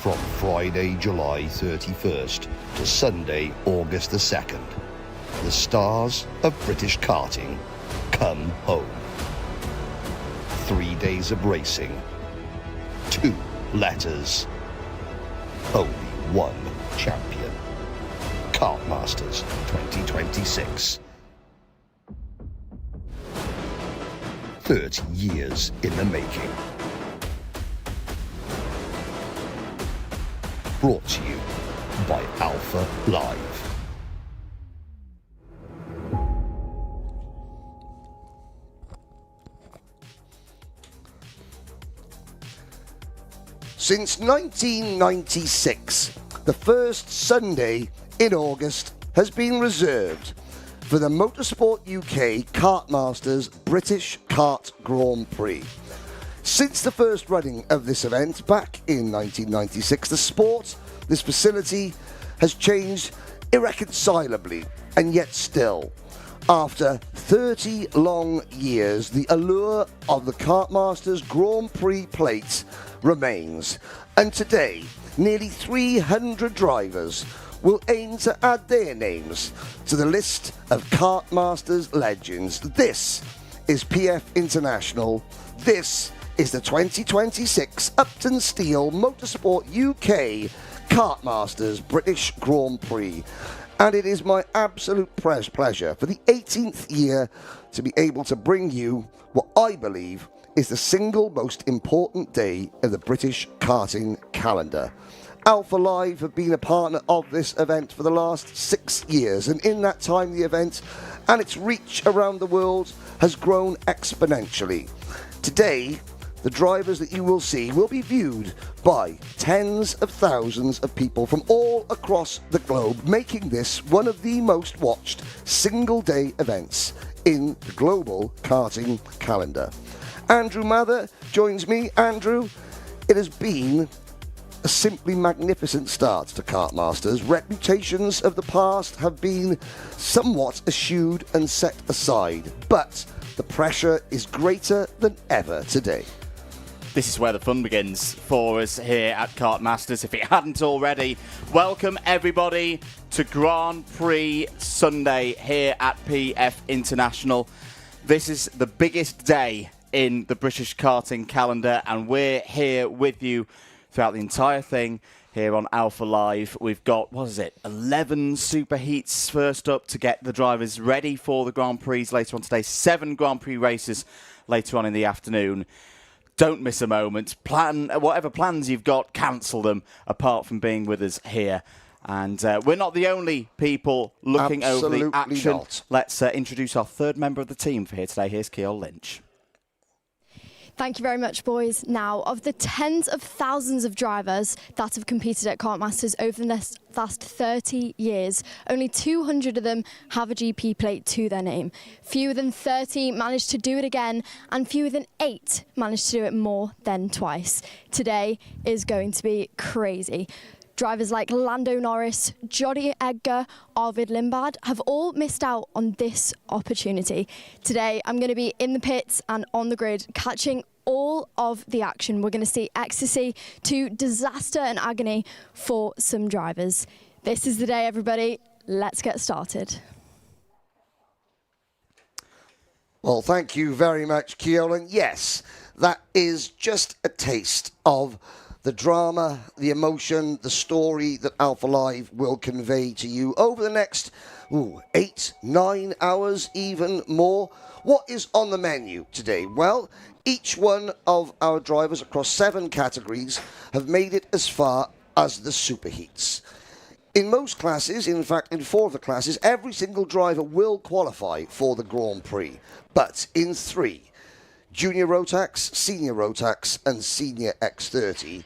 From Friday, July 31st to Sunday, August the 2nd, the stars of British karting come home. 3 days of racing, 2 letters, only one champion. Kartmasters 2026. 30 years in the making. Brought to you by Alpha Live. Since 1996, the first Sunday in August has been reserved for the Motorsport UK Kartmasters British Kart Grand Prix. Since the first running of this event back in 1996, the sport, this facility, has changed irreconcilably, and yet still, after 30 long years, the allure of the Kartmasters Grand Prix plate remains. And today, nearly 300 drivers will aim to add their names to the list of Kartmasters legends. This is PF International. This is the 2026 Uptonsteel Motorsport UK Kartmasters British Grand Prix. And it is my absolute pleasure for the 18th year to be able to bring you what I believe is the single most important day of the British karting calendar. Alpha Live have been a partner of this event for the last 6 years, and in that time the event and its reach around the world has grown exponentially. Today, the drivers that you will see will be viewed by tens of thousands of people from all across the globe, making this one of the most watched single-day events in the global karting calendar. Andrew Mather joins me. Andrew, it has been a simply magnificent start to Kartmasters. Reputations of the past have been somewhat eschewed and set aside, but the pressure is greater than ever today. This is where the fun begins for us here at Kartmasters, if it hadn't already. Welcome everybody to Grand Prix Sunday here at PF International. This is the biggest day in the British karting calendar, and we're here with you throughout the entire thing here on Alpha Live. We've got, 11 super heats first up to get the drivers ready for the Grand Prix later on today. 7 Grand Prix races later on in the afternoon. Don't miss a moment. Plan whatever plans you've got, cancel them, apart from being with us here. And we're not the only people looking over the action. Not. Let's introduce our third member of the team for here today. Here's Ceol Lynch. Thank you very much, boys. Now, of the tens of thousands of drivers that have competed at Kartmasters over the last 30 years, only 200 of them have a GP plate to their name. Fewer than 30 managed to do it again, and fewer than 8 managed to do it more than twice. Today is going to be crazy. Drivers like Lando Norris, Jody Edgar, Arvid Lindblad have all missed out on this opportunity. Today, I'm going to be in the pits and on the grid, catching all of the action. We're going to see ecstasy to disaster and agony for some drivers. This is the day, everybody. Let's get started. Well, thank you very much, Ceol. And yes, that is just a taste of the drama, the emotion, the story that Alpha Live will convey to you over the next 8, 9 hours, even more. What is on the menu today? Well, each one of our drivers across 7 categories have made it as far as the superheats. In most classes, in fact in 4 of the classes, every single driver will qualify for the Grand Prix. But in 3, Junior Rotax, Senior Rotax and Senior X30,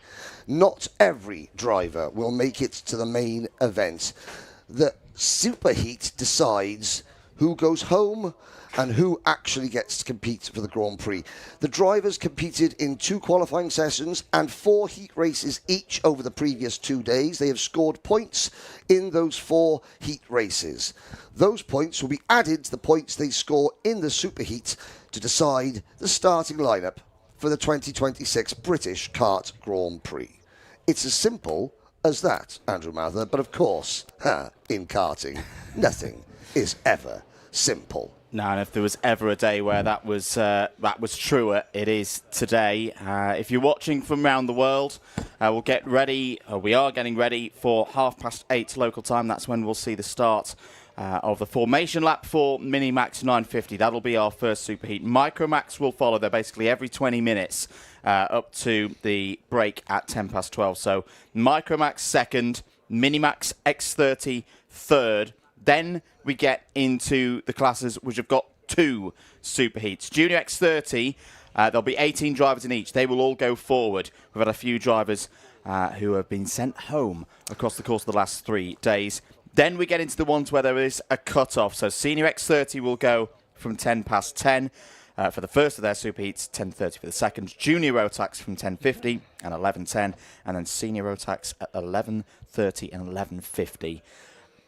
not every driver will make it to the main event. The superheat decides who goes home and who actually gets to compete for the Grand Prix. The drivers competed in 2 qualifying sessions and 4 heat races each over the previous 2 days. They have scored points in those 4 heat races. Those points will be added to the points they score in the superheat to decide the starting lineup for the 2026 British Kart Grand Prix. It's as simple as that, Andrew Mather. But of course, in karting, nothing is ever simple. Now, and if there was ever a day where that was truer, it is today. If you're watching from around the world, we'll get ready. We are getting ready for 8:30 local time. That's when we'll see the start of the formation lap for Minimax 950. That'll be our first superheat. Micromax will follow. They're basically every 20 minutes up to the break at 12:10. So Micromax second, Minimax X30 third. Then we get into the classes which have got 2 superheats. Junior X30, there'll be 18 drivers in each. They will all go forward. We've had a few drivers who have been sent home across the course of the last 3 days. Then we get into the ones where there is a cut-off. So Senior X30 will go from 10:10 for the first of their superheats, 10:30 for the second. Junior Rotax from 10:50 and 11:10. And then Senior Rotax at 11:30 and 11:50.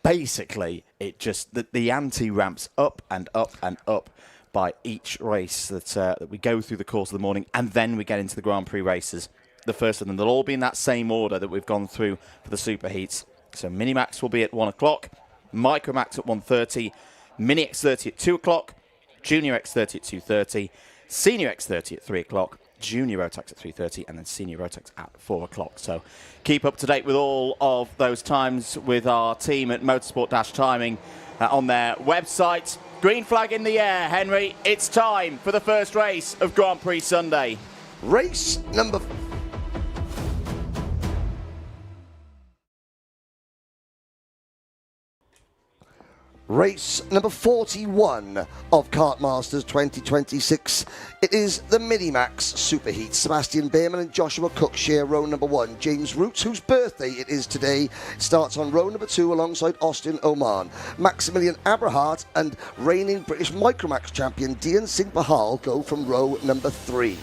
Basically, it just the ante ramps up and up and up by each race that we go through the course of the morning, and then we get into the Grand Prix races. The first of them, they'll all be in that same order that we've gone through for the superheats. So Minimax will be at 1 o'clock, Micromax at 1:30, Mini X30 at 2 o'clock, Junior X30 at 2:30, Senior X30 at 3 o'clock, Junior Rotax at 3:30, and then Senior Rotax at 4 o'clock. So keep up to date with all of those times with our team at Motorsport-Timing on their website. Green flag in the air, Henry. It's time for the first race of Grand Prix Sunday. Race number... Race number 41 of Kartmasters 2026. It is the Minimax Superheat. Sebastian Behrman and Joshua Cook share row number 1. James Roots, whose birthday it is today, starts on row number 2 alongside Austin Oman. Maximilian Aberhart and reigning British Micromax champion Dian Singh Pahal go from row number 3.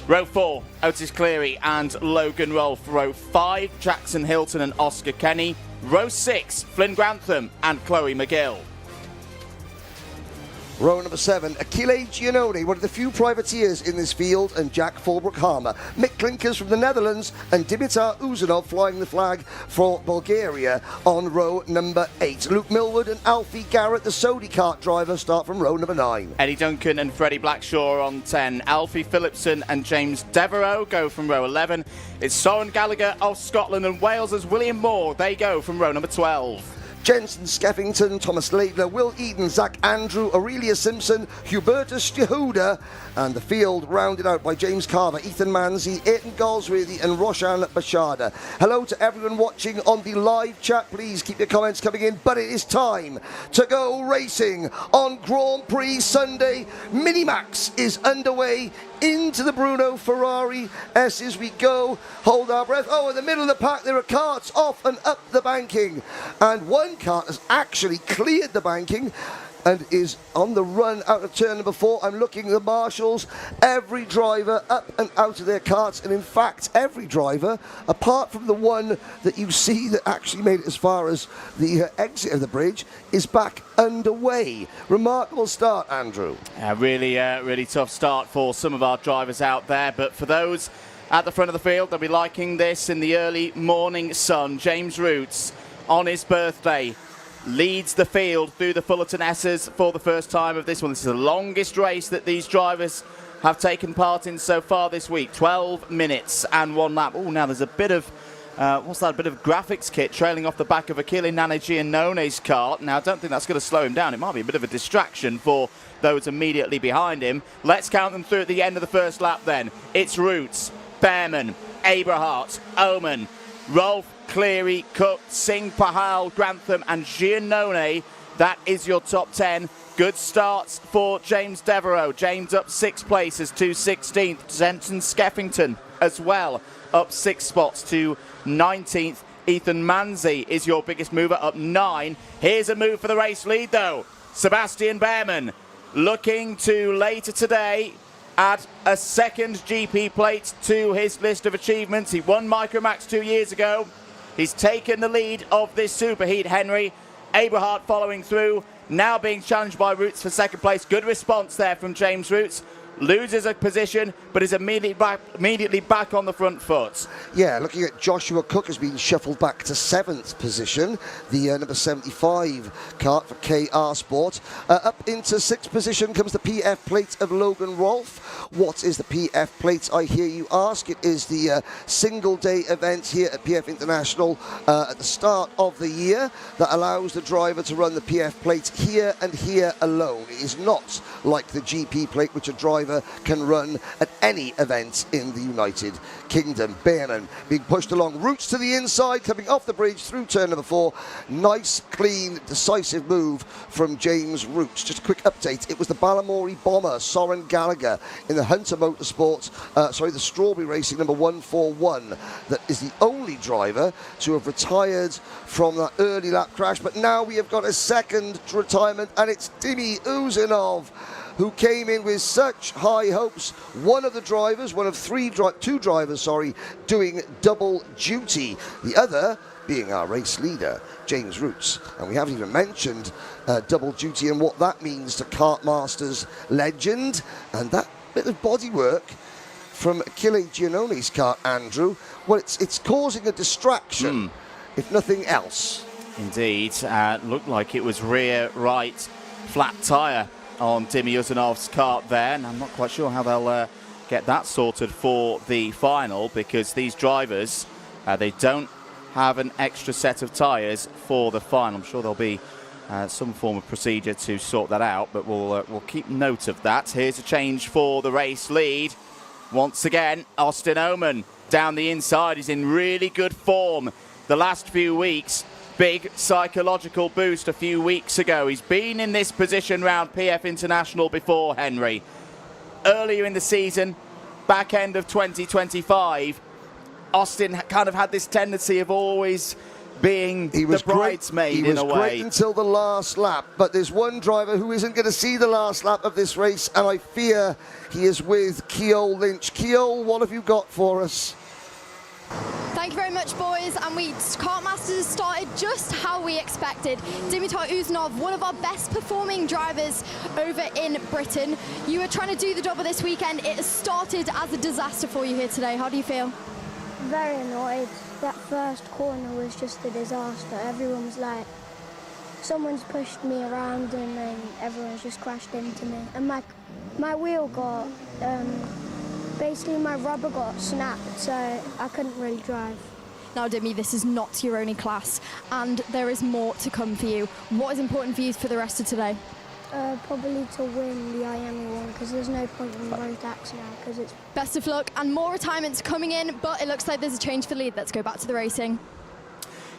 Row 4, Otis Cleary and Logan Rolfe. Row 5, Jackson Hilton and Oscar Kenny. Row 6, Flynn Grantham and Chloe McGill. Row number 7, Achille Giannone, one of the few privateers in this field, and Jack Fulbrook-Harmer. Mick Klinkers from the Netherlands and Dimitar Uzanov flying the flag for Bulgaria on row number 8. Luke Millward and Alfie Garrett, the Sodi kart driver, start from row number 9. Eddie Duncan and Freddie Blackshaw on 10. Alfie Phillipson and James Devereaux go from row 11. It's Soren Gallagher of Scotland and Wales as William Moore. They go from row number 12. Jensen Skeffington, Thomas Laidler, Will Eden, Zach Andrew, Aurelia Simpson, Hubertus Jehuda, and the field rounded out by James Carver, Ethan Manzi, Aiton Galsworthy and Roshan Bashada. Hello to everyone watching on the live chat. Please keep your comments coming in, but it is time to go racing on Grand Prix Sunday. Minimax is underway into the Bruno Ferrari as we go. Hold our breath. Oh, in the middle of the pack there are karts off and up the banking, and one kart has actually cleared the banking and is on the run out of turn number 4. I'm looking at the marshals, every driver up and out of their karts, and in fact every driver apart from the one that you see that actually made it as far as the exit of the bridge is back underway. Remarkable start, Andrew. Really tough start for some of our drivers out there, but for those at the front of the field, they'll be liking this in the early morning sun. James Roots on his birthday leads the field through the Fullerton S's for the first time of this one. This is the longest race that these drivers have taken part in so far this week. 12 minutes and 1 lap. Oh, now there's a bit of, what's that, a bit of graphics kit trailing off the back of Achille Giannone's kart. Now, I don't think that's going to slow him down. It might be a bit of a distraction for those immediately behind him. Let's count them through at the end of the first lap then. It's Roots, Behrman, Aberhart, Oman, Rolfe, Cleary, Cook, Singh, Pahal, Grantham and Giannone. That is your top 10. Good starts for James Devereaux. James up 6 places to 16th. Jensen Skeffington as well up 6 spots to 19th. Ethan Manzi is your biggest mover up 9. Here's a move for the race lead though. Sebastian Behrman looking to later today add a second GP plate to his list of achievements. He won Micromax 2 years ago. He's taken the lead of this superheat, Henry. Aberhart following through, now being challenged by Roots for second place. Good response there from James Roots. loses a position, but is immediately back on the front foot. Yeah, looking at Joshua Cook has been shuffled back to 7th position. The number 75 kart for KR Sport. Up into 6th position comes the PF plate of Logan Rolfe. What is the PF plate, I hear you ask? It is the single-day event here at PF International at the start of the year that allows the driver to run the PF plate here and here alone. It is not like the GP plate, which a driver can run at any event in the United Kingdom. Behrman being pushed along, Roots to the inside, coming off the bridge through turn number 4. Nice, clean, decisive move from James Roots. Just a quick update, it was the Balamory bomber, Soren Gallagher, in the Hunter Motorsports, the Strawberry Racing number 141, that is the only driver to have retired from that early lap crash. But now we have got a second retirement, and it's Dimi Uzunov, who came in with such high hopes. One of the drivers, two drivers, doing double duty. The other being our race leader, James Roots. And we haven't even mentioned double duty and what that means to Kartmasters legend. And that bit of bodywork from Achille Gianone's kart, Andrew, well, it's causing a distraction, if nothing else. Indeed. Looked like it was rear right flat tyre on Dimi Uzunov's kart there, and I'm not quite sure how they'll get that sorted for the final, because these drivers, they don't have an extra set of tyres for the final. I'm sure there'll be some form of procedure to sort that out, but we'll keep note of that. Here's a change for the race lead. Once again, Austin Oman down the inside is in really good form the last few weeks. Big psychological boost a few weeks ago. He's been in this position round PF International before, Henry. Earlier in the season, back end of 2025, Austin kind of had this tendency of always being the bridesmaid in a way. He was great until the last lap, but there's one driver who isn't going to see the last lap of this race, and I fear he is with Ceol Lynch. Ceol, what have you got for us? Thank you very much, boys. And Kartmasters started just how we expected. Dimitar Uzunov, one of our best performing drivers over in Britain. You were trying to do the double this weekend. It has started as a disaster for you here today. How do you feel? Very annoyed. That first corner was just a disaster. Everyone was like, someone's pushed me around, and then everyone's just crashed into me. And my wheel got, basically my rubber got snapped, so I couldn't really drive. Now, Dimi, this is not your only class, and there is more to come for you. What is important for you for the rest of today? Probably to win the Miami one, because there's no point in both acts now, because it's... Best of luck, and more retirements coming in, but it looks like there's a change for lead. Let's go back to the racing.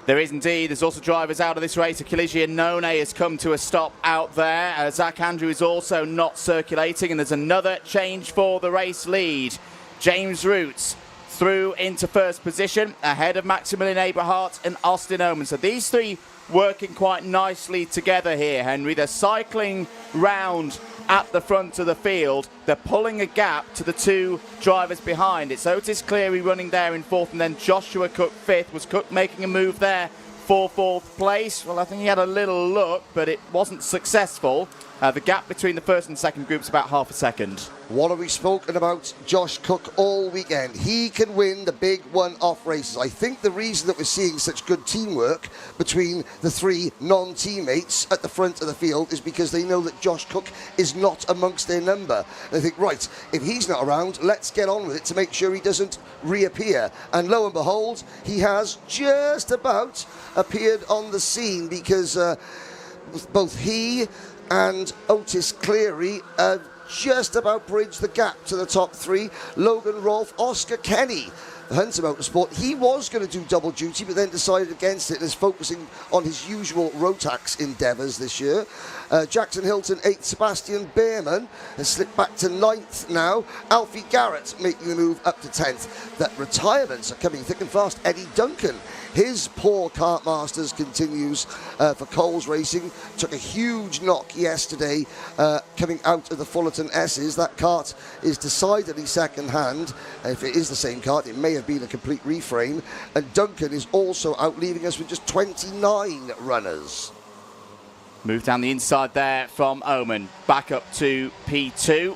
There is indeed. There's also drivers out of this race. Achille Gianone has come to a stop out there. Zach Andrew is also not circulating, and there's another change for the race lead. James Roots through into first position, ahead of Maximilian Eberhardt and Austin Oman. So these three working quite nicely together here, Henry. They're cycling round at the front of the field. They're pulling a gap to the two drivers behind. It's Otis Cleary running there in 4th, and then Joshua Cook 5th. Was Cook making a move there for 4th place? Well, I think he had a little look, but it wasn't successful. The gap between the first and second groups about half a second. What have we spoken about Josh Cook all weekend? He can win the big one-off races. I think the reason that we're seeing such good teamwork between the three non-teammates at the front of the field is because they know that Josh Cook is not amongst their number. They think, right, if he's not around, let's get on with it to make sure he doesn't reappear. And lo and behold, he has just about appeared on the scene, because both he and Otis Cleary just about bridged the gap to the top three. Logan Rolfe, Oscar Kenny, the Hunter Motorsport, he was going to do double duty, but then decided against it and is focusing on his usual Rotax endeavours this year. Jackson Hilton 8th, Sebastian Behrman has slipped back to 9th now. Alfie Garrett making the move up to 10th. That retirements are coming thick and fast. Eddie Duncan, his poor Kartmasters continues for Coles Racing. Took a huge knock yesterday coming out of the Fullerton S's. That kart is decidedly second hand. If it is the same kart, it may have been a complete reframe. And Duncan is also out, leaving us with just 29 runners. Move down the inside there from Oman, back up to P2.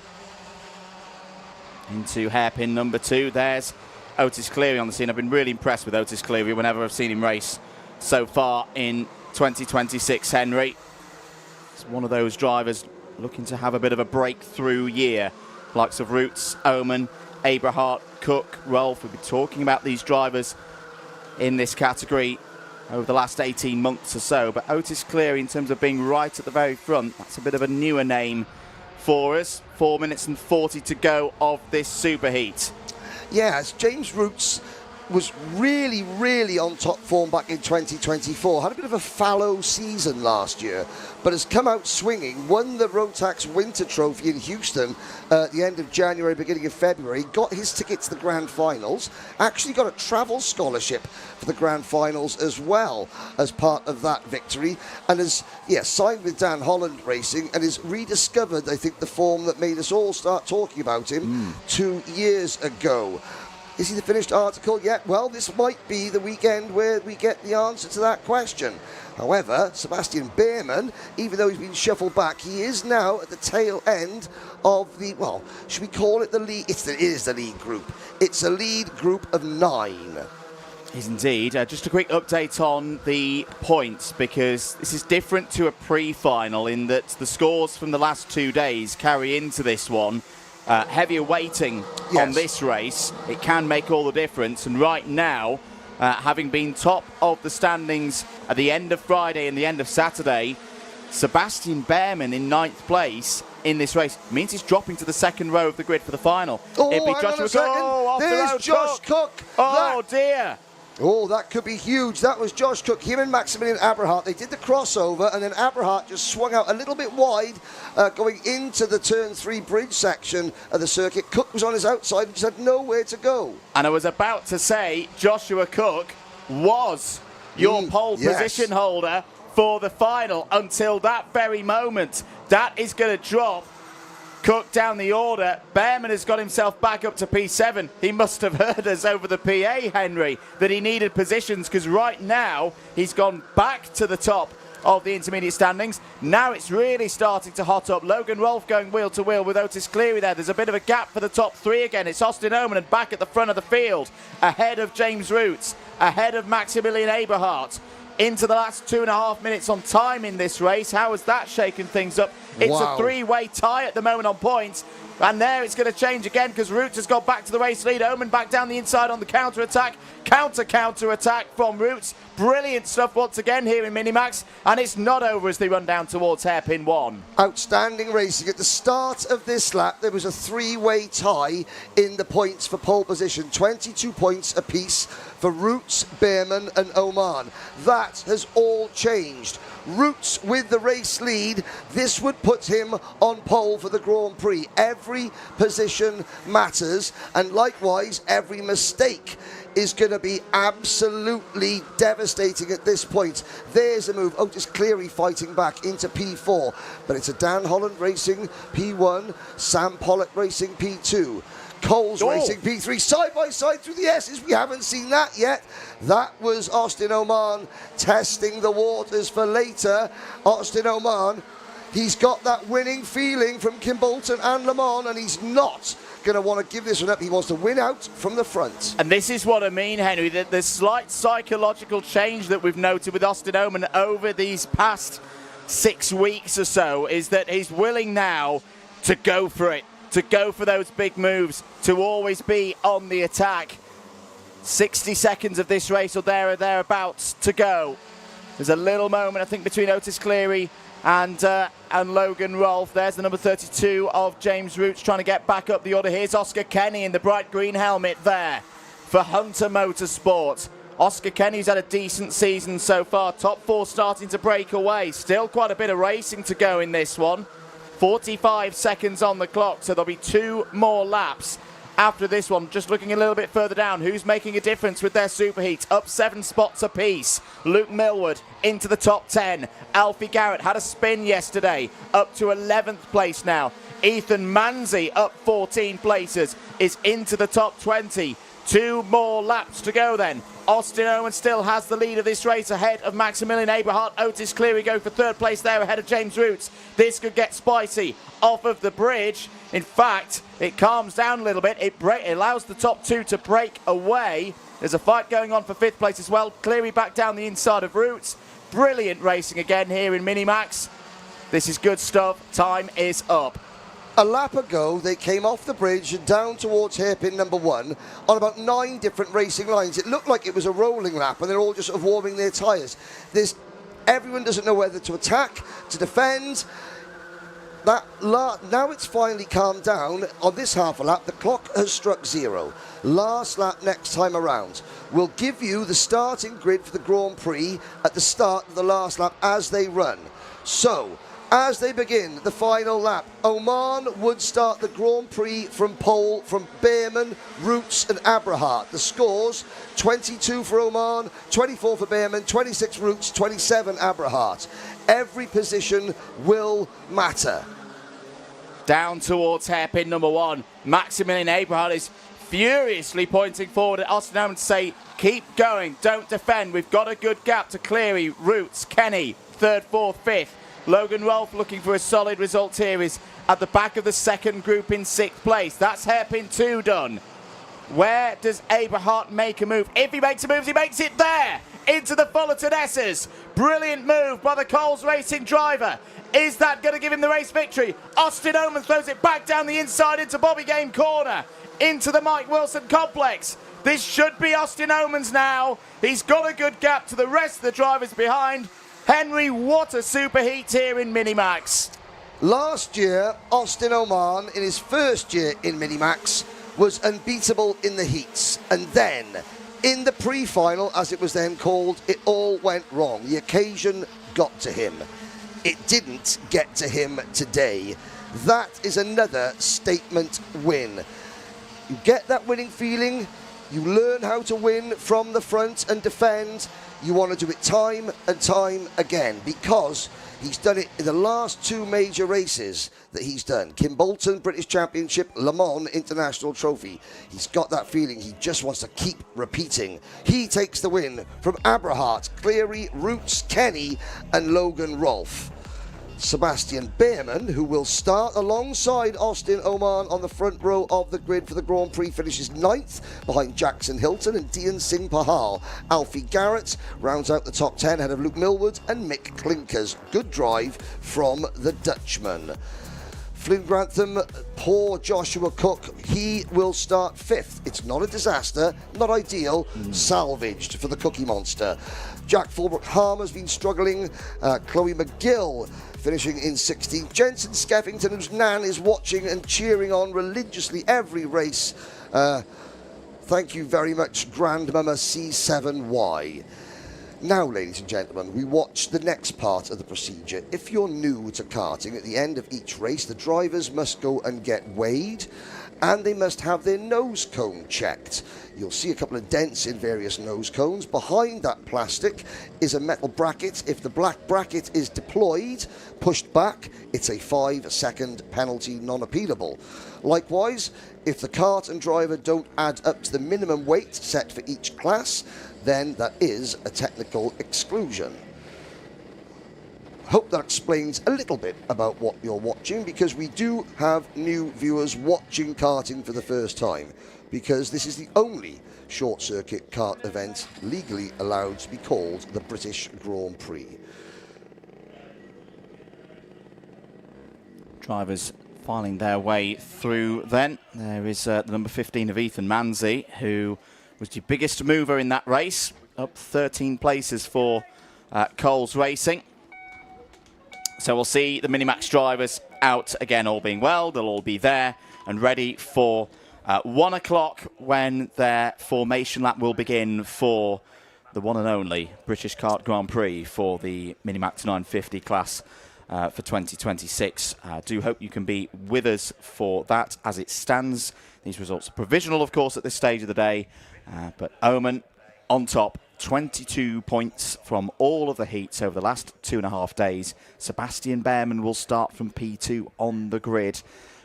into hairpin number 2. There's Otis Cleary on the scene. I've been really impressed with Otis Cleary whenever I've seen him race so far in 2026, Henry. It's one of those drivers looking to have a bit of a breakthrough year. Likes of Roots, Oman, Aberhart, Cook, Rolf. We've been talking about these drivers in this category over the last 18 months or so. But Otis Cleary, in terms of being right at the very front, that's a bit of a newer name for us. 4 minutes and 40 to go of this superheat. Yes, James Roots was really, really on top form back in 2024. Had a bit of a fallow season last year, but has come out swinging. Won the Rotax Winter Trophy in Houston at the end of January, beginning of February. Got his ticket to the Grand Finals. Actually got a travel scholarship for the Grand Finals as well as part of that victory. And has, signed with Dan Holland Racing and has rediscovered, I think, the form that made us all start talking about him 2 years ago. Is he the finished article yet? Well, this might be the weekend where we get the answer to that question. However, Sebastian Behrmann, even though he's been shuffled back, he is now at the tail end of the, well, should we call it the lead? It is the lead group. It's a lead group of 9. Is indeed. Just a quick update on the points, because this is different to a pre-final in that the scores from the last 2 days carry into this one. Heavier weighting on this race, it can make all the difference. And right now, having been top of the standings at the end of Friday and the end of Saturday, Sebastian Behrmann in 9th place in this race means he's dropping to the second row of the grid for the final. Oh, It'd be hang Joshua on a second. Cook. There's Josh Cook. Oh, dear. Oh, that could be huge. That was Josh Cook, him and Maximilian Aberhart. They did the crossover, and then Aberhart just swung out a little bit wide, going into the turn 3 bridge section of the circuit. Cook was on his outside and just had nowhere to go. And I was about to say, Joshua Cook was your pole position holder for the final until that very moment. That is going to drop Cook down the order. Behrmann has got himself back up to P7. He must have heard us over the PA, Henry, that he needed positions, because right now he's gone back to the top of the intermediate standings. Now it's really starting to hot up. Logan Rolfe going wheel to wheel with Otis Cleary there. There's a bit of a gap for the top 3 again. It's Austin Oman and back at the front of the field, ahead of James Roots, ahead of Maximilian Aberhart. Into the last 2.5 minutes on time in this race. How has that shaken things up? It's a 3-way tie at the moment on points. And there it's going to change again, because Roots has got back to the race lead. Oman back down the inside on the counter-attack. Counter-attack from Roots. Brilliant stuff once again here in Minimax. And it's not over as they run down towards hairpin 1. Outstanding racing. At the start of this lap, there was a 3-way tie in the points for pole position. 22 points apiece for Roots, Behrmann and Oman. That has all changed. Roots with the race lead. This would put him on pole for the Grand Prix. Every position matters, and likewise every mistake is going to be absolutely devastating at this point. There's a move. Otis Cleary fighting back into P4, but it's a Dan Holland Racing P1, Sam Pollock Racing P2. Coles Racing P3, side by side through the S's. We haven't seen that yet. That was Austin Oman testing the waters for later. Austin Oman, he's got that winning feeling from Kimbolton and Le Mans, and he's not going to want to give this one up. He wants to win out from the front. And this is what I mean, Henry, that the slight psychological change that we've noted with Austin Oman over these past 6 weeks or so is that he's willing now to go for it, to go for those big moves, to always be on the attack. 60 seconds of this race or thereabouts to go. There's a little moment, I think, between Otis Cleary and Logan Rolfe. There's the number 32 of James Roots trying to get back up the order. Here's Oscar Kenny in the bright green helmet there for Hunter Motorsport. Oscar Kenny's had a decent season so far. Top 4 starting to break away. Still quite a bit of racing to go in this one. 45 seconds on the clock, so there'll be 2 more laps after this one. Just looking a little bit further down, who's making a difference with their superheat? Up 7 spots apiece. Luke Millward into the top 10. Alfie Garrett had a spin yesterday, up to 11th place now. Ethan Manzi up 14 places, is into the top 20. 2 more laps to go then. Austin Owen still has the lead of this race ahead of Maximilian Eberhardt. Otis Cleary go for 3rd place there ahead of James Roots. This could get spicy off of the bridge. In fact, it calms down a little bit. It allows the top 2 to break away. There's a fight going on for 5th place as well. Cleary back down the inside of Roots. Brilliant racing again here in Minimax. This is good stuff. Time is up. A lap ago, they came off the bridge and down towards hairpin number 1 on about 9 different racing lines. It looked like it was a rolling lap, and they're all just sort of warming their tyres. Everyone doesn't know whether to attack, to defend. Now it's finally calmed down. On this half a lap, the clock has struck 0. Last lap next time around. We'll give you the starting grid for the Grand Prix at the start of the last lap as they run. So, as they begin the final lap, Oman would start the Grand Prix from pole from Behrman, Roots and Eberhardt. The scores, 22 for Oman, 24 for Behrman, 26 Roots, 27 Eberhardt. Every position will matter. Down towards hairpin number 1. Maximilian Eberhardt is furiously pointing forward at Austin Owen to say, keep going, don't defend. We've got a good gap to Cleary, Roots, Kenny, 3rd, 4th, 5th. Logan Rolfe looking for a solid result here is at the back of the 2nd group in 6th place. That's hairpin 2 done. Where does Eberhardt make a move? If he makes a move, he makes it there! Into the Fullerton S's. Brilliant move by the Coles Racing driver. Is that going to give him the race victory? Austin Oman throws it back down the inside into Bobby Game corner. Into the Mike Wilson complex. This should be Austin Oman's now. He's got a good gap to the rest of the drivers behind. Henry, what a superheat here in Minimax. Last year, Austin Oman, in his first year in Minimax, was unbeatable in the heats. And then, in the pre-final, as it was then called, it all went wrong. The occasion got to him. It didn't get to him today. That is another statement win. You get that winning feeling, you learn how to win from the front and defend. You want to do it time and time again because he's done it in the last 2 major races that he's done. Kimbolton British Championship, Le Mans International Trophy. He's got that feeling. He just wants to keep repeating. He takes the win from Eberhardt, Cleary, Roots, Kenny and Logan Rolfe. Sebastian Behrman, who will start alongside Austin Oman on the front row of the grid for the Grand Prix, finishes 9th behind Jackson Hilton and Dian Singh Pahal. Alfie Garrett rounds out the top 10 ahead of Luke Millward and Mick Klinkers. Good drive from the Dutchman. Flynn Grantham, poor Joshua Cook, he will start 5th. It's not a disaster, not ideal, salvaged for the Cookie Monster. Jack Fulbrook-Harmer's been struggling. Chloe McGill finishing in 16th. Jensen Skeffington, whose nan is watching and cheering on religiously every race. Thank you very much, Grandmama C7Y. Now, ladies and gentlemen, we watch the next part of the procedure. If you're new to karting, at the end of each race, the drivers must go and get weighed, and they must have their nose cone checked. You'll see a couple of dents in various nose cones. Behind that plastic is a metal bracket. If the black bracket is deployed, pushed back, it's a 5-second penalty, non-appealable. Likewise, if the kart and driver don't add up to the minimum weight set for each class, then that is a technical exclusion. Hope that explains a little bit about what you're watching, because we do have new viewers watching karting for the first time, because this is the only short circuit kart event legally allowed to be called the British Grand Prix. Drivers filing their way through then. There is the number 15 of Ethan Manzi, who was the biggest mover in that race, up 13 places for Coles Racing. So we'll see the Minimax drivers out again, all being well. They'll all be there and ready for 1 o'clock when their formation lap will begin for the one and only British Kart Grand Prix for the Minimax 950 class for 2026. I do hope you can be with us for that. As it stands, these results are provisional, of course, at this stage of the day. But Oman on top, 22 points from all of the heats over the last 2.5 days. Sebastian Behrman will start from P2 on the grid.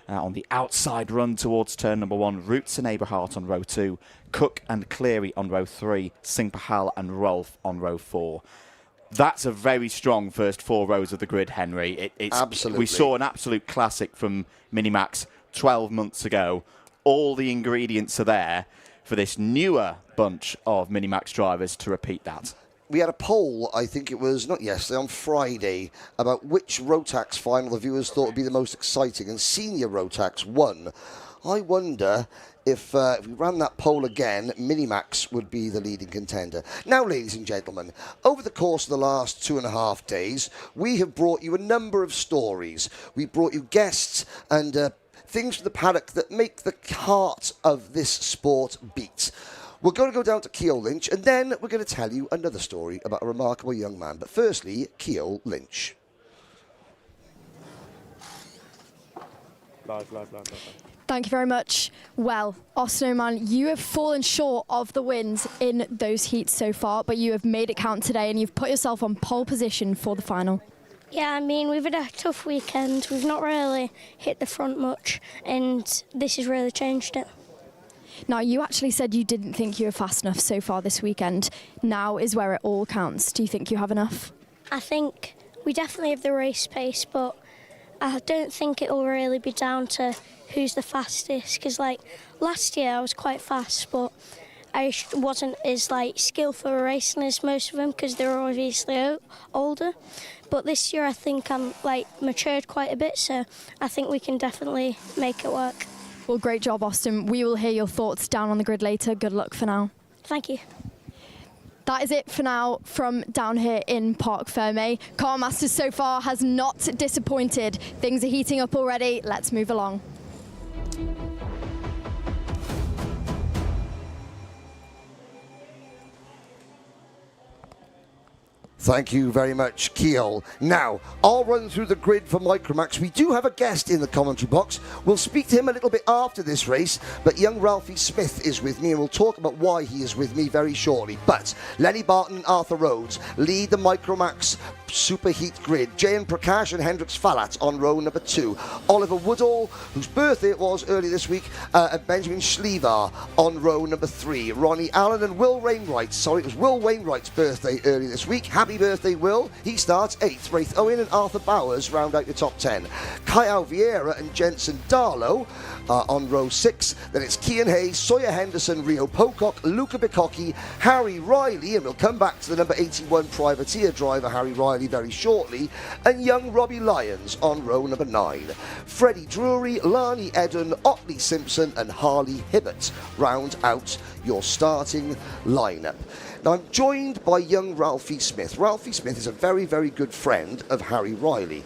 on the outside run towards turn number 1. Roots and Aberhart on row 2. Cook and Cleary on row 3. Singh Pahal and Rolfe on row 4. That's a very strong first 4 rows of the grid, Henry. Absolutely. We saw an absolute classic from Minimax 12 months ago. All the ingredients are there for this newer bunch of Minimax drivers to repeat that. We had a poll, I think it was, not yesterday, on Friday, about which Rotax final the viewers thought would be the most exciting, and Senior Rotax won. I wonder if we ran that poll again, Minimax would be the leading contender. Now, ladies and gentlemen, over the course of the last 2.5 days, we have brought you a number of stories. We brought you guests and things from the paddock that make the heart of this sport beat. We're going to go down to Ceol Lynch, and then we're going to tell you another story about a remarkable young man. But firstly, Ceol Lynch. Live. Thank you very much. Well, Austin O'Man, you have fallen short of the wins in those heats so far, but you have made it count today and you've put yourself on pole position for the final. Yeah, I mean, we've had a tough weekend. We've not really hit the front much, and this has really changed it. Now, you actually said you didn't think you were fast enough so far this weekend. Now is where it all counts. Do you think you have enough? I think we definitely have the race pace, but I don't think it will really be down to who's the fastest, because like last year I was quite fast, but I wasn't as like skillful racing as most of them because they were obviously older. But this year I think I'm like matured quite a bit, so I think we can definitely make it work. Well, great job, Austin. We will hear your thoughts down on the grid later. Good luck for now. Thank you. That is it for now from down here in Parc Fermé. Kartmasters so far has not disappointed. Things are heating up already. Let's move along. Thank you very much, Ceol. Now, I'll run through the grid for Micromax. We do have a guest in the commentary box. We'll speak to him a little bit after this race, but young Ralphie Smith is with me, and we'll talk about why he is with me very shortly. But Lenny Barton and Arthur Rhodes lead the Micromax Superheat grid. Jayan Prakash and Hendrix Falat on row number 2. Oliver Woodall, whose birthday it was early this week, and Benjamin Schlevar on row number 3. Ronnie Allen and Will Wainwright. Sorry, it was Will Wainwright's birthday early this week. Happy birthday, Will. He starts 8th. Wraith Owen and Arthur Bowers round out the top 10. Kyle Vieira and Jensen Darlow on row 6. Then it's Cian Hayes, Sawyer Henderson, Rio Pocock, Luca Bicocchi, Harry Riley, and we'll come back to the number 81 privateer driver, Harry Riley, very shortly, and young Robbie Lyons on row number 9. Freddie Drury, Lani Eden, Otley Simpson and Harley Hibbert round out your starting lineup. Now, I'm joined by young Ralphie Smith. Ralphie Smith is a very, very good friend of Harry Riley.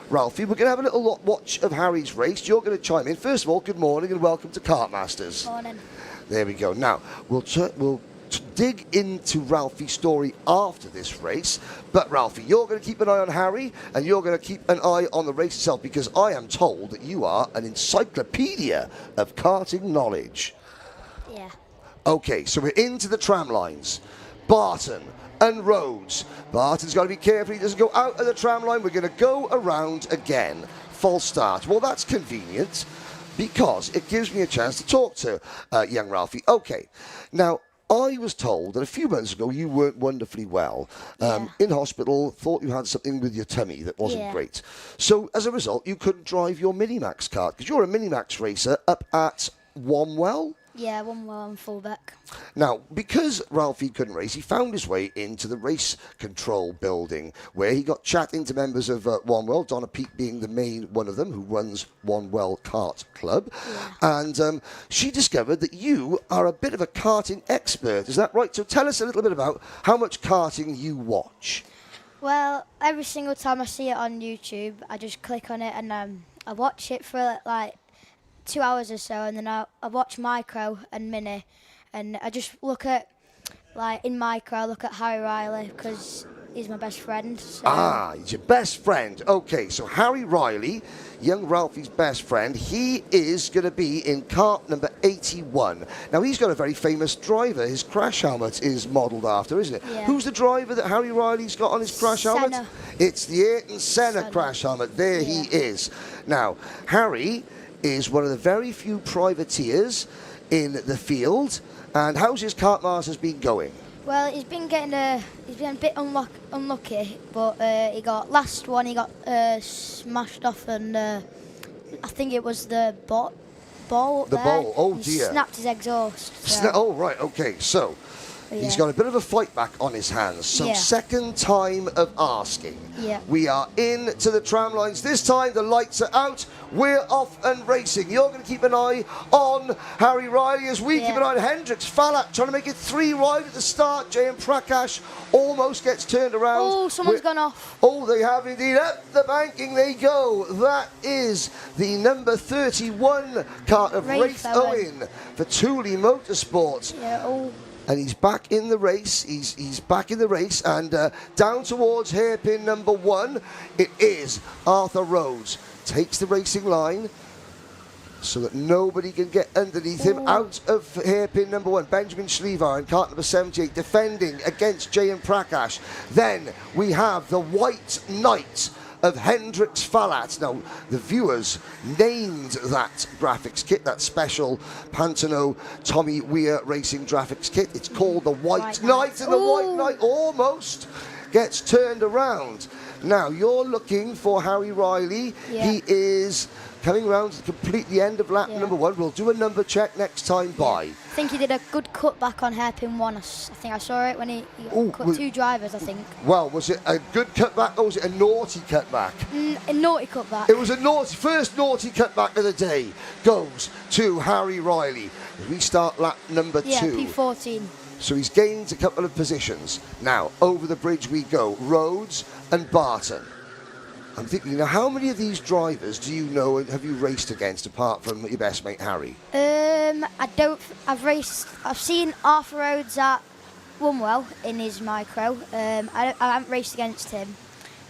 Ralphie, we're going to have a little watch of Harry's race. You're going to chime in. First of all, good morning and welcome to Kartmasters. Morning. There we go. Now, we'll dig into Ralphie's story after this race. But, Ralphie, you're going to keep an eye on Harry and you're going to keep an eye on the race itself, because I am told that you are an encyclopedia of karting knowledge. Yeah. Okay, so we're into the tram lines. Barton and Rhodes. Barton's got to be careful he doesn't go out of the tram line. We're going to go around again. False start. Well, that's convenient because it gives me a chance to talk to young Ralphie. Okay, now, I was told that a few months ago you weren't wonderfully well. In hospital, thought you had something with your tummy that wasn't great. So, as a result, you couldn't drive your Minimax kart because you're a Minimax racer up at Wanwell. Yeah, one well on fullback. Now, because Ralphie couldn't race, he found his way into the race control building, where he got chatting to members of Wanwell, Donna Peake being the main one of them, who runs Wanwell Kart Club. Yeah. And she discovered that you are a bit of a karting expert. Is that right? So tell us a little bit about how much karting you watch. Well, every single time I see it on YouTube, I just click on it and I watch it for like 2 hours or so, and then I watch micro and mini, and I just look at, like in micro, I look at Harry Riley because he's my best friend. So. Ah, he's your best friend. Okay, so Harry Riley, young Ralphie's best friend, he is going to be in kart number 81. Now, he's got a very famous driver. His crash helmet is modelled after, isn't it? Yeah. Who's the driver that Harry Riley's got on his crash helmet? Senna. It's the Ayrton Senna crash helmet. There he is. Now, Harry is one of the very few privateers in the field. And how's his Kartmasters been going? Well, he's been a bit unlucky, but he got last one. He got smashed off, and I think it was the ball. Up The there. bowl. Oh He dear. snapped his exhaust. So. Oh right. Okay. So. He's got a bit of a fight back on his hands. So second time of asking. Yeah. We are in to the tram lines. This time the lights are out. We're off and racing. You're going to keep an eye on Harry Riley as we keep an eye on Hendricks. Falat trying to make it 3 right at the start. J.M. Prakash almost gets turned around. Oh, someone's gone off. Oh, they have indeed. Up the banking they go. That is the number 31 kart of Rafe Owen for Thule Motorsport. Yeah. Oh. And he's back in the race. He's back in the race, and down towards hairpin number 1, it is Arthur Rhodes. Takes the racing line so that nobody can get underneath him. Out of hairpin number 1, Benjamin Schlevar in kart number 78, defending against J.M. Prakash. Then we have the White Knight of Hendricks Falat. Now, the viewers named that graphics kit, that special Pantano Tommy Weir Racing graphics kit. It's called the White Knight, and the White Knight almost gets turned around. Now, you're looking for Harry Riley. He is coming round to complete the end of lap number 1. We'll do a number check next time by. I think he did a good cutback on hairpin 1. I think I saw it when he cut 2 drivers, I think. Well, was it a good cutback or was it a naughty cutback? A naughty cutback. It was a first naughty cutback of the day. Goes to Harry Riley. We start lap number 2. Yeah, P14. So he's gained a couple of positions. Now, over the bridge we go. Rhodes and Barton. I'm thinking, now, how many of these drivers do you know and have you raced against apart from your best mate Harry? I've seen Arthur Rhodes at Wunwell in his micro. I haven't raced against him.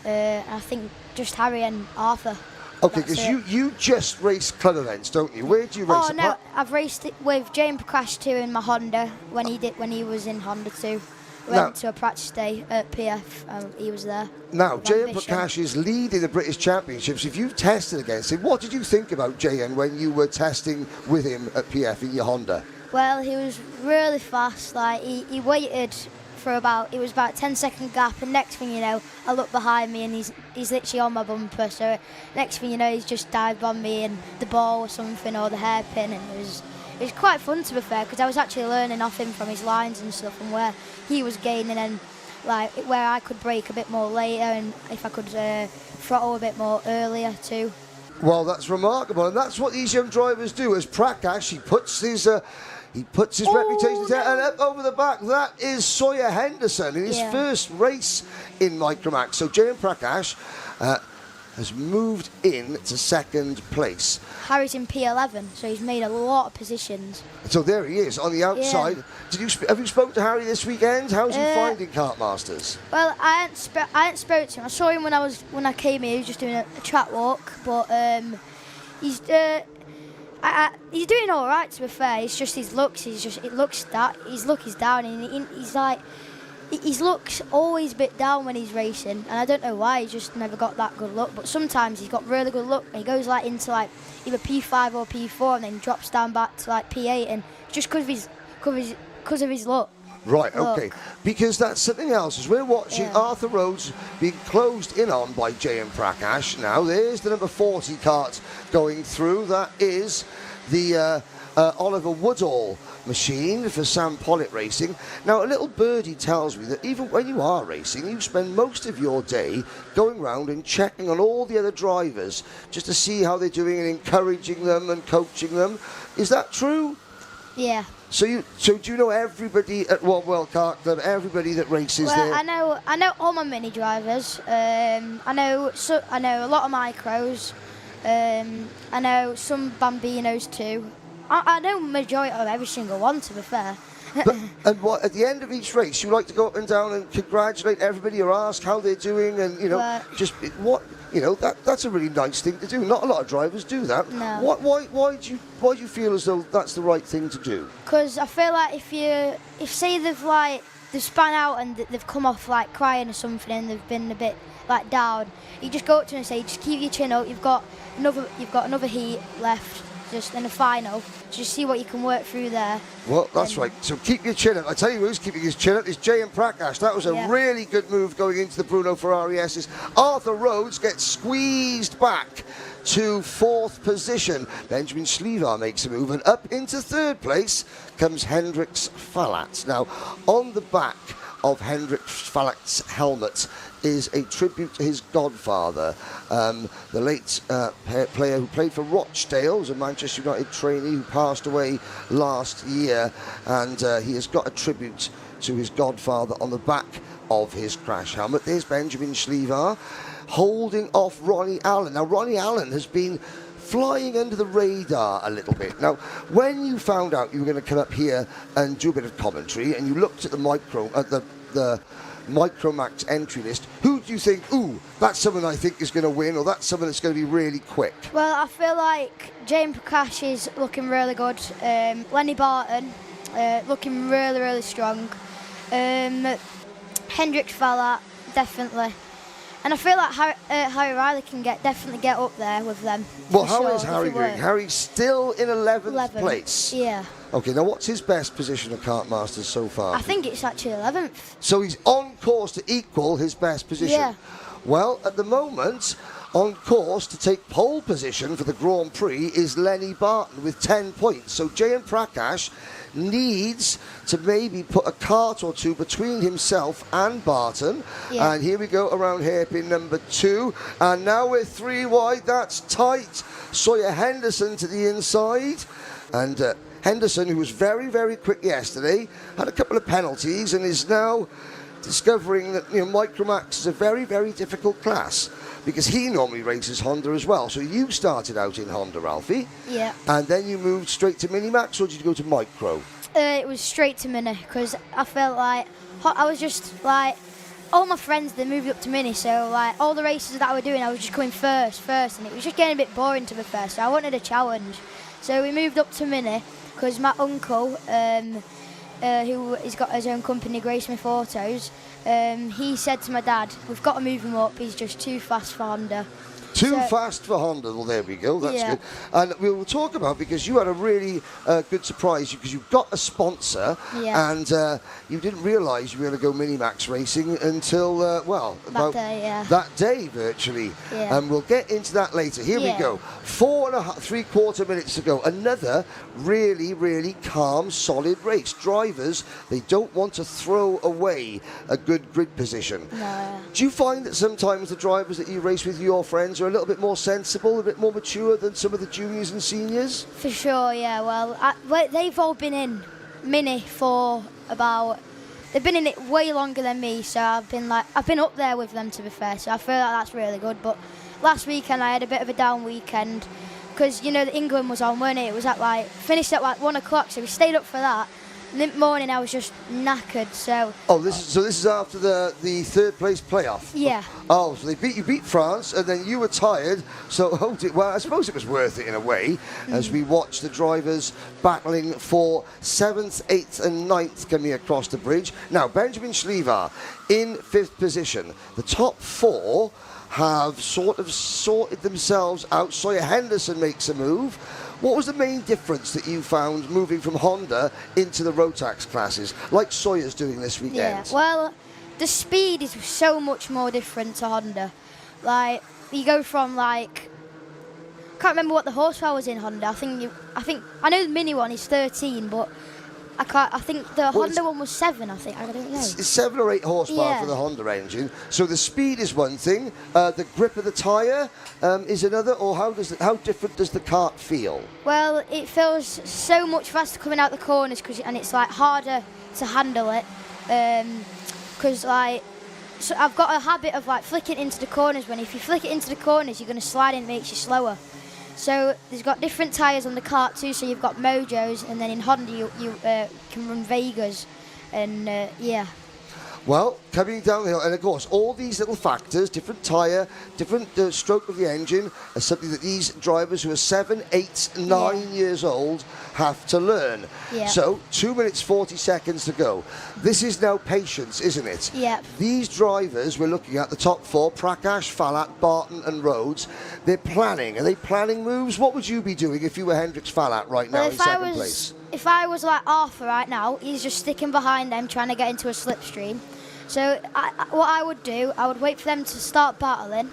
I think just Harry and Arthur. Okay, because you just race club events, don't you? Where do you race? Oh no, I've raced it with J.M. Prakash too in my Honda when he was in Honda too. Went to a practice day at PF. He was there. Now, J.M. Prakash is leading the British Championships. If you've tested against him, what did you think about J.M. when you were testing with him at PF in your Honda? Well, he was really fast. Like he waited for about 10-second gap, and next thing you know, I look behind me and he's literally on my bumper. So next thing you know, he's just dived on me and the ball or something or the hairpin, and it was quite fun to be fair, because I was actually learning off him from his lines and stuff, and where he was gaining and like where I could brake a bit more later, and if I could throttle a bit more earlier too. Well, that's remarkable, and that's what these young drivers do. As Prakash, he puts his reputation there, and up over the back, that is Sawyer Henderson in his first race in Micromax. So J.M. Prakash has moved in to second place. Harry's in P11, so he's made a lot of positions. So there he is on the outside. Have you spoken to Harry this weekend? How's he finding Kartmasters? Well, I hadn't spoken to him. I saw him when I came here. He was just doing a track walk, but he's doing all right. To be fair, it's just his looks. His look is down, and he's like. His look's always a bit down when he's racing, and I don't know why. He's just never got that good luck. But sometimes he's got really good luck, and he goes like into like either P5 or P4, and then drops down back to like P8, and just because of his luck. Right, okay. Because that's something else. As we're watching Arthur Rhodes being closed in on by J.M. Prakash. Now, there's the number 40 kart going through. That is the Oliver Woodall machine for Sam Pollitt Racing. Now, a little birdie tells me that even when you are racing, you spend most of your day going around and checking on all the other drivers just to see how they're doing and encouraging them and coaching them. Is that true? Yeah. So do you know everybody at World Kart Club, everybody that races there? Well, I know all my mini drivers. I know a lot of micros. I know some Bambinos too. I know majority of every single one, to be fair. And what at the end of each race, you like to go up and down and congratulate everybody or ask how they're doing, and just what that's a really nice thing to do. Not a lot of drivers do that. No. Why do you feel as though that's the right thing to do? Because I feel like if say they've spun out and they've come off like crying or something and they've been a bit like down, you just go up to them and say, just keep your chin up. You've got another heat left, just in the final. Just see what you can work through there. Well, that's right. So keep your chin up. I tell you who's keeping his chin up is J.M. Prakash. That was a really good move going into the Bruno Ferrari S's. Arthur Rhodes gets squeezed back to 4th position. Benjamin Schlevar makes a move, and up into 3rd place comes Hendrix Falat. Now, on the back of Hendrix Falat's helmet is a tribute to his godfather, the late player who played for Rochdale, was a Manchester United trainee who passed away last year, and he has got a tribute to his godfather on the back of his crash helmet. There's Benjamin Schlevar holding off Ronnie Allen. Now, Ronnie Allen has been flying under the radar a little bit. Now, when you found out you were going to come up here and do a bit of commentary, and you looked at the Micromax entry list, who do you think, that's someone I think is going to win, or that's someone that's going to be really quick? Well, I feel like J.M. Prakash is looking really good. Lenny Barton, looking really, really strong. Hendrix Falat, definitely. And I feel like Harry Riley can definitely get up there with them. Well, how is Harry doing? Harry's still in 11th place. Yeah. Okay, now what's his best position at Kartmasters so far? I think it's actually 11th. So he's on course to equal his best position. Yeah. Well, at the moment, on course to take pole position for the Grand Prix is Lenny Barton with 10 points. So J.M. Prakash needs to maybe put a kart or two between himself and Barton. Yeah. And here we go around hairpin number 2. And now we're 3 wide. That's tight. Sawyer Henderson to the inside. And Henderson, who was very, very quick yesterday, had a couple of penalties and is now discovering that Micromax is a very, very difficult class, because he normally races Honda as well. So you started out in Honda, Ralphie. Yeah. And then you moved straight to Minimax, or did you go to Micro? It was straight to Mini, because I felt like I was just like, all my friends, they moved up to Mini, so like all the races that I was doing, I was just going first, and it was just getting a bit boring to be fair, so I wanted a challenge. So we moved up to Mini, because my uncle, who has got his own company, Graysmith Autos, he said to my dad, we've got to move him up, he's just too fast for Honda. Too fast for Honda. Well, there we go. That's good. And we will talk about, because you had a really good surprise, because you got a sponsor, and you didn't realise you were going to go Minimax racing until, about that day, virtually. Yeah. And we'll get into that later. Here we go. 4.75 minutes to go. Another really, really calm, solid race. Drivers, they don't want to throw away a good grid position. No. Do you find that sometimes the drivers that you race with, your friends, are a little bit more sensible, a bit more mature than some of the juniors and seniors? For sure, yeah. Well, they've all been in Mini for they've been in it way longer than me, so I've been up there with them, to be fair, so I feel like that's really good. But last weekend I had a bit of a down weekend, because the England was on, weren't it? It was finished at 1 o'clock, so we stayed up for that. And in the morning I was just knackered, so... Oh, this is after the 3rd place playoff? Yeah. Oh, so you beat France, and then you were tired, so I suppose it was worth it in a way, as we watched the drivers battling for 7th, 8th and 9th coming across the bridge. Now, Benjamin Schlevar in 5th position. The top 4 have sort of sorted themselves out. Sawyer Henderson makes a move. What was the main difference that you found moving from Honda into the Rotax classes, like Sawyer's doing this weekend? Yeah, well, the speed is so much more different to Honda. Like, you go from I can't remember what the horsepower was in Honda. I know the Mini one is 13, but I think the Honda one was 7, I don't know. It's 7 or 8 horsepower for the Honda engine. So the speed is one thing, the grip of the tyre is another, or how different does the kart feel? Well, it feels so much faster coming out the corners, and it's harder to handle it, because so I've got a habit of flicking into the corners, when if you flick it into the corners you're going to slide and it makes you slower. So there's got different tyres on the kart too. So you've got Mojos, and then in Honda you can run Vegas, and yeah. Well, coming down the hill, and of course, all these little factors, different tyre, different stroke of the engine, are something that these drivers who are 7, 8, 9 years old have to learn. Yeah. So, 2 minutes 40 seconds to go. This is now patience, isn't it? Yeah. These drivers we're looking at, the top 4, Prakash, Falat, Barton and Rhodes, they're planning. Are they planning moves? What would you be doing if you were Hendrix Falat right now in second place? If I was like Arthur right now, he's just sticking behind them, trying to get into a slipstream. So what I would do, I would wait for them to start battling.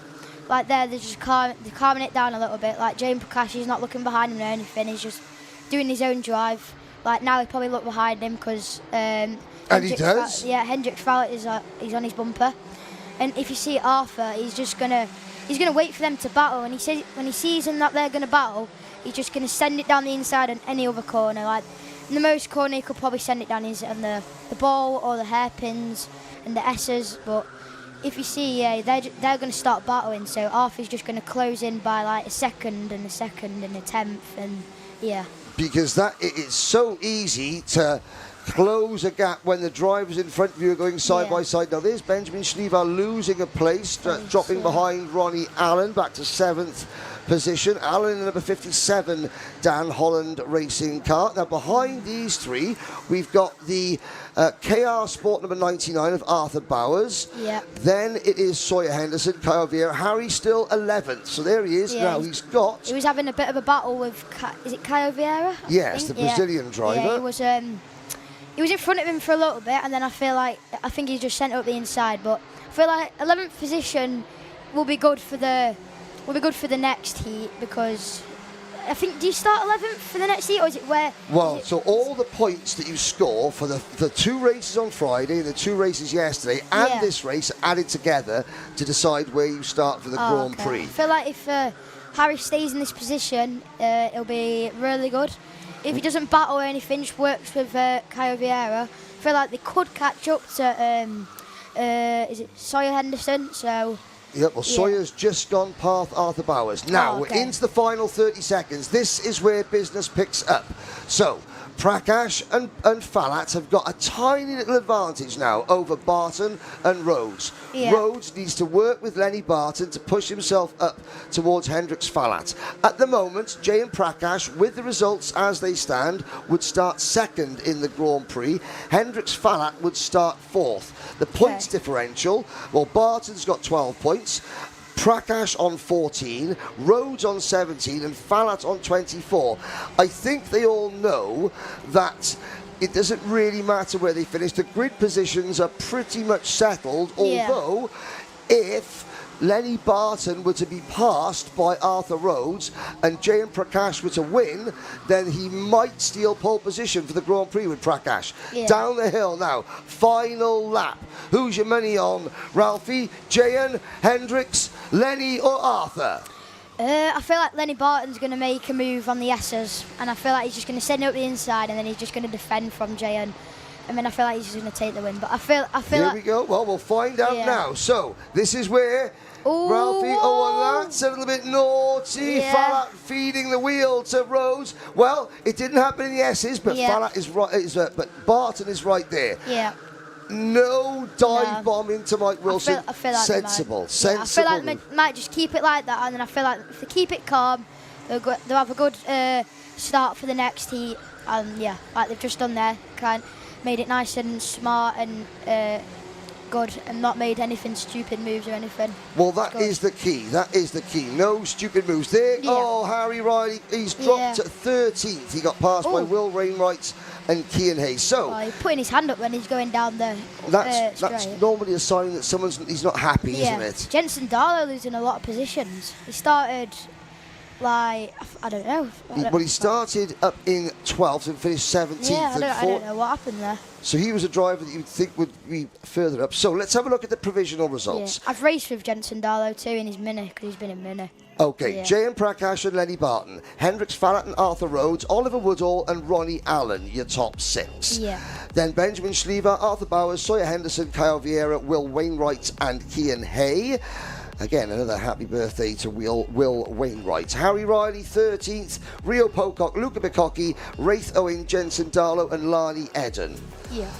Like they're just calming it down a little bit. Like Jane Prakash, he's not looking behind him or anything. He's just doing his own drive. Like now he probably look behind him because and he does. Hendrix Fowler is he's on his bumper. And if you see Arthur, he's gonna wait for them to battle. And he says when he sees them that they're gonna battle, he's just gonna send it down the inside on any other corner. Like in the most corner, he could probably send it down on the ball or the hairpins and the S's, but if you see, they're going to start battling, so Arthur's just going to close in by like a second and a 10th, and yeah. Because it's so easy to close a gap when the drivers in front of you are going side by side. Now there's Benjamin Schliever losing a place, dropping behind Ronnie Allen back to 7th position. Allen in number 57, Dan Holland racing car. Now behind these three, we've got the KR Sport number 99 of Arthur Bowers. Yeah. Then it is Sawyer Henderson, Kyle Vieira. Harry still 11th. So there he is. Yeah. Now he's got... He was having a bit of a battle with, is it Kyle Vieira? Yes, the Brazilian driver. Yeah, he was in front of him for a little bit, and then I think he just sent it up the inside. But I feel like 11th position will be good for the next heat, because I think, do you start 11th for the next heat, or is it where? Well, so all the points that you score for the 2 races on Friday and the 2 races yesterday and this race are added together to decide where you start for the Grand Prix. I feel like if Harry stays in this position, it'll be really good. If he doesn't battle or anything, just works with Kyle Vieira, I feel like they could catch up to is it Sawyer Henderson? So. Yep, well, Sawyer's just gone past Arthur Bowers. Now, we're into the final 30 seconds. This is where business picks up. So, Prakash and Falat have got a tiny little advantage now over Barton and Rhodes. Yeah. Rhodes needs to work with Lenny Barton to push himself up towards Hendrix Falat. At the moment, Jay and Prakash, with the results as they stand, would start 2nd in the Grand Prix. Hendrix Falat would start 4th. The points differential, well, Barton's got 12 points. Prakash on 14, Rhodes on 17 and Falat on 24. I think they all know that it doesn't really matter where they finish. The grid positions are pretty much settled, although if Lenny Barton were to be passed by Arthur Rhodes and Jayan Prakash were to win, then he might steal pole position for the Grand Prix with Prakash. Down the hill now, final lap. Who's your money on? Ralphie, Jayan, Hendricks, Lenny or Arthur? I feel like Lenny Barton's going to make a move on the S's, and I feel like he's just going to send it up the inside, and then he's just going to defend from Jayan. And then I feel like he's just going to take the win. But I feel Here we go. Well, we'll find out now. So, this is where Ralphie, and that's a little bit naughty. Falat feeding the wheel to Rhodes. Well, it didn't happen in the S's, but Falat is right. But Barton is right there. Yeah. No dive bomb into Mike Wilson. I feel like sensible. I feel like they might just keep it like that, and then I feel like if they keep it calm, they'll have a good start for the next heat. And like they've just done there, made it nice and smart and good, and not made anything stupid moves or anything. Well, that is the key. That is the key. No stupid moves there. Oh, Harry Riley, he's dropped to 13th. He got passed by Will Wainwright and Cian Hayes. So he's putting his hand up when he's going down the that's normally a sign that he's not happy, isn't it? Jensen Darlow losing a lot of positions. He started I don't know. He started up in 12th and finished 17th. I don't know what happened there. So he was a driver that you'd think would be further up. So let's have a look at the provisional results. I've raced with Jensen Darlow too in his Mini, because he's been in Mini. Okay, Jayan Prakash and Lenny Barton, Hendrix Falat and Arthur Rhodes, Oliver Woodall and Ronnie Allen, your top 6. Then Benjamin Schliever, Arthur Bowers, Sawyer Henderson, Kyle Vieira, Will Wainwright and Cian Hay. Again, another happy birthday to Will Wainwright. Harry Riley, 13th. Rio Pocock, Luca Bicocchi, Wraith Owen, Jensen Darlow, and Lani Eden. Yeah.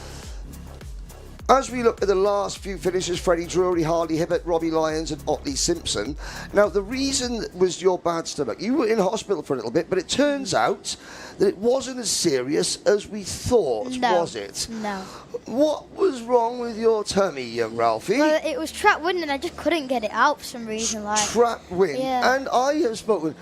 As we look at the last few finishes, Freddie Drury, Harley Hibbert, Robbie Lyons and Otley Simpson. Now, the reason was your bad stomach. You were in hospital for a little bit, but it turns out that it wasn't as serious as we thought, was it? No. What was wrong with your tummy, Ralphie? Well, it was trapped wind and I just couldn't get it out for some reason. Trapped wind. Yeah. And I have spoken.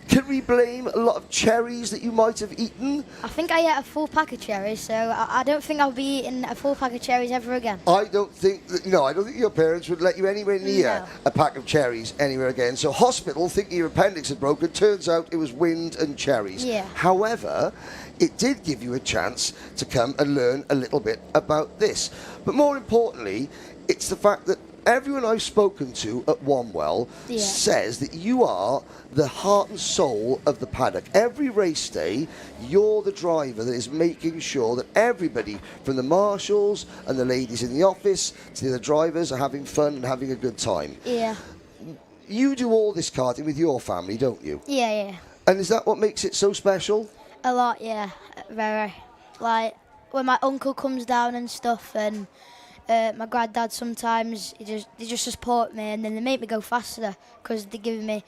Can we blame a lot of cherries that you might have eaten? I think I ate a full pack of cherries, so I don't think I'll be eating a full pack of cherries ever again. I don't think your parents would let you anywhere near a pack of cherries anywhere again. So hospital, thinking your appendix had broken, turns out it was wind and cherries. Yeah. However, it did give you a chance to come and learn a little bit about this. But more importantly, it's the fact that everyone I've spoken to at Wanwell says that you are the heart and soul of the paddock. Every race day, you're the driver that is making sure that everybody, from the marshals and the ladies in the office to the other drivers, are having fun and having a good time. Yeah. You do all this karting with your family, don't you? Yeah. And is that what makes it so special? A lot, yeah. Very. Like, when my uncle comes down and stuff, and my granddad sometimes, they just support me, and then they make me go faster because they're giving me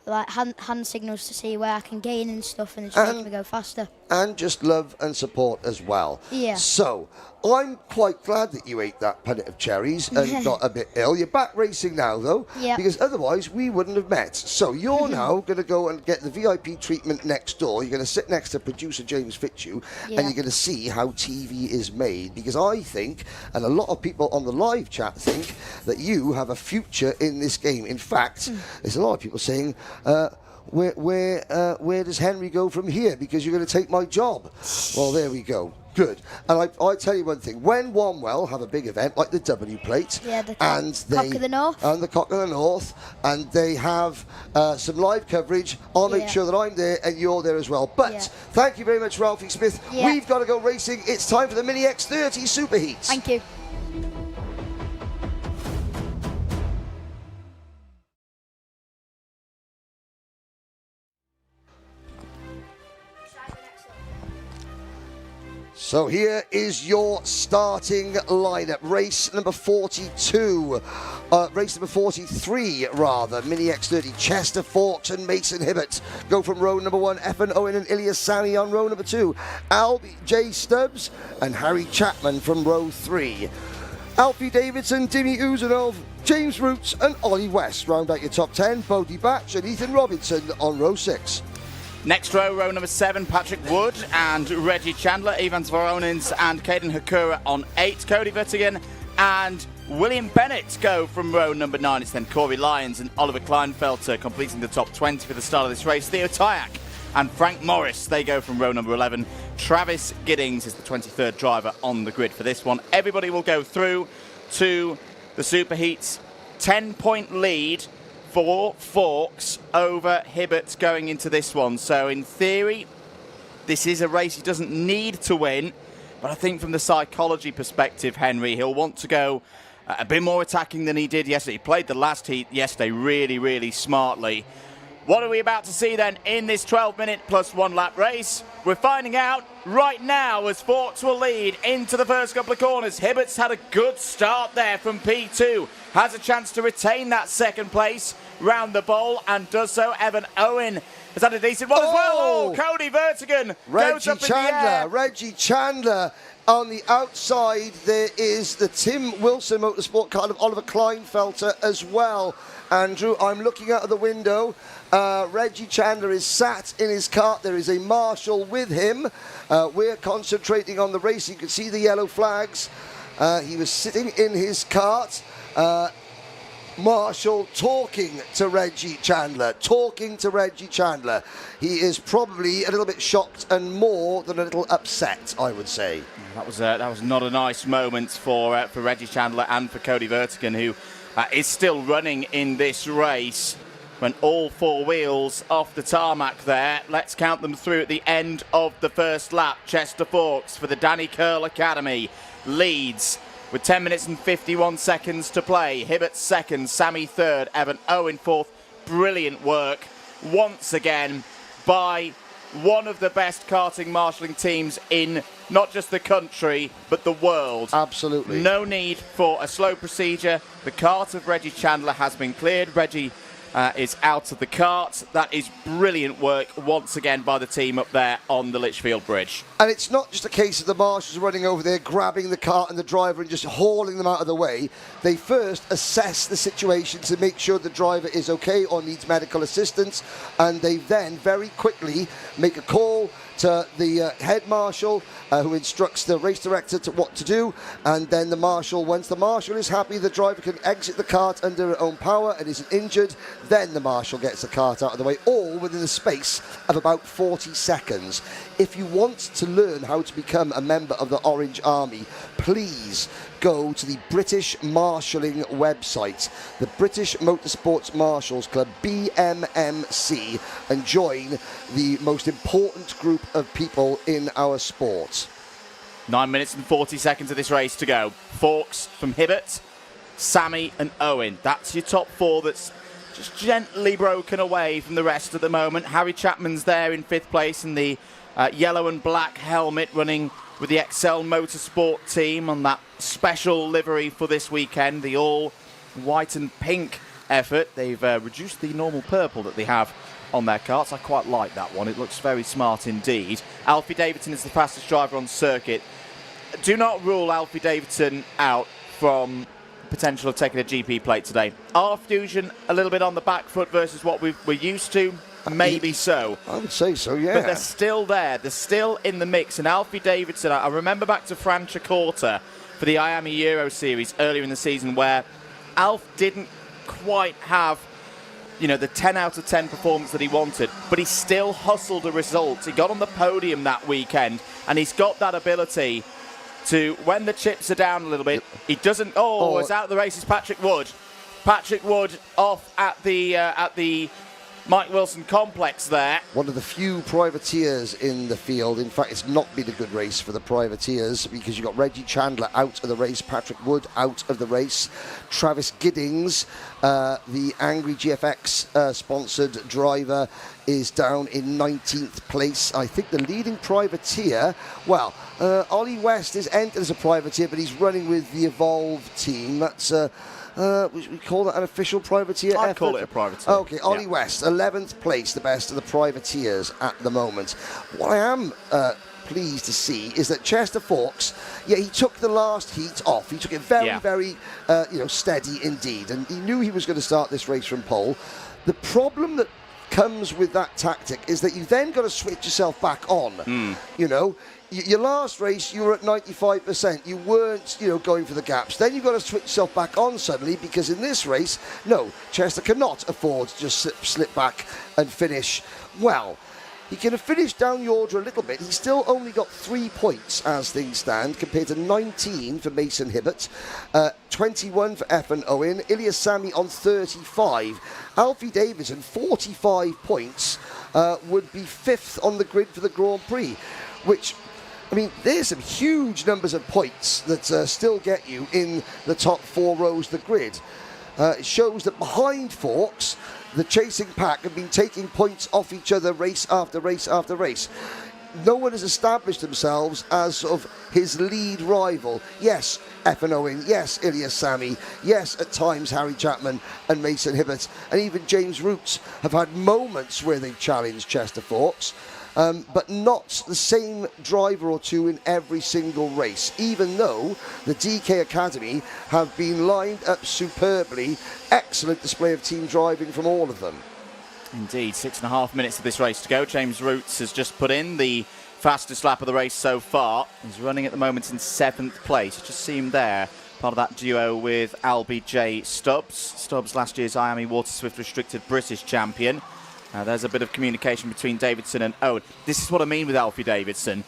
like hand signals to see where I can gain and stuff, and it just makes me go faster. And just love and support as well. Yeah. So, I'm quite glad that you ate that punnet of cherries and got a bit ill. You're back racing now, though, because otherwise we wouldn't have met. So you're now going to go and get the VIP treatment next door. You're going to sit next to producer James Fitzhugh, and you're going to see how TV is made. Because I think, and a lot of people on the live chat think, that you have a future in this game. In fact, there's a lot of people saying, where does Henry go from here? Because you're going to take my job. Well, there we go. Good. And I tell you one thing. When Wanwell have a big event like the W Plate, the Cock of the North, and the Cock of the North, and they have some live coverage, I'll make sure that I'm there and you're there as well. But thank you very much, Ralphie Smith. We've got to go racing. It's time for the Mini X30 Superheats. Thank you. So here is your starting lineup. Race number 42, race number 43 rather. Mini X30, Chester Fawkes and Mason Hibbert go from row number 1. Evan Owen and Ilya Sani on row number 2. Albie J. Stubbs and Harry Chapman from row 3. Alfie Davidson, Dimmy Uzanov, James Roots and Ollie West round out your top 10. Bodie Batch and Ethan Robinson on row 6. Next row, row number 7, Patrick Wood and Reggie Chandler, Ivan Svoronins and Caden Hakura on 8. Cody Vertigan and William Bennett go from row number 9. It's then Corey Lyons and Oliver Kleinfelter completing the top 20 for the start of this race. Theo Tyak and Frank Morris, they go from row number 11. Travis Giddings is the 23rd driver on the grid for this one. Everybody will go through to the Superheats. 10-point lead for Fawkes over Hibbert going into this one. So in theory, this is a race he doesn't need to win. But I think from the psychology perspective, Henry, he'll want to go a bit more attacking than he did yesterday. He played the last heat yesterday really, really smartly. What are we about to see then in this 12-minute plus 1 lap race? We're finding out right now as Fawkes will lead into the first couple of corners. Hibbert's had a good start there from P2. Has a chance to retain that second place round the bowl and does so. Evan Owen has had a decent one as well. Oh, Cody Vertigan goes up in the air. Reggie Chandler on the outside. There is the Tim Wilson Motorsport car of Oliver Kleinfelter as well. Andrew, I'm looking out of the window. Reggie Chandler is sat in his cart. There is a marshal with him. We're concentrating on the race. You can see the yellow flags. He was sitting in his cart. Marshall talking to Reggie Chandler. He is probably a little bit shocked and more than a little upset, I would say. That was not a nice moment for Reggie Chandler and for Cody Vertigan, who is still running in this race. When all 4 wheels off the tarmac there. Let's count them through at the end of the first lap. Chester Fawkes for the Danny Curl Academy leads with 10 minutes and 51 seconds to play. Hibbert second, Sammy third, Evan Owen fourth. Brilliant work once again by one of the best karting marshalling teams in not just the country, but the world. Absolutely. No need for a slow procedure. The cart of Reggie Chandler has been cleared. Reggie is out of the cart. That is brilliant work once again by the team up there on the Lichfield Bridge. And it's not just a case of the marshals running over there, grabbing the cart and the driver and just hauling them out of the way. They first assess the situation to make sure the driver is okay or needs medical assistance, and they then very quickly make a call to the head marshal, who instructs the race director to what to do, and then the marshal, once the marshal is happy the driver can exit the cart under her own power and isn't injured, then the marshal gets the cart out of the way, all within the space of about 40 seconds. If you want to learn how to become a member of the Orange Army, please go to the British Marshalling website, the British Motorsports Marshals Club, BMMC, and join the most important group of people in our sport. 9 minutes and 40 seconds of this race to go. Forks from Hibbert, Sammy and Owen. That's your top four that's just gently broken away from the rest at the moment. Harry Chapman's there in fifth place in the yellow and black helmet, running with the Ceol Motorsport team on that special livery for this weekend, the all white and pink effort. They've reduced the normal purple that they have on their karts. I quite like that one. It looks very smart indeed. Alfie Davidson is the fastest driver on circuit. Do not rule Alfie Davidson out from potential of taking a GP plate today. Are Fusion a little bit on the back foot versus what we're used to? Maybe so. I would say so, yeah. But they're still there. They're still in the mix. And Alfie Davidson, I remember back to Franciacorta for the Miami Euro Series earlier in the season, where Alf didn't quite have, you know, the 10 out of 10 performance that he wanted, but he still hustled a result. He got on the podium that weekend, and he's got that ability to, when the chips are down a little bit, he doesn't. It's out of the race. Is Patrick Wood. Patrick Wood off at the Mike Wilson complex there. One of the few privateers in the field. In fact, it's not been a good race for the privateers because you've got Reggie Chandler out of the race, Patrick Wood out of the race, Travis Giddings, the Angry GFX sponsored driver, is down in 19th place. I think the leading privateer, Ollie West is entered as a privateer, but he's running with the Evolve team. That's we call that an official privateer effort? I'd call it a privateer. Okay, Ollie West, 11th place, the best of the privateers at the moment. What I am pleased to see is that Chester Forks, he took the last heat off. He took it very steady indeed, and he knew he was going to start this race from pole. The problem that comes with that tactic is that you then got to switch yourself back on. You know, your last race you were at 95%, you weren't going for the gaps, then you've got to switch yourself back on suddenly, because in this race, no, Chester cannot afford to just slip back and finish well. He can have finished down the order a little bit. He's still only got 3 points as things stand, compared to 19 for Mason Hibbert, 21 for Efan Owen, Ilias Sami on 35. Alfie Davidson, 45 points, would be 5th on the grid for the Grand Prix, which, I mean, there's some huge numbers of points that still get you in the top 4 rows of the grid. It shows that behind Forks, the chasing pack have been taking points off each other race after race after race. No one has established themselves as sort of his lead rival. Yes, Efan Owen, yes, Ilias Sami, yes, at times Harry Chapman and Mason Hibbert, and even James Roots have had moments where they've challenged Chester Forks. But not the same driver or two in every single race, even though the DK Academy have been lined up superbly. Excellent display of team driving from all of them. Indeed, 6.5 minutes of this race to go. James Roots has just put in the fastest lap of the race so far. He's running at the moment in 7th place. You just see him there, part of that duo with Albie J. Stubbs. Stubbs, last year's Miami Water Swift Restricted British champion. There's a bit of communication between Davidson and Owen. This is what I mean with Alfie Davidson.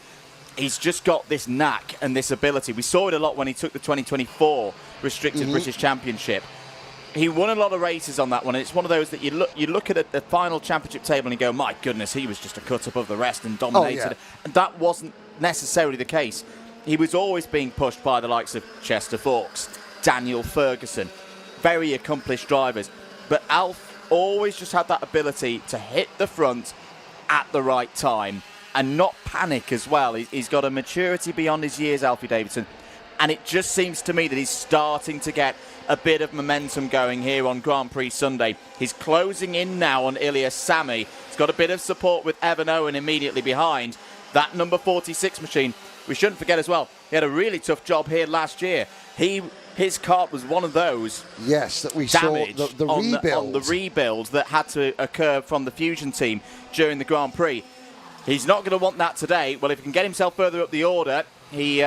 He's just got this knack and this ability. We saw it a lot when he took the 2024 Restricted British Championship. He won a lot of races on that one, and it's one of those that you look at the final championship table and you go, my goodness, he was just a cut above the rest and dominated. And that wasn't necessarily the case. he was always being pushed by the likes of Chester Fawkes, Daniel Ferguson, very accomplished drivers. But Alf always just had that ability to hit the front at the right time and not panic as well. He's got a maturity beyond his years, Alfie Davidson. And it just seems to me that he's starting to get a bit of momentum going here on Grand Prix Sunday. He's closing in now on Ilias Sami. He's got a bit of support with Evan Owen immediately behind. That number 46 machine, we shouldn't forget as well, he had a really tough job here last year. His kart was one of those. Yes, that we saw the rebuild. On the rebuild that had to occur from the Fusion team during the Grand Prix. He's not going to want that today. Well, if he can get himself further up the order, he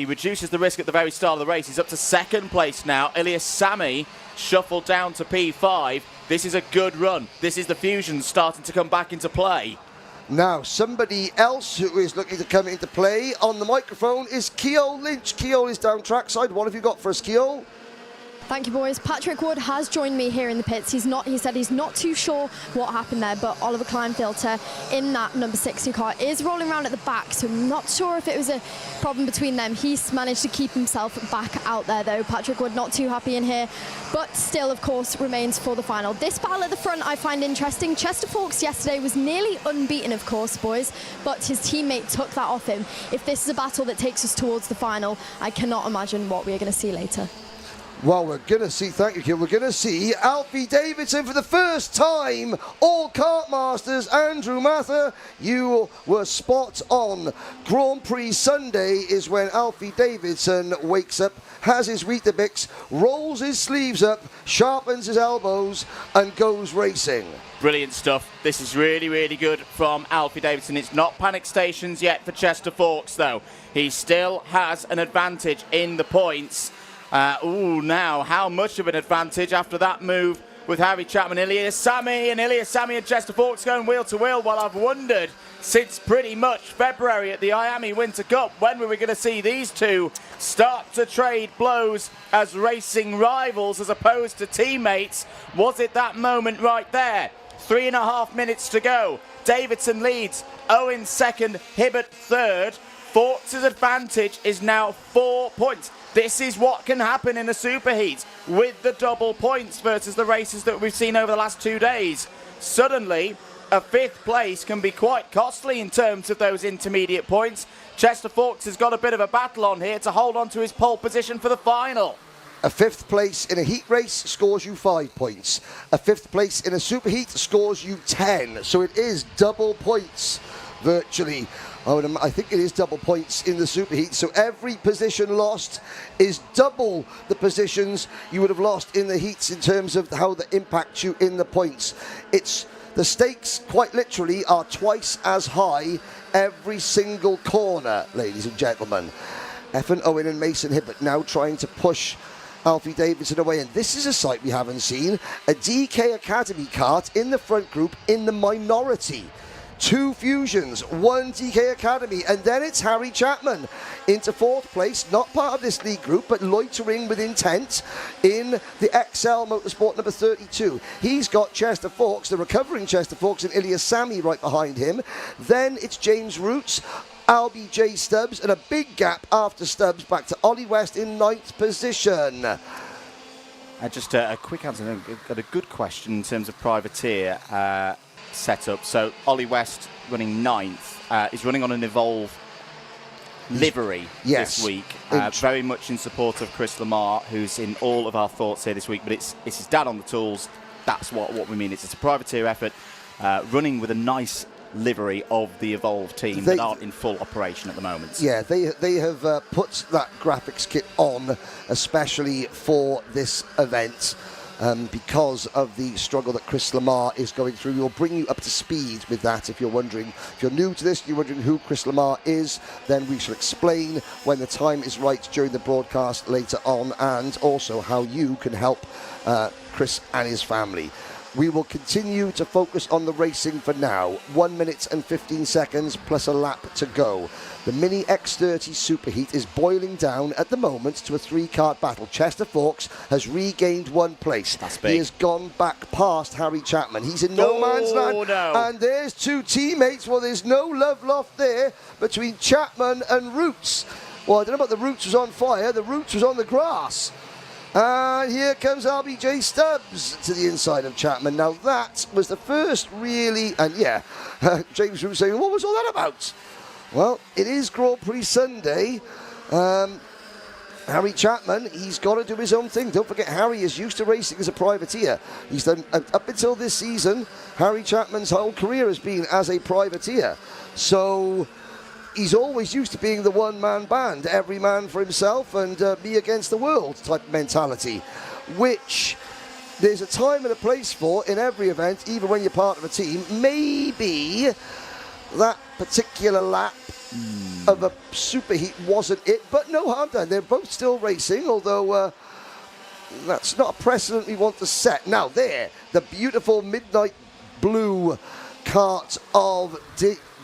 reduces the risk at the very start of the race. He's up to second place now. Ilias Sami shuffled down to P5. This is a good run. This is the Fusion starting to come back into play. Now, somebody else who is looking to come into play on the microphone is Ceol Lynch. Ceol is down trackside. What have you got for us, Ceol? Thank you, boys. Patrick Wood has joined me here in the pits. He said he's not too sure what happened there, but Oliver Kleinfilter in that number 60 car is rolling around at the back, so I'm not sure if it was a problem between them. He's managed to keep himself back out there, though. Patrick Wood not too happy in here, but still, of course, remains for the final. This battle at the front I find interesting. Chester Fawkes yesterday was nearly unbeaten, of course, boys, but his teammate took that off him. If this is a battle that takes us towards the final, I cannot imagine what we're going to see later. Well, we're going to see, thank you, Kim, we're going to see Alfie Davidson for the first time. All Kartmasters, Andrew Mather, you were spot on. Grand Prix Sunday is when Alfie Davidson wakes up, has his Weetabix, rolls his sleeves up, sharpens his elbows, and goes racing. Brilliant stuff. This is really, really good from Alfie Davidson. It's not panic stations yet for Chester Fawkes, though. He still has an advantage in the points. Now, how much of an advantage after that move with Harry Chapman, Ilias Sami and Chester Fawkes going wheel to wheel. Well, I've wondered since pretty much February at the Miami Winter Cup, when were we going to see these two start to trade blows as racing rivals as opposed to teammates? Was it that moment right there? 3.5 minutes to go. Davidson leads, Owen second, Hibbert third. Fawkes' advantage is now 4 points. This is what can happen in a superheat with the double points versus the races that we've seen over the last 2 days. Suddenly, a 5th place can be quite costly in terms of those intermediate points. Chester Fawkes has got a bit of a battle on here to hold on to his pole position for the final. A 5th place in a heat race scores you 5 points. A 5th place in a superheat scores you 10. So it is double points virtually. I think it is double points in the superheat. So every position lost is double the positions you would have lost in the heats in terms of how they impact you in the points. The stakes, quite literally, are twice as high every single corner, ladies and gentlemen. Evan Owen and Mason Hibbert now trying to push Alfie Davidson away, and this is a sight we haven't seen. A DK Academy kart in the front group in the minority. 2 Fusions, 1 DK Academy, and then it's Harry Chapman into 4th place, not part of this league group, but loitering with intent in the XL Motorsport number 32. He's got Chester Fawkes, the recovering Chester Fawkes, and Ilias Sami right behind him. Then it's James Roots, Albie J. Stubbs, and a big gap after Stubbs back to Ollie West in 9th position. Just a quick answer. I've got a good question in terms of privateer setup. So Ollie West running 9th, is running on an Evolve livery this week. Very much in support of Chris Lamar, who's in all of our thoughts here this week. But it's his dad on the tools. That's what we mean. It's a privateer effort, running with a nice livery of the Evolve team that aren't in full operation at the moment. Yeah, they have put that graphics kit on especially for this event. Because of the struggle that Chris Lamar is going through. We'll bring you up to speed with that if you're wondering. If you're new to this, you're wondering who Chris Lamar is, then we shall explain when the time is right during the broadcast later on, and also how you can help Chris and his family. We will continue to focus on the racing for now. 1 minute and 15 seconds plus a lap to go. The Mini X30 Superheat is boiling down at the moment to a 3-kart battle. Chester Fawkes has regained 1 place. That's big. He has gone back past Harry Chapman. He's in no man's land. No. And there's 2 teammates. Well, there's no love lost there between Chapman and Roots. Well, I don't know about the roots was on fire. The roots was on the grass. And here comes RBJ Stubbs to the inside of Chapman. Now that was the first really, and yeah, James Root saying, what was all that about? Well, it is Grand Prix Sunday. Harry Chapman, he's got to do his own thing. Don't forget, Harry is used to racing as a privateer. He's done, up until this season, Harry Chapman's whole career has been as a privateer. So he's always used to being the one-man band, every man for himself and me against the world type mentality, which there's a time and a place for in every event, even when you're part of a team. Maybe that particular lap of a superheat wasn't it, but no harm done. They're both still racing, although that's not a precedent we want to set. Now there, the beautiful midnight blue kart of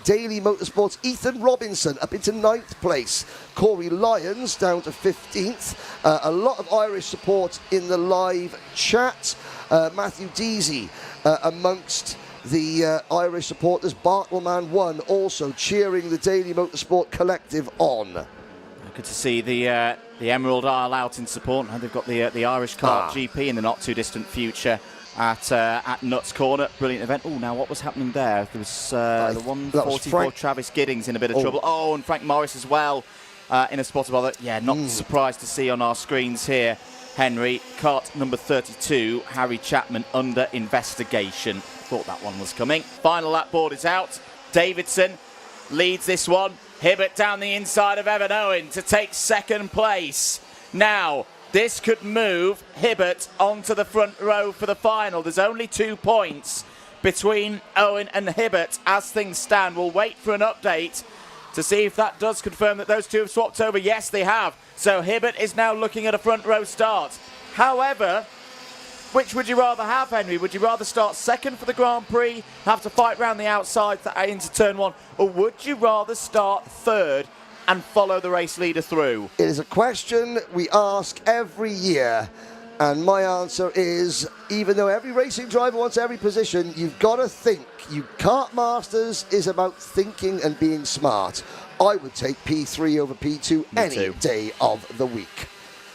Daily Motorsports. Ethan Robinson up into 9th place. Corey Lyons down to 15th. A lot of Irish support in the live chat. Matthew Deasy amongst the Irish supporters. Bartleman 1 also cheering the Daily Motorsport collective on. Good to see the Emerald Isle out in support. And they've got the Irish Kart GP in the not too distant future at Nuts Corner. Brilliant event. Oh, now what was happening there? There was the 144 Travis Giddings in a bit of trouble. Oh, and Frank Morris as well in a spot of bother. Yeah, not surprised to see on our screens here, Henry. Kart number 32, Harry Chapman under investigation. Thought that one was coming. Final lap board is out. Davidson leads this one. Hibbert down the inside of Evan Owen to take second place. Now, this could move Hibbert onto the front row for the final. There's only 2 points between Owen and Hibbert as things stand. We'll wait for an update to see if that does confirm that those two have swapped over. Yes, they have. So Hibbert is now looking at a front row start. However, which would you rather have, Henry? Would you rather start second for the Grand Prix, have to fight round the outside into turn 1, or would you rather start third and follow the race leader through? It is a question we ask every year, and my answer is, even though every racing driver wants every position, you've got to think. Kartmasters is about thinking and being smart. I would take P3 over P2 any day of the week.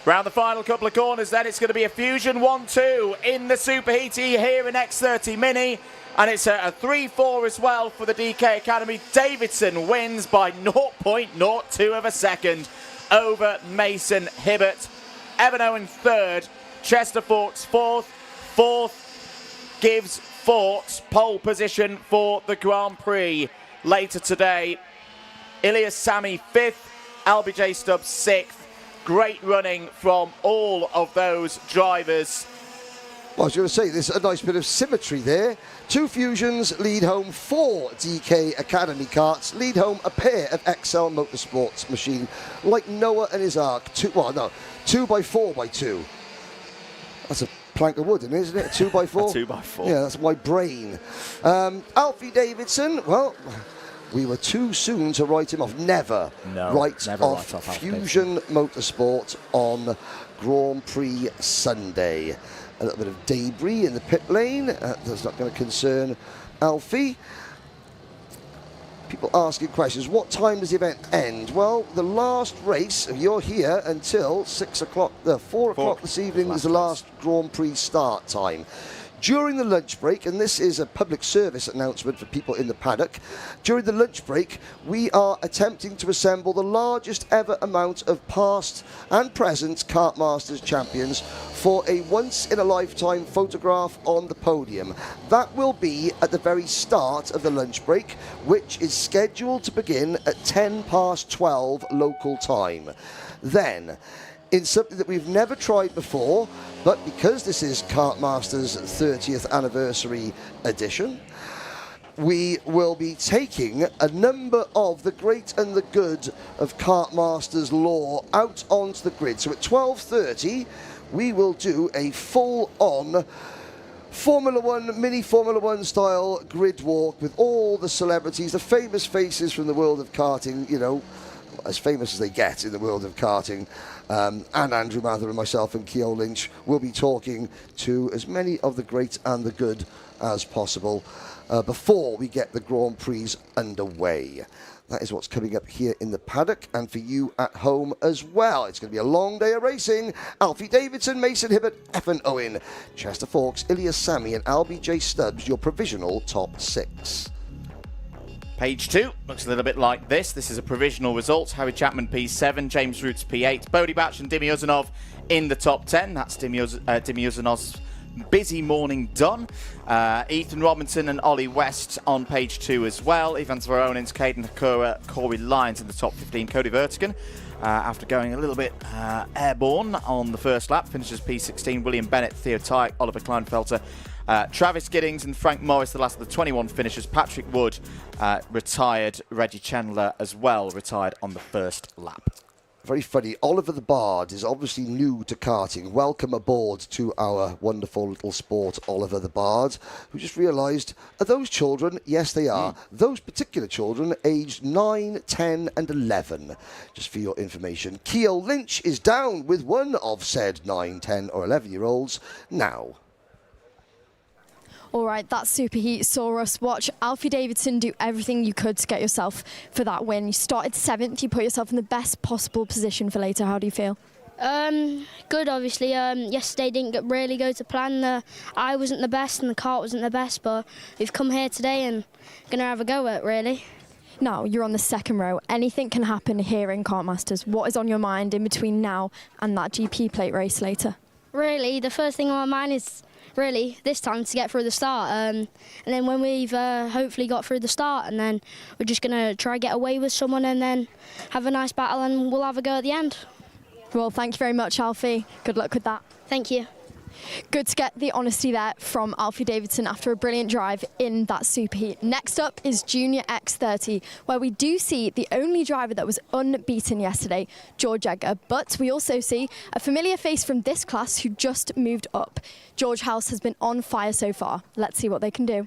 Round the final couple of corners then, it's going to be a Fusion 1-2 in the Superheaty here in X30 Mini. And it's a 3-4 as well for the DK Academy. Davidson wins by 0.02 of a second over Mason Hibbert. Evan Owen third, Chester Forks fourth. Fourth gives Forks pole position for the Grand Prix later today. Ilias Sami fifth, LBJ Stubbs sixth. Great running from all of those drivers. Well, I was going to say, there's a nice bit of symmetry there. 2 Fusions lead home 4 DK Academy karts, lead home a pair of XL Motorsports machine, like Noah and his Ark. 2x4x2. That's a plank of wood, isn't it? 2x4? A 2x4. Yeah, that's my brain. Alfie Davidson, well, we were too soon to write him off. Never write off Fusion Motorsport on Grand Prix Sunday. A little bit of debris in the pit lane. That's not going to concern Alfie. People asking questions. What time does the event end? Well, the last race, you're here until 6 o'clock, 4 o'clock this evening is the last Grand Prix start time. During the lunch break, and this is a public service announcement for people in the paddock, during the lunch break, we are attempting to assemble the largest ever amount of past and present Kartmasters champions for a once-in-a-lifetime photograph on the podium. That will be at the very start of the lunch break, which is scheduled to begin at 12:10 local time. Then, in something that we've never tried before, but because this is Kartmasters' 30th anniversary edition, we will be taking a number of the great and the good of Kartmasters lore out onto the grid. So at 12:30, we will do a full-on Formula One, mini Formula One style grid walk with all the celebrities, the famous faces from the world of karting, you know, as famous as they get in the world of karting. And Andrew Mather and myself and Ceol Lynch will be talking to as many of the great and the good as possible. before we get the Grand Prix underway. That is what's coming up here in the paddock, and for you at home as well. It's going to be a long day of racing. Alfie Davidson, Mason Hibbert, Effin Owen, Chester Fawkes, Ilya Sami and Albie J. Stubbs, your provisional top 6. Page 2 looks a little bit like this. This is a provisional result. Harry Chapman P7, James Roots P8, Bodie Batch and Dimi Uzanov in the top 10. That's Dimi Uzanov's busy morning done. Ethan Robinson and Ollie West on page 2 as well. Ivan Zvoronins, Caden Hakura, Corey Lyons in the top 15. Cody Vertigan, after going a little bit airborne on the first lap, finishes P16. William Bennett, Theo Tyke, Oliver Kleinfelter, Travis Giddings and Frank Morris, the last of the 21 finishers. Patrick Wood retired. Reggie Chandler as well retired on the first lap. Very funny. Oliver the Bard is obviously new to karting. Welcome aboard to our wonderful little sport, Oliver the Bard, who just realised, are those children? Yes, they are. Those particular children aged 9, 10 and 11. Just for your information. Ceol Lynch is down with one of said 9, 10 or 11-year-olds now. All right, that superheat saw us watch Alfie Davidson do everything you could to get yourself for that win. You started 7th, you put yourself in the best possible position for later. How do you feel? Good, obviously. Yesterday didn't really go to plan. I wasn't the best and the kart wasn't the best, but we've come here today and going to have a go at it, really. Now, you're on the second row. Anything can happen here in Kartmasters. What is on your mind in between now and that GP plate race later? Really, the first thing on my mind is really this time to get through the start, and then when we've hopefully got through the start, and then we're just going to try get away with someone and then have a nice battle and we'll have a go at the end. Well, thank you very much, Alfie. Good luck with that. Thank you. Good to get the honesty there from Alfie Davidson after a brilliant drive in that superheat. Next up is Junior X30, where we do see the only driver that was unbeaten yesterday, George Edgar, but we also see a familiar face from this class who just moved up. George House has been on fire so far. Let's see what they can do.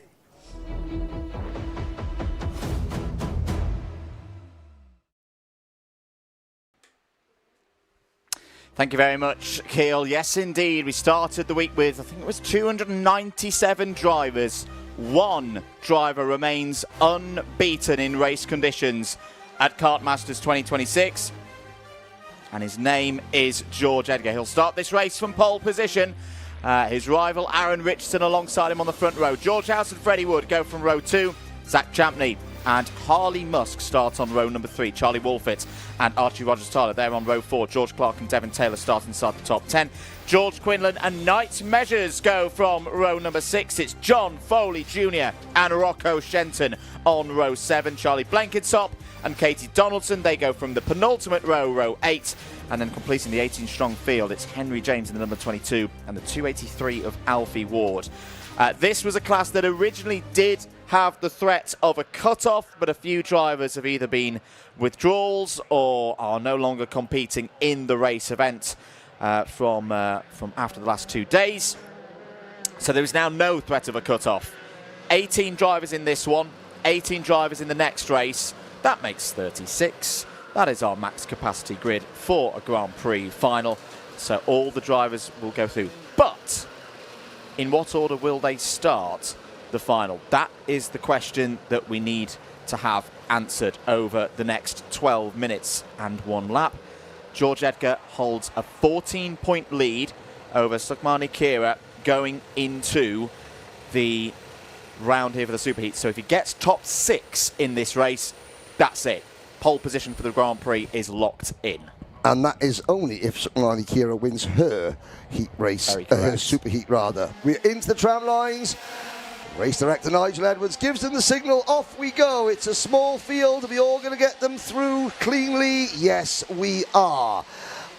Thank you very much, Ceol. Yes, indeed. We started the week with, I think it was 297 drivers. One driver remains unbeaten in race conditions at Kartmasters 2026. And his name is George Edgar. He'll start this race from pole position. His rival, Aaron Richardson, alongside him on the front row. George House and Freddie Wood go from row 2. Zach Champney and Harley Musk start on row number 3. Charlie Wolfett and Archie Rogers-Tyler, they're on row 4. George Clark and Devon Taylor start inside the top 10. George Quinlan and Knight Measures go from row number 6. It's John Foley Jr. and Rocco Shenton on row 7. Charlie Blenkinsop and Katie Donaldson, they go from the penultimate row, row 8. And then completing the 18-strong field, it's Henry James in the number 22 and the 283 of Alfie Ward. This was a class that originally did have the threat of a cut-off, but a few drivers have either been withdrawals or are no longer competing in the race event from after the last 2 days. So there is now no threat of a cut-off. 18 drivers in this one, 18 drivers in the next race. That makes 36. That is our max capacity grid for a Grand Prix final. So all the drivers will go through. But in what order will they start the final? That is the question that we need to have answered over the next 12 minutes and 1 lap. George Edgar holds a 14-point lead over Sukhmani Kira going into the round here for the superheat. So if he gets top 6 in this race, that's it. Pole position for the Grand Prix is locked in. And that is only if Sukhmani Kira wins her heat race, her superheat rather. We're into the tram lines. Race director Nigel Edwards gives them the signal. Off we go. It's a small field. Are we all going to get them through cleanly? Yes, we are.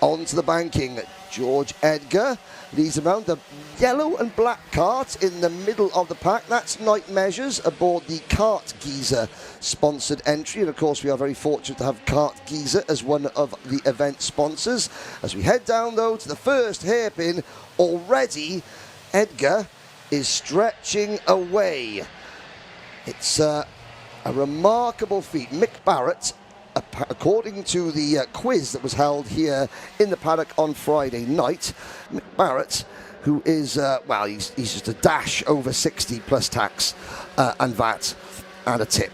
On to the banking. George Edgar leads around the yellow and black cart in the middle of the pack. That's Knight Measures aboard the Kart Geezer sponsored entry. And of course, we are very fortunate to have Kart Geezer as one of the event sponsors. As we head down, though, to the first hairpin, already Edgar is stretching away. It's a remarkable feat. Mick Barrett, according to the quiz that was held here in the paddock on Friday night, Mick Barrett who is, well, he's just a dash over 60 plus tax and VAT and a tip.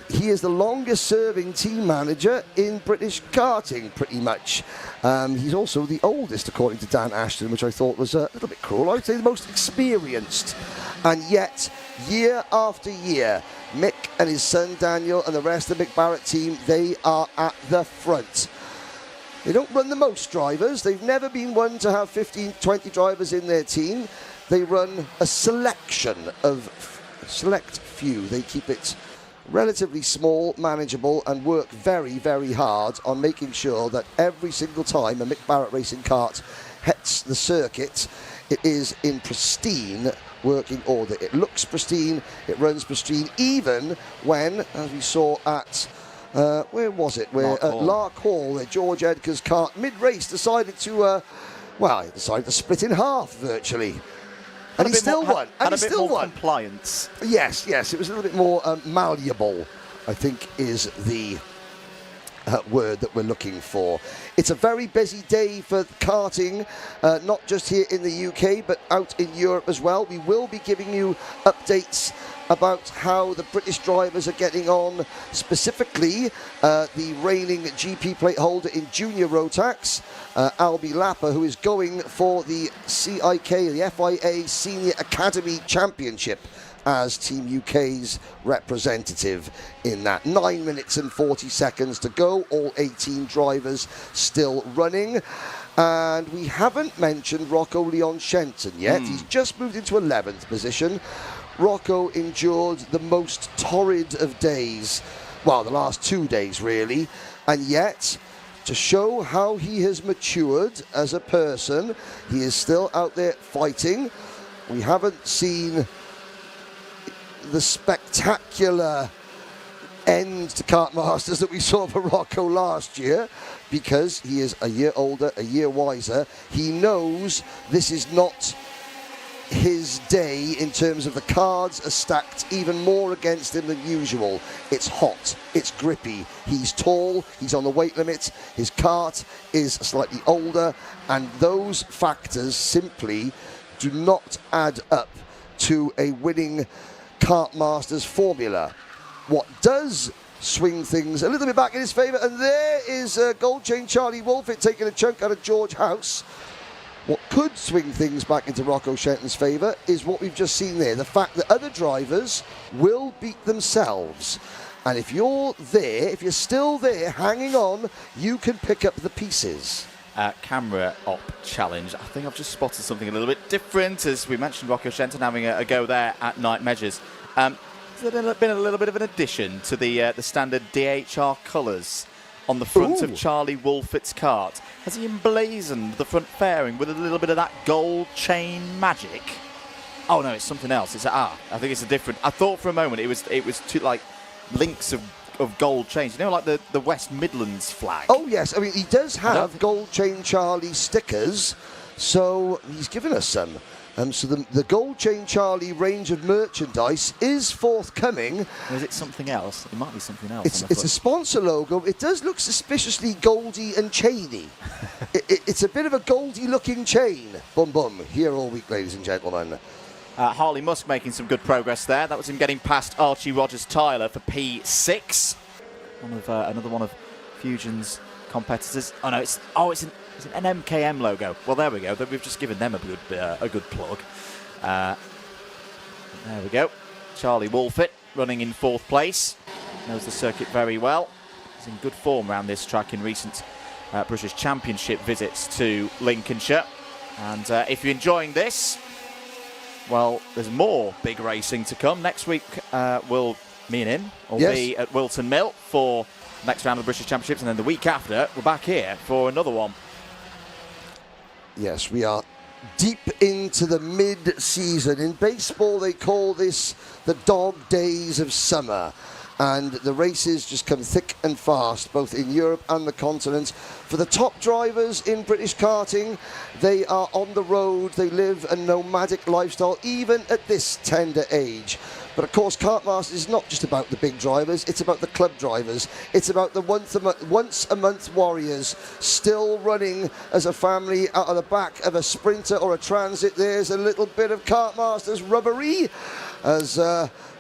He is the longest serving team manager in British karting, pretty much. He's also the oldest, according to Dan Ashton, which I thought was a little bit cruel. I'd say the most experienced. And yet, year after year, Mick and his son Daniel and the rest of the Mick Barrett team, they are at the front. They don't run the most drivers. They've never been one to have 15, 20 drivers in their team. They run a selection of select few. They keep it relatively small, manageable, and work very, very hard on making sure that every single time a Mick Barrett racing kart hits the circuit, it is in pristine working order. It looks pristine, it runs pristine, even when, as we saw at where was it? Where Lark Hall, George Edgar's kart mid-race decided to, well, he decided to split in half virtually. And he still won. And he still won. Compliance. Yes, yes. It was a little bit more malleable, I think, is the word that we're looking for. It's a very busy day for karting, not just here in the UK, but out in Europe as well. We will be giving you updates about how the British drivers are getting on, specifically the reigning GP plate holder in junior Rotax, Albie Lapper, who is going for the CIK, the FIA Senior Academy Championship as Team UK's representative in that. 9 minutes and 40 seconds to go, all 18 drivers still running. And we haven't mentioned Rocco Leon Shenton yet. He's just moved into 11th position. Rocco endured the most torrid of days, well, the last 2 days really, and yet, to show how he has matured as a person, he is still out there fighting. We haven't seen the spectacular end to Kartmasters that we saw for Rocco last year, because he is a year older, a year wiser. He knows this is not his day in terms of the cards are stacked even more against him than usual. It's hot, it's grippy, he's tall, he's on the weight limit, his kart is slightly older, and those factors simply do not add up to a winning Kartmasters formula. What does swing things a little bit back in his favour, and there is Gold Chain Charlie Wolfett taking a chunk out of George House. What could swing things back into Rocco Shenton's favour is what we've just seen there, the fact that other drivers will beat themselves. And if you're there, if you're still there hanging on, you can pick up the pieces. Camera op challenge. I think I've just spotted something a little bit different, as we mentioned Rocco Shenton having a go there at night measures. Has there been a little bit of an addition to the standard DHR colours on the front of Charlie Wolfett's kart? Has he emblazoned the front fairing with a little bit of that gold chain magic? Oh no, it's something else. It's I think it's a different. I thought for a moment it was two like links of gold chains. You know, like the West Midlands flag. Oh yes, I mean he does have Gold Chain Charlie stickers, so he's given us some. So the Gold Chain Charlie range of merchandise is forthcoming. Or is it something else? It might be something else. It's a sponsor logo. It does look suspiciously goldy and chainy. It's a bit of a goldy looking chain. Boom, boom. Here all week, ladies and gentlemen. Harley Musk making some good progress there. That was him getting past Archie Rogers-Tyler for P6. Another one of Fusion's competitors. Oh no, it's an MKM logo. Well, there we go. We've just given them a good plug. There we go. Charlie Wolfett running in 4th place. Knows the circuit very well. He's in good form around this track in recent British Championship visits to Lincolnshire. And if you're enjoying this, well, there's more big racing to come. Next week, me and him will be at Wilton Mill for the next round of the British Championships, and then the week after, we're back here for another one. Yes, we are deep into the mid-season. In baseball, they call this the dog days of summer. And the races just come thick and fast, both in Europe and the continent. For the top drivers in British karting, they are on the road. They live a nomadic lifestyle, even at this tender age. But of course, Kartmasters is not just about the big drivers, it's about the club drivers. It's about the once a month warriors still running as a family out of the back of a Sprinter or a Transit. There's a little bit of Kartmasters rubbery as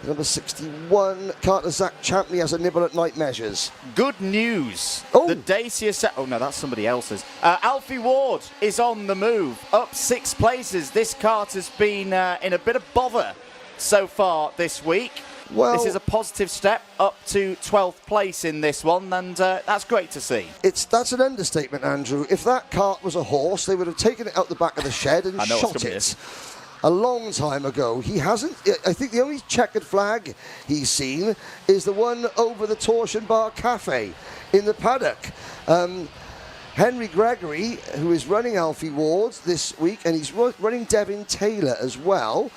number 61, Carter Zach Champney, has a nibble at night measures. Good news. Oh. The Dacia set. Oh no, that's somebody else's. Alfie Ward is on the move, up 6 places. This kart has been in a bit of bother so far this week. Well, this is a positive step up to 12th place in this one, and that's great to see. That's an understatement, Andrew. If that kart was a horse, they would have taken it out the back of the shed and shot it a long time ago. He hasn't. I think the only checkered flag he's seen is the one over the Torsion Bar Cafe in the paddock. Henry Gregory, who is running Alfie Ward this week, and he's running Devin Taylor as well.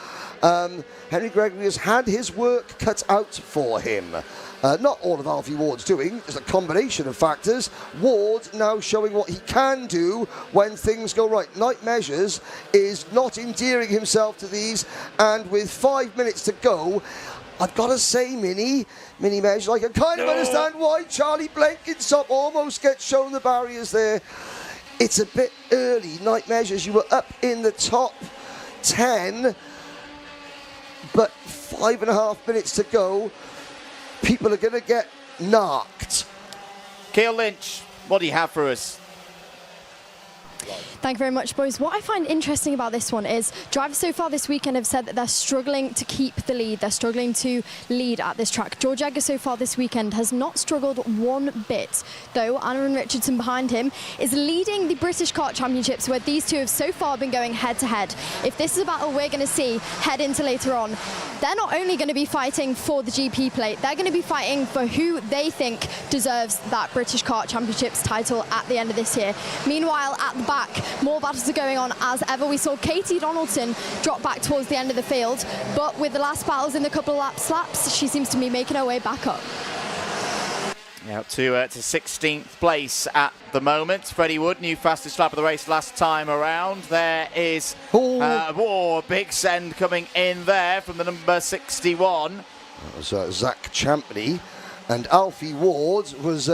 Henry Gregory has had his work cut out for him. Not all of Alfie Ward's doing, there's a combination of factors. Ward now showing what he can do when things go right. Night Measures is not endearing himself to these, and with 5 minutes to go, I've got to say, Mini Measures, I can kind of understand why Charlie Blenkinsop almost gets shown the barriers there. It's a bit early. Night Measures, you were up in the top 10, but 5.5 minutes to go. People are going to get narked. Ceol Lynch, what do you have for us? Thank you very much, boys. What I find interesting about this one is drivers so far this weekend have said that they're struggling to keep the lead. They're struggling to lead at this track. George Edgar so far this weekend has not struggled one bit, though Aaron Richardson behind him is leading the British Kart Championships, where these two have so far been going head-to-head. If this is a battle we're going to see head into later on, they're not only going to be fighting for the GP plate, they're going to be fighting for who they think deserves that British Kart Championships title at the end of this year. Meanwhile, at the back, more battles are going on as ever. We saw Katie Donaldson drop back towards the end of the field, but with the last battles in the couple of slaps, she seems to be making her way back up. Yeah, up to 16th place at the moment. Freddie Wood, new fastest lap of the race last time around. There is a big send coming in there from the number 61. That was Zach Champney, and Alfie Ward was,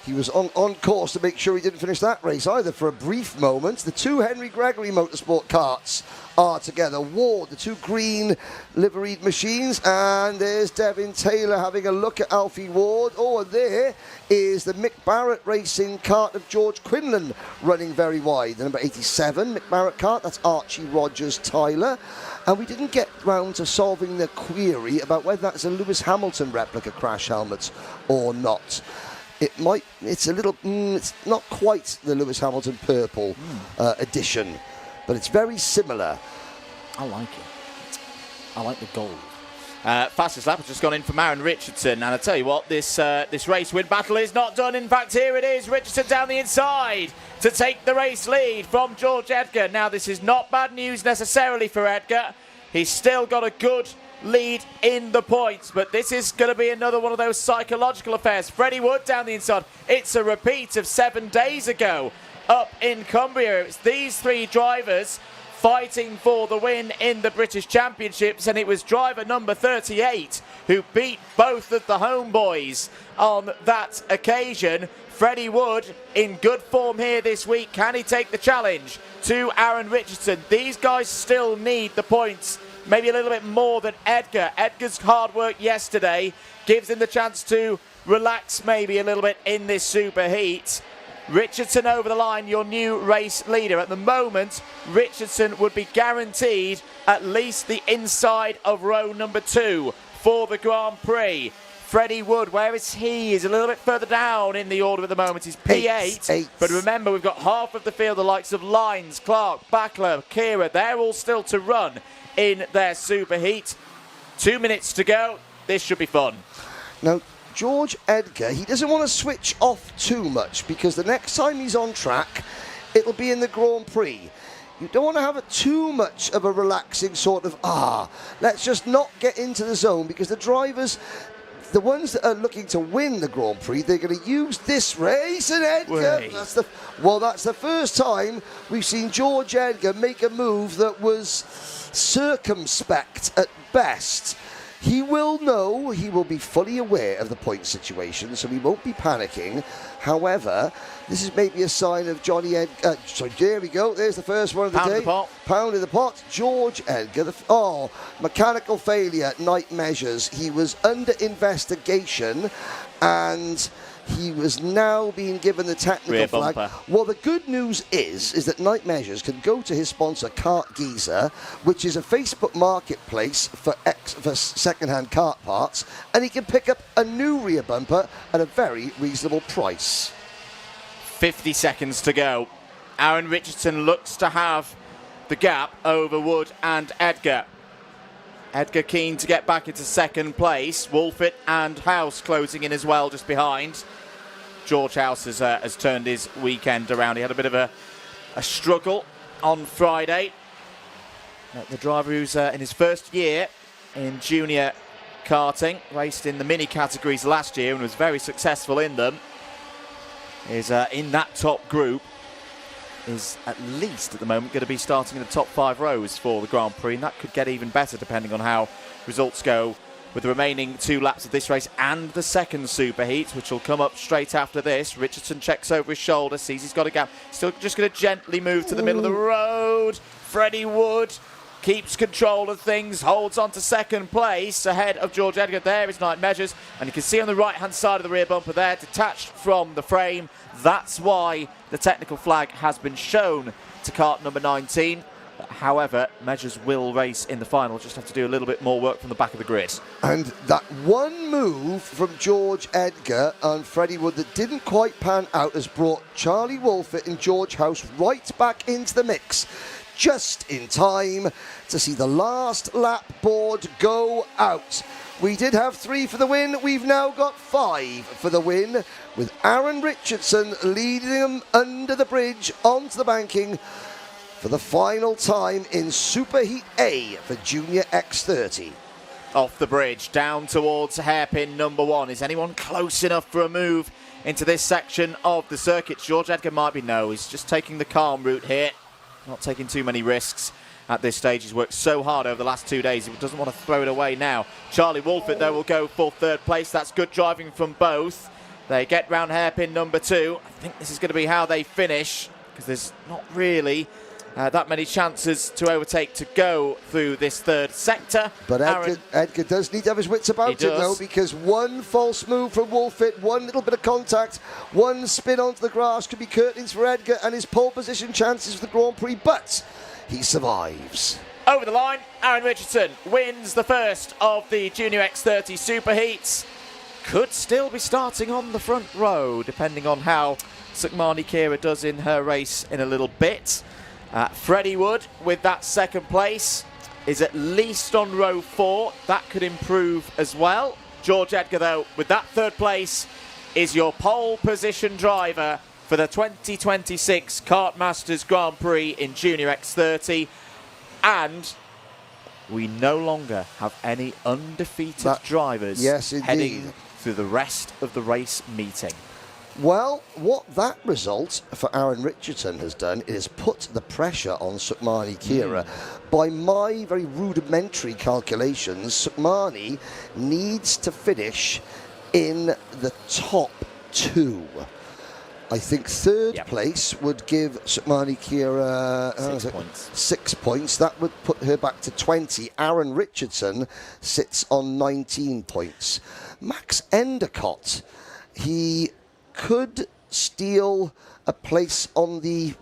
he was on course to make sure he didn't finish that race either for a brief moment. The two Henry Gregory Motorsport karts are together. Ward, the two green liveried machines, and there's Devin Taylor having a look at Alfie Ward. Oh, and there is the Mick Barrett Racing kart of George Quinlan running very wide. The number 87 Mick Barrett kart, that's Archie Rogers Tyler. And we didn't get round to solving the query about whether that's a Lewis Hamilton replica crash helmet or not. It's a little, it's not quite the Lewis Hamilton purple edition, but it's very similar. I like it. I like the gold. Fastest lap has just gone in from Aaron Richardson, and I tell you what, this race win battle is not done. In fact, here it is, Richardson down the inside to take the race lead from George Edgar. Now, this is not bad news necessarily for Edgar. He's still got a good lead in the points, but this is going to be another one of those psychological affairs. Freddie Wood down the inside. It's a repeat of 7 days ago up in Cumbria. It's these three drivers fighting for the win in the British Championships, and it was driver number 38 who beat both of the homeboys on that occasion. Freddie Wood in good form here this week. Can he take the challenge to Aaron Richardson? These guys still need the points, maybe a little bit more than Edgar. Edgar's hard work yesterday gives him the chance to relax maybe a little bit in this superheat. Richardson over the line, your new race leader. At the moment, Richardson would be guaranteed at least the inside of row number 2 for the Grand Prix. Freddie Wood, where is he? He's a little bit further down in the order at the moment. He's P8. But remember, we've got half of the field, the likes of Lines, Clark, Backler, Kira. They're all still to run in their superheat. 2 minutes to go. This should be fun. Now, George Edgar, he doesn't want to switch off too much, because the next time he's on track, it'll be in the Grand Prix. You don't want to have too much of a relaxing sort of, let's just not get into the zone, because the drivers, the ones that are looking to win the Grand Prix, they're going to use this race, and Edgar, that's the first time we've seen George Edgar make a move that was circumspect at best. He will know, he will be fully aware of the point situation, so he won't be panicking. However, this is maybe a sign of Johnny Edgar. So there we go, there's the first one of the Pound day. in the pot. Pound in the pot. George Edgar. Mechanical failure, night measures. He was under investigation and he was now being given the technical Rear flag. bumper. Well, the good news is that Night Measures can go to his sponsor, Kart Geezer, which is a Facebook marketplace for second-hand kart parts, and he can pick up a new rear bumper at a very reasonable price. 50 seconds to go. Aaron Richardson looks to have the gap over Wood and Edgar. Edgar keen to get back into second place. Wolfett and House closing in as well, just behind. George House has turned his weekend around. He had a bit of a struggle on Friday. The driver who's in his first year in junior karting, raced in the mini categories last year and was very successful in them, is in that top group, is at least at the moment going to be starting in the top 5 rows for the Grand Prix, and that could get even better depending on how results go with the remaining 2 laps of this race and the second superheat, which will come up straight after this. Richardson checks over his shoulder, sees he's got a gap, still just going to gently move to the middle of the road. Freddie Wood keeps control of things, holds on to second place ahead of George Edgar. There is Night Measures, and you can see on the right hand side of the rear bumper there, detached from the frame. That's why the technical flag has been shown to kart number 19. However, Measures will race in the final, just have to do a little bit more work from the back of the grid. And that one move from George Edgar and Freddie Wood that didn't quite pan out has brought Charlie Wolfett and George House right back into the mix, just in time to see the last lap board go out. We did have 3 for the win, we've now got 5 for the win, with Aaron Richardson leading them under the bridge onto the banking for the final time in Superheat A for Junior X30. Off the bridge, down towards hairpin number 1. Is anyone close enough for a move into this section of the circuit? George Edgar might be. No, he's just taking the calm route here, not taking too many risks at this stage. He's worked so hard over the last 2 days, he doesn't want to throw it away now. Charlie Wolfett, though, will go for third place. That's good driving from both. They get round hairpin number 2. I think this is going to be how they finish, because there's not really that many chances to overtake to go through this third sector. But Edgar does need to have his wits about him, though, because one false move from Wolfett, one little bit of contact, one spin onto the grass could be curtains for Edgar and his pole position chances for the Grand Prix, but he survives. Over the line, Aaron Richardson wins the first of the Junior X30 Superheats. Could still be starting on the front row, depending on how Sukhmani Kira does in her race in a little bit. Freddie Wood, with that second place, is at least on row 4. That could improve as well. George Edgar, though, with that third place, is your pole position driver for the 2026 Kartmasters Grand Prix in Junior X30. And we no longer have any undefeated drivers heading through the rest of the race meeting. Well, what that result for Aaron Richardson has done is put the pressure on Sukhmani Kira. By my very rudimentary calculations, Sukhmani needs to finish in the top 2. I think third place would give Sukhmani Kira 6 points. 6 points. That would put her back to 20. Aaron Richardson sits on 19 points. Max Endicott, he could steal a place on the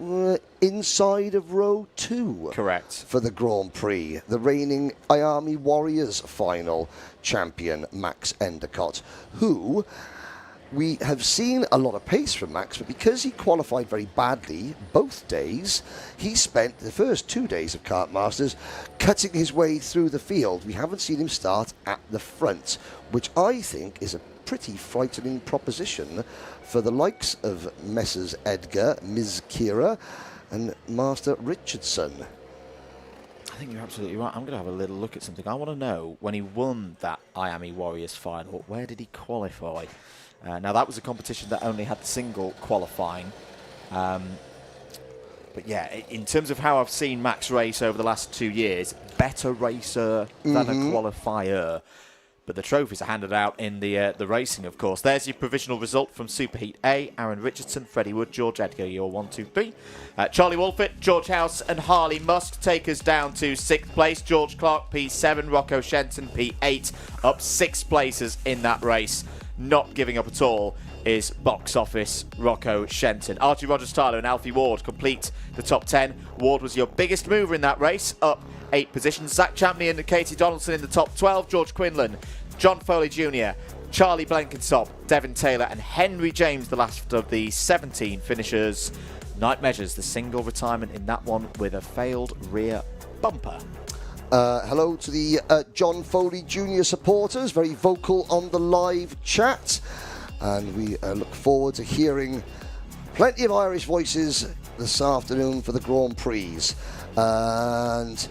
inside of row 2. Correct. For the Grand Prix. The reigning Miami Warriors final champion, Max Endicott, who we have seen a lot of pace from Max, but because he qualified very badly both days, he spent the first 2 days of Kartmasters cutting his way through the field. We haven't seen him start at the front, which I think is a pretty frightening proposition for the likes of Messrs. Edgar, Ms. Kira, and Master Richardson. I think you're absolutely right. I'm going to have a little look at something. I want to know, when he won that Miami Warriors final, where did he qualify? Now, that was a competition that only had the single qualifying. But But yeah, in terms of how I've seen Max race over the last 2 years, better racer than a qualifier. But the trophies are handed out in the racing, of course. There's your provisional result from Superheat A. Aaron Richardson, Freddie Wood, George Edgar, your 1, 2, 3. Charlie Wolfett, George House and Harley Musk take us down to 6th place. George Clark, P7, Rocco Shenton, P8, up 6 places in that race. Not giving up at all is box office Rocco Shenton. Archie Rogers-Tyler and Alfie Ward complete the top 10. Ward was your biggest mover in that race, up 8 positions. Zach Champney and Katie Donaldson in the top 12. George Quinlan, John Foley Jr., Charlie Blenkinsop, Devin Taylor and Henry James, the last of the 17 finishers. Night measures the single retirement in that one with a failed rear bumper. Hello to the John Foley Jr. supporters, very vocal on the live chat. And we look forward to hearing plenty of Irish voices this afternoon for the Grand Prix. And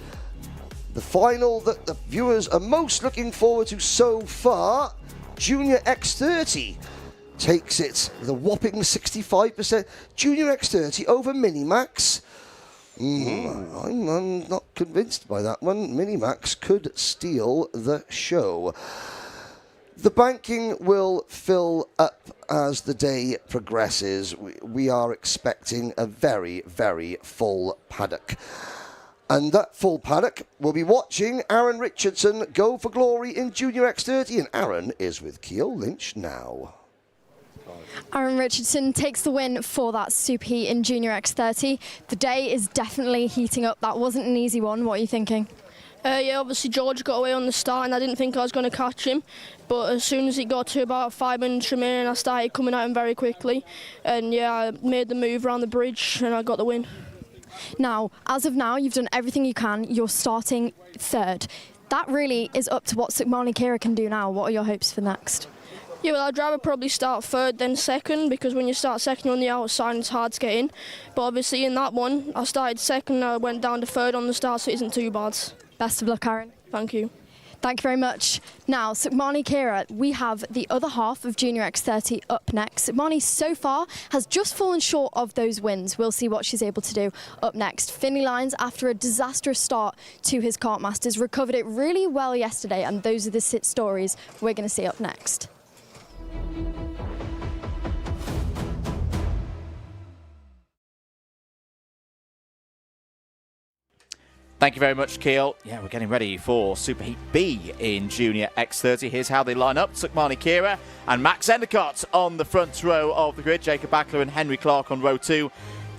the final that the viewers are most looking forward to so far, Junior X30 takes it with a whopping 65%. Junior X30 over Minimax. I'm not convinced by that one. Minimax could steal the show. The banking will fill up as the day progresses. We are expecting a very, very full paddock. And that full paddock will be watching Aaron Richardson go for glory in Junior X30. And Aaron is with Ceol Lynch now. Aaron Richardson takes the win for that Superheat in Junior X30. The day is definitely heating up. That wasn't an easy one. What are you thinking? Yeah, obviously George got away on the start and I didn't think I was going to catch him, but as soon as he got to about 5 minutes from in, I started coming at him very quickly, and yeah, I made the move around the bridge and I got the win. Now, as of now, you've done everything you can. You're starting 3rd. That really is up to what Sukmani Kira can do now. What are your hopes for next? Yeah, well, I'd rather probably start 3rd than 2nd, because when you start 2nd, you're on the outside and it's hard to get in. But obviously in that one, I started 2nd and I went down to 3rd on the start, so it isn't too bad. Best of luck, Aaron. Thank you. Thank you very much. Now, Sukmani Kira, we have the other half of Junior X30 up next. Sukmani so far has just fallen short of those wins. We'll see what she's able to do up next. Finley Lyons, after a disastrous start to his Kartmasters, recovered it really well yesterday, and those are the stories we're going to see up next. Thank you very much, Ceol. Yeah, we're getting ready for Superheat B in Junior X30. Here's how they line up. Sukmani Kira and Max Endicott on the front row of the grid. Jacob Backler and Henry Clark on row 2.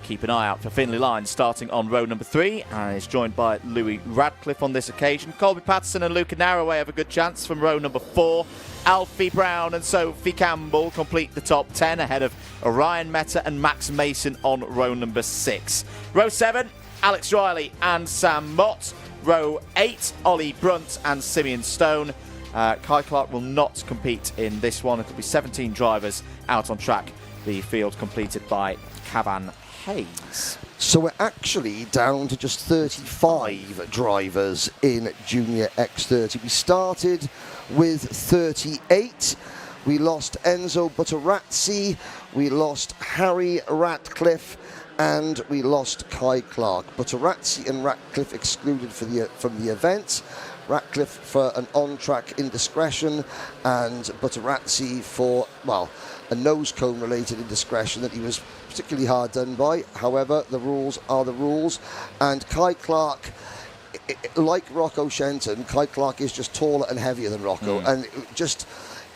Keep an eye out for Finley Lyons starting on row number 3 and is joined by Louis Radcliffe on this occasion. Colby Patterson and Luca Narroway have a good chance from row number 4. Alfie Brown and Sophie Campbell complete the top 10 ahead of Orion Meta and Max Mason on row number 6. Row 7. Alex Riley and Sam Mott. Row 8, Ollie Brunt and Simeon Stone. Kai Clark will not compete in this one. It'll be 17 drivers out on track. The field completed by Cavan Hayes. So we're actually down to just 35 drivers in Junior X30. We started with 38. We lost Enzo Butterazzi. We lost Harry Ratcliffe. And we lost Kai Clark. Butterazzi and Ratcliffe excluded from the event. Ratcliffe for an on-track indiscretion, and Butterazzi for, well, a nose cone-related indiscretion that he was particularly hard done by. However, the rules are the rules. And Kai Clark, like Rocco Shenton, Kai Clark is just taller and heavier than Rocco, and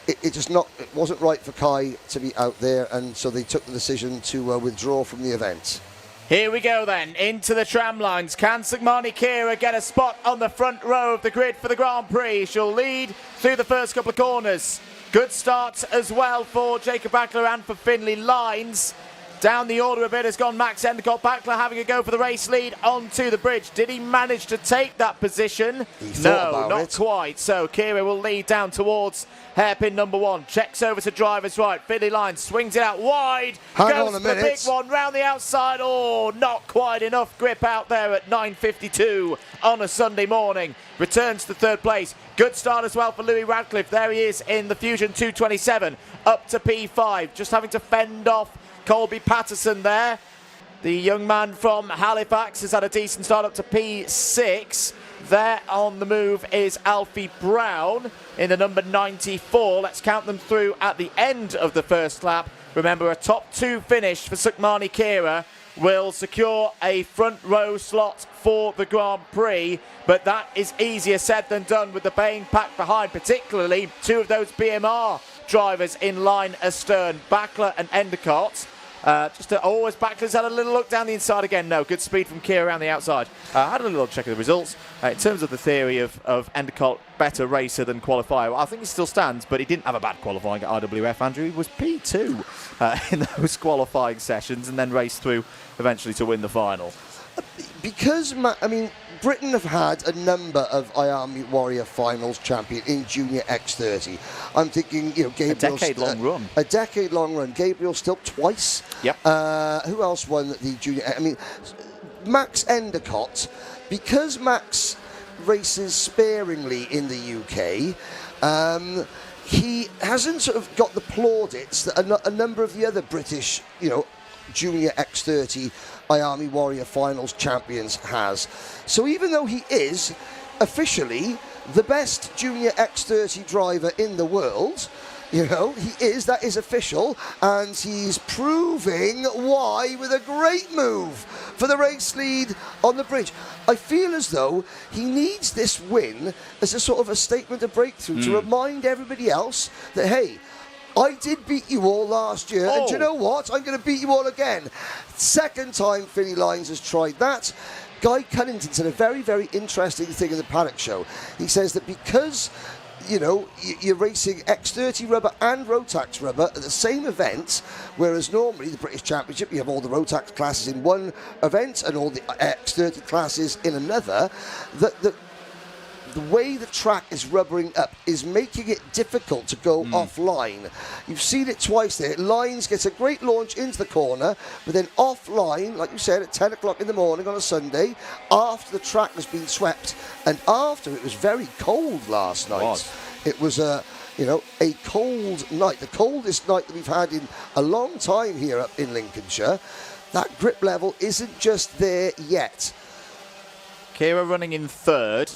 it wasn't right for Kai to be out there, and so they took the decision to withdraw from the event. Here we go then, into the tram lines. Can Sukmani Kira get a spot on the front row of the grid for the Grand Prix? She'll lead through the first couple of corners. Good start as well for Jacob Backler and for Finley Lyons. Down the order a bit has gone Max Endicott. Backler having a go for the race lead onto the bridge. Did he manage to take that position? No, not quite. So Kira will lead down towards hairpin number 1. Checks over to driver's right. Finley Lyons swings it out wide. Goes for the big one round the outside. Oh, not quite enough grip out there at 9:52 on a Sunday morning. Returns to 3rd place. Good start as well for Louis Radcliffe. There he is in the Fusion 227 up to P5. Just having to fend off Colby Patterson there. The young man from Halifax has had a decent start up to P6. There on the move is Alfie Brown in the number 94. Let's count them through at the end of the first lap. Remember, a top 2 finish for Sukmani Kira will secure a front row slot for the Grand Prix, but that is easier said than done with the baying pack behind, particularly 2 of those BMR drivers in line astern, Backler and Endicott. Backler's had a little look down the inside again. No, good speed from Kira around the outside. Had a little check of the results. In terms of the theory of Endicott, better racer than qualifier, well, I think he still stands, but he didn't have a bad qualifying at IWF, Andrew. He was P2 in those qualifying sessions and then raced through eventually to win the final. Because, Britain have had a number of IAMI Warrior Finals champion in Junior X30. I'm thinking, Gabriel. A decade-long run. A decade-long run. Gabriel Stilp twice. Yep. Who else won the Junior? Max Endicott. Because Max races sparingly in the UK, he hasn't sort of got the plaudits that a number of the other British, Junior X30 IAMI Warrior Finals champions has. So even though he is officially the best Junior X30 driver in the world, that is official, and he's proving why with a great move for the race lead on the bridge. I feel as though he needs this win as a sort of a statement of breakthrough to remind everybody else that, hey, I did beat you all last year, and do you know what? I'm going to beat you all again. Second time Philly Lyons has tried that. Guy Cunnington said a very, very interesting thing in the paddock show. He says that because, you're racing X30 rubber and Rotax rubber at the same event, whereas normally the British Championship, you have all the Rotax classes in one event and all the X30 classes in another, that the way the track is rubbering up is making it difficult to go offline. You've seen it twice there. Lyons gets a great launch into the corner, but then offline, like you said, at 10 o'clock in the morning on a Sunday, after the track has been swept, and after it was very cold last night. It was a cold night, the coldest night that we've had in a long time here up in Lincolnshire. That grip level isn't just there yet. Kira running in third.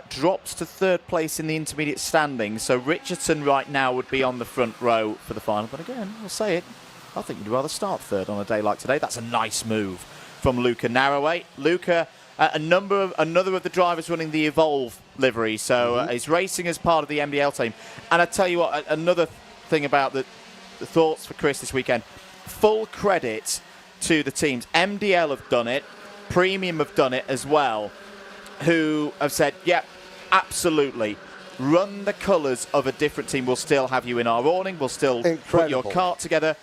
Drops to third place in the intermediate standings, so Richardson right now would be on the front row for the final. But again, I'll say it, I think you'd rather start third on a day like today. That's a nice move from Luca Narroway. Luca, another of the drivers running the Evolve livery, so is racing as part of the MDL team. And I tell you what, another thing about the thoughts for Chris this weekend, full credit to the teams. MDL have done it, Premium have done it as well, who have said, yep, absolutely, run the colours of a different team. We'll still have you in our awning. We'll still put your kart together.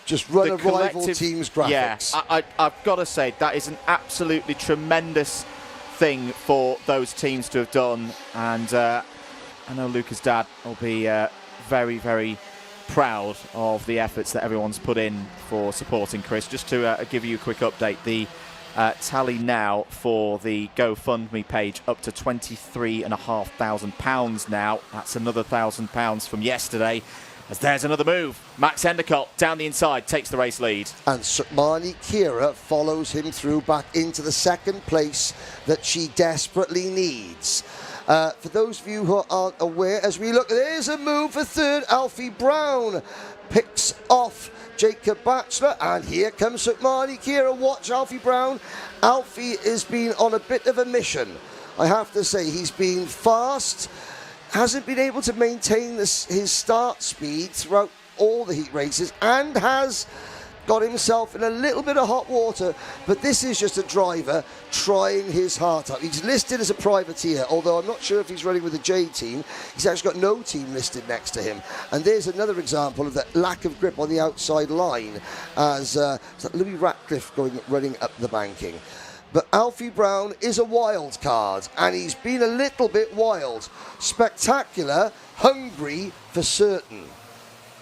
Just run a rival team's graphics. Yeah, I've got to say, that is an absolutely tremendous thing for those teams to have done. And I know Luca's dad will be very, very proud of the efforts that everyone's put in for supporting Chris. Just to give you a quick update, the tally now for the GoFundMe page up to £23,500 now. That's another £1,000 from yesterday. As there's another move. Max Endicott down the inside takes the race lead. And Sukmani Kira follows him through back into the second place that she desperately needs. For those of you who aren't aware, as we look, there's a move for third. Alfie Brown picks off Jacob Batchelor, and here comes Sukmani Kira. Watch Alfie Brown. Alfie has been on a bit of a mission. I have to say, he's been fast, hasn't been able to maintain his start speed throughout all the heat races, and has got himself in a little bit of hot water, but this is just a driver trying his heart out. He's listed as a privateer, although I'm not sure if he's running with the J team. He's actually got no team listed next to him. And there's another example of that lack of grip on the outside line as Louis Ratcliffe running up the banking. But Alfie Brown is a wild card, and he's been a little bit wild. Spectacular, hungry for certain,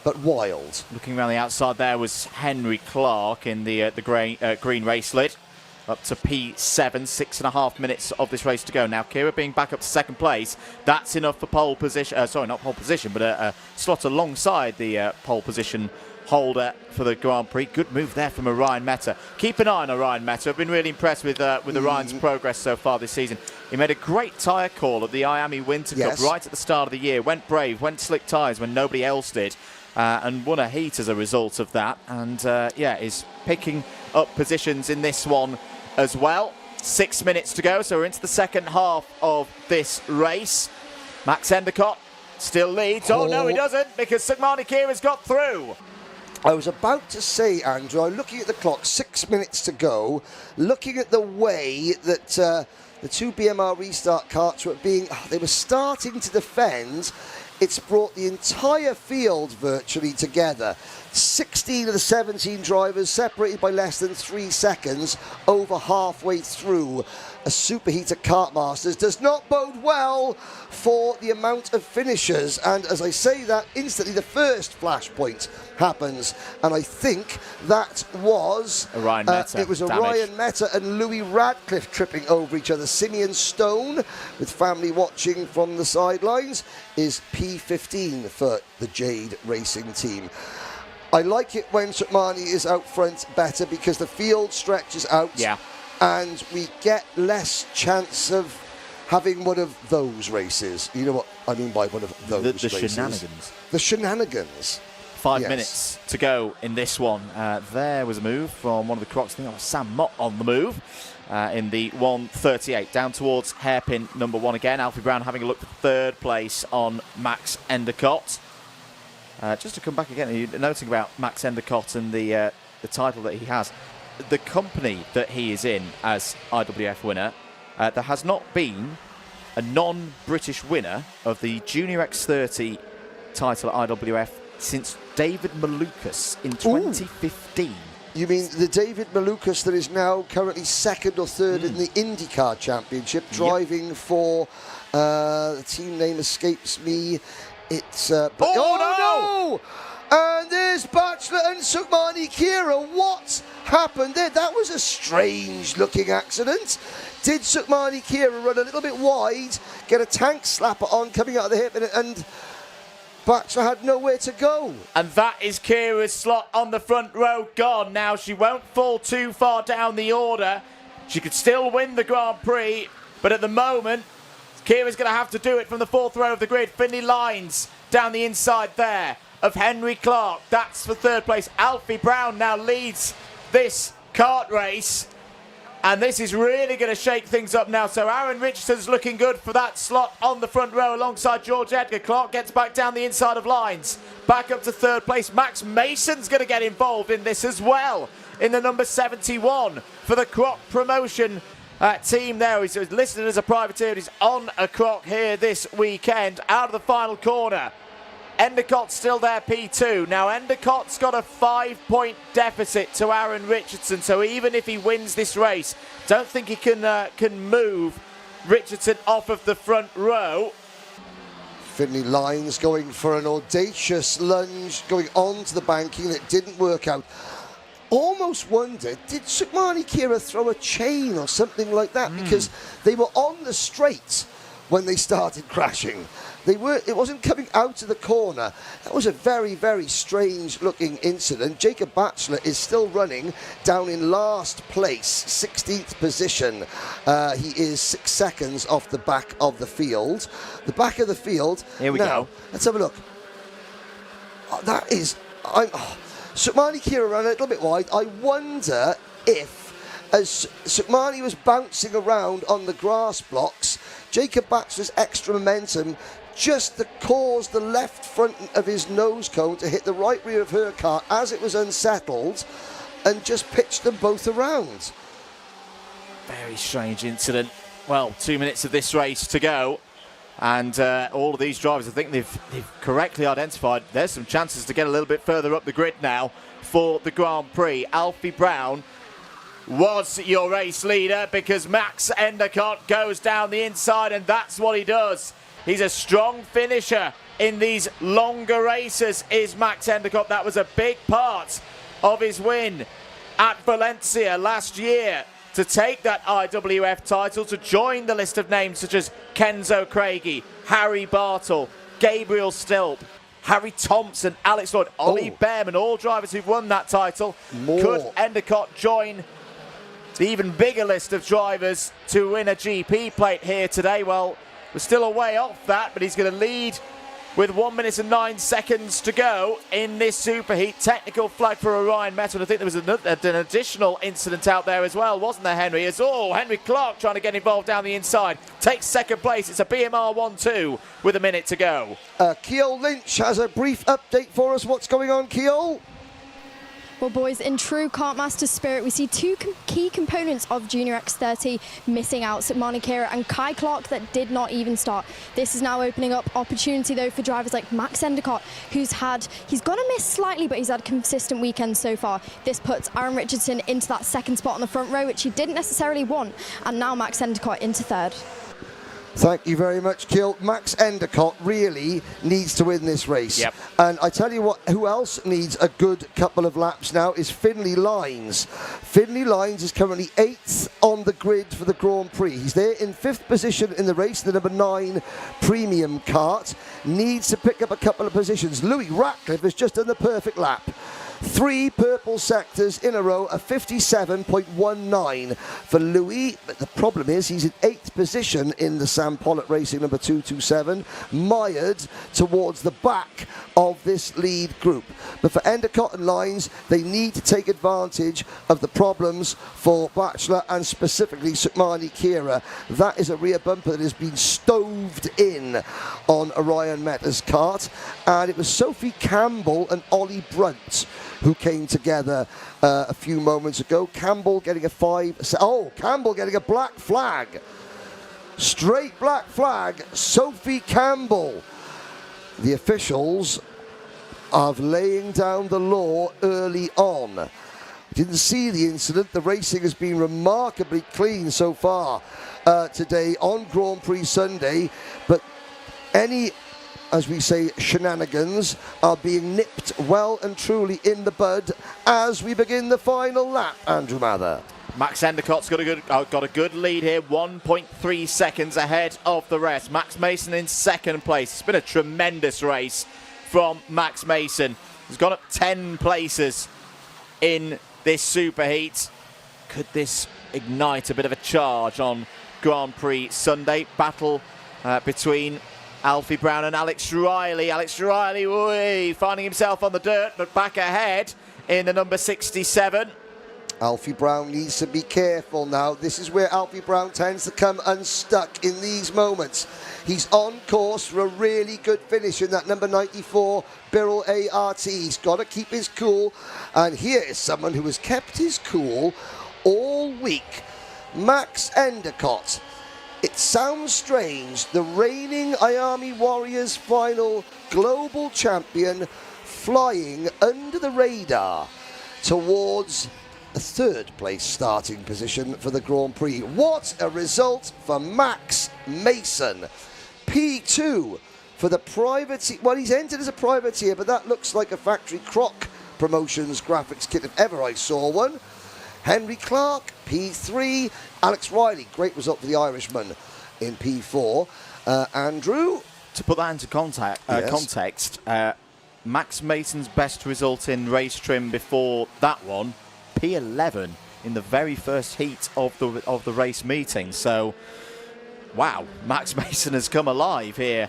but wild. Looking around the outside there was Henry Clark in the green race lid. up to P7, 6.5 minutes of this race to go. Now, Kira being back up to second place, that's enough for pole position. Sorry, not pole position, but a slot alongside the pole position holder for the Grand Prix. Good move there from Orion Meta. Keep an eye on Orion Meta. I've been really impressed with Orion's progress so far this season. He made a great tyre call at the Miami Winter Cup right at the start of the year. Went brave, went slick tyres when nobody else did, and won a heat as a result of that. And yeah, is picking up positions in this one as well. 6 minutes to go, so we're into the second half of this race. Max Endicott still leads. Oh no, he doesn't, because Sukmani Kira's got through. I was about to say, Andrew, I'm looking at the clock, 6 minutes to go, looking at the way that the two BMR restart karts were they were starting to defend. It's brought the entire field virtually together. 16 of the 17 drivers separated by less than 3 seconds over halfway through. A superheat at Kartmasters does not bode well for the amount of finishers. And as I say that, instantly the first flashpoint happens. And I think that was Orion Meta. It was Orion Meta and Louis Radcliffe tripping over each other. Simeon Stone, with family watching from the sidelines, is P15 for the Jade Racing team. I like it when Sukmani is out front better because the field stretches out. Yeah. And we get less chance of having one of those races. You know what I mean by one of those races? The shenanigans. The shenanigans. 5 minutes to go in this one. There was a move from one of the Crocs. I think that was Sam Mott on the move in the 1:38. Down towards hairpin number 1 again. Alfie Brown having a look for third place on Max Endicott. Just to come back again, noting about Max Endicott and the title that he has. The company that he is in as IWF winner, there has not been a non-British winner of the Junior X30 title at IWF since David Malukas in 2015. You mean the David Malukas that is now currently second or third in the IndyCar Championship, driving for the team name escapes me. It's no! And there's Batchelor and Sukmani Kira. What happened there? That was a strange looking accident. Did Sukmani Kira run a little bit wide, get a tank slapper on coming out of the hip, and Batchelor had nowhere to go? And that is Kira's slot on the front row gone. Now, she won't fall too far down the order. She could still win the Grand Prix, but at the moment, Kira's going to have to do it from the 4th row of the grid. Finley Lines down the inside there of Henry Clark. That's for third place. Alfie Brown now leads this kart race. And this is really going to shake things up now. So Aaron Richardson's looking good for that slot on the front row alongside George Edgar. Clark gets back down the inside of Lines. Back up to third place. Max Mason's going to get involved in this as well in the number 71 for the Croc Promotion team there. He's listed as a privateer. He's on a Croc here this weekend. Out of the final corner. Endicott's still there, P2. Now, Endicott's got a 5-point deficit to Aaron Richardson, so even if he wins this race, don't think he can move Richardson off of the front row. Finley Lines going for an audacious lunge, going on to the banking that didn't work out. Almost wondered, did Sukmani Kira throw a chain or something like that? Because they were on the straight when they started crashing. It wasn't coming out of the corner. That was a very, very strange looking incident. Jacob Batchelor is still running down in last place, 16th position. He is 6 seconds off the back of the field. The back of the field. Here we go. Let's have a look. That is... Sukmani Kira ran a little bit wide. I wonder if, as Sukmani was bouncing around on the grass blocks, Jacob Batchelor's extra momentum just caused the left front of his nose cone to hit the right rear of her car as it was unsettled and just pitched them both around. Very strange incident. Well, 2 minutes of this race to go. And all of these drivers, I think they've correctly identified there's some chances to get a little bit further up the grid now for the Grand Prix. Alfie Brown was your race leader because Max Endicott goes down the inside, and that's what he does. He's a strong finisher in these longer races, is Max Endicott. That was a big part of his win at Valencia last year, to to take that IWF title, to join the list of names such as Kenzo Craigie, Harry Bartle, Gabriel Stilp, Harry Thompson, Alex Lloyd, Ollie Behrman, all drivers who've won that title. Could Endicott join the even bigger list of drivers to win a GP plate here today? Well, we're still a way off that, but he's going to lead with 1 minute and 9 seconds to go in this superheat. Technical flag for Orion Metal. I think there was an additional incident out there as well, wasn't there, Henry? As Henry Clark trying to get involved down the inside. Takes second place. It's a BMR 1-2 with a minute to go. Ceol Lynch has a brief update for us. What's going on, Ceol? Well, boys, in true Kartmasters spirit, we see two key components of Junior X30 missing out, Manikira and Kai Clark, that did not even start. This is now opening up opportunity, though, for drivers like Max Endicott, he's going to miss slightly, but he's had a consistent weekend so far. This puts Aaron Richardson into that second spot on the front row, which he didn't necessarily want, and now Max Endicott into third. Thank you very much, Ceol. Max Endicott really needs to win this race. Yep. And I tell you what, who else needs a good couple of laps now is Finlay Lines. Finlay Lines is currently 8th on the grid for the Grand Prix. He's there in 5th position in the race, the number 9 premium kart. Needs to pick up a couple of positions. Louis Ratcliffe has just done the perfect lap. 3 purple sectors in a row, a 57.19 for Louis. But the problem is he's in 8th position in the Sam Pollock Racing number 227, mired towards the back of this lead group. But for Endicott and Lines, they need to take advantage of the problems for Batchelor and specifically Sukmani Kira. That is a rear bumper that has been stoved in on Orion Meta's kart, and it was Sophie Campbell and Ollie Brunt who came together a few moments ago. Campbell getting a Campbell getting a black flag. Straight black flag, Sophie Campbell. The officials are laying down the law early on. Didn't see the incident. The racing has been remarkably clean so far today on Grand Prix Sunday, but any, as we say, shenanigans are being nipped well and truly in the bud as we begin the final lap. Andrew Mather. Max Endicott's got a good lead here, 1.3 seconds ahead of the rest. Max Mason in second place. It's been a tremendous race from Max Mason. He's gone up 10 places in this superheat. Could this ignite a bit of a charge on Grand Prix Sunday? Battle between Alfie Brown and Alex Riley. Alex Riley finding himself on the dirt, but back ahead in the number 67. Alfie Brown needs to be careful now. This is where Alfie Brown tends to come unstuck in these moments. He's on course for a really good finish in that number 94 Birrell ART. He's got to keep his cool, and here is someone who has kept his cool all week. Max Endicott. It sounds strange, the reigning Miami Warriors final global champion flying under the radar towards a third place starting position for the Grand Prix. What a result for Max Mason. P2 for the privateer. Well, he's entered as a privateer, but that looks like a Factory Croc Promotions graphics kit if ever I saw one. Henry Clark, P3. Alex Riley, great result for the Irishman in P4. Andrew? To put that into context, Max Mason's best result in race trim before that one, P11 in the very first heat of the race meeting. So, wow, Max Mason has come alive here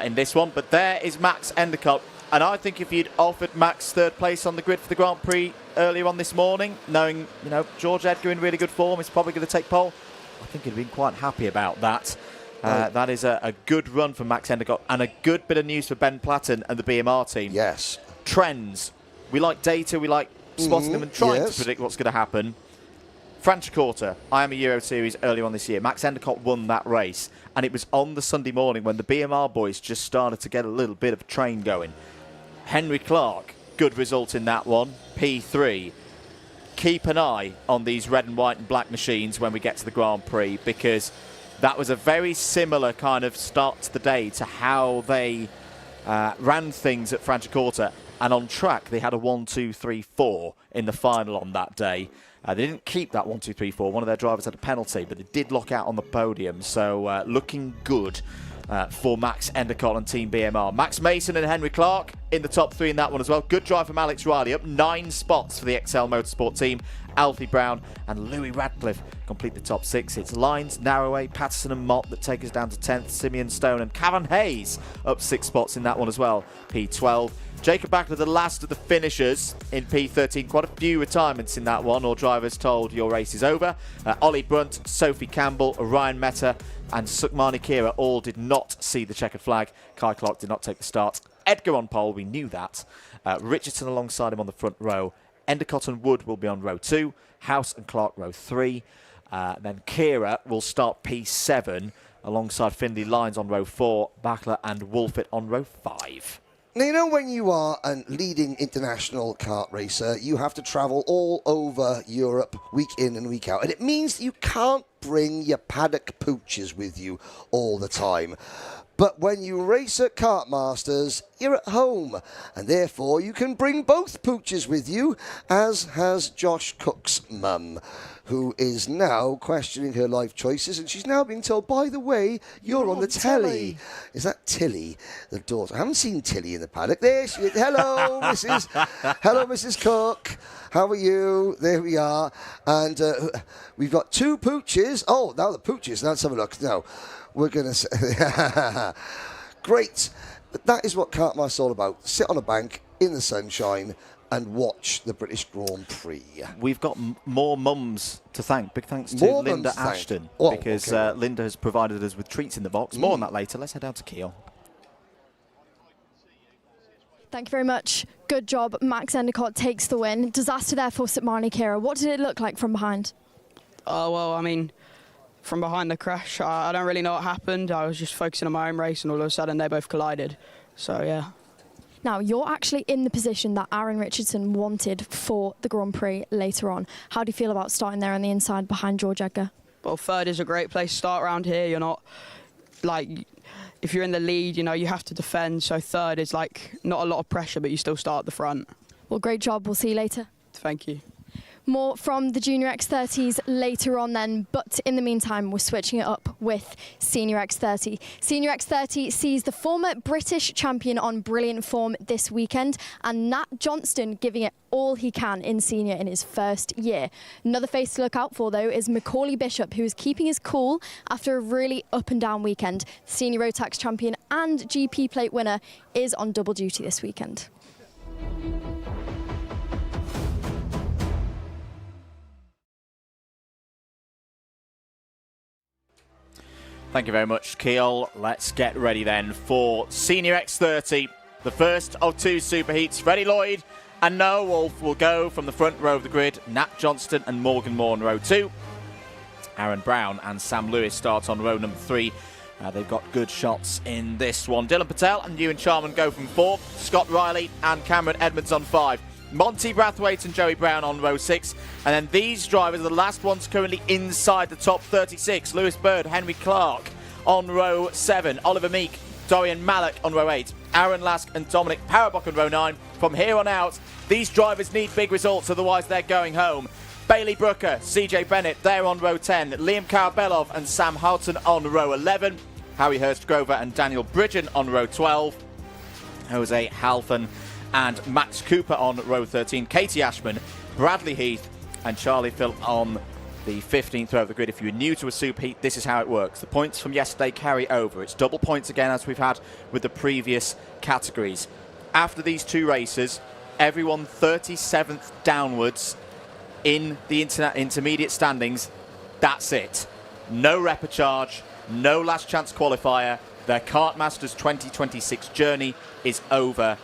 in this one. But there is Max Endicott. And I think if you'd offered Max third place on the grid for the Grand Prix earlier on this morning, knowing, George Edgar in really good form is probably going to take pole, I think he'd have been quite happy about that. That is a good run for Max Endicott and a good bit of news for Ben Platten and the BMR team. Yes. Trends. We like data, we like spotting them and trying to predict what's going to happen. Franciacorta, Miami Euro Series earlier on this year. Max Endicott won that race, and it was on the Sunday morning when the BMR boys just started to get a little bit of a train going. Henry Clark, good result in that one, P3. Keep an eye on these red and white and black machines when we get to the Grand Prix, because that was a very similar kind of start to the day to how they ran things at Franciacorta. And on track, they had a 1, 2, 3, 4 in the final on that day. They didn't keep that 1, 2, 3, 4. One of their drivers had a penalty, but they did lock out on the podium. So looking good for Max Endicott and Team BMR. Max Mason and Henry Clark in the top 3 in that one as well. Good drive from Alex Riley, up 9 spots for the Ceol Motorsport team. Alfie Brown and Louis Radcliffe complete the top 6. It's Lyons, Narroway, Patterson and Mott that take us down to 10th. Simeon Stone and Cavan Hayes up 6 spots in that one as well. P12. Jacob Backler, the last of the finishers in P13. Quite a few retirements in that one, or drivers told your race is over. Ollie Brunt, Sophie Campbell, Ryan Mehta and Sukhmani Kira all did not see the checkered flag. Kai Clark did not take the start. Edgar on pole, we knew that. Richardson alongside him on the front row. Endicott and Wood will be on row 2. House and Clark row 3. Then Kira will start P7 alongside Findlay Lyons on row 4. Backler and Wolfett on row 5. Now, you know, when you are a leading international kart racer, you have to travel all over Europe week in and week out. And it means that you can't bring your paddock pooches with you all the time. But when you race at Kartmasters, you're at home, and therefore you can bring both pooches with you, as has Josh Cook's mum, who is now questioning her life choices, and she's now being told, by the way, you're on the telly. Is that Tilly, the daughter? I haven't seen Tilly in the paddock. There she is. Hello, Mrs. Cook. How are you? There we are. And we've got 2 pooches. Oh, now the pooches. Now let's have a look. No. We're going to say... Great. But that is what Kartmasters is all about. Sit on a bank in the sunshine and watch the British Grand Prix. We've got more mums to thank. Big thanks to Linda Ashton, because Linda has provided us with treats in the box. More on that later. Let's head down to Ceol. Thank you very much. Good job. Max Endicott takes the win. Disaster there for Sukhmani Kira. What did it look like from behind? Oh, well, I mean... From behind the crash, I don't really know what happened. I was just focusing on my own race and all of a sudden they both collided. So, yeah. Now, you're actually in the position that Aaron Richardson wanted for the Grand Prix later on. How do you feel about starting there on the inside behind George Edgar? Well, 3rd is a great place to start around here. You're not, like, if you're in the lead, you know, you have to defend. So 3rd is, like, not a lot of pressure, but you still start at the front. Well, great job. We'll see you later. Thank you. More from the Junior X30s later on then, but in the meantime, we're switching it up with Senior X30. Senior X30 sees the former British champion on brilliant form this weekend, and Nat Johnston giving it all he can in senior in his first year. Another face to look out for, though, is Macaulay Bishop, who is keeping his cool after a really up and down weekend. Senior Road Tax champion and GP plate winner is on double duty this weekend. Thank you very much, Ceol. Let's get ready then for Senior X30, the first of 2 superheats. Freddie Lloyd and Noah Wolf will go from the front row of the grid. Nat Johnston and Morgan Moore on row 2. Aaron Brown and Sam Lewis start on row number 3. They've got good shots in this one. Dylan Patel and Ewan Charman go from 4. Scott Riley and Cameron Edmonds on 5. Monty Brathwaite and Joey Brown on row 6. And then these drivers are the last ones currently inside the top 36. Lewis Bird, Henry Clark on row 7. Oliver Meek, Dorian Mallock on row 8. Aaron Lask and Dominic Parabok on row 9. From here on out, these drivers need big results, otherwise they're going home. Bailey Brooker, CJ Bennett, they're on row 10. Liam Karabelov and Sam Houghton on row 11. Harry Hurst-Grover and Daniel Bridgen on row 12. Jose Halfan and Max Cooper on row 13. Katie Ashman, Bradley Heath and Charlie Phil on the 15th row of the grid. If you're new to a superheat, this is how it works. The points from yesterday carry over. It's double points again, as we've had with the previous categories. After these 2 races, everyone 37th downwards in the intermediate standings. That's it. No repechage, no last chance qualifier. Their Kartmasters 2026 journey is over.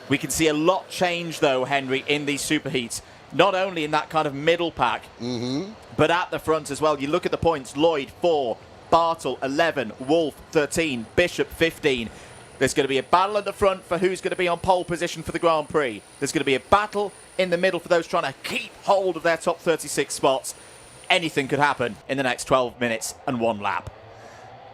We can see a lot change, though, Henry, in these superheats. Not only in that kind of middle pack, but at the front as well. You look at the points. Lloyd, 4. Bartle, 11. Wolf, 13. Bishop, 15. There's going to be a battle at the front for who's going to be on pole position for the Grand Prix. There's going to be a battle in the middle for those trying to keep hold of their top 36 spots. Anything could happen in the next 12 minutes and 1 lap.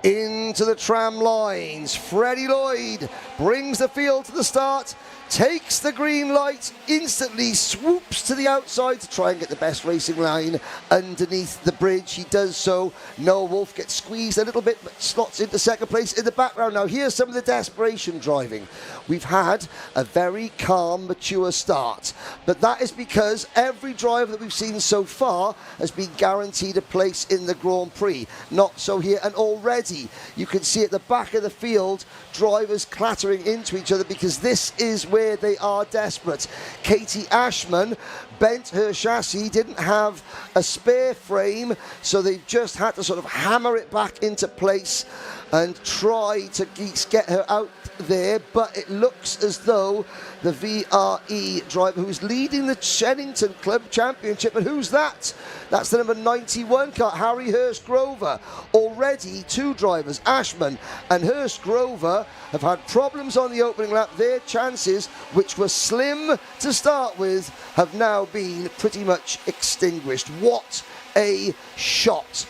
Into the tram lines, Freddie Lloyd brings the field to the start. takes the green light, instantly swoops to the outside to try and get the best racing line underneath the bridge. He does so. Noah Wolf gets squeezed a little bit, but slots into second place in the background. Now, here's some of the desperation driving. We've had a very calm, mature start, but that is because every driver that we've seen so far has been guaranteed a place in the Grand Prix. Not so here, and already you can see at the back of the field drivers clattering into each other because this is where they are desperate. Katie Ashman bent her chassis, didn't have a spare frame, so they've just had to sort of hammer it back into place and try to get her out there, but it looks as though the VRE driver who's leading the Chennington Club Championship, and who's that? That's the number 91 car, Harry Hurst-Grover. Already two drivers, Ashman and Hurst-Grover, have had problems on the opening lap. Their chances, which were slim to start with, have now been pretty much extinguished. What a shot.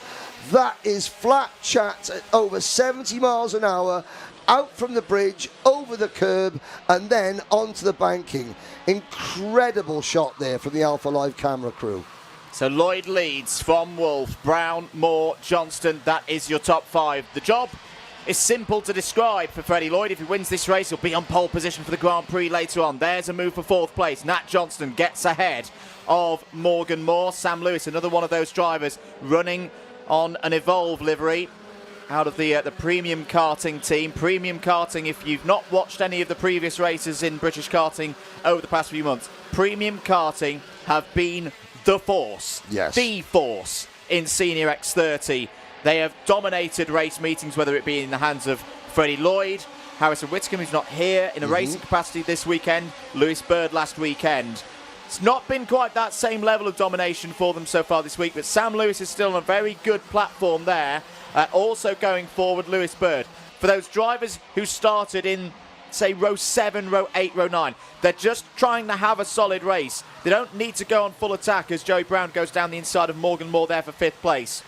That is flat chat at over 70 miles an hour, out from the bridge, over the curb, and then onto the banking. Incredible shot there from the Alpha Live camera crew. So Lloyd leads from Wolf, Brown, Moore, Johnston. That is your top five. The job is simple to describe for Freddie Lloyd. If he wins this race, he'll be on pole position for the Grand Prix later on. There's a move for fourth place. Nat Johnston gets ahead of Morgan Moore. Sam Lewis, another one of those drivers, running on an Evolve livery out of the Premium Karting team. Premium Karting, if you've not watched any of the previous races in British karting over the past few months, Premium Karting have been the force. Yes. The force in Senior X30. They have dominated race meetings, whether it be in the hands of Freddie Lloyd, Harrison Whitcomb, who's not here in a racing capacity this weekend, Lewis Bird last weekend. It's not been quite that same level of domination for them so far this week, but Sam Lewis is still on a very good platform there. Also going forward, Lewis Bird. For those drivers who started in, say, row 7, row 8, row 9, they're just trying to have a solid race. They don't need to go on full attack as Joey Brown goes down the inside of Morgan Moore there for 5th place.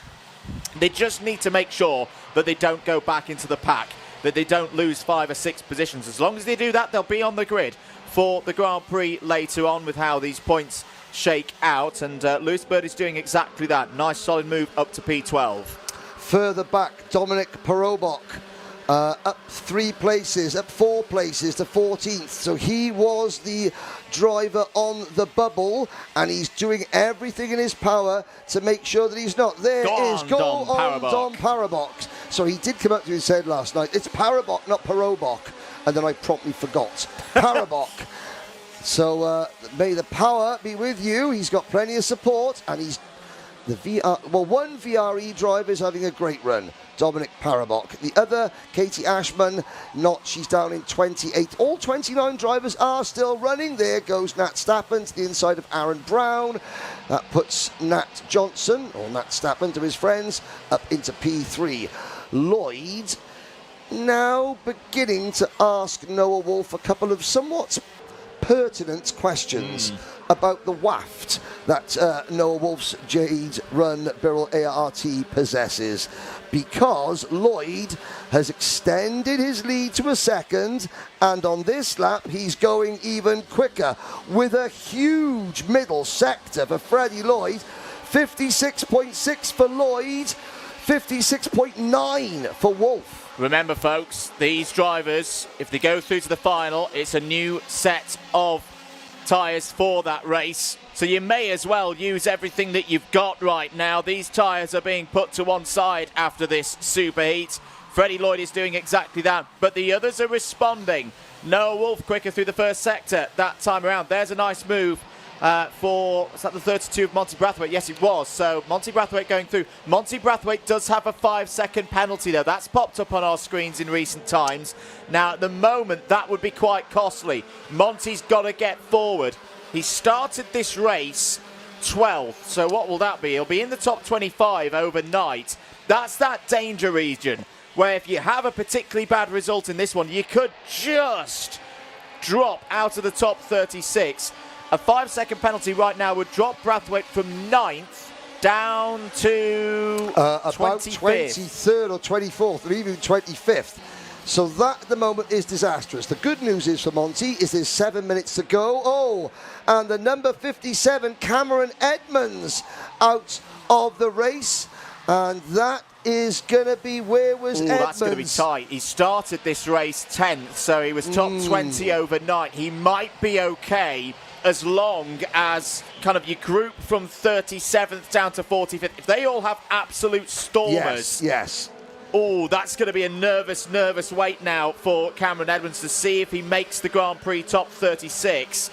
They just need to make sure that they don't go back into the pack, that they don't lose 5 or 6 positions. As long as they do that, they'll be on the grid for the Grand Prix later on with how these points shake out. And Lewis Bird is doing exactly that. Nice solid move up to P12. Further back, Dominic Perobok up 3 places, up 4 places to 14th. So he was the driver on the bubble, and he's doing everything in his power to make sure that he's not. There is go on Dom Parabok. So he did come up to his head last night. It's Parabok, not Perobok. And then I promptly forgot. Parabok. So may the power be with you. He's got plenty of support, and he's one VRE driver is having a great run, Dominic Parabok. The other, Katie Ashman, she's down in 28. All 29 drivers are still running. There goes Nat Stappen to the inside of Aaron Brown. That puts Nat Johnson, or Nat Stappen to his friends, up into P3. Lloyd now beginning to ask Noah Wolf a couple of somewhat pertinent questions about the waft that Noah Wolf's Jade Run Birrell ART possesses, because Lloyd has extended his lead to a second, and on this lap he's going even quicker with a huge middle sector for Freddie Lloyd. 56.6 for Lloyd, 56.9 for Wolf. Remember, folks, these drivers, if they go through to the final, it's a new set of tyres for that race. So you may as well use everything that you've got right now. These tyres are being put to one side after this superheat. Freddie Lloyd is doing exactly that, but the others are responding. Noah Wolf quicker through the first sector that time around. There's a nice move for, is that the 32 of Monty Brathwaite? Yes, it was. So Monty Brathwaite going through. Monty Brathwaite does have a 5-second penalty, though. That's popped up on our screens in recent times. Now, at the moment, that would be quite costly. Monty's got to get forward. He started this race 12th. So what will that be? He'll be in the top 25 overnight. That's that danger region where if you have a particularly bad result in this one, you could just drop out of the top 36. A 5-second penalty right now would drop Brathwaite from 9th down to about 25th. 23rd or 24th, or even 25th. So that at the moment is disastrous. The good news is for Monty is there's 7 minutes to go. Oh, and the number 57, Cameron Edmonds, out of the race. And that is going to be, where was Edmonds? That's going to be tight. He started this race 10th, so he was top 20 overnight. He might be okay as long as kind of your group from 37th down to 45th, if they all have absolute stormers. Yes. Oh, that's going to be a nervous wait now for Cameron Edmonds to see if he makes the Grand Prix top 36.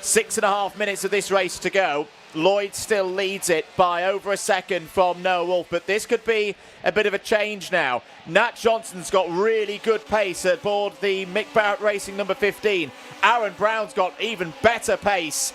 6.5 minutes of this race to go. Lloyd still leads it by over a second from Noah Wolf, but this could be a bit of a change now. Nat Johnson's got really good pace aboard the Mick Barrett Racing number 15. Aaron Brown's got even better pace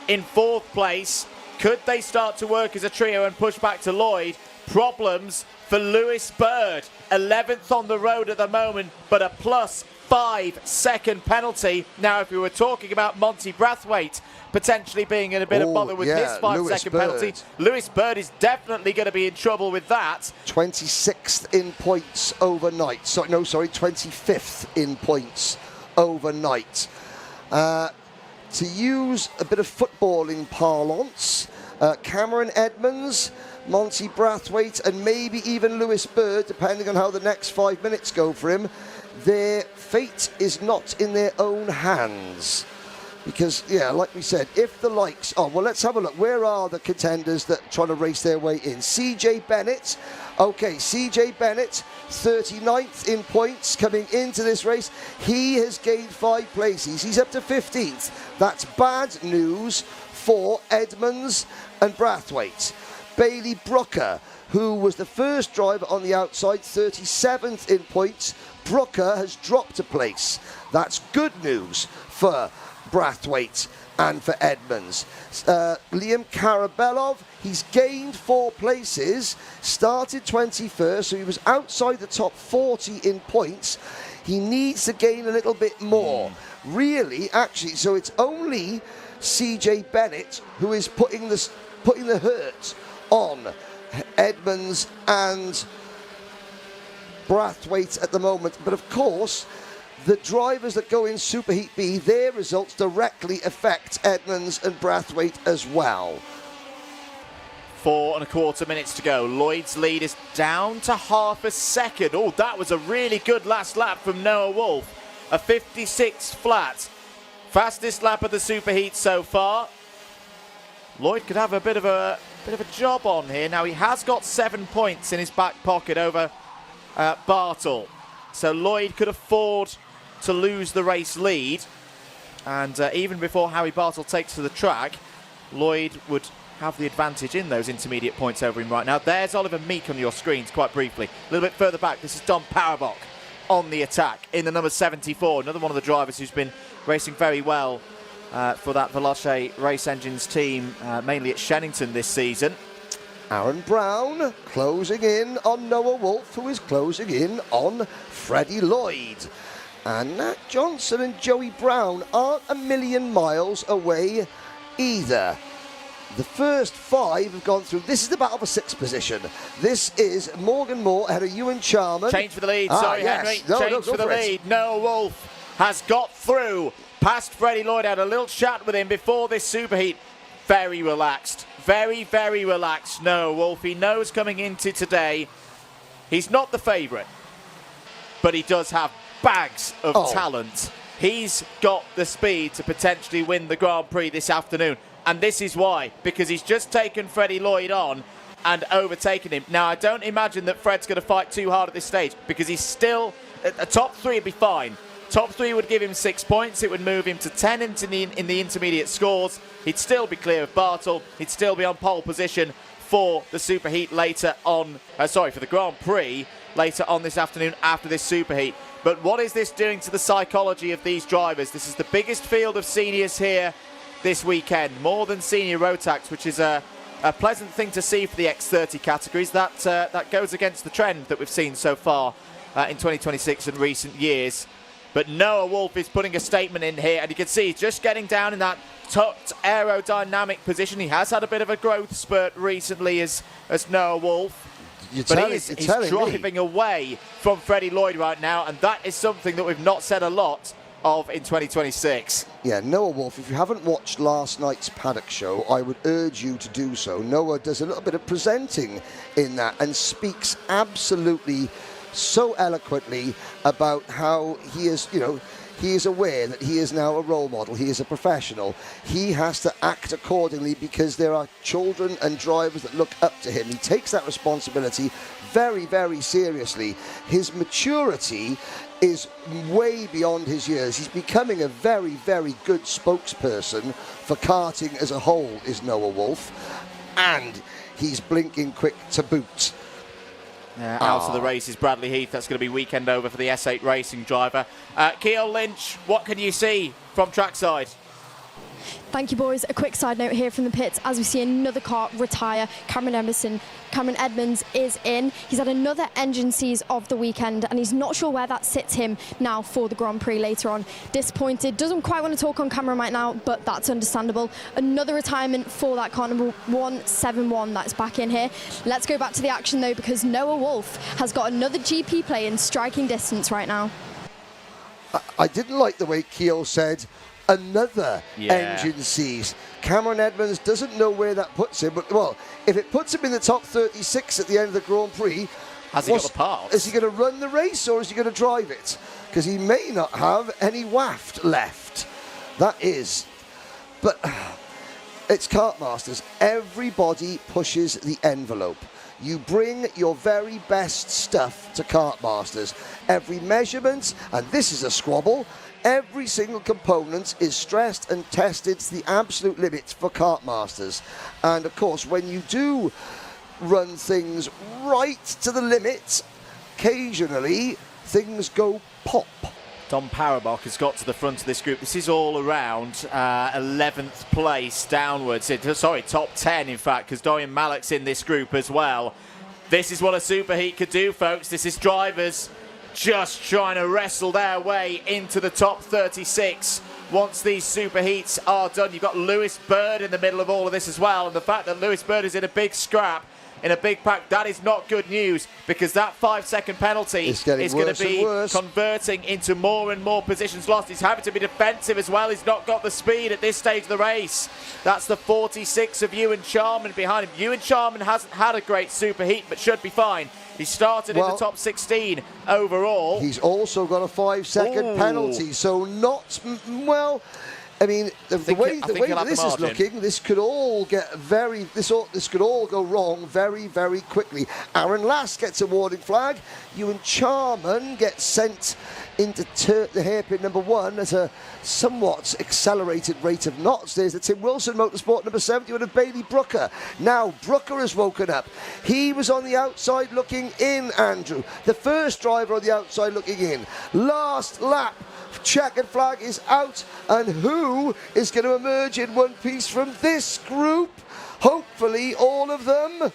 in 4th place. Could they start to work as a trio and push back to Lloyd? Problems for Lewis Bird, 11th on the road at the moment, but a plus 5-second penalty. Now, if we were talking about Monty Brathwaite potentially being in a bit of bother with his 5-second penalty, Lewis Bird is definitely going to be in trouble with that. 26th in points overnight. 25th in points overnight. To use a bit of footballing parlance, Cameron Edmonds, Monty Brathwaite, and maybe even Lewis Bird, depending on how the next 5 minutes go for him, their fate is not in their own hands. Because, like we said, if the likes... Oh, well, let's have a look. Where are the contenders that are trying to race their way in? CJ Bennett. Okay, CJ Bennett, 39th in points coming into this race. He has gained 5 places. He's up to 15th. That's bad news for Edmonds and Brathwaite. Bailey Brooker, who was the first driver on the outside, 37th in points. Brooker has dropped a place. That's good news for Brathwaite and for Edmonds. Liam Karabelov, he's gained 4 places, started 21st, so he was outside the top 40 in points. He needs to gain a little bit more. Really, actually, so it's only CJ Bennett who is putting the hurt on Edmonds and Brathwaite at the moment. But of course, the drivers that go in Superheat B, their results directly affect Edmonds and Brathwaite as well. 4.25 minutes to go. Lloyd's lead is down to half a second. Oh, that was a really good last lap from Noah Wolf. A 56 flat. Fastest lap of the Superheat so far. Lloyd could have a bit of a job on here. Now, he has got 7 points in his back pocket over Bartle. So Lloyd could afford to lose the race lead. And even before Harry Bartle takes to the track, Lloyd would have the advantage in those intermediate points over him right now. There's Oliver Meek on your screens quite briefly. A little bit further back, this is Dom Parabok on the attack in the number 74. Another one of the drivers who's been racing very well for that Veloce Race Engines team, mainly at Shennington this season. Aaron Brown closing in on Noah Wolf, who is closing in on Freddie Lloyd. And Nat Johnson and Joey Brown aren't a million miles away either. The first 5 have gone through. This is the battle for 6th position. This is Morgan Moore ahead of Ewan Charman. Change for the lead. Sorry, yes. Henry. Change for the lead. Noah Wolf has got through past Freddie Lloyd. Had a little chat with him before this Superheat. Very relaxed. Very, very relaxed, Noah Wolf. He knows coming into today he's not the favourite, but he does have bags of talent. He's got the speed to potentially win the Grand Prix this afternoon. And this is why, because he's just taken Freddie Lloyd on and overtaken him. Now, I don't imagine that Fred's going to fight too hard at this stage, because he's still... A top 3 would be fine. Top 3 would give him 6 points. It would move him to 10 in the intermediate scores. He'd still be clear of Bartle. He'd still be on pole position for the Superheat later on... for the Grand Prix later on this afternoon after this Superheat. But what is this doing to the psychology of these drivers? This is the biggest field of seniors here this weekend, more than senior Rotax, which is a pleasant thing to see for the X30 categories. That goes against the trend that we've seen so far in 2026 and recent years. But Noah Wolf is putting a statement in here, and you can see he's just getting down in that tucked aerodynamic position. He has had a bit of a growth spurt recently as Noah Wolf. But he's driving away from Freddie Lloyd right now, and that is something that we've not said a lot of in 2026. Yeah, Noah Wolf, if you haven't watched last night's paddock show, I would urge you to do so. Noah does a little bit of presenting in that and speaks absolutely so eloquently about how he is, he is aware that he is now a role model. He is a professional. He has to act accordingly because there are children and drivers that look up to him. He takes that responsibility very, very seriously. His maturity is way beyond his years. He's becoming a very, very good spokesperson for karting as a whole, is Noah Wolf. And he's blinking quick to boot. Out of the race is Bradley Heath. That's going to be weekend over for the S8 racing driver. Ceol Lynch, what can you see from trackside? Thank you, boys. A quick side note here from the pits as we see another car retire. Cameron Edmonds is in. He's had another engine seize of the weekend and he's not sure where that sits him now for the Grand Prix later on. Disappointed, doesn't quite want to talk on camera right now, but that's understandable. Another retirement for that car, number 171, that's back in here. Let's go back to the action though, because Noah Wolf has got another GP play in striking distance right now. I didn't like the way Ceol said another engine seize. Cameron Edmonds doesn't know where that puts him, but well, if it puts him in the top 36 at the end of the Grand Prix, has he got the parts? Is he going to run the race or is he going to drive it? Because he may not have any waft left. That is. But it's Kartmasters. Everybody pushes the envelope. You bring your very best stuff to Kartmasters. Every measurement, and this is a squabble, every single component is stressed and tested to the absolute limit for Kartmasters. And of course, when you do run things right to the limit, occasionally things go pop. Dom Parabok has got to the front of this group. This is all around 11th place downwards. Top 10 in fact, because Dorian Malek's in this group as well. This is what a superheat could do, folks. This is drivers just trying to wrestle their way into the top 36 once these superheats are done. You've got Lewis Bird in the middle of all of this as well, and the fact that Lewis Bird is in a big scrap, in a big pack, that is not good news, because that 5-second penalty is going to be converting into more and more positions lost. He's having to be defensive as well. He's not got the speed at this stage of the race. That's the 46 of Ewan Charman behind him. Ewan Charman hasn't had a great superheat, but should be fine. He started in the top 16 overall. He's also got a 5-second penalty, so not, well, I mean, the way that this is looking, this could all get this could all go wrong very, very quickly. Aaron Lass gets a warning flag. Ewan Charman gets sent into the hairpin number 1 at a somewhat accelerated rate of knots. There's the Tim Wilson Motorsport number 71 of Bailey Brooker. Now Brooker has woken up. He was on the outside looking in, Andrew. The first driver on the outside looking in. Last lap. Checkered flag is out, and who is going to emerge in one piece from this group? Hopefully all of them.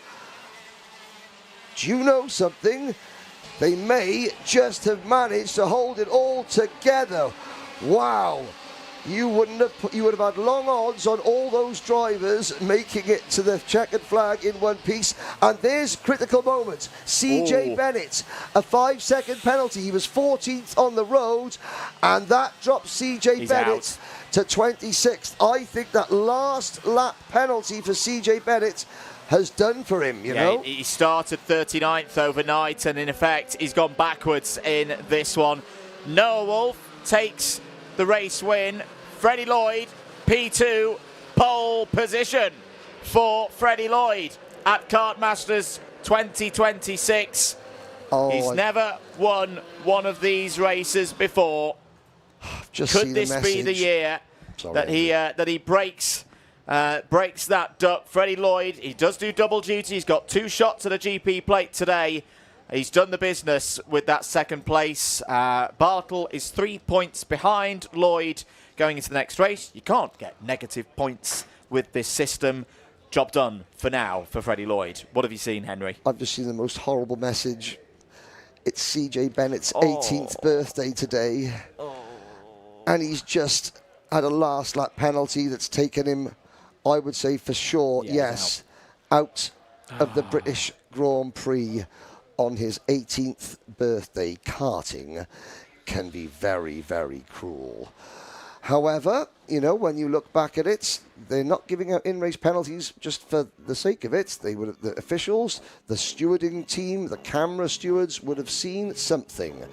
Do you know something? They may just have managed to hold it all together. Wow. You would have had long odds on all those drivers making it to the checkered flag in one piece. And there's critical moment. CJ Bennett, a 5-second penalty. He was 14th on the road, and that drops CJ Bennett to 26th. I think that last lap penalty for CJ Bennett has done for him, you know? He started 39th overnight, and in effect, he's gone backwards in this one. Noah Wolf takes the race win. Freddie Lloyd, P2, pole position for Freddie Lloyd at Kartmasters 2026. He's never won one of these races before. Could this be the year that he breaks that duck? Freddie Lloyd, he does do double duty. He's got 2 shots at a GP plate today. He's done the business with that second place. Bartle is 3 points behind Lloyd going into the next race. You can't get negative points with this system. Job done for now for Freddie Lloyd. What have you seen, Henry? I've just seen the most horrible message. It's CJ Bennett's 18th birthday today. And he's just had a last lap penalty that's taken him, I would say for sure, out of the British Grand Prix on his 18th birthday, karting, can be very, very cruel. However, you know, when you look back at it, they're not giving out in-race penalties just for the sake of it. They would, the officials, the stewarding team, the camera stewards would have seen something.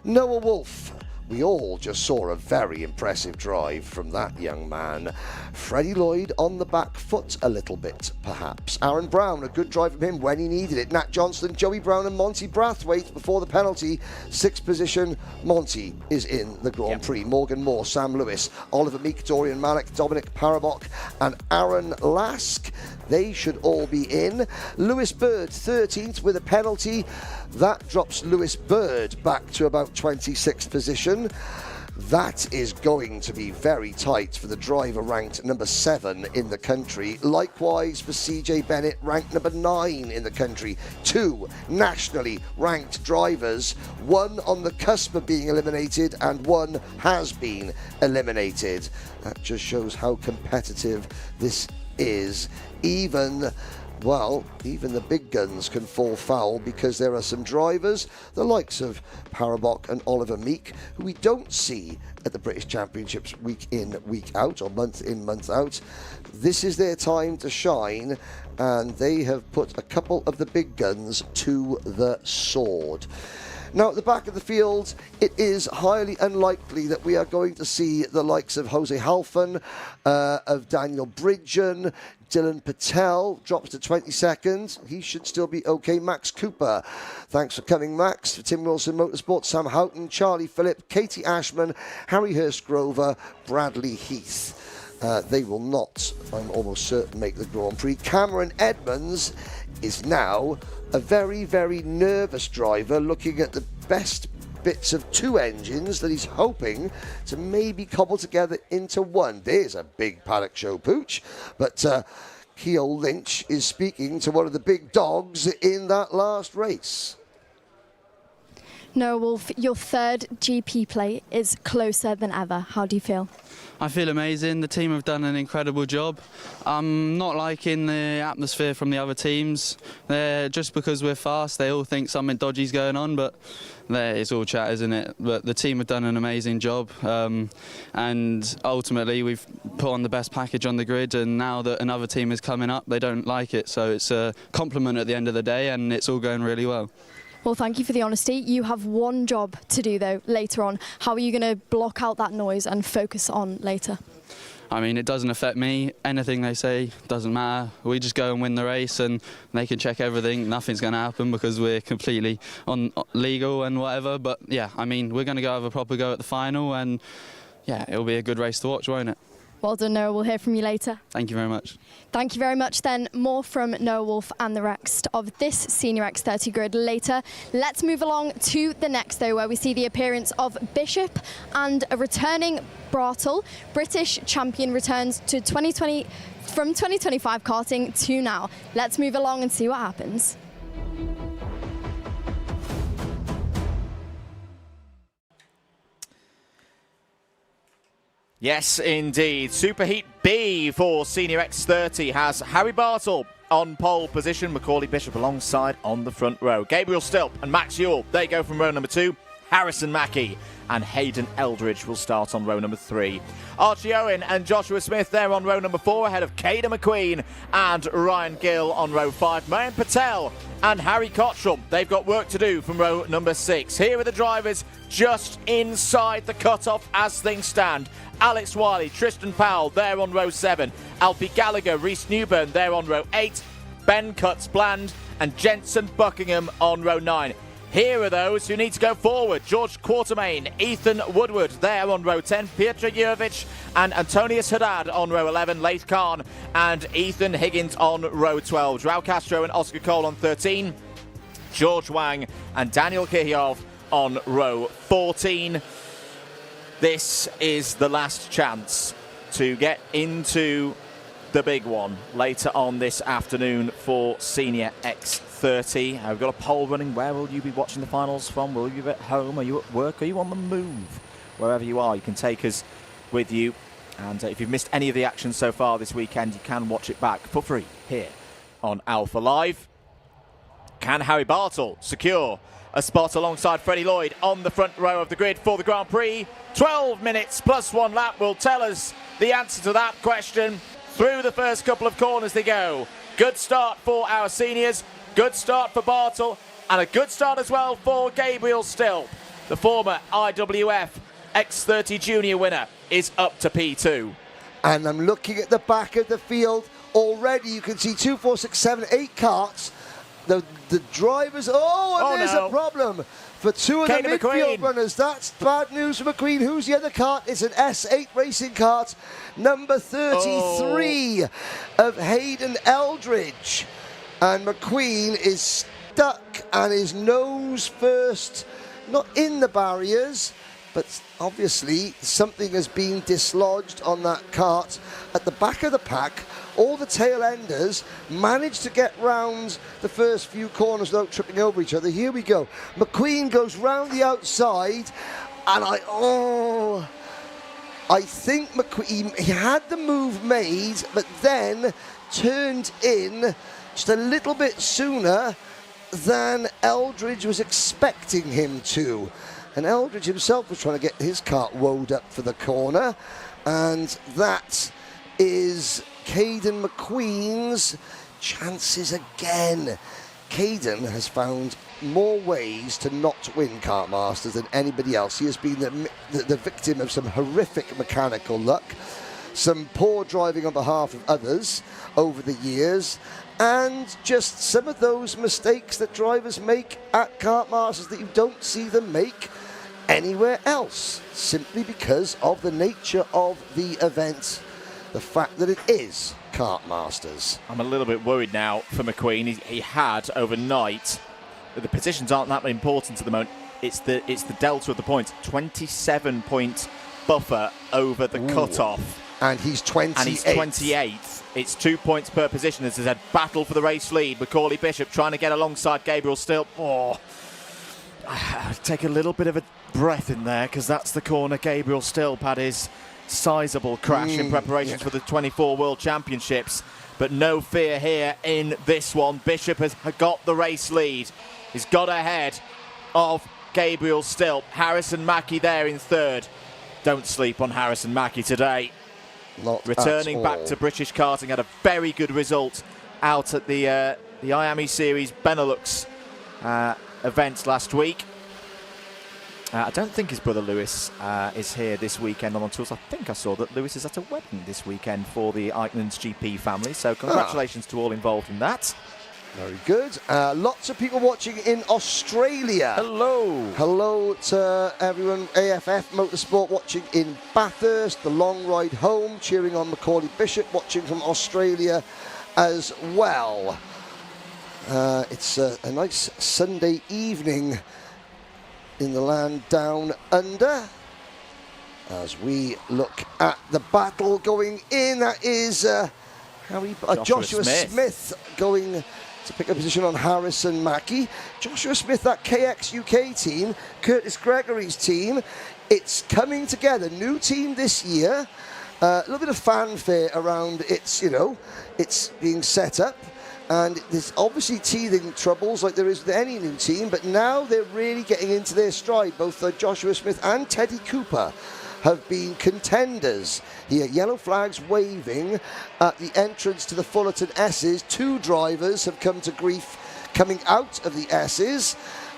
Noah Wolf. We all just saw a very impressive drive from that young man. Freddie Lloyd on the back foot a little bit, perhaps. Aaron Brown, a good drive from him when he needed it. Nat Johnston, Joey Brown and Monty Brathwaite before the penalty. 6th position, Monty is in the Grand Prix. Morgan Moore, Sam Lewis, Oliver Meek, Dorian Malik, Dominic Parabok and Aaron Lask. They should all be in. Lewis Bird, 13th with a penalty. That drops Lewis Bird back to about 26th position. That is going to be very tight for the driver ranked number 7 in the country. Likewise for CJ Bennett, ranked number 9 in the country. 2 nationally ranked drivers, 1 on the cusp of being eliminated and 1 has been eliminated. That just shows how competitive this is. Even the big guns can fall foul because there are some drivers, the likes of Parabok and Oliver Meek, who we don't see at the British Championships week in, week out, or month in, month out. This is their time to shine, and they have put a couple of the big guns to the sword. Now, at the back of the field, it is highly unlikely that we are going to see the likes of Jose Halfon, of Daniel Bridgen. Dylan Patel drops to 22nd. He should still be okay. Max Cooper. Thanks for coming, Max. For Tim Wilson Motorsport, Sam Houghton, Charlie Phillip, Katie Ashman, Harry Hurst-Grover, Bradley Heath. They will not, I'm almost certain, make the Grand Prix. Cameron Edmonds is now a very, very nervous driver looking at the best bits of 2 engines that he's hoping to maybe cobble together into one. There's a big paddock show pooch, but Ceol Lynch is speaking to one of the big dogs in that last race. Noah Wolf, your 3rd GP play is closer than ever. How do you feel? I feel amazing. The team have done an incredible job. I'm not liking the atmosphere from the other teams. Just because we're fast, they all think something dodgy's going on, but it's all chat, isn't it? But the team have done an amazing job, and ultimately we've put on the best package on the grid, and now that another team is coming up, they don't like it. So it's a compliment at the end of the day, and it's all going really well. Well, thank you for the honesty. You have one job to do, though, later on. How are you going to block out that noise and focus on later? I mean, it doesn't affect me. Anything they say doesn't matter. We just go and win the race, and they can check everything. Nothing's going to happen because we're completely legal and whatever. But, yeah, I mean, we're going to go have a proper go at the final, and, yeah, it'll be a good race to watch, won't it? Well done, Noah. We'll hear from you later. Thank you very much. Thank you very much. Then more from Noah Wolf and the rest of this Senior X30 grid later. Let's move along to the next, though, where we see the appearance of Bishop and a returning Bartle. British champion returns to 2020 from 2025 karting to now. Let's move along and see what happens. Yes, indeed. Superheat B for Senior X30 has Harry Bartle on pole position, Macaulay Bishop alongside on the front row. Gabriel Stilp and Max Ewell, they go from row number 2. Harrison Mackie and Hayden Eldridge will start on row number 3. Archie Owen and Joshua Smith, they're on row number 4 ahead of Caden McQueen and Ryan Gill on row 5. Mayan Patel and Harry Cottrell, they've got work to do from row number 6. Here are the drivers just inside the cutoff as things stand. Alex Wiley, Tristan Powell, they're on row 7. Alfie Gallagher, Reece Newburn, they're on row 8. Ben Cuts-Bland and Jensen Buckingham on row 9. Here are those who need to go forward. George Quartermain, Ethan Woodward, they're on row 10. Piotr Jurevich and Antonius Haddad on row 11. Leith Khan and Ethan Higgins on row 12. Joao Castro and Oscar Cole on 13. George Wang and Daniel Kihiov on row 14. This is the last chance to get into the big one later on this afternoon for Senior X30. We've got a poll running. Where will you be watching the finals from? Will you be at home? Are you at work? Are you on the move? Wherever you are, you can take us with you. And if you've missed any of the action so far this weekend, you can watch it back for free here on Alpha Live. Can Harry Bartle secure a spot alongside Freddie Lloyd on the front row of the grid for the Grand Prix? 12 minutes plus 1 lap will tell us the answer to that question. Through the first couple of corners they go. Good start for our seniors, good start for Bartle, and a good start as well for Gabriel Still. The former IWF X30 Junior winner is up to P2. And I'm looking at the back of the field. Already you can see 2, 4, 6, 7, 8 karts. The drivers, there's a problem for 2 of the midfield runners. That's bad news for McQueen. Who's the other kart? It's an S8 racing kart, number 33 of Hayden Eldridge. And McQueen is stuck and his nose first, not in the barriers, but obviously something has been dislodged on that kart at the back of the pack. All the tail enders managed to get round the first few corners without tripping over each other. Here we go. McQueen goes round the outside, and I think McQueen, he had the move made, but then turned in just a little bit sooner than Eldridge was expecting him to. And Eldridge himself was trying to get his kart woed up for the corner, and that is Caden McQueen's chances again. Caden has found more ways to not win Kartmasters than anybody else. He has been the victim of some horrific mechanical luck, some poor driving on behalf of others over the years, and just some of those mistakes that drivers make at Kartmasters that you don't see them make anywhere else, simply because of the nature of the event. The fact that it is Kartmasters. I'm a little bit worried now for McQueen. He had overnight. The positions aren't that important at the moment. It's the delta of the points. 27-point buffer over the cut-off. And he's 28th. And he's 28th. It's 2 points per position. This is a battle for the race lead. Macaulay Bishop trying to get alongside Gabriel Still. Take a little bit of a breath in there, because that's the corner Gabriel Still had his sizable crash in preparation for the 24 World Championships. But no fear here in this one. Bishop has got the race lead. He's got ahead of Gabriel Still. Harrison Mackie there in third. Don't sleep on Harrison Mackie today. Not returning back to British karting, had a very good result out at the IAME Series Benelux event last week. I don't think his brother Lewis is here this weekend on tours. I think I saw that Lewis is at a wedding this weekend for the Kartmasters GP family. So congratulations to all involved in that. Very good. Lots of people watching in Australia. Hello. Hello to everyone. AFF Motorsport watching in Bathurst. The long ride home, cheering on Macaulay Bishop, watching from Australia as well. It's a nice Sunday evening in the land down under as we look at the battle going in. That is Joshua Smith going to pick a position on Harrison Mackie. Joshua Smith, that KX UK team, Curtis Gregory's team, it's coming together. New team this year. A little bit of fanfare around its being set up. And there's obviously teething troubles like there is with any new team, but now they're really getting into their stride. Both Joshua Smith and Teddy Cooper have been contenders here. Yellow flags waving at the entrance to the Fullerton S's. 2 drivers have come to grief coming out of the S's,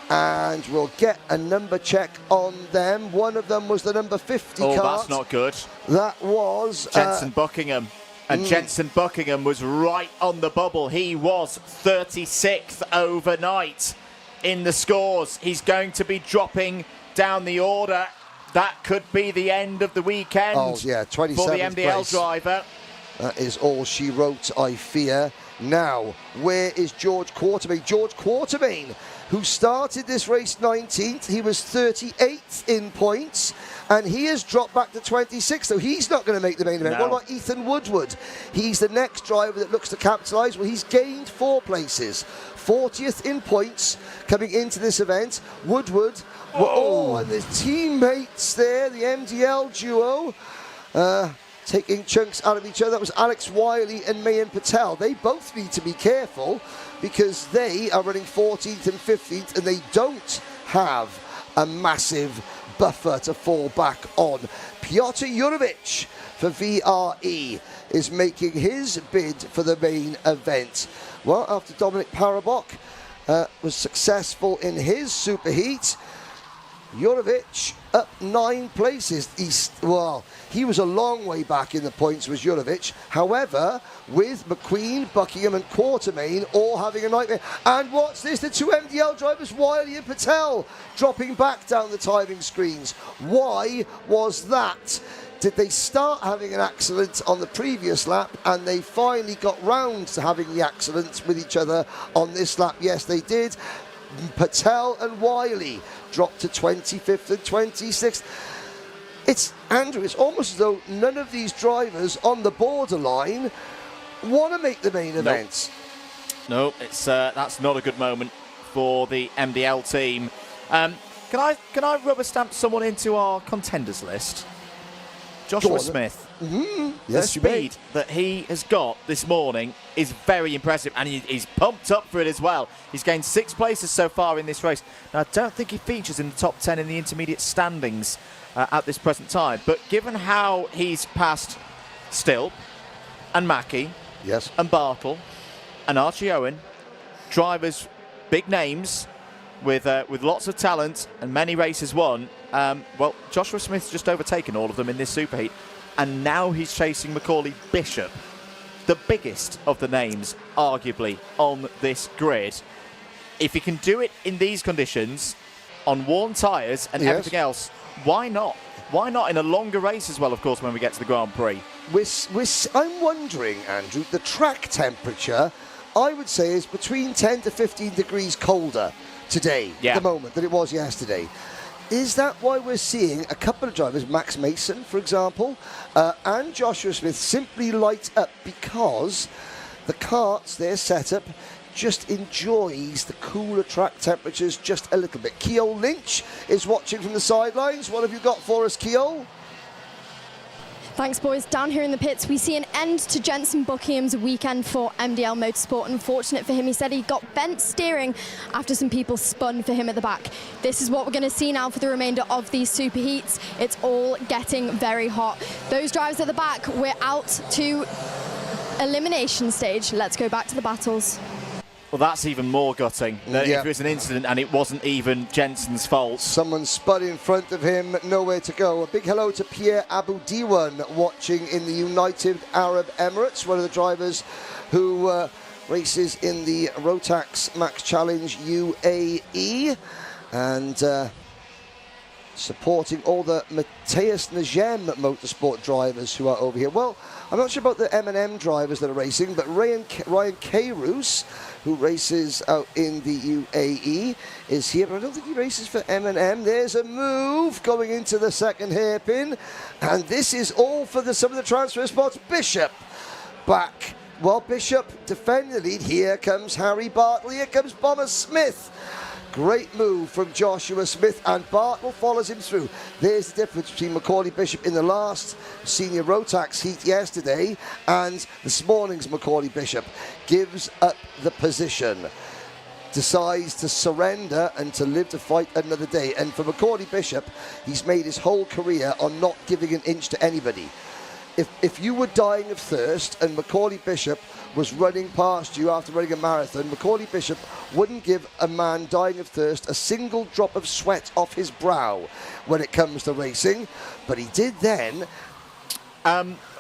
and we'll get a number check on them. One of them was the number 50 kart. That's not good. That was Jensen Buckingham. And Jensen Buckingham was right on the bubble. He was 36th overnight in the scores. He's going to be dropping down the order. That could be the end of the weekend. Oh, yeah, 27th for the MDL place. driver. That is all she wrote, I fear. Now, where is George Quartermain? George Quartermain, who started this race 19th. He was 38th in points, and he has dropped back to 26th, so he's not going to make the main event. No. What about Ethan Woodward? He's the next driver that looks to capitalise. Well, he's gained 4 places. 40th in points coming into this event. Woodward, and his teammates there, the MDL duo. taking chunks out of each other. That was Alex Wiley and Mayan Patel. They both need to be careful because they are running 14th and 15th and they don't have a massive buffer to fall back on. Piotr Jurovic for VRE is making his bid for the main event. Well, after Dominic Parabok was successful in his superheat, Jurovic up 9 places. He was a long way back in the points, was Jurovic. However, with McQueen, Buckingham and Quartermain all having a nightmare. And what's this? The 2 MDL drivers, Wiley and Patel, dropping back down the timing screens. Why was that? Did they start having an accident on the previous lap and they finally got round to having the accidents with each other on this lap? Yes, they did. Patel and Wiley dropped to 25th and 26th. It's almost as though none of these drivers on the borderline want to make the main events. No, it's that's not a good moment for the MDL team. Can I rubber stamp someone into our contenders list? Joshua Smith. Yes, the speed that he has got this morning is very impressive, and he's pumped up for it as well. He's gained 6 places so far in this race. Now, I don't think he features in the top 10 in the intermediate standings at this present time, but given how he's passed Still and Mackie and Bartle and Archie Owen, drivers, big names with lots of talent and many races won, well, Joshua Smith's just overtaken all of them in this superheat, and now he's chasing Macaulay Bishop, the biggest of the names, arguably, on this grid. If he can do it in these conditions, on worn tyres and everything else, why not? Why not in a longer race as well, of course, when we get to the Grand Prix? I'm wondering, Andrew, the track temperature, I would say, is between 10 to 15 degrees colder today, at the moment, than it was yesterday. Is that why we're seeing a couple of drivers, Max Mason, for example, and Joshua Smith, simply light up because the karts, their setup, just enjoys the cooler track temperatures just a little bit. Ceol Lynch is watching from the sidelines. What have you got for us, Ceol? Thanks, boys. Down here in the pits, we see an end to Jenson Buckingham's weekend for MDL Motorsport. Unfortunate for him, he said he got bent steering after some people spun for him at the back. This is what we're going to see now for the remainder of these superheats. It's all getting very hot. Those drivers at the back, we're out to elimination stage. Let's go back to the battles. Well, that's even more gutting. If it was an incident and it wasn't even Jensen's fault. Someone spun in front of him, nowhere to go. A big hello to Pierre Abu Diwan watching in the United Arab Emirates, one of the drivers who races in the Rotax Max Challenge UAE. And supporting all the Matthias Najem Motorsport drivers who are over here. Well, I'm not sure about the M&M drivers that are racing, but Ryan Carouse, who races out in the UAE, is here, but I don't think he races for M&M. There's a move going into the second hairpin, and this is all for some of the transfer spots. Bishop back. Well, Bishop defending the lead. Here comes Harry Bartle. Here comes Bomber Smith. Great move from Joshua Smith, and Bartle follows him through. There's the difference between Macaulay Bishop in the last senior Rotax heat yesterday and this morning's Macaulay Bishop. Gives up the position, decides to surrender and to live to fight another day. And for Macaulay Bishop, he's made his whole career on not giving an inch to anybody. If you were dying of thirst and Macaulay Bishop was running past you after running a marathon, Macaulay Bishop wouldn't give a man dying of thirst a single drop of sweat off his brow when it comes to racing, but he did then.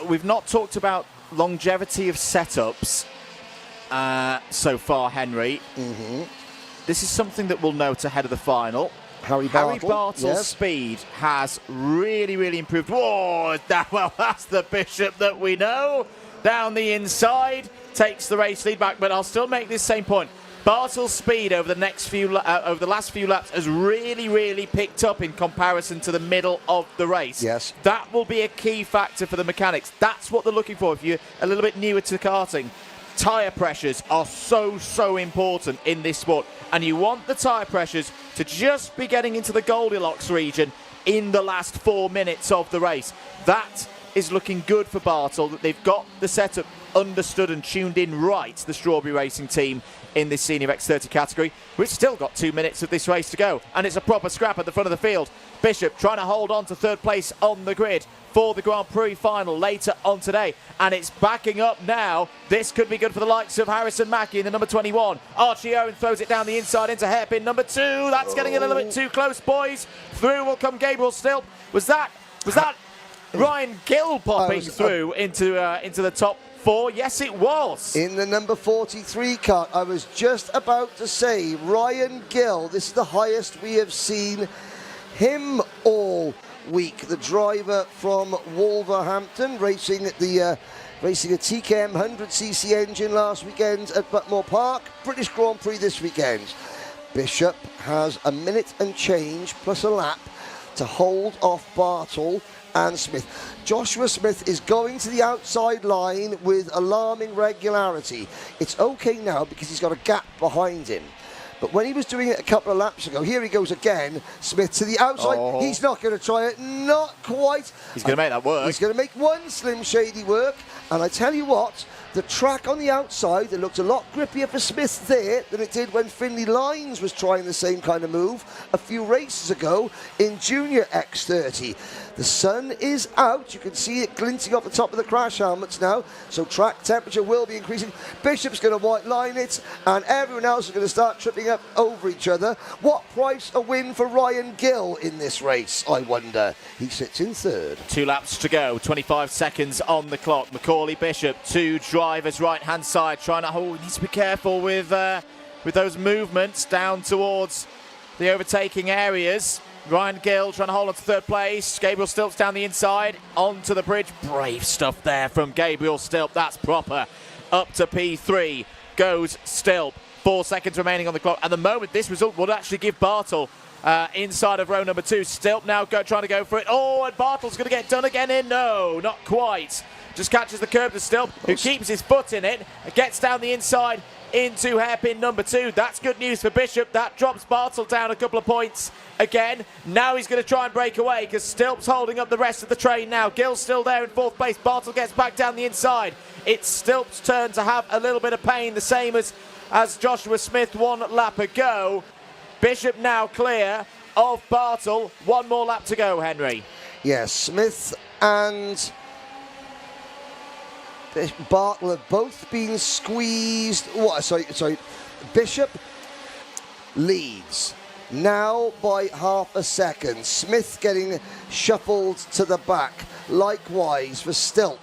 We've not talked about longevity of setups so far, Henry. This is something that we'll note ahead of the final. Harry Bartle's speed has really, really improved. Whoa, well, that's the Bishop that we know. Down the inside, takes the race lead back, but I'll still make this same point. Bartle's speed over the last few laps has really, really picked up in comparison to the middle of the race. Yes. That will be a key factor for the mechanics. That's what they're looking for if you're a little bit newer to karting. Tyre pressures are so important in this sport, and you want the tyre pressures to just be getting into the Goldilocks region in the last 4 minutes of the race. That is looking good for Bartle, that they've got the setup understood and tuned in right, the Strawberry Racing team in this Senior X30 category. We've still got 2 minutes of this race to go, and it's a proper scrap at the front of the field. Bishop trying to hold on to third place on the grid for the Grand Prix final later on today, and it's backing up now. This could be good for the likes of Harrison Mackie in the number 21. Archie Owen throws it down the inside into hairpin number 2. That's getting a little bit too close, boys. Through will come Gabriel Stilp. Was that Ryan Gill popping through into the top 4? Yes, it was. In the number 43 car, I was just about to say, Ryan Gill, this is the highest we have seen him all week. The driver from Wolverhampton, racing a TKM 100cc engine last weekend at Butmore Park. British Grand Prix this weekend. Bishop has a minute and change plus a lap to hold off Bartle and Smith. Joshua Smith is going to the outside line with alarming regularity. It's okay now because he's got a gap behind him. But when he was doing it a couple of laps ago, here he goes again, Smith to the outside. Oh. He's not going to try it, not quite. He's going to make that work. He's going to make one Slim Shady work. And I tell you what, the track on the outside, it looked a lot grippier for Smith there than it did when Finley Lines was trying the same kind of move a few races ago in Junior X30. The sun is out. You can see it glinting off the top of the crash helmets now. So track temperature will be increasing. Bishop's going to white line it, and everyone else is going to start tripping up over each other. What price a win for Ryan Gill in this race, I wonder? He sits in third. 2 laps to go, 25 seconds on the clock. Macaulay Bishop, 2 drivers right-hand side, trying to hold. He needs to be careful with those movements down towards the overtaking areas. Ryan Gill trying to hold on to third place. Gabriel Stilp's down the inside, onto the bridge. Brave stuff there from Gabriel Stilp. That's proper. Up to P3 goes Stilp. 4 seconds remaining on the clock. At the moment, this result would actually give Bartle inside of row number 2. Stilp now trying to go for it. Oh, and Bartle's going to get done again in. No, not quite. Just catches the curb to Stilp, who keeps his foot in it. Gets down the inside into hairpin number 2. That's good news for Bishop. That drops Bartle down a couple of points again. Now he's going to try and break away because Stilp's holding up the rest of the train now. Gill's still there in 4th place. Bartle gets back down the inside. It's Stilp's turn to have a little bit of pain, the same as Joshua Smith 1 lap ago. Bishop now clear of Bartle. 1 more lap to go, Henry. Yes, Smith and Bartle have both been squeezed. Sorry. Bishop leads now by half a second. Smith getting shuffled to the back. Likewise for Stilp.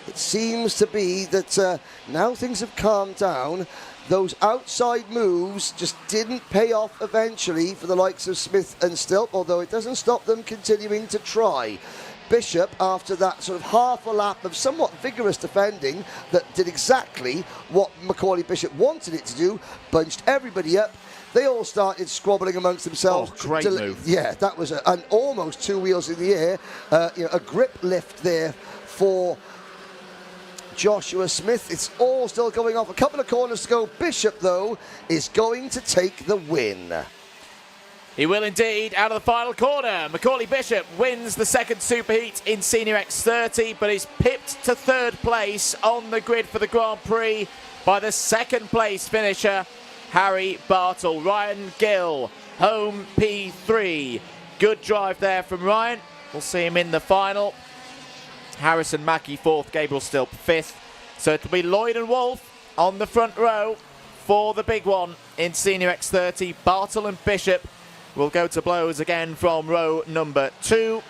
It seems to be that now things have calmed down. Those outside moves just didn't pay off eventually for the likes of Smith and Stilp, although it doesn't stop them continuing to try. Bishop, after that sort of half a lap of somewhat vigorous defending that did exactly what Macaulay Bishop wanted it to do, bunched everybody up. They all started squabbling amongst themselves. Oh, great move. Yeah, that was an almost 2 wheels in the air. A grip lift there for Joshua Smith. It's all still going off. A couple of corners to go. Bishop, though, is going to take the win. He will indeed, out of the final corner. Macaulay Bishop wins the 2nd Superheat in Senior X30, but is pipped to 3rd place on the grid for the Grand Prix by the 2nd place finisher, Harry Bartle. Ryan Gill, home P3. Good drive there from Ryan. We'll see him in the final. Harrison Mackie 4th, Gabriel Stilp 5th. So it'll be Lloyd and Wolf on the front row for the big one in Senior X30. Bartle and Bishop will go to blows again from row number 2.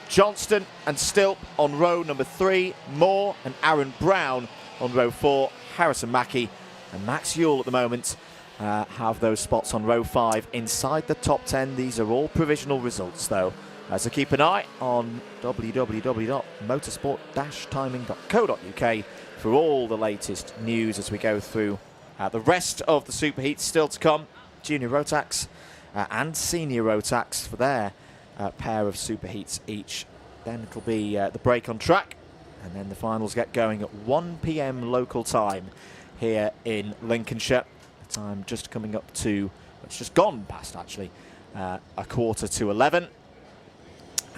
Johnston and Stilp on row number 3. Moore and Aaron Brown on row 4. Harrison Mackie and Max Ceol at the moment have those spots on row 5 inside the top 10. These are all provisional results, though. So keep an eye on www.motorsport-timing.co.uk for all the latest news as we go through the rest of the Superheats still to come. Junior Rotax and Senior Rotax for their pair of Superheats each. Then it'll be the break on track, and then the finals get going at 1 p.m. local time here in Lincolnshire. The time just coming up to, it's just gone past actually, 11:15.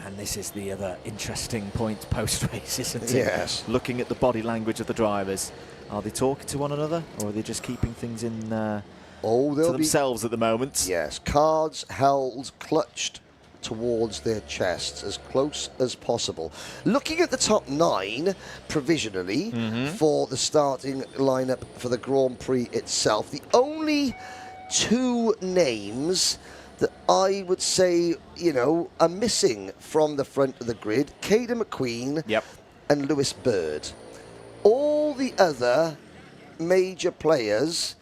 And this is the other interesting point post-race, isn't it? Yes. Looking at the body language of the drivers. Are they talking to one another, or are they just keeping things in to themselves at the moment? Yes, cards held, clutched towards their chests as close as possible. Looking at the top 9 provisionally for the starting lineup for the Grand Prix itself, the only 2 names that I would say, you know, are missing from the front of the grid, Caden McQueen and Lewis Bird. All the other major players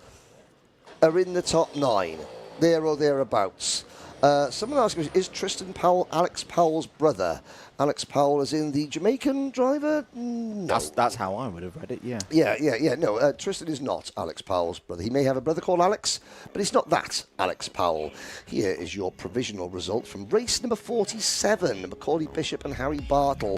are in the top 9, there or thereabouts. Someone asked me, is Tristan Powell Alex Powell's brother? Alex Powell is in the Jamaican driver? No. That's how I would have read it, yeah. Yeah. No, Tristan is not Alex Powell's brother. He may have a brother called Alex, but it's not that Alex Powell. Here is your provisional result from race number 47. Macaulay Bishop and Harry Bartle.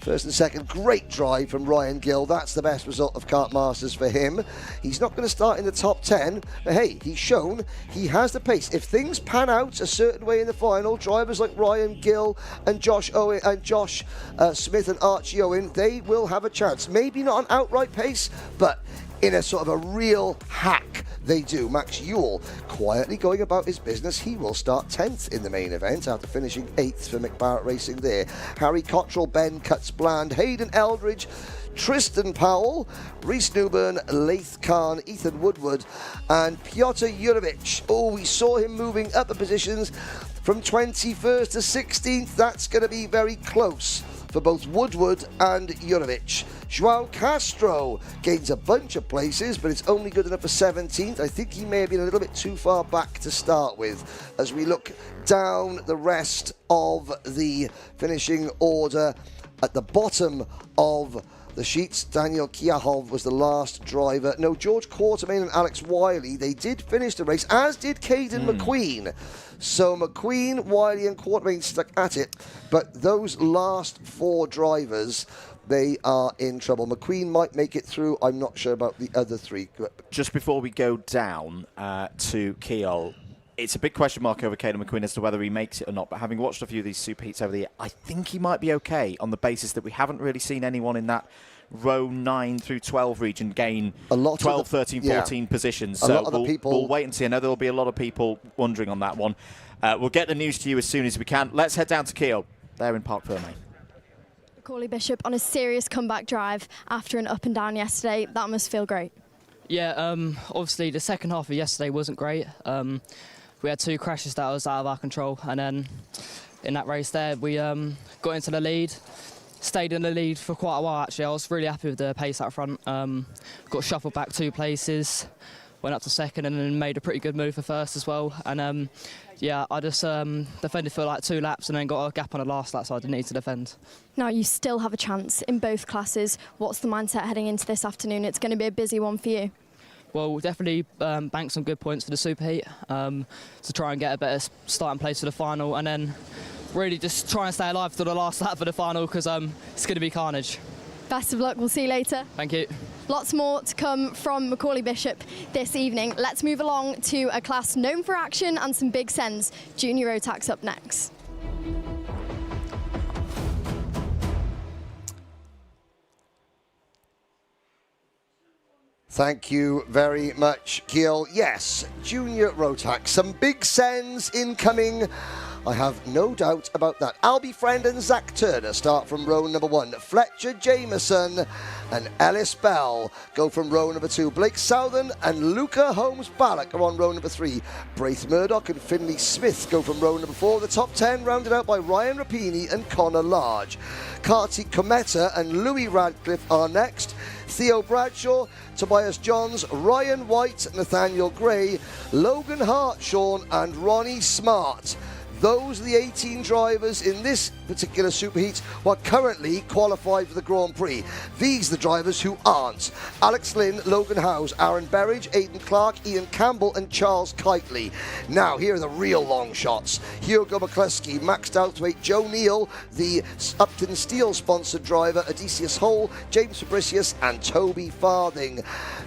First and second, great drive from Ryan Gill. That's the best result of Kartmasters for him. He's not going to start in the top 10, but hey, he's shown he has the pace. If things pan out a certain way in the final, drivers like Ryan Gill and Josh Smith and Archie Owen, they will have a chance. Maybe not an outright pace, but in a sort of a real hack, they do. Max Ewell quietly going about his business. He will start 10th in the main event after finishing 8th for McBarrett Racing there. Harry Cottrell, Ben Cuts-Bland, Hayden Eldridge, Tristan Powell, Reese Newburn, Laith Khan, Ethan Woodward, and Piotr Jurovic. Oh, we saw him moving up the positions from 21st to 16th. That's going to be very close for both Woodward and Jurovic. Joao Castro gains a bunch of places, but it's only good enough for 17th. I think he may have been a little bit too far back to start with as we look down the rest of the finishing order at the bottom of the sheets. Daniel Kiahov was the last driver. No, George Quartermain and Alex Wiley, they did finish the race, as did Caden McQueen. So McQueen, Wiley and Quartermain stuck at it, but those last 4 drivers, they are in trouble. McQueen might make it through. I'm not sure about the other 3. Just before we go down to Ceol, it's a big question mark over Caden McQueen as to whether he makes it or not, but having watched a few of these super heats over the year, I think he might be okay on the basis that we haven't really seen anyone in that row 9 through 12 region gain a lot 12, 13, 14 positions. So we'll wait and see. I know there'll be a lot of people wondering on that one. We'll get the news to you as soon as we can. Let's head down to Ceol. They're in Parc Fermé. Macaulay Bishop on a serious comeback drive after an up and down yesterday. That must feel great. Yeah, obviously the second half of yesterday wasn't great. We had 2 crashes that was out of our control, and then in that race there we got into the lead, stayed in the lead for quite a while actually. I was really happy with the pace out front. Got shuffled back 2 places, went up to second and then made a pretty good move for first as well. And yeah, I just defended for like 2 laps and then got a gap on the last lap, so I didn't need to defend. Now you still have a chance in both classes. What's the mindset heading into this afternoon? It's going to be a busy one for you. Well, we'll definitely bank some good points for the super heat to try and get a better starting place for the final, and then really just try and stay alive to the last lap for the final, because it's going to be carnage. Best of luck. We'll see you later. Thank you. Lots more to come from Macaulay Bishop this evening. Let's move along to a class known for action and some big sends. Junior Road Tax up next. Thank you very much, Ceol. Yes, Junior Rotax. Some big sends incoming. I have no doubt about that. Albie Friend and Zach Turner start from row number 1. Fletcher Jameson and Ellis Bell go from row number 2. Blake Southern and Luca Holmes-Ballack are on row number 3. Braith Murdoch and Finley Smith go from row number 4. The top 10 rounded out by Ryan Rapini and Connor Large. Kartik Kometa and Louis Radcliffe are next. Theo Bradshaw, Tobias Johns, Ryan White, Nathaniel Gray, Logan Hartshawn and Ronnie Smart. Those are the 18 drivers in this particular superheat who are currently qualified for the Grand Prix. These are the drivers who aren't. Alex Lynn, Logan Howes, Aaron Berridge, Aidan Clark, Ian Campbell and Charles Kitely. Now, here are the real long shots. Hugo McCluskey, Max Douthwaite, Joe Neal, the Uptonsteel sponsored driver, Odysseus Hole, James Fabricius and Toby Farthing.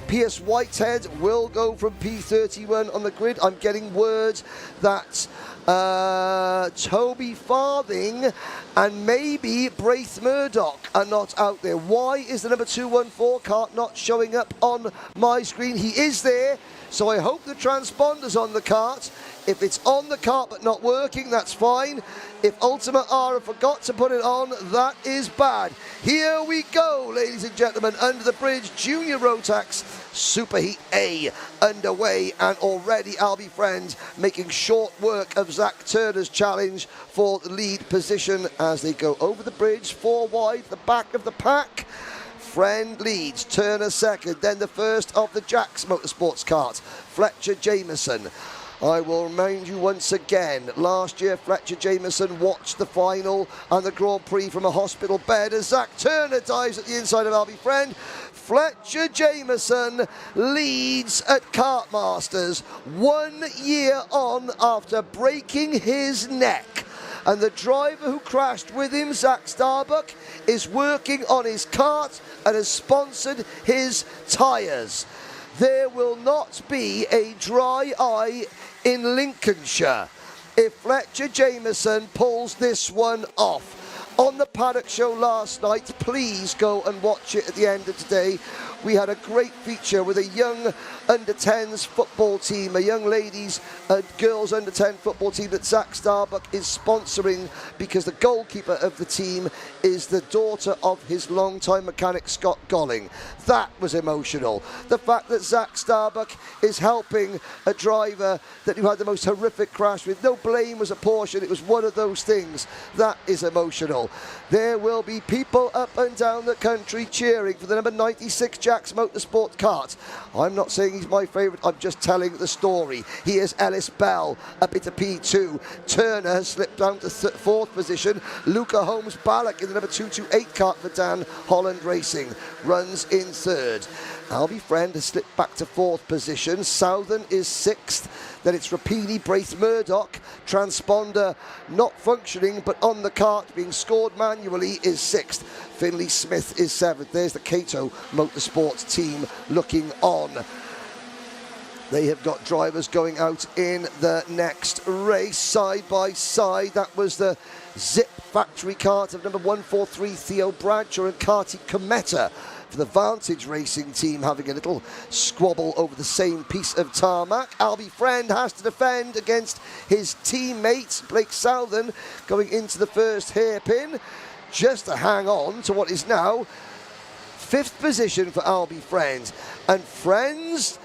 Pierce Whitehead will go from P31 on the grid. I'm getting word that Toby Farthing and maybe Braith Murdoch are not out there. Why is the number 214 kart not showing up on my screen? He is there, so I hope the transponder's on the kart. If it's on the kart but not working, that's fine. If Ultima Ara forgot to put it on, that is bad. Here we go, ladies and gentlemen, under the bridge, Junior Rotax Superheat A underway, and already I'll be friends making short work of Zach Turner's challenge for the lead position as they go over the bridge, 4 wide, the back of the pack. Friend leads, Turner second, then the first of the Jacks Motorsports kart, Fletcher Jameson. I will remind you once again, last year Fletcher Jameson watched the final and the Grand Prix from a hospital bed as Zach Turner dives at the inside of Albie Friend. Fletcher Jameson leads at Kartmasters 1 year on after breaking his neck. And the driver who crashed with him, Zach Starbuck, is working on his kart and has sponsored his tyres. There will not be a dry eye in Lincolnshire if Fletcher Jameson pulls this one off. On the paddock show last night, please go and watch it at the end of today. We had a great feature with a young under-10s football team, a young ladies and girls under-10 football team that Zach Starbuck is sponsoring because the goalkeeper of the team is the daughter of his longtime mechanic Scott Golling. That was emotional. The fact that Zach Starbuck is helping a driver that who had the most horrific crash with no blame was apportioned, it was one of those things. That is emotional. There will be people up and down the country cheering for the number 96 Jacks Motorsport kart. I'm not saying he's my favourite, I'm just telling the story. Here's Ellis Bell up into P2. Turner has slipped down to 4th position. Luca Holmes Ballack in the number 228 kart for Dan Holland Racing runs in 3rd. Albie Friend has slipped back to 4th position. Southern is 6th. Then it's Rapini, Braith Murdoch. Transponder not functioning, but on the kart being scored manually is 6th. Finley Smith is 7th. There's the Cato Motorsports team looking on. They have got drivers going out in the next race side by side. That was the Zip factory kart of number 143 Theo Bradshaw and Kartik Kometa for the Vantage Racing team, having a little squabble over the same piece of tarmac. Albie Friend has to defend against his teammate Blake Southern going into the first hairpin just to hang on to what is now 5th position for Albie Friend. And Friends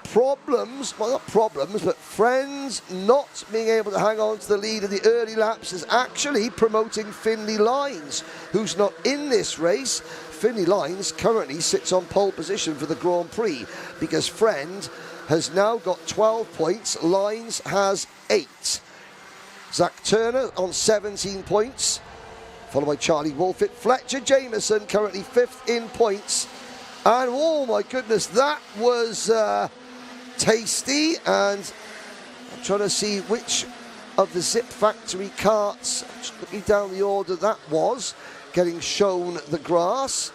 problems, well not problems, but Friends not being able to hang on to the lead in the early laps is actually promoting Finley Lines, who's not in this race. Finley Lines currently sits on pole position for the Grand Prix because Friend has now got 12 points, Lines has 8. Zach Turner on 17 points, followed by Charlie Wolfett. Fletcher Jameson currently 5th in points. And oh my goodness, that was tasty. And I'm trying to see which of the Zip Factory karts, just looking down the order, that was getting shown the grass.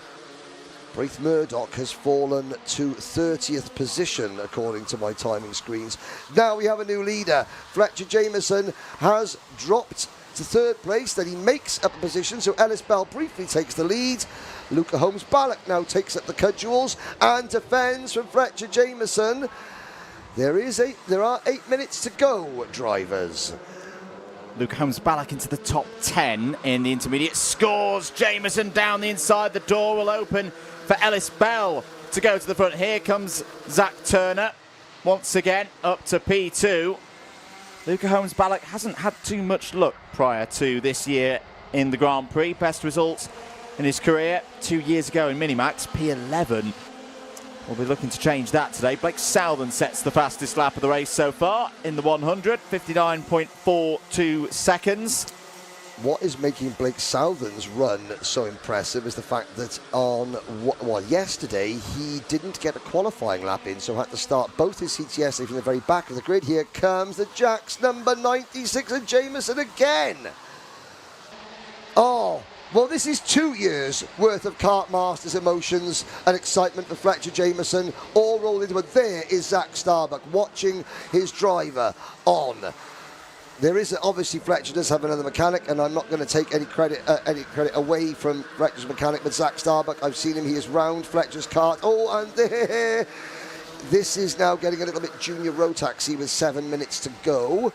Braith Murdoch has fallen to 30th position according to my timing screens. Now we have a new leader. Fletcher Jameson has dropped to 3rd place, then he makes up a position, so Ellis Bell briefly takes the lead. Luca Holmes Ballack now takes up the cudgels and defends from Fletcher Jameson. There are 8 minutes to go, drivers. Luke Holmes Ballack into the top 10 in the intermediate. Scores Jameson down the inside. The door will open for Ellis Bell to go to the front. Here comes Zach Turner once again up to P2. Luca Holmes Ballack hasn't had too much luck prior to this year in the Grand Prix. Best results in his career 2 years ago in Minimax, P11. We'll be looking to change that today. Blake Southern sets the fastest lap of the race so far in the 100, 59.42 seconds. What is making Blake Southern's run so impressive is the fact that yesterday he didn't get a qualifying lap in, so had to start both his heats yesterday from the very back of the grid. Here comes the Jacks number 96 and Jameson again. Oh, well, this is 2 years worth of Kartmasters emotions and excitement for Fletcher Jameson, all rolled into it. There is Zach Starbuck watching his driver on. There is obviously Fletcher does have another mechanic, and I'm not going to take any credit away from Fletcher's mechanic, but Zach Starbuck, I've seen him. He is round Fletcher's kart. Oh, and there. This is now getting a little bit junior road taxi with 7 minutes to go.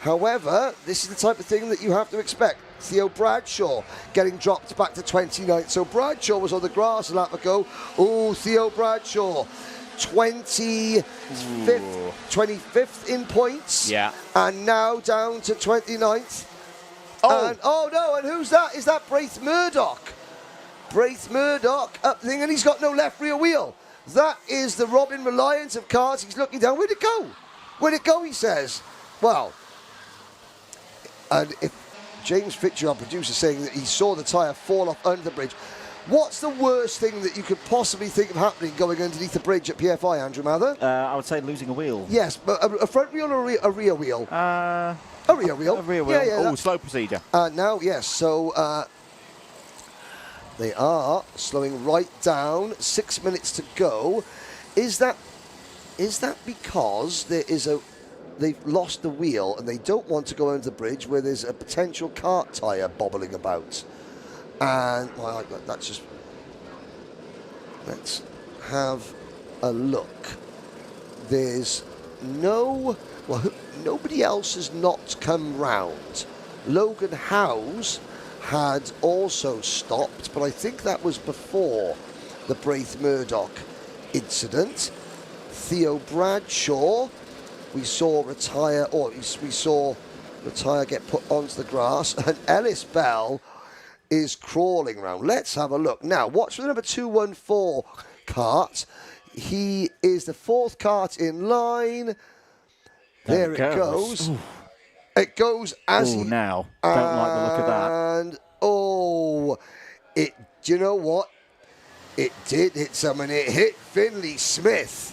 However, this is the type of thing that you have to expect. Theo Bradshaw getting dropped back to 29th. So Bradshaw was on the grass a lap ago. Oh, Theo Bradshaw, 25th in points. Yeah. And now down to 29th. Oh. And, oh no, and who's that? Is that Braith Murdoch? Braith Murdoch up thing, and he's got no left rear wheel. That is the Robin Reliance of cars. He's looking down. Where'd it go? Where'd it go, he says. Well, and if James Fitcher, our producer, saying that he saw the tyre fall off under the bridge. What's the worst thing that you could possibly think of happening going underneath the bridge at PFI, Andrew Mather? I would say losing a wheel. Yes, but a front wheel or a rear wheel? A rear wheel. A rear wheel. Yeah, Oh, slow procedure. Now, yes, so they are slowing right down. 6 minutes to go. Is that because they've lost the wheel and they don't want to go under the bridge where there's a potential kart tyre bobbling about? And well, that's just. Let's have a look. There's nobody else has not come round. Logan Howes had also stopped, but I think that was before the Braith Murdoch incident. Theo Bradshaw, we saw retire get put onto the grass, and Ellis Bell is crawling round. Let's have a look. Now, watch for the number 214 kart. He is the fourth kart in line. There it goes. Ooh. It goes as he... now. Don't like the look of that. And, do you know what? It did hit someone. It hit Finley Smith.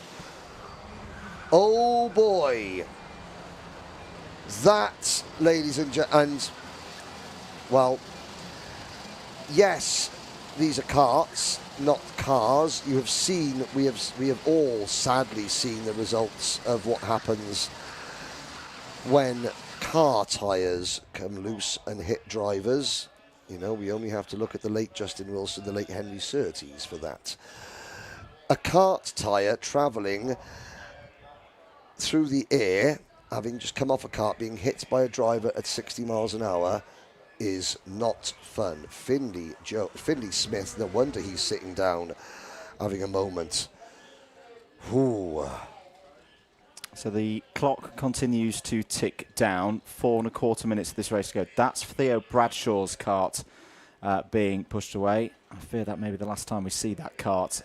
Oh, boy. That, ladies and gentlemen, well, yes, these are karts, not cars. You have seen, we have all sadly seen the results of what happens when car tyres come loose and hit drivers. You know, we only have to look at the late Justin Wilson, the late Henry Surtees for that. A kart tyre travelling through the air, having just come off a kart, being hit by a driver at 60 miles an hour, is not fun. Finley Smith, no wonder he's sitting down having a moment. Ooh. So the clock continues to tick down. 4.25 minutes of this race to go. That's Theo Bradshaw's kart being pushed away. I fear that may be the last time we see that kart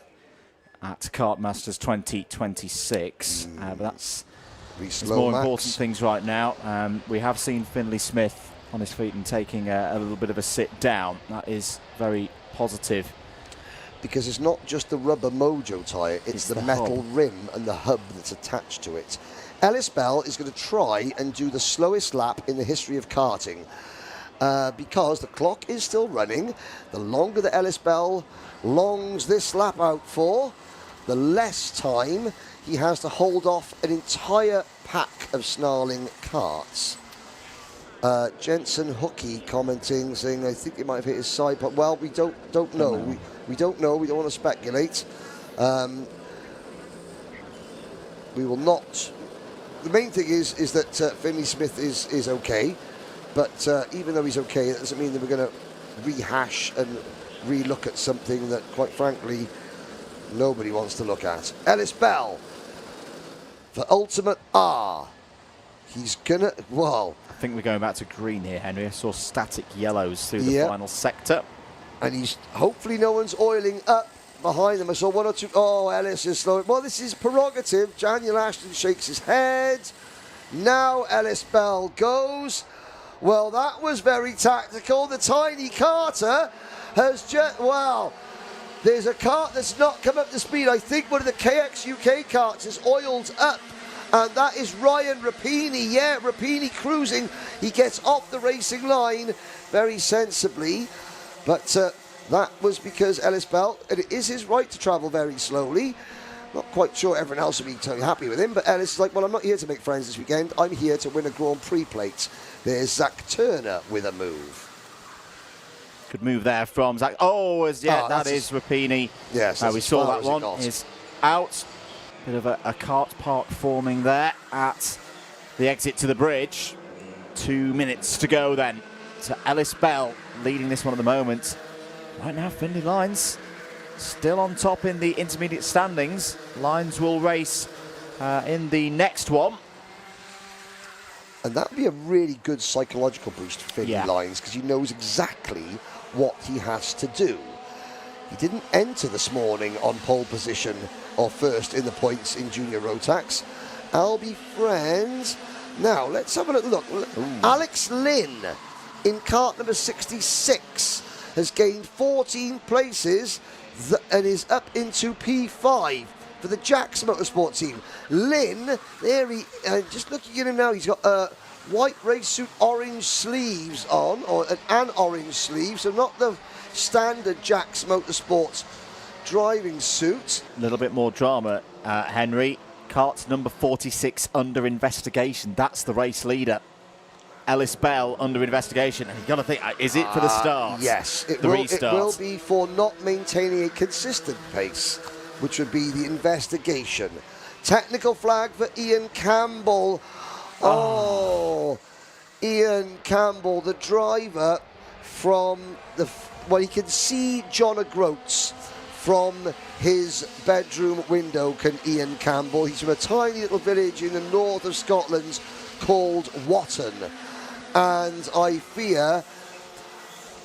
at Kartmasters 2026. But that's more important things right now. We have seen Finley Smith on his feet and taking a little bit of a sit down. That is very positive. Because it's not just the rubber Mojo tyre, it's the metal rim and the hub that's attached to it. Ellis Bell is going to try and do the slowest lap in the history of karting. Because the clock is still running. The longer that Ellis Bell longs this lap out for, the less time he has to hold off an entire pack of snarling karts. Jensen Hookie commenting, saying, I think it might have hit his side, but well, we don't know. We don't know. We don't want to speculate. We will not. The main thing is that Finley Smith is okay, but even though he's okay, that doesn't mean that we're going to rehash and re-look at something that, quite frankly, nobody wants to look at. Ellis Bell for Ultimate R. He's gonna, well, I think we're going back to green here, Henry. I saw static yellows through the final sector. And he's, hopefully no one's oiling up behind them. I saw one or two. Oh, Ellis is slowing. Well, this is prerogative. Daniel Ashton shakes his head. Now Ellis Bell goes. Well, that was very tactical. The tiny Carter has just, well, there's a kart that's not come up to speed. I think one of the KX UK karts is oiled up. And that is Ryan Rapini. Yeah, Rapini cruising. He gets off the racing line very sensibly. But that was because Ellis Bell, and it is his right to travel very slowly. Not quite sure everyone else will be totally happy with him, but Ellis is like, well, I'm not here to make friends this weekend. I'm here to win a Grand Prix plate. There's Zach Turner with a move. Good move there from Zach. Oh, that is Rapini. Yes, we saw that one. Is out. Bit of a kart park forming there at the exit to the bridge. 2 minutes to go then. To Ellis Bell leading this one at the moment. Right now, Finley Lines still on top in the intermediate standings. Lines will race in the next one. And that would be a really good psychological boost for Finley Lines, because he knows exactly what he has to do. He didn't enter this morning on pole position or first in the points in Junior Rotax. Albie Friends. Now, let's have a little look. Alex Lynn in kart number 66 has gained 14 places and is up into P5 for the Jacks Motorsport team. Lynn, there he, just looking at him now, he's got white race suit, orange sleeves on, or an orange sleeve, so not the standard Jacks Motorsports driving suit. A little bit more drama, Henry. Kart number 46 under investigation. That's the race leader. Ellis Bell under investigation. And you've got to think, is it for the start? Yes, it the will, restart. It will be for not maintaining a consistent pace, which would be the investigation. Technical flag for Ian Campbell. Oh, Ian Campbell, the driver from the... Well, he can see John O'Groats from his bedroom window, can Ian Campbell. He's from a tiny little village in the north of Scotland called Watton. And I fear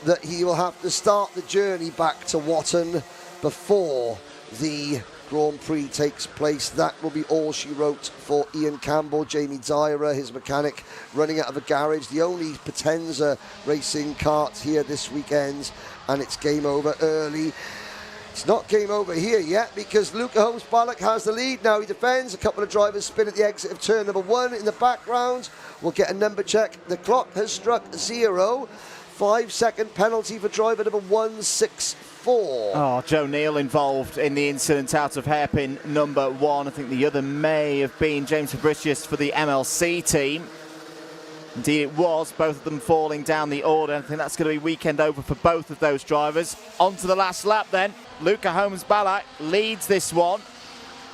that he will have to start the journey back to Watton before the Grand Prix takes place. That will be all she wrote for Ian Campbell. Jamie Dyer, his mechanic, running out of a garage. The only Potenza racing kart here this weekend, and it's game over early. It's not game over here yet, because Luca Holmes-Ballock has the lead. Now he defends. A couple of drivers spin at the exit of turn number 1 in the background. We'll get a number check. The clock has struck 0. 5-second penalty for driver number 164. Oh, Joe Neal involved in the incident out of hairpin number 1. I think the other may have been James Fabricius for the MLC team. Indeed it was, both of them falling down the order. I think that's going to be weekend over for both of those drivers. On to the last lap then. Luca Holmes-Ballock leads this one.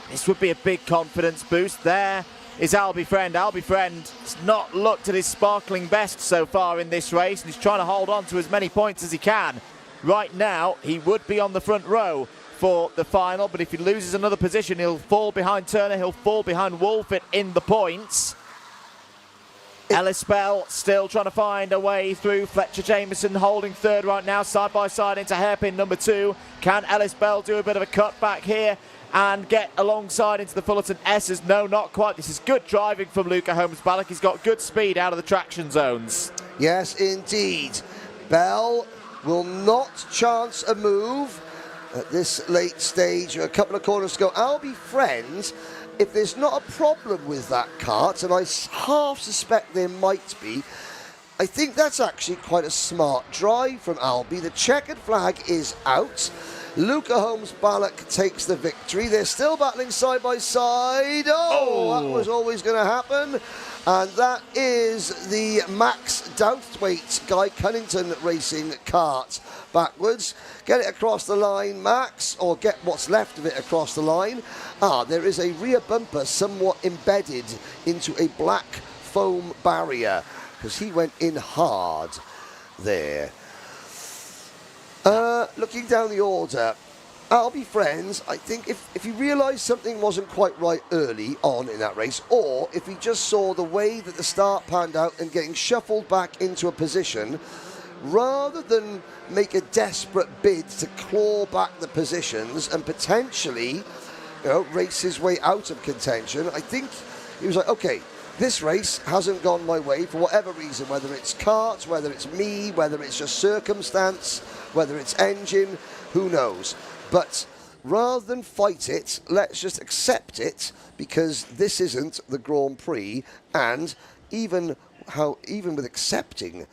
This would be a big confidence boost. There is Albie Friend. Albie Friend has not looked at his sparkling best so far in this race, and he's trying to hold on to as many points as he can. Right now, he would be on the front row for the final, but if he loses another position, he'll fall behind Turner, he'll fall behind Wolfett in the points. Ellis Bell still trying to find a way through. Fletcher Jameson holding third right now, side by side into hairpin number 2. Can Ellis Bell do a bit of a cut back here and get alongside into the Fullerton S's? No, not quite. This is good driving from Luca Holmes-Ballock. He's got good speed out of the traction zones. Yes, indeed. Bell will not chance a move at this late stage. A couple of corners to go. Albie Friend, if there's not a problem with that kart, and I half suspect there might be, I think that's actually quite a smart drive from Albie. The checkered flag is out. Luca Holmes-Ballock takes the victory. They're still battling side by side. Oh, that was always going to happen. And that is the Max Douthwaite Guy Cunnington racing kart backwards. Get it across the line, Max, or get what's left of it across the line. There is a rear bumper somewhat embedded into a black foam barrier, because he went in hard there. Looking down the order, Albie Friends, I think if he realised something wasn't quite right early on in that race, or if he just saw the way that the start panned out and getting shuffled back into a position, rather than make a desperate bid to claw back the positions and potentially, race his way out of contention, I think he was like, okay, this race hasn't gone my way for whatever reason, whether it's kart, whether it's me, whether it's just circumstance, whether it's engine, who knows. But rather than fight it, let's just accept it, because this isn't the Grand Prix. And even with accepting,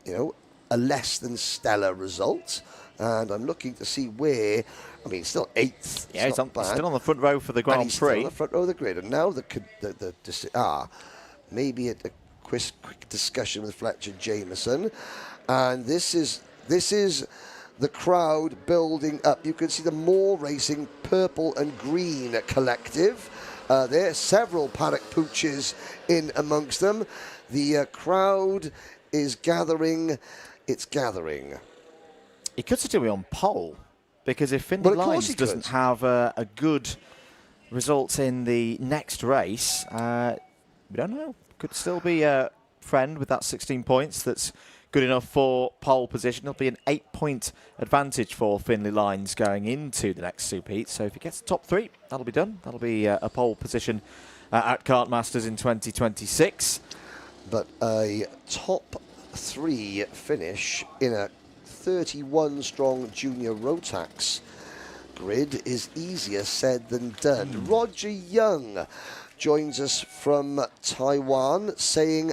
a less than stellar result, And I'm looking to see where, I mean, still 8th. Yeah, he's still on the front row for the And Grand he's still Prix. on the front row of the grid. And now maybe a quick discussion with Fletcher Jameson. And this is the crowd building up. You can see the More Racing Purple and Green Collective. There are several paddock pooches in amongst them. The crowd is gathering. It's gathering. He could still be on pole, because if Finley Lyons doesn't have a good result in the next race, we don't know. Could still be a friend with that 16 points. That's good enough for pole position. It'll be an 8-point advantage for Finley Lyons going into the next Super Heat. So if he gets the top 3, that'll be done. That'll be a pole position at Kartmasters in 2026. But a top 3 finish in a 31-strong junior Rotax grid is easier said than done. Roger Young joins us from Taiwan saying,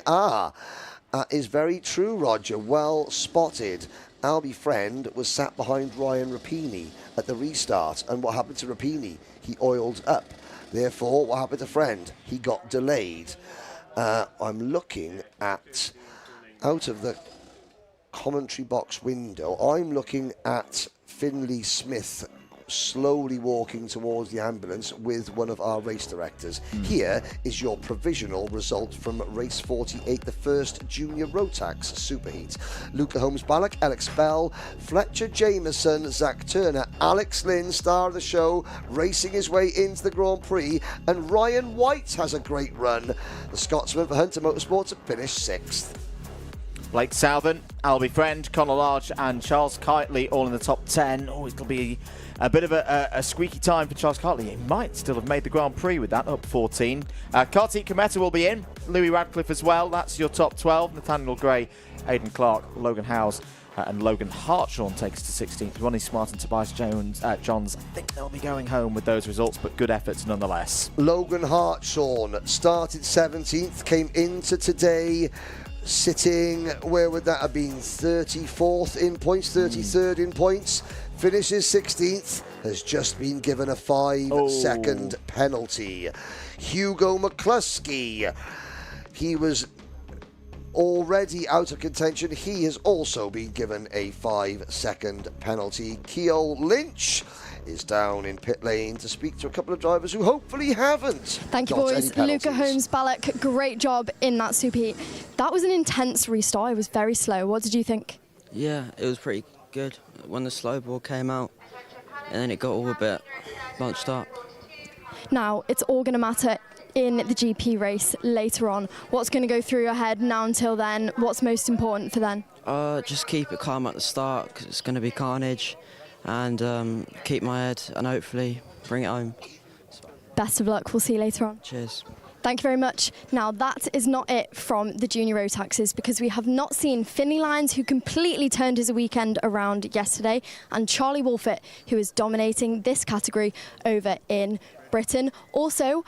is very true, Roger. Well spotted. Albie Friend was sat behind Ryan Rapini at the restart. And what happened to Rapini? He oiled up. Therefore, what happened to Friend? He got delayed. I'm looking at, out of the commentary box window, I'm looking at Finley Smith slowly walking towards the ambulance with one of our race directors. Here is your provisional result from race 48, the first junior Rotax Superheat. Luca Holmes-Ballack, Alex Bell, Fletcher Jameson, Zach Turner, Alex Lynn, star of the show, racing his way into the Grand Prix, and Ryan White has a great run. The Scotsman for Hunter Motorsports have finished 6th. Blake Southern, Albie Friend, Conor Large and Charles Kitely all in the top 10. Oh, it'll be a bit of a squeaky time for Charles Kitely. He might still have made the Grand Prix with that, up 14. Kartik Kometa will be in. Louis Radcliffe as well. That's your top 12. Nathaniel Gray, Aidan Clark, Logan Howes and Logan Hartshorn takes to 16th. Ronnie Smart and Tobias Johns, I think they'll be going home with those results, but good efforts nonetheless. Logan Hartshorn started 17th, came into today sitting, where would that have been, 34th in points, 33rd in points, finishes 16th, has just been given a 5-second penalty. Hugo McCluskey, he was already out of contention, he has also been given a 5-second penalty. Ceol Lynch is down in pit lane to speak to a couple of drivers who hopefully haven't. Thank you, boys. Luca Holmes-Ballack, great job in that Super Heat. That was an intense restart. It was very slow. What did you think? Yeah, it was pretty good when the slow ball came out, and then it got all a bit bunched up. Now, it's all going to matter in the GP race later on. What's going to go through your head now until then? What's most important for then? Just keep it calm at the start, because it's going to be carnage, and keep my head and hopefully bring it home. Best of luck. We'll see you later on. Cheers. Thank you very much. Now, that is not it from the junior Rotaxes, because we have not seen Finley Lyons, who completely turned his weekend around yesterday, and Charlie Wolfett, who is dominating this category over in Britain. Also,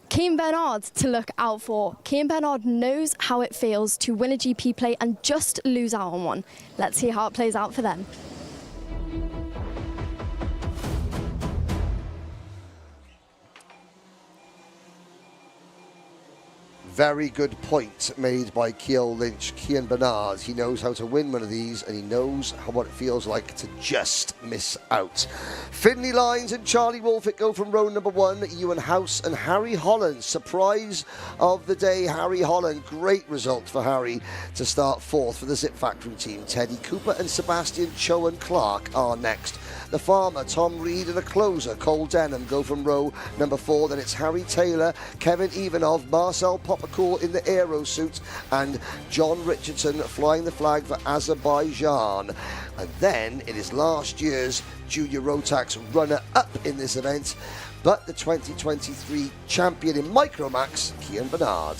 Cian Bernard to look out for. Cian Bernard knows how it feels to win a GP plate and just lose out on one. Let's see how it plays out for them. Very good point made by Ceol Lynch. Cian Bernard, he knows how to win one of these, and he knows what it feels like to just miss out. Finley Lyons and Charlie Wolfett go from row number 1. Ewan House and Harry Holland. Surprise of the day, Harry Holland. Great result for Harry to start 4th for the Zip Factory team. Teddy Cooper and Sebastian Chowan Clark are next. The farmer, Tom Reed, and a closer, Cole Denham, go from row number 4. Then it's Harry Taylor, Kevin Ivanov, Marcel Poppercool in the aero suit, and John Richardson flying the flag for Azerbaijan. And then it is last year's Junior Rotax runner-up in this event, but the 2023 champion in Micromax, Cian Bernard.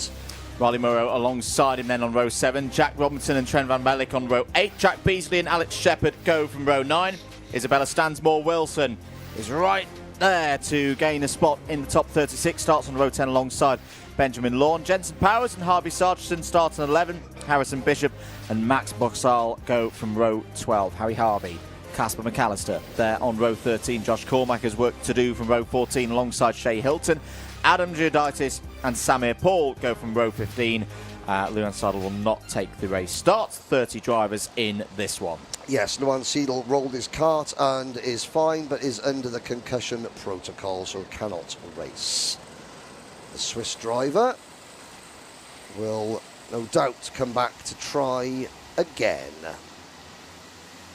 Riley Moreau alongside him then on row 7. Jack Robinson and Trent Van Bellick on row 8. Jack Beasley and Alex Shepherd go from row 9. Isabella Stansmore-Wilson is right there to gain a spot in the top 36. Starts on row 10 alongside Benjamin Lawn. Jensen Powers and Harvey Sargent start on 11. Harrison Bishop and Max Boxall go from row 12. Harry Harvey Casper McAllister there on row 13. Josh Cormack has work to do from row 14 alongside Shea Hilton. Adam Giuditis and Samir Paul go from row 15. Luan Seidel will not take the race start. 30 drivers in this one. Yes, Luan Seidel rolled his kart and is fine, but is under the concussion protocol, so cannot race. The Swiss driver will no doubt come back to try again.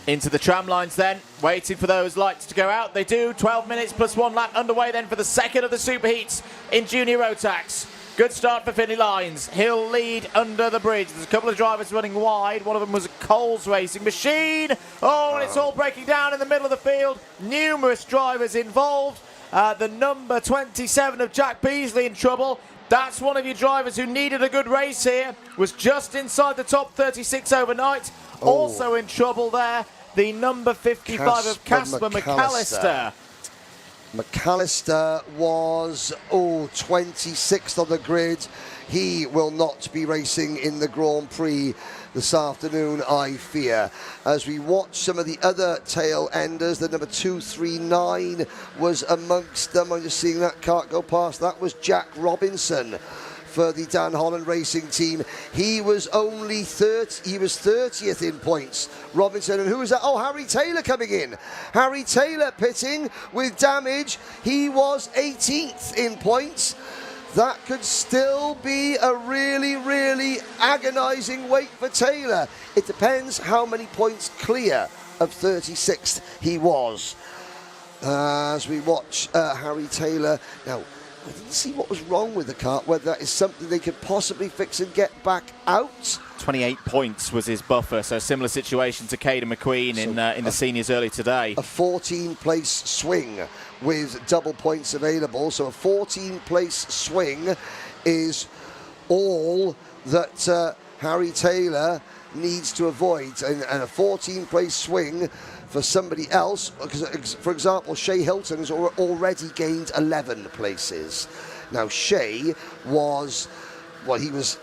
Into the tram lines then, waiting for those lights to go out. They do. 12 minutes plus 1 lap underway then for the second of the superheats in Junior Rotax. Good start for Finley Lines. He'll lead under the bridge. There's a couple of drivers running wide. One of them was a Coles Racing machine. Oh, and it's all breaking down in the middle of the field. Numerous drivers involved. The number 27 of Jack Beasley in trouble. That's one of your drivers who needed a good race here. Was just inside the top 36 overnight. Oh. Also in trouble there, the number 55 of Casper McAllister. McAllister was 26th on the grid. He will not be racing in the Grand Prix this afternoon, I fear. As we watch some of the other tail enders, the number 239 was amongst them. I'm just seeing that kart go past. That was Jack Robinson for the Dan Holland Racing team. He was only 30, he was 30th in points, Robinson. And who was that? Oh, Harry Taylor coming in. Harry Taylor pitting with damage. He was 18th in points. That could still be a really, really agonising wait for Taylor. It depends how many points clear of 36th he was. As we watch Harry Taylor. Now, I didn't see what was wrong with the kart, whether that is something they could possibly fix and get back out. 28 points was his buffer, so similar situation to Caden McQueen in the seniors early today. A 14-place swing with double points available, so a 14-place swing is all that Harry Taylor needs to avoid, and a 14-place swing for somebody else, because, for example, Shea Hilton has already gained 11 places. Now, Shea was, well, he was,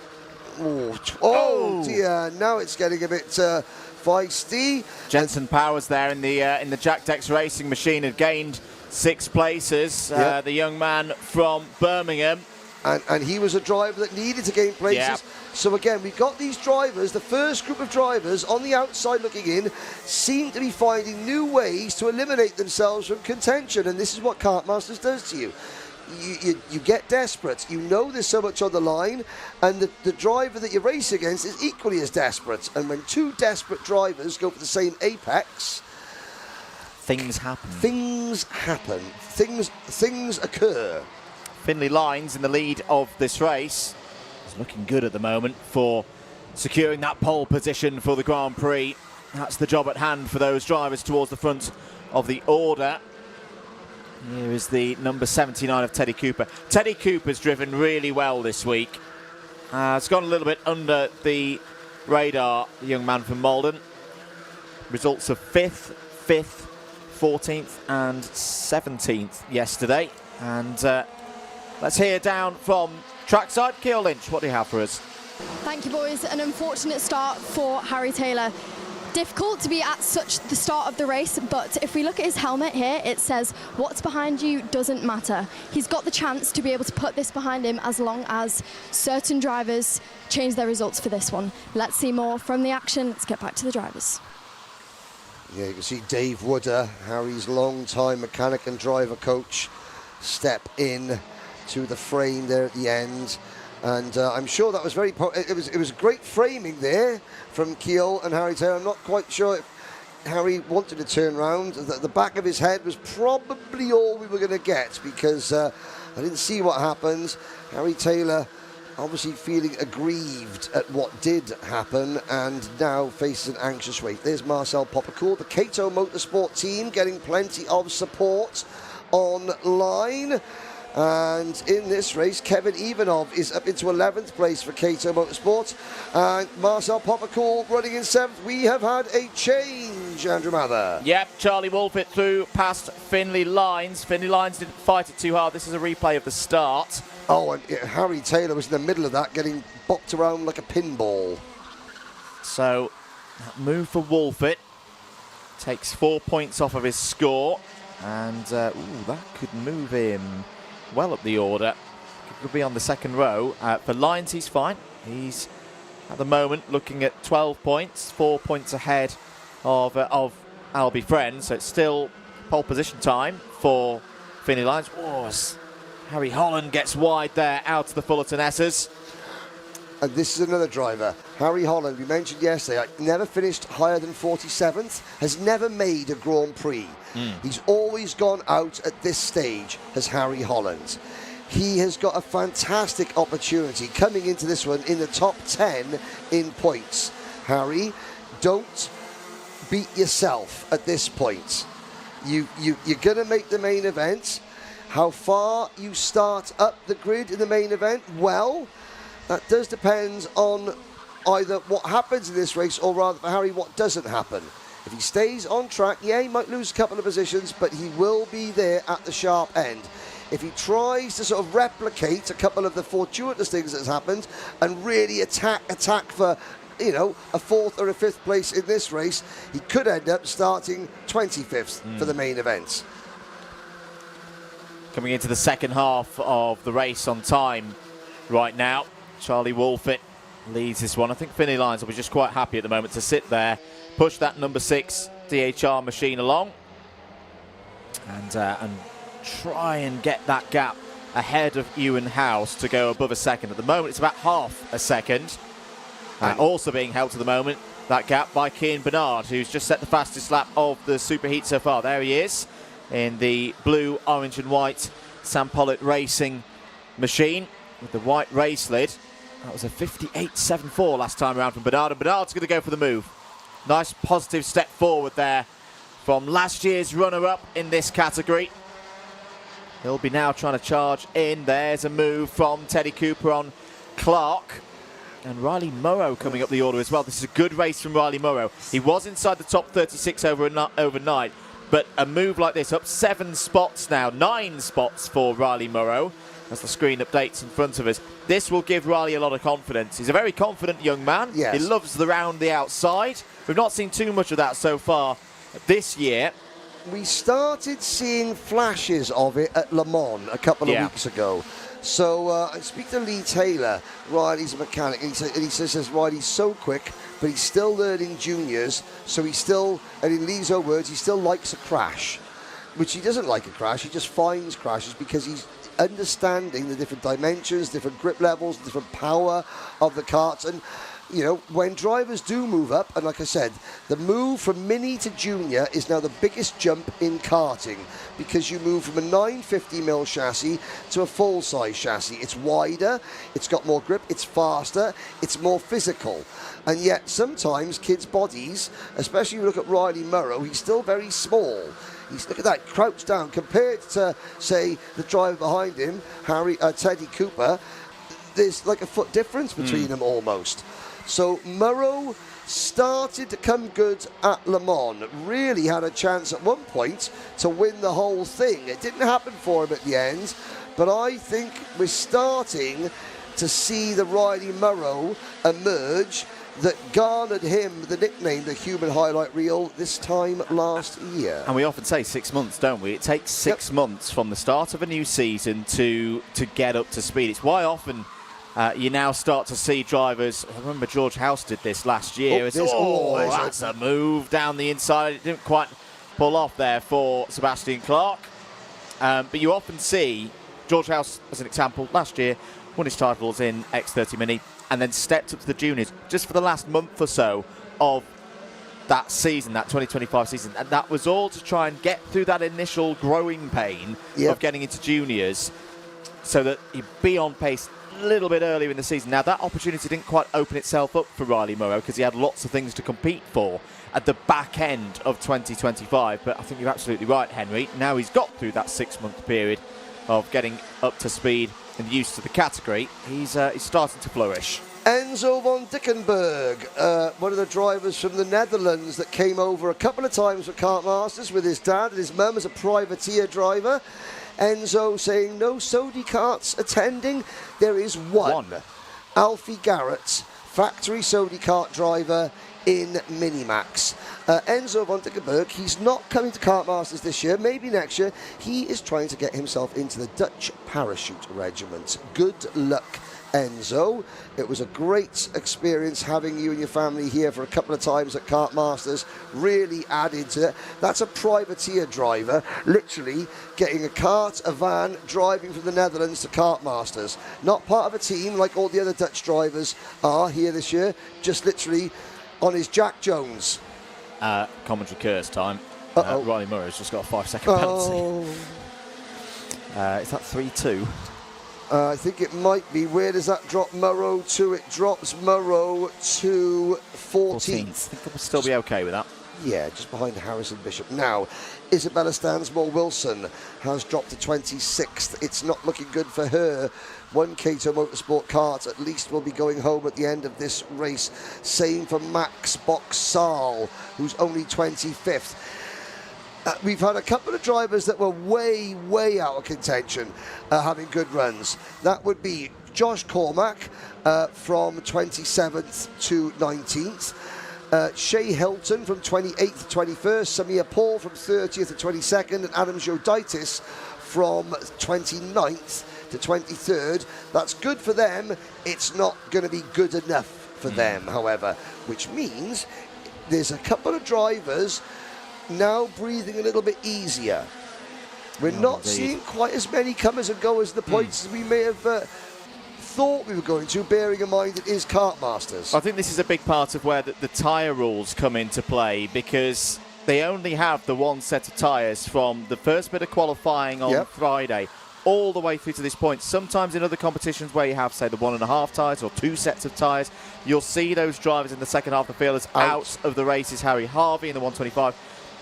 oh dear, now it's getting a bit feisty. Jensen Powers there in the Jack Dex Racing machine had gained 6 places. The young man from Birmingham. And he was a driver that needed to gain places. Yep. So again, we've got these drivers, the first group of drivers on the outside looking in, seem to be finding new ways to eliminate themselves from contention. And this is what Kartmasters does to you. You get desperate. You know there's so much on the line, and the driver that you race against is equally as desperate. And when two desperate drivers go for the same apex, things happen. Things happen. Things occur. Finley Lines in the lead of this race. It's looking good at the moment for securing that pole position for the Grand Prix. That's the job at hand for those drivers towards the front of the order. Here is the number 79 of Teddy Cooper. Teddy Cooper's driven really well this week. It's gone a little bit under the radar, the young man from Malden. Results of 5th, 14th and 17th yesterday. And let's hear down from trackside. Ceol Lynch, what do you have for us? Thank you, boys. An unfortunate start for Harry Taylor. Difficult to be at such the start of the race, but if we look at his helmet here, it says what's behind you doesn't matter. He's got the chance to be able to put this behind him as long as certain drivers change their results for this one. Let's see more from the action. Let's get back to the drivers. Yeah, you can see Dave Wooder, Harry's long-time mechanic and driver coach, step in to the frame there at the end, and I'm sure that was very it was great framing there from Ceol and Harry Taylor. I'm not quite sure if Harry wanted to turn round. The back of his head was probably all we were going to get, because I didn't see what happened. Harry Taylor obviously feeling aggrieved at what did happen, and now faces an anxious wait. There's Marcel Popocool, the Cato Motorsport team, getting plenty of support online. And in this race, Kevin Ivanov is up into 11th place for Cato Motorsport, and Marcel Popocool running in 7th. We have had a change, Andrew Mather. Yep, Charlie Wolfett through past Finley Lines. Finley Lines didn't fight it too hard. This is a replay of the start. Oh, and Harry Taylor was in the middle of that, getting bopped around like a pinball. So, that move for Wolfett. takes 4 points off of his score, and that could move him well up the order. Could be on the second row. For Lyons, he's fine. He's at the moment looking at 12 points, 4 points ahead of Albie Friend, so it's still pole position time for Finney Lyons. Harry Holland gets wide there out of the Fullerton Essers. And this is another driver, Harry Holland, we mentioned yesterday, never finished higher than 47th, has never made a Grand Prix. He's always gone out at this stage as Harry Holland. He has got a fantastic opportunity coming into this one in the top 10 in points. Harry, don't beat yourself at this point. You're going to make the main event. How far you start up the grid in the main event, well, that does depend on either what happens in this race, or rather for Harry, what doesn't happen. If he stays on track, yeah, he might lose a couple of positions, but he will be there at the sharp end. If he tries to sort of replicate a couple of the fortuitous things that's happened and really attack for, you know, a 4th or a 5th place in this race, he could end up starting 25th for the main event. Coming into the second half of the race on time right now, Charlie Wolfett leads this one. I think Finney Lyons will be just quite happy at the moment to sit there, push that number 6 DHR machine along, and try and get that gap ahead of Ewan House to go above a second. At the moment, it's about half a second. Also being helped at the moment, that gap, by Cian Bernard, who's just set the fastest lap of the Superheat so far. There he is in the blue, orange and white Sam Pollitt Racing machine with the white race lid. That was a 58.74 last time around from Bernard, and Bernard's going to go for the move. Nice positive step forward there from last year's runner-up in this category. He'll be now trying to charge in. There's a move from Teddy Cooper on Clark. And Riley Morrow coming up the order as well. This is a good race from Riley Morrow. He was inside the top 36 overnight, but a move like this, up 7 spots now, 9 spots for Riley Morrow, as the screen updates in front of us. This will give Riley a lot of confidence. He's a very confident young man. Yes. He loves the round the outside. We've not seen too much of that so far this year. We started seeing flashes of it at Le Mans a couple of weeks ago. So I speak to Lee Taylor, Riley's a mechanic, and he says Riley's so quick, but he's still learning juniors, so he still, and in Lee's own words, he still likes a crash, which he doesn't like a crash, he just finds crashes because he's understanding the different dimensions, different grip levels, different power of the karts. And you know, when drivers do move up, and like I said, the move from mini to junior is now the biggest jump in karting, because you move from a 950mm chassis to a full-size chassis. It's wider, it's got more grip, it's faster, it's more physical. And yet sometimes kids' bodies, especially if you look at Riley Morrow, he's still very small. Look at that, crouched down, compared to, say, the driver behind him, Teddy Cooper. There's like a foot difference between them almost. So Morrow started to come good at Le Mans, really had a chance at one point to win the whole thing. It didn't happen for him at the end, but I think we're starting to see the Riley Morrow emerge that garnered him the nickname, the human highlight reel, this time last year. And we often say 6 months, don't we? It takes 6 months from the start of a new season to get up to speed. It's why often you now start to see drivers. I remember George House did this last year. That's a move down the inside. It didn't quite pull off there for Sebastian Clark. But you often see George House, as an example, last year won his titles in X30 Mini and then stepped up to the juniors just for the last month or so of that season, that 2025 season. And that was all to try and get through that initial growing pain of getting into juniors so that he'd be on pace a little bit earlier in the season. Now, that opportunity didn't quite open itself up for Riley Morrow because he had lots of things to compete for at the back end of 2025. But I think you're absolutely right, Henry. Now he's got through that 6-month period of getting up to speed and used to the category. He's starting to flourish. Enzo van Dickenberg, one of the drivers from the Netherlands that came over a couple of times for Kartmasters with his dad and his mum as a privateer driver. Enzo saying no Sodi karts attending. There is one. Alfie Garrett, factory Sodi kart driver. in Minimax. Enzo van Dickenberg, he's not coming to Kartmasters this year, maybe next year. He is trying to get himself into the Dutch Parachute Regiment. Good luck, Enzo. It was a great experience having you and your family here for a couple of times at Kartmasters. Really added to it. That's a privateer driver, literally getting a kart, a van, driving from the Netherlands to Kartmasters. Not part of a team like all the other Dutch drivers are here this year, just literally on his Jack Jones. Commentary curse time. Riley Murray's just got a 5-second penalty. Is that 3-2? I think it might be. Where does that drop Murrow to? It drops Murrow to 14th. I think we'll still be okay with that. Yeah, just behind Harrison Bishop. Now, Isabella Stansmore-Wilson has dropped to 26th. It's not looking good for her. One Cato Motorsport kart at least will be going home at the end of this race. Same for Max Boxall, who's only 25th. We've had a couple of drivers that were way, way out of contention having good runs. That would be Josh Cormack from 27th to 19th. Shea Hilton from 28th to 21st. Samir Paul from 30th to 22nd. And Adam Jodaitis from 29th to 23rd. That's good for them. It's not going to be good enough for them, however, which means there's a couple of drivers now breathing a little bit easier. We're not seeing quite as many comers and goers at the points as we may have thought we were going to, bearing in mind it is Kartmasters. I think this is a big part of where the tyre rules come into play, because they only have the one set of tyres from the first bit of qualifying on Friday all the way through to this point. Sometimes in other competitions where you have, say, the 1.5 tyres or 2 sets of tyres, you'll see those drivers in the second half of the field as out of the races. Harry Harvey in the 125.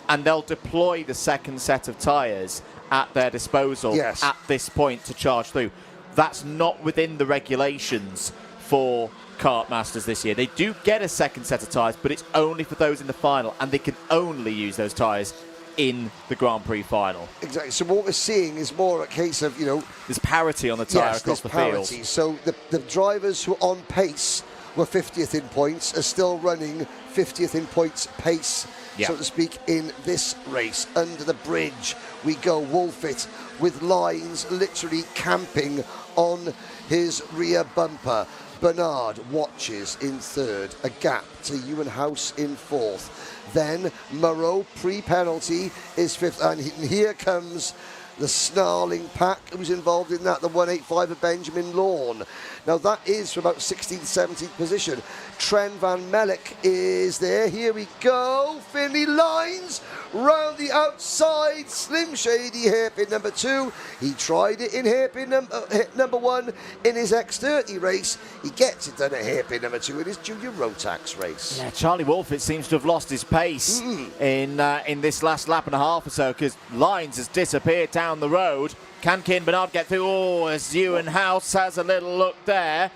And they'll deploy the second set of tyres at their disposal at this point to charge through. That's not within the regulations for Kartmasters this year. They do get a second set of tyres, but it's only for those in the final, and they can only use those tyres in the Grand Prix final. Exactly. So what we're seeing is more a case of, you know, there's parity on the tyre across the field. So the drivers who are on pace were 50th in points are still running 50th in points pace, so to speak, in this race. Under the bridge we go. Wolfit with Lines literally camping on his rear bumper. Bernard watches in third, a gap to Ewan House in fourth. Then Moreau, pre-penalty, is fifth, and here comes the snarling pack who's involved in that, the 185 of Benjamin Lawn. Now that is from about 16th, 17th position. Tren van Melk is there. Here we go. Finley Lines round the outside. Slim Shady hairpin number 2. He tried it in hairpin number 1 in his X30 race. He gets it done at hairpin number 2 in his Junior Rotax race. Yeah, Charlie Wolfit seems to have lost his pace in this last lap and a half or so, because Lines has disappeared down the road. Can Cian Bernard get through? Oh, as Ewan House has a little look there.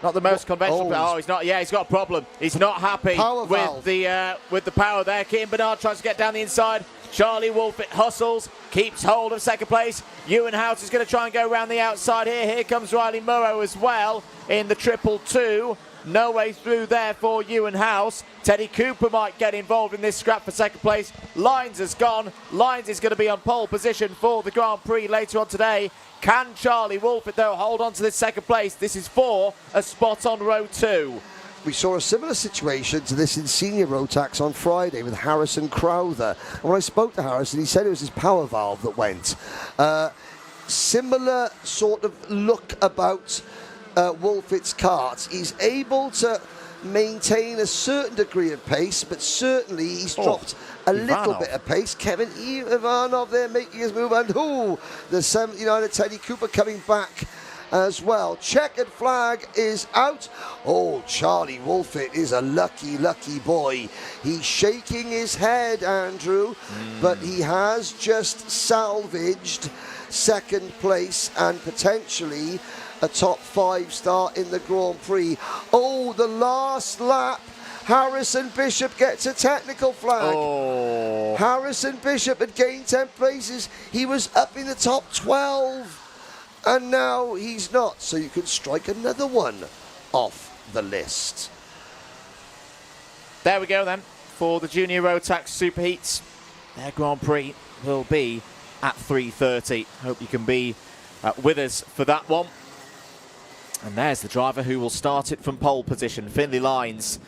Not the most conventional. He's not. Yeah, he's got a problem. He's not happy with the power there. Cian Bernard tries to get down the inside. Charlie Wolfit hustles, keeps hold of second place. Ewan House is going to try and go around the outside here. Here comes Riley Murrow as well in the 222. No way through there for Ewan House. Teddy Cooper might get involved in this scrap for second place. Lines has gone. Lines is going to be on pole position for the Grand Prix later on today. Can Charlie Wolfit, though, hold on to this second place? This is for a spot on row 2. We saw a similar situation to this in Senior Rotax on Friday with Harrison Crowther. And when I spoke to Harrison, he said it was his power valve that went. Similar sort of look about Wolfit's kart. He's able to maintain a certain degree of pace, but certainly he's dropped a little bit of pace. Kevin Ivanov there making his move, and the 79 of Teddy Cooper coming back as well. Checkered flag is out. Oh, Charlie Wolfit is a lucky, lucky boy. He's shaking his head, Andrew, but he has just salvaged second place and potentially a top 5 start in the Grand Prix. Oh, the last lap. Harrison Bishop gets a technical flag. Harrison Bishop had gained 10 places. He was up in the top 12. And now he's not. So you can strike another one off the list. there we go then for the Junior Rotax Superheats. Their Grand Prix will be at 3:30. Hope you can be with us for that one. And there's the driver who will start it from pole position, Finlay Lines.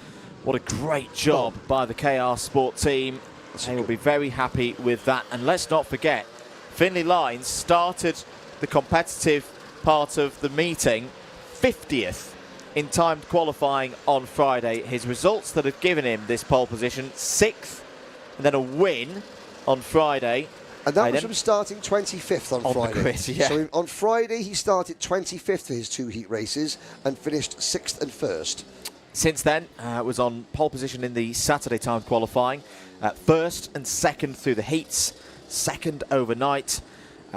What a great job by the KR Sport team. They will be very happy with that. And let's not forget, Finlay Lines started the competitive part of the meeting 50th in timed qualifying on Friday. His results that have given him this pole position, 6th, and then a win on Friday. And that was from starting 25th on Friday. The grid, yeah. So on Friday, he started 25th for his 2 heat races and finished 6th and 1st. Since then, was on pole position in the Saturday timed qualifying. 1st and 2nd through the heats, 2nd overnight.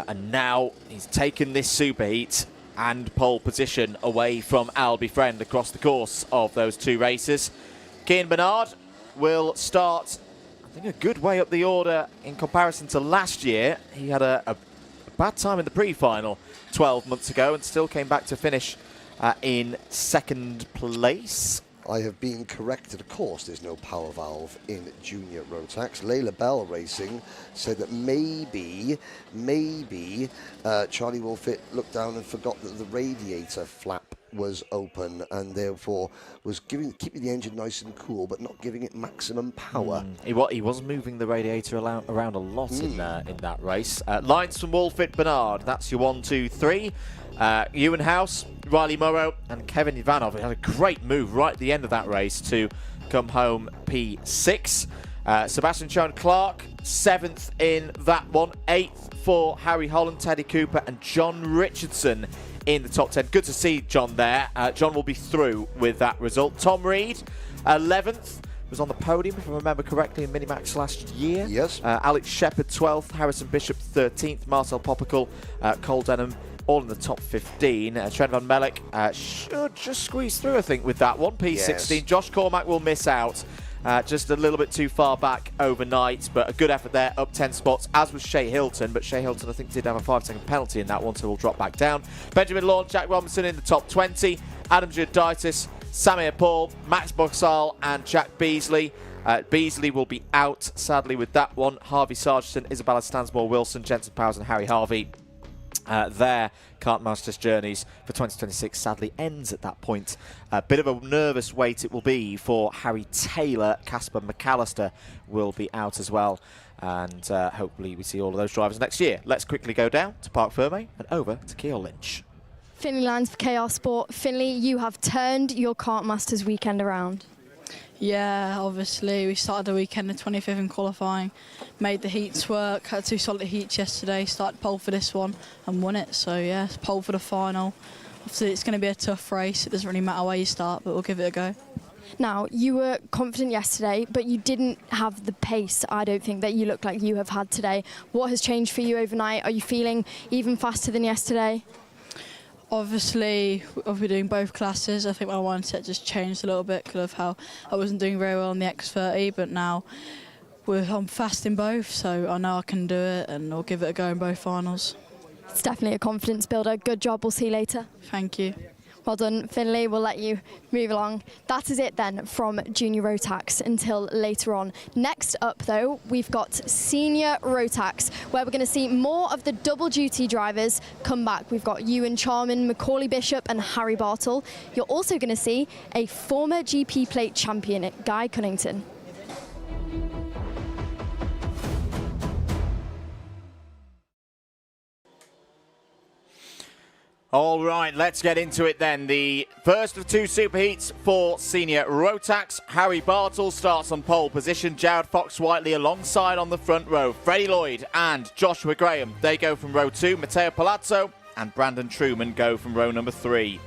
And now he's taken this superheat and pole position away from Albie Friend across the course of those 2 races. Cian Bernard will start, I think, a good way up the order in comparison to last year. He had a bad time in the pre-final 12 months ago and still came back to finish in 2nd place. I have been corrected. Of course, there's no power valve in Junior Rotax. Layla Bell Racing said that maybe Charlie Wolfett looked down and forgot that the radiator flap was open and therefore was keeping the engine nice and cool but not giving it maximum power. He was moving the radiator around a lot in that race. Lines from Wolfett Bernard, that's your 1, 2, 3. Ewan House, Riley Morrow and Kevin Ivanov had a great move right at the end of that race to come home P6. Sebastian Chown Clark, 7th in that one. 8th for Harry Holland, Teddy Cooper and John Richardson in the top 10. Good to see John there. John will be through with that result. Tom Reed, 11th. Was on the podium, if I remember correctly, in Minimax last year. Yes. Alex Shepherd, 12th. Harrison Bishop, 13th. Marcel Popical, Cole Denham, all in the top 15. Trent Van Melek should just squeeze through, I think, with that one. P16. Yes. Josh Cormack will miss out. Just a little bit too far back overnight, but a good effort there, up 10 spots, as was Shea Hilton. But Shea Hilton, I think, did have a 5-second penalty in that one, so we'll drop back down. Benjamin Lawn, Jack Robinson in the top 20. Adam Giuditis, Samir Paul, Max Boxall and Jack Beasley. Beasley will be out, sadly, with that one. Harvey Sargent, Isabella Stansmore Wilson, Jensen Powers and Harry Harvey. Their Kartmasters journeys for 2026 sadly ends at that point. A bit of a nervous wait it will be for Harry Taylor. Casper McAllister will be out as well. And hopefully we see all of those drivers next year. Let's quickly go down to Parc Fermé and over to Ceol Lynch. Finlay Lines for KR Sport. Finlay, you have turned your Kartmasters weekend around. Yeah, obviously we started the weekend in 25th in qualifying, made the heats work, had 2 solid heats yesterday, started pole for this one and won it. So yeah, pole for the final. Obviously it's going to be a tough race, it doesn't really matter where you start, but we'll give it a go. Now, you were confident yesterday, but you didn't have the pace, I don't think, that you look like you have had today. What has changed for you overnight? Are you feeling even faster than yesterday? Obviously, I'll be doing both classes. I think my mindset just changed a little bit because of how I wasn't doing very well on the X30, but now I'm fast in both, so I know I can do it and I'll give it a go in both finals. It's definitely a confidence builder. Good job. We'll see you later. Thank you. Well done, Finlay. We'll let you move along. That is it then from Junior Rotax until later on. Next up, though, we've got Senior Rotax, where we're going to see more of the double duty drivers come back. We've got Ewan Charman, Macaulay Bishop and Harry Bartle. You're also going to see a former GP plate champion, Guy Cunnington. All right, let's get into it then. The first of 2 superheats for Senior Rotax. Harry Bartle starts on pole position. Jared Fox-Whiteley alongside on the front row. Freddie Lloyd and Joshua Graham, they go from row 2. Matteo Palazzo and Brandon Truman go from row number 3.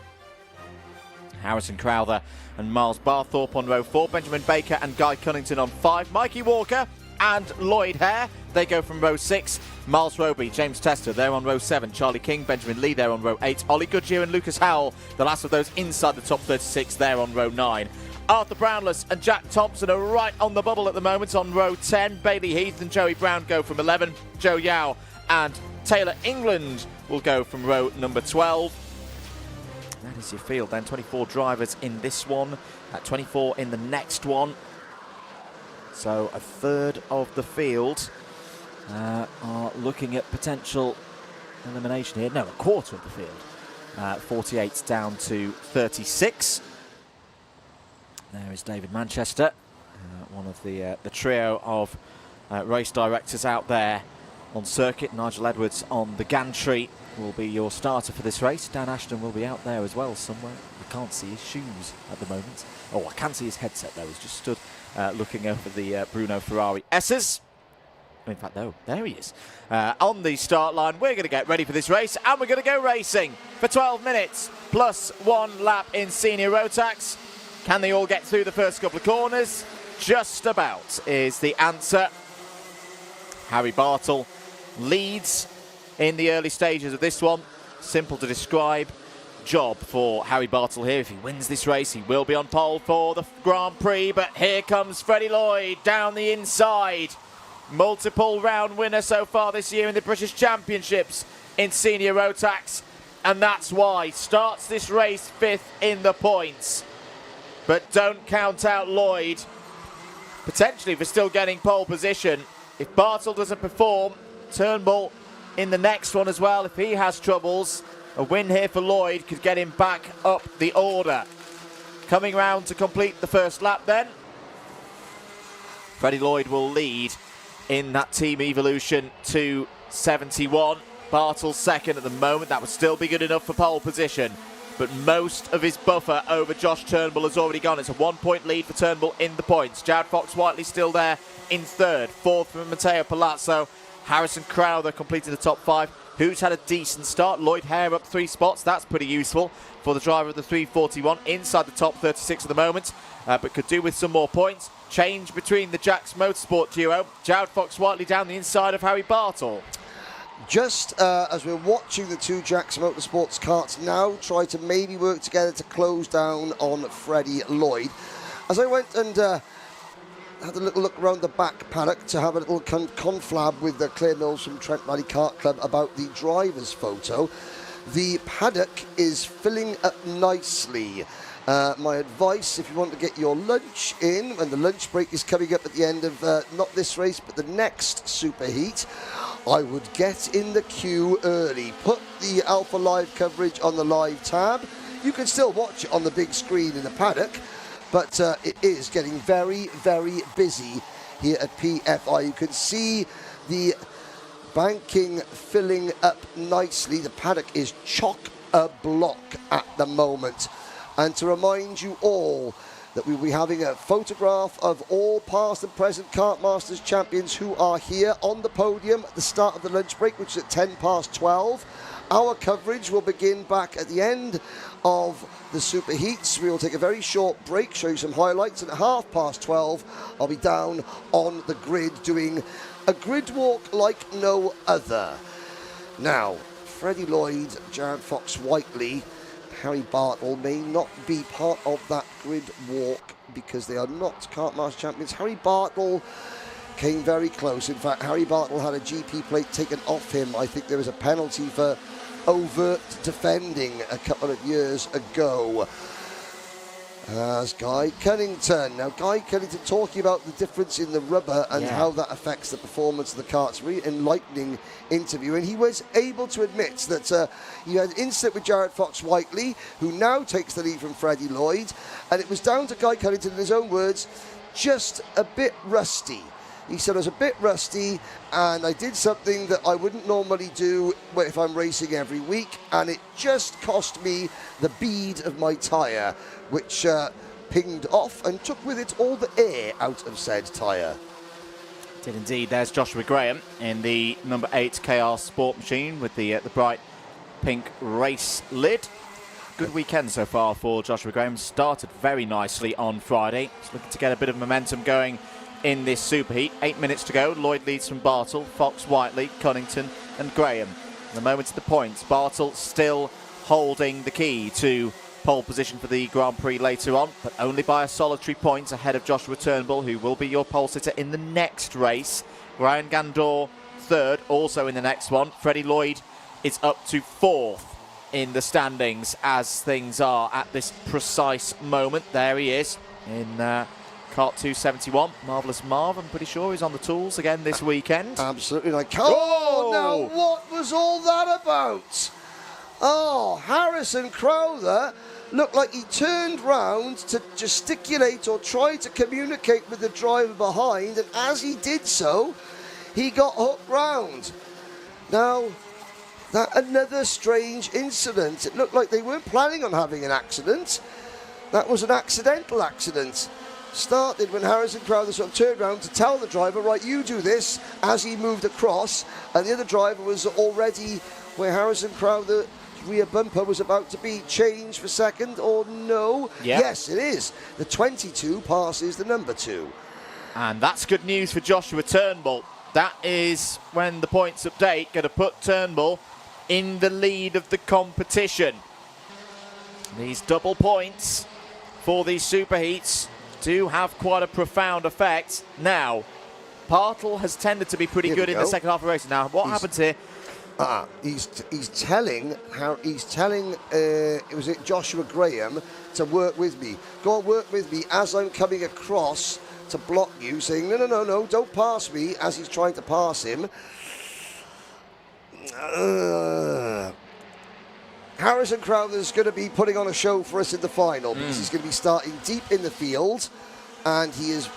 Harrison Crowther and Miles Barthorpe on row 4. Benjamin Baker and Guy Cunnington on 5. Mikey Walker and Lloyd Hare, they go from row 6. Miles Roby, James Tester, they're on row 7. Charlie King, Benjamin Lee, they're on row 8. Ollie Goodyear and Lucas Howell, the last of those inside the top 36, they're on row 9. Arthur Brownless and Jack Thompson are right on the bubble at the moment on row 10. Bailey Heath and Joey Brown go from 11. Joe Yao and Taylor England will go from row number 12. That is your field then. 24 drivers in this one, 24 in the next one. So a third of the field are looking at potential elimination here. No, a quarter of the field. 48 down to 36. There is David Manchester, one of the trio of race directors out there on circuit. Nigel Edwards on the gantry will be your starter for this race. Dan Ashton will be out there as well somewhere. I can't see his shoes at the moment. Oh, I can see his headset though. He's just stood looking over the Bruno Ferrari S's. In fact, no, there he is. On the start line, we're going to get ready for this race, and we're going to go racing for 12 minutes, plus 1 lap in senior Rotax. Can they all get through the first couple of corners? Just about is the answer. Harry Bartle leads in the early stages of this one. Simple to describe job for Harry Bartle here. If he wins this race, he will be on pole for the Grand Prix, but here comes Freddie Lloyd down the inside. Multiple round winner so far this year in the British Championships in senior Rotax, and that's why starts this race 5th in the points. But don't count out Lloyd, potentially for still getting pole position. If Bartle doesn't perform, Turnbull in the next one as well. If he has troubles, a win here for Lloyd could get him back up the order. Coming round to complete the first lap then, Freddie Lloyd will lead in that Team Evolution 271. Bartle second at the moment. That would still be good enough for pole position, but most of his buffer over Josh Turnbull has already gone. It's a 1-point lead for Turnbull in the points. Jared Fox-Whiteley still there in third. Fourth for Matteo Palazzo. Harrison Crowther completed the top 5. Who's had a decent start? Lloyd Hare up 3 spots. That's pretty useful for the driver of the 341. Inside the top 36 at the moment, but could do with some more points. Change between the Jacks Motorsport duo. Jared Fox-Whiteley down the inside of Harry Bartle. Just as we're watching the two Jacks Motorsports karts now try to maybe work together to close down on Freddie Lloyd, as I went and had a little look around the back paddock to have a little conflab with Claire Mills from Trent Valley Kart Club about the driver's photo, the paddock is filling up nicely. My advice, if you want to get your lunch in, and the lunch break is coming up at the end of not this race but the next superheat, I would get in the queue early. Put the Alpha Live coverage on the live tab. You can still watch it on the big screen in the paddock, but it is getting very, very busy here at PFI. You can see the banking filling up nicely. The paddock is chock-a-block at the moment. And to remind you all that we'll be having a photograph of all past and present Kartmasters champions who are here on the podium at the start of the lunch break, which is at 12:10. Our coverage will begin back at the end of the superheats. We will take a very short break, show you some highlights, and at 12:30 I'll be down on the grid doing a grid walk like no other. Now, Freddie Lloyd, Jared Fox-Whiteley, Harry Bartle may not be part of that grid walk because they are not Kartmaster champions. Harry Bartle came very close. In fact, Harry Bartle had a GP plate taken off him. I think there was a penalty for overt defending a couple of years ago. As Guy Cunnington. Now, Guy Cunnington talking about the difference in the rubber and how that affects the performance of the karts. Really enlightening interview. And he was able to admit that he had an incident with Jared Fox-Whiteley, who now takes the lead from Freddie Lloyd. And it was down to Guy Cunnington, in his own words, just a bit rusty. He said, I was a bit rusty and I did something that I wouldn't normally do if I'm racing every week, and it just cost me the bead of my tyre, which pinged off and took with it all the air out of said tyre. Did indeed. There's Joshua Graham in the number 8 KR Sport Machine with the bright pink race lid. Good weekend so far for Joshua Graham. Started very nicely on Friday. He's looking to get a bit of momentum going in this superheat. 8 minutes to go. Lloyd leads from Bartle, Fox-Whiteley, Cunnington and Graham. In the moment of the points, Bartle still holding the key to pole position for the Grand Prix later on, but only by a solitary point ahead of Joshua Turnbull, who will be your pole sitter in the next race. Ryan Gandor third, also in the next one. Freddie Lloyd is up to 4th in the standings as things are at this precise moment. There he is in Kart 271, Marvellous Marv, I'm pretty sure he's on the tools again this weekend. Absolutely. Oh, now what was all that about? Oh, Harrison Crowther looked like he turned round to gesticulate or try to communicate with the driver behind, and as he did so, he got hooked round. Now, that another strange incident. It looked like they weren't planning on having an accident. That was an accidental accident. Started when Harrison Crowther sort of turned around to tell the driver, right, you do this, as he moved across, and the other driver was already where Harrison Crowther's rear bumper was about to be changed for second, or no? Yep. Yes, it is. The 22 passes the number 2. And that's good news for Joshua Turnbull. That is when the points update going to put Turnbull in the lead of the competition. These double points for these superheats do have quite a profound effect. Now, Bartle has tended to be pretty good in the second half of races. Now, what happens here? He's telling was it Joshua Graham to work with me. Go and work with me as I'm coming across to block you, saying no, don't pass me, as he's trying to pass him. Harrison Crowther's going to be putting on a show for us in the final because he's going to be starting deep in the field, and he's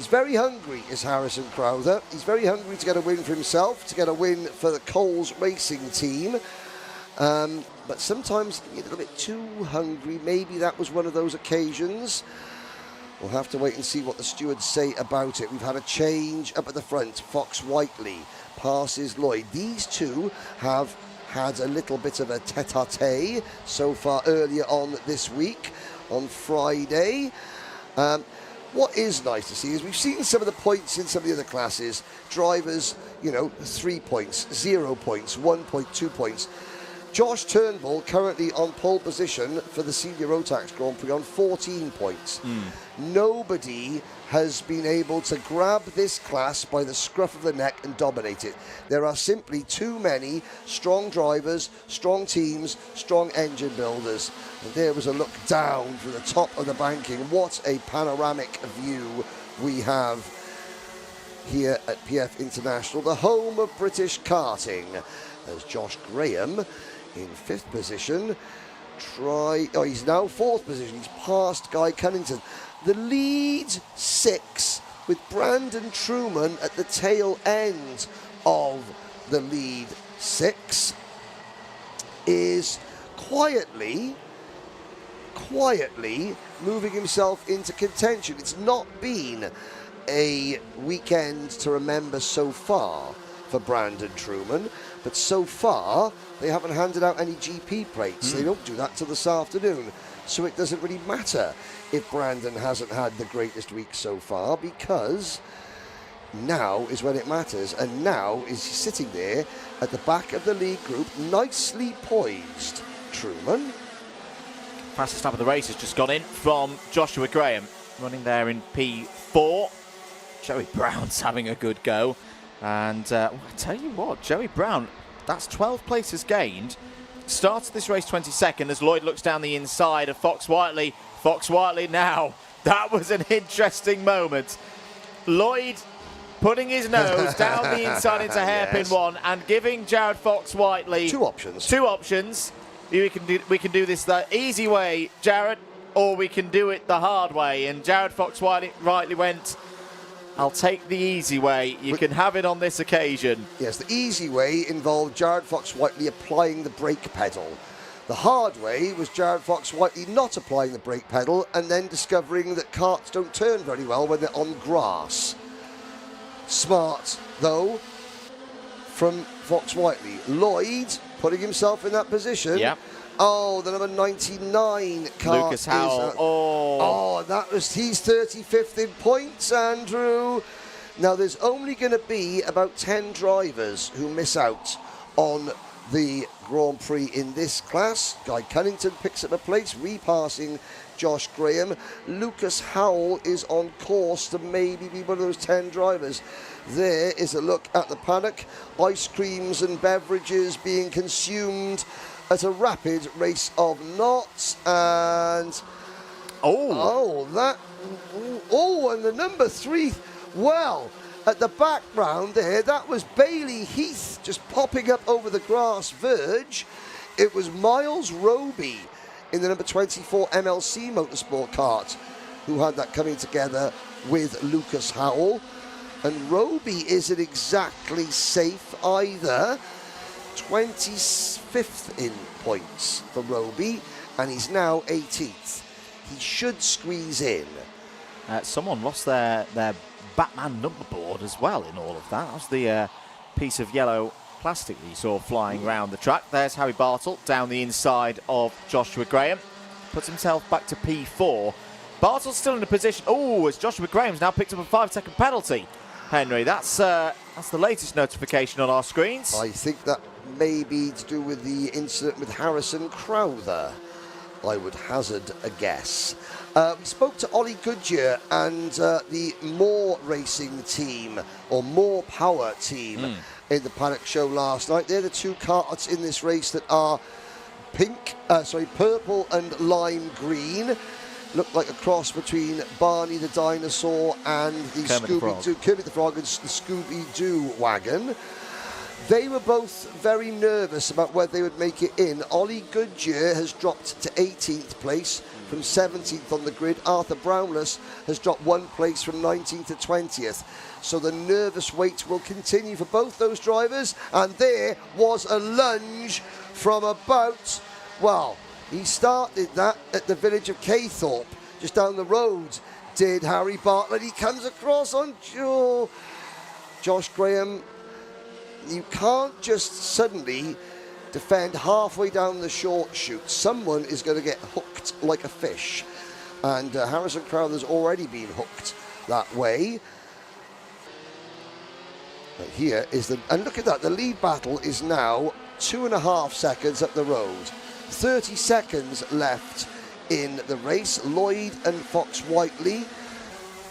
very hungry, is Harrison Crowther. He's very hungry to get a win for himself, to get a win for the Coles Racing team. But sometimes you get a little bit too hungry. Maybe that was one of those occasions. We'll have to wait and see what the stewards say about it. We've had a change up at the front. Fox Whiteley passes Lloyd. These two have had a little bit of a tete-a-tete so far earlier on this week, on Friday. What is nice to see is we've seen some of the points in some of the other classes. Drivers, 3 points, 0 points, 1 point, 2 points. Josh Turnbull currently on pole position for the Senior Rotax Grand Prix on 14 points. Nobody has been able to grab this class by the scruff of the neck and dominate it. There are simply too many strong drivers, strong teams, strong engine builders. And there was a look down from the top of the banking. What a panoramic view we have here at PF International, the home of British karting, as Josh Graham in 5th position. He's now 4th position. He's passed Guy Cunnington. The lead 6 with Brandon Truman at the tail end of the lead 6 is quietly moving himself into contention. It's not been a weekend to remember so far for Brandon Truman, but so far they haven't handed out any GP plates. They don't do that till this afternoon, so it doesn't really matter if Brandon hasn't had the greatest week so far, because now is when it matters, and now is sitting there at the back of the lead group, nicely poised. Truman. Fastest lap of the race has just gone in from Joshua Graham, running there in P4. Joey Brown's having a good go. And I tell you what, Joey Brown, that's 12 places gained. Started this race 22nd as Lloyd looks down the inside of Fox Whiteley. Fox Whiteley now. That was an interesting moment. Lloyd putting his nose down the inside into hairpin one and giving Jared Fox Whiteley two options. We can do this the easy way, Jared, or we can do it the hard way. And Jared Fox Whiteley went, I'll take the easy way. You can have it on this occasion. Yes, the easy way involved Jared Fox Whiteley applying the brake pedal. The hard way was Jared Fox Whiteley not applying the brake pedal and then discovering that karts don't turn very well when they're on grass. Smart, though, from Fox Whiteley. Lloyd putting himself in that position. Yep. Oh, the number 99 car. Lucas Howell. He's 35th in points, Andrew. Now, there's only going to be about 10 drivers who miss out on the Grand Prix in this class. Guy Cunnington picks up a place, repassing Josh Graham. Lucas Howell is on course to maybe be one of those 10 drivers. There is a look at the paddock. Ice creams and beverages being consumed at a rapid race of knots, and Oh, and the number 3, well, at the background there, that was Bailey Heath just popping up over the grass verge. It was Miles Roby in the number 24 MLC Motorsport kart who had that coming together with Lucas Howell. And Roby isn't exactly safe either. 25th in points for Roby, and he's now 18th. He should squeeze in. Someone lost their Batman number board as well in all of that. That was the piece of yellow plastic that you saw flying around the track. There's Harry Bartle down the inside of Joshua Graham. Puts himself back to P4. Bartle's still in a position. Oh, as Joshua Graham's now picked up a 5-second penalty. Henry, that's the latest notification on our screens. I think that may be to do with the incident with Harrison Crowther. I would hazard a guess. We spoke to Ollie Goodyear and the More Racing team, or More Power team, in the paddock show last night. They're the two karts in this race that are purple and lime green. Looked like a cross between Barney the Dinosaur and the Kermit the Frog and the Scooby-Doo wagon. They were both very nervous about whether they would make it in. Ollie Goodyear has dropped to 18th place from 17th on the grid. Arthur Brownless has dropped 1 place from 19th to 20th. So the nervous wait will continue for both those drivers. And there was a lunge from about, well, he started that at the village of Caythorpe, just down the road, did Harry Bartlett. He comes across on Josh Graham. You can't just suddenly defend halfway down the short chute. Someone is going to get hooked like a fish. And Harrison Crowther's already been hooked that way. But here is and look at that, the lead battle is now 2.5 seconds up the road. 30 seconds left in the race. Lloyd and Fox Whiteley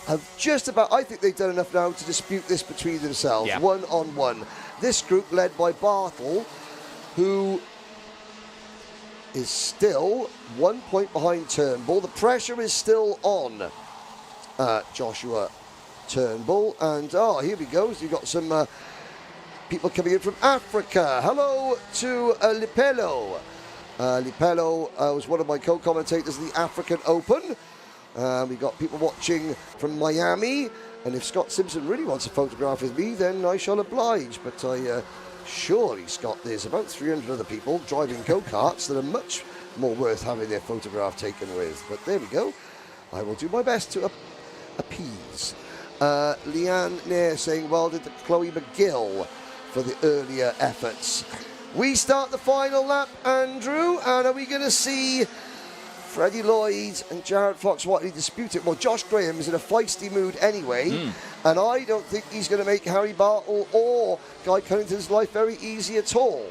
have just about, I think they've done enough now to dispute this between themselves, yeah. 1-on-1. This group led by Bartle, who is still 1 point behind Turnbull. The pressure is still on Joshua Turnbull. And here we go. So you've got some people coming in from Africa. Hello to Lipelo. Lipelo was one of my co-commentators in the African Open. We got people watching from Miami, and if Scott Simpson really wants a photograph with me, then I shall oblige. But surely, Scott, there's about 300 other people driving go-karts that are much more worth having their photograph taken with. But there we go. I will do my best to appease. Leanne Nair saying well done to Chloe McGill for the earlier efforts. We start the final lap, Andrew, and are we going to see Freddie Lloyd and Jared Fox-Whiteley dispute it? Well, Josh Graham is in a feisty mood anyway, and I don't think he's going to make Harry Bartle or Guy Cunnington's life very easy at all.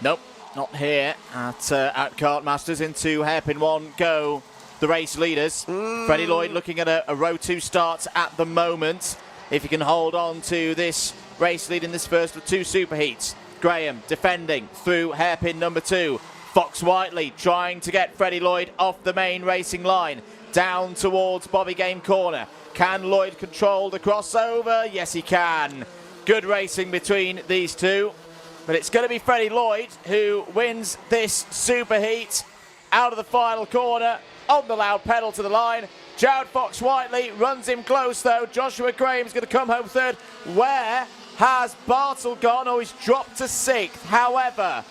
Nope, not here at Kartmasters. Into hairpin one go the race leaders. Freddie Lloyd looking at a row 2 start at the moment. If he can hold on to this race lead in this first of 2 superheats. Graham defending through hairpin number 2. Fox Whiteley trying to get Freddie Lloyd off the main racing line. Down towards Bobby Game Corner. Can Lloyd control the crossover? Yes, he can. Good racing between these two. But it's going to be Freddie Lloyd who wins this superheat. Out of the final corner. On the loud pedal to the line. Jared Fox Whiteley runs him close though. Joshua Graham's going to come home third. Where has Bartle gone? Oh, he's dropped to 6th. However,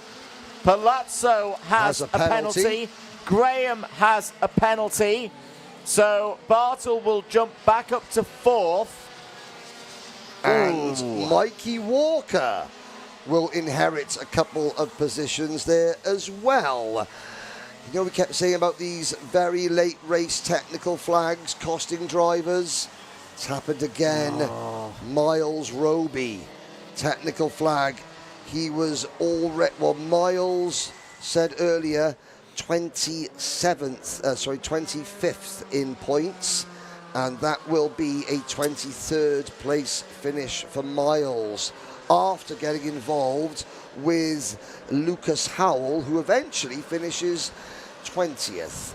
Palazzo has a penalty. Graham has a penalty. So Bartle will jump back up to 4th. And Mikey Walker will inherit a couple of positions there as well. You know, we kept saying about these very late race technical flags costing drivers. It's happened again. Miles Roby, technical flag. He was already, well, Miles said earlier, 25th in points, and that will be a 23rd place finish for Miles after getting involved with Lucas Howell, who eventually finishes 20th.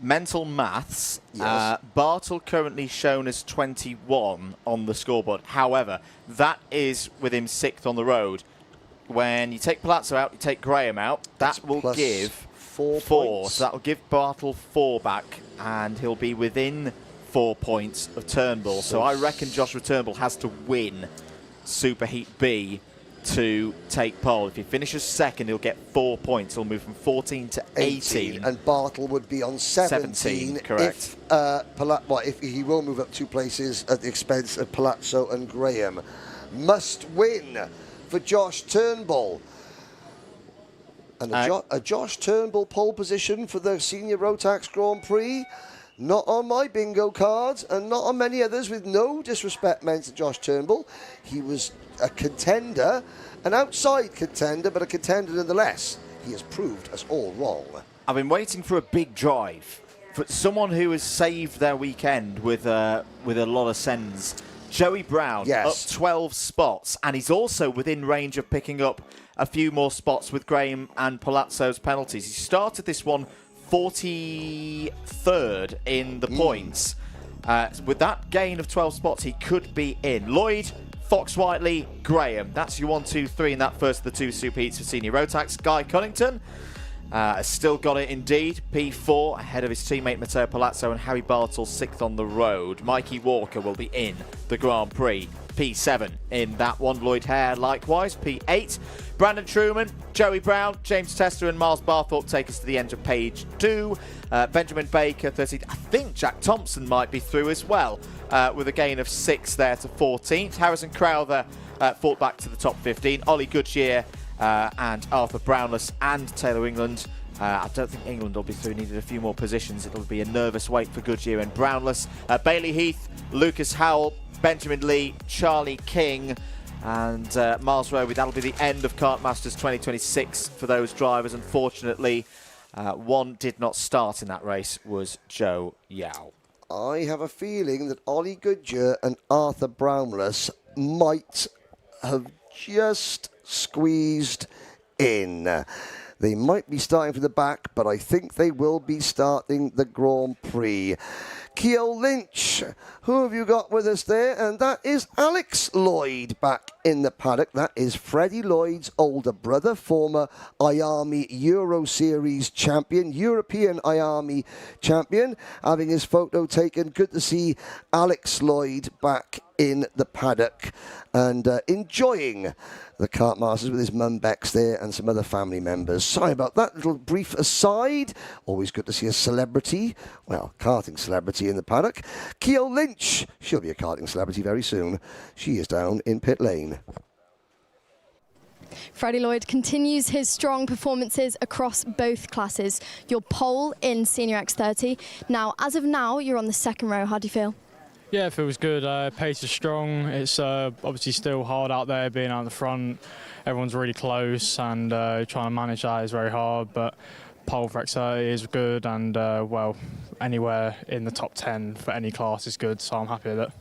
mental maths. Yes. Bartle currently shown as 21 on the scoreboard. However, that is with him 6th on the road. When you take Palazzo out, you take Graham out, that will give 4 points. So that will give Bartle 4 back, and he'll be within 4 points of Turnbull. So I reckon Joshua Turnbull has to win Superheat B to take pole. If he finishes 2nd, he'll get 4 points. He'll move from 14 to 18. And Bartle would be on 17. Correct. If he will move up 2 places at the expense of Palazzo and Graham. Must win for Josh Turnbull. And a Josh Turnbull pole position for the Senior Rotax Grand Prix. Not on my bingo cards and not on many others, with no disrespect meant to Josh Turnbull. He was a contender, an outside contender, but a contender nonetheless. He has proved us all wrong. I've been waiting for a big drive, for someone who has saved their weekend with a lot of sends. Joey Brown, up 12 spots, and he's also within range of picking up a few more spots with Graham and Palazzo's penalties. He started this one 43rd in the points. With that gain of 12 spots, he could be in. Lloyd, Fox Whiteley, Graham. That's your 1, 2, 3 in that first of the 2 Super Heats for Senior Rotax. Guy Cunnington has still got it indeed. P4 ahead of his teammate Matteo Palazzo, and Harry Bartle 6th on the road. Mikey Walker will be in the Grand Prix. P7 in that one. Lloyd Hare likewise. P8. Brandon Truman, Joey Brown, James Tester and Miles Barthorpe take us to the end of page 2. Benjamin Baker 13th. I think Jack Thompson might be through as well, with a gain of 6 there to 14th. Harrison Crowther fought back to the top 15. Ollie Goodyear and Arthur Brownless and Taylor England. I don't think England will be through. Needed a few more positions. It'll be a nervous wait for Goodyear and Brownless. Bailey Heath, Lucas Howell, Benjamin Lee, Charlie King, and Miles Roby. That'll be the end of Kartmasters 2026 for those drivers. Unfortunately, one did not start in that race, was Joe Yao. I have a feeling that Ollie Goodyear and Arthur Brownless might have just squeezed in. They might be starting from the back, but I think they will be starting the Grand Prix. Ceol Lynch, who have you got with us there? And that is Alex Lloyd back in the paddock. That is Freddie Lloyd's older brother, former IARMY Euro Series champion, European IARMY champion, having his photo taken. Good to see Alex Lloyd back in the paddock and enjoying the Kartmasters with his mum Bex there and some other family members. Sorry about that little brief aside. Always good to see a celebrity, well, karting celebrity in the paddock. Ceol Lynch, she'll be a karting celebrity very soon. She is down in pit lane. Freddie Lloyd continues his strong performances across both classes. Your pole in Senior X30. Now, as of now, you're on the 2nd row. How do you feel? Yeah, it feels good. Pace is strong. It's obviously still hard out there being out the front. Everyone's really close, and trying to manage that is very hard. But pole for X30 is good, and well, anywhere in the top 10 for any class is good. So I'm happy with it.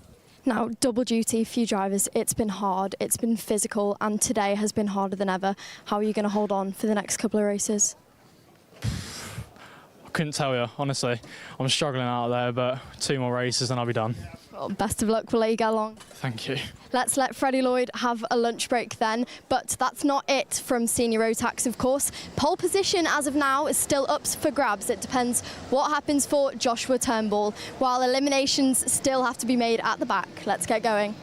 Now, double duty, few drivers. It's been hard. It's been physical, and today has been harder than ever. How are you going to hold on for the next couple of races? I couldn't tell you, honestly. I'm struggling out there, but 2 more races and I'll be done. Well, best of luck. We'll let you get along. Thank you. Let's let Freddie Lloyd have a lunch break then. But that's not it from Senior Rotax, of course. Pole position as of now is still up for grabs. It depends what happens for Joshua Turnbull, while eliminations still have to be made at the back. Let's get going.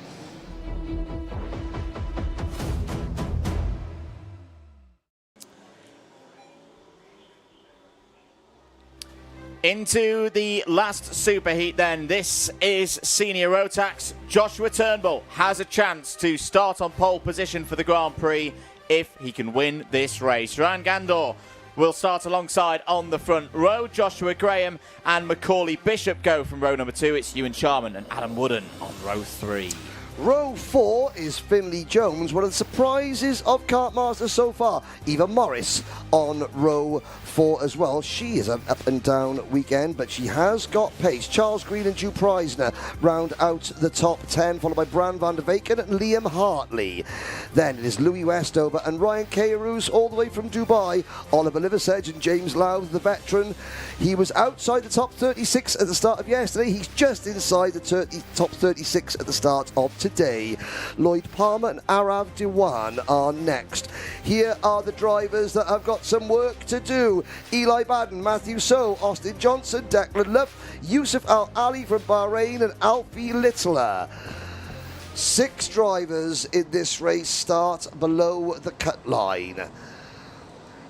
Into the last superheat then. This is Senior Rotax. Joshua Turnbull has a chance to start on pole position for the Grand Prix if he can win this race. Ryan Gandor will start alongside on the front row. Joshua Graham and Macaulay Bishop go from row number 2. It's Ewan Charman and Adam Wooden on row 3. Row 4 is Finley Jones, one of the surprises of Kartmasters so far. Eva Morris on row 4 as well. She is an up and down weekend, but she has got pace. Charles Green and Drew Preisner round out the top 10, followed by Bran van der Veken and Liam Hartley. Then it is Louis Westover and Ryan Carews all the way from Dubai. Oliver Liversedge and James Louth, the veteran. He was outside the top 36 at the start of yesterday. He's just inside the top 36 at the start of today. Lloyd Palmer and Arav Dewan are next. Here are the drivers that have got some work to do. Eli Baden, Matthew So, Austin Johnson, Declan Love, Yusuf Al-Ali from Bahrain and Alfie Littler. 6 drivers in this race start below the cut line.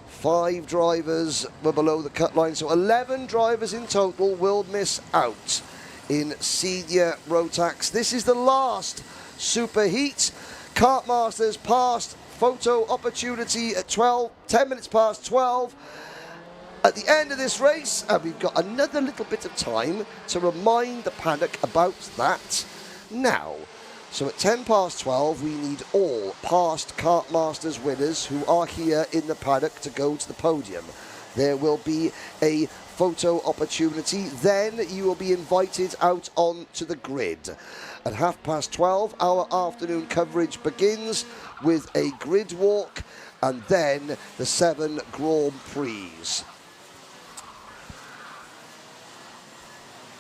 5 drivers were below the cut line, so 11 drivers in total will miss out in senior Rotax. This is the last superheat. Kartmasters past photo opportunity at 10 minutes past 12. At the end of this race, and we've got another little bit of time to remind the paddock about that now. So at 10 past 12, we need all past Kartmasters winners who are here in the paddock to go to the podium. There will be a photo opportunity, then you will be invited out onto the grid. At 12:30, our afternoon coverage begins with a grid walk and then the 7 Grand Prix.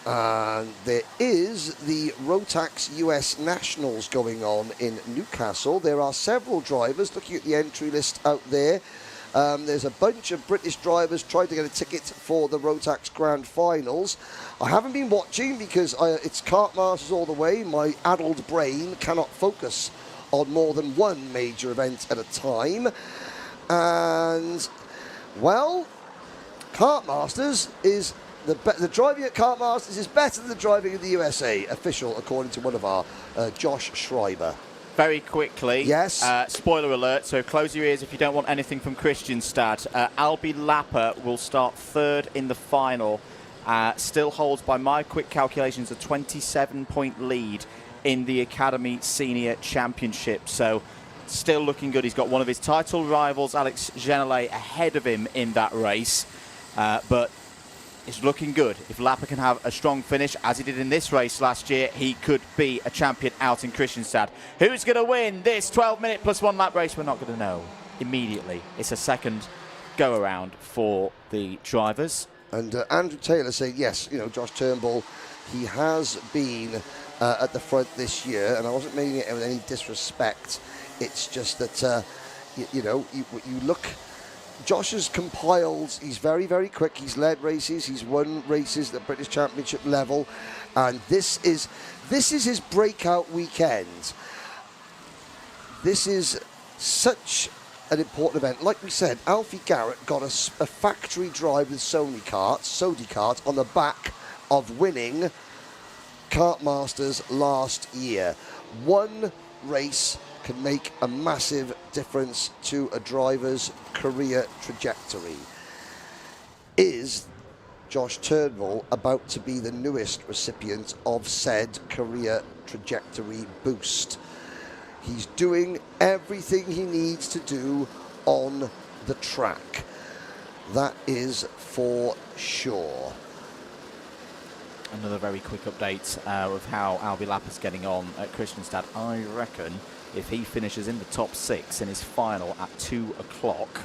And there is the Rotax US Nationals going on in Newcastle. There are several drivers looking at the entry list out there. There's a bunch of British drivers trying to get a ticket for the Rotax Grand Finals. I haven't been watching because it's Kartmasters all the way. My addled brain cannot focus on more than one major event at a time. And, well, Kartmasters is... The driving at Kartmasters is better than the driving in the USA, official, according to one of our, Josh Schreiber. Very quickly, yes. Spoiler alert, so close your ears if you don't want anything from Kristianstad. Albi Lapper will start 3rd in the final. Still holds, by my quick calculations, a 27-point lead in the Academy Senior Championship. So still looking good. He's got one of his title rivals, Alex Genelet, ahead of him in that race. But it's looking good. If Lapper can have a strong finish, as he did in this race last year, he could be a champion out in Kristianstad. Who's going to win this 12-minute plus 1 lap race? We're not going to know immediately. It's a second go-around for the drivers. And Andrew Taylor saying, yes, you know, Josh Turnbull, he has been at the front this year, and I wasn't making it with any disrespect. It's just that, you look... Josh has compiled, he's very, very quick, he's led races, he's won races at British Championship level, and this is his breakout weekend. This is such an important event. Like we said, Alfie Garrett got a factory drive with Sodi Kart on the back of winning Kartmasters last year. One race can make a massive difference to a driver's career trajectory. Is Josh Turnbull about to be the newest recipient of said career trajectory boost? He's doing everything he needs to do on the track. That is for sure. Another very quick update of how Albi Lapper's getting on at Kristianstad. I reckon if he finishes in the top 6 in his final at 2 o'clock,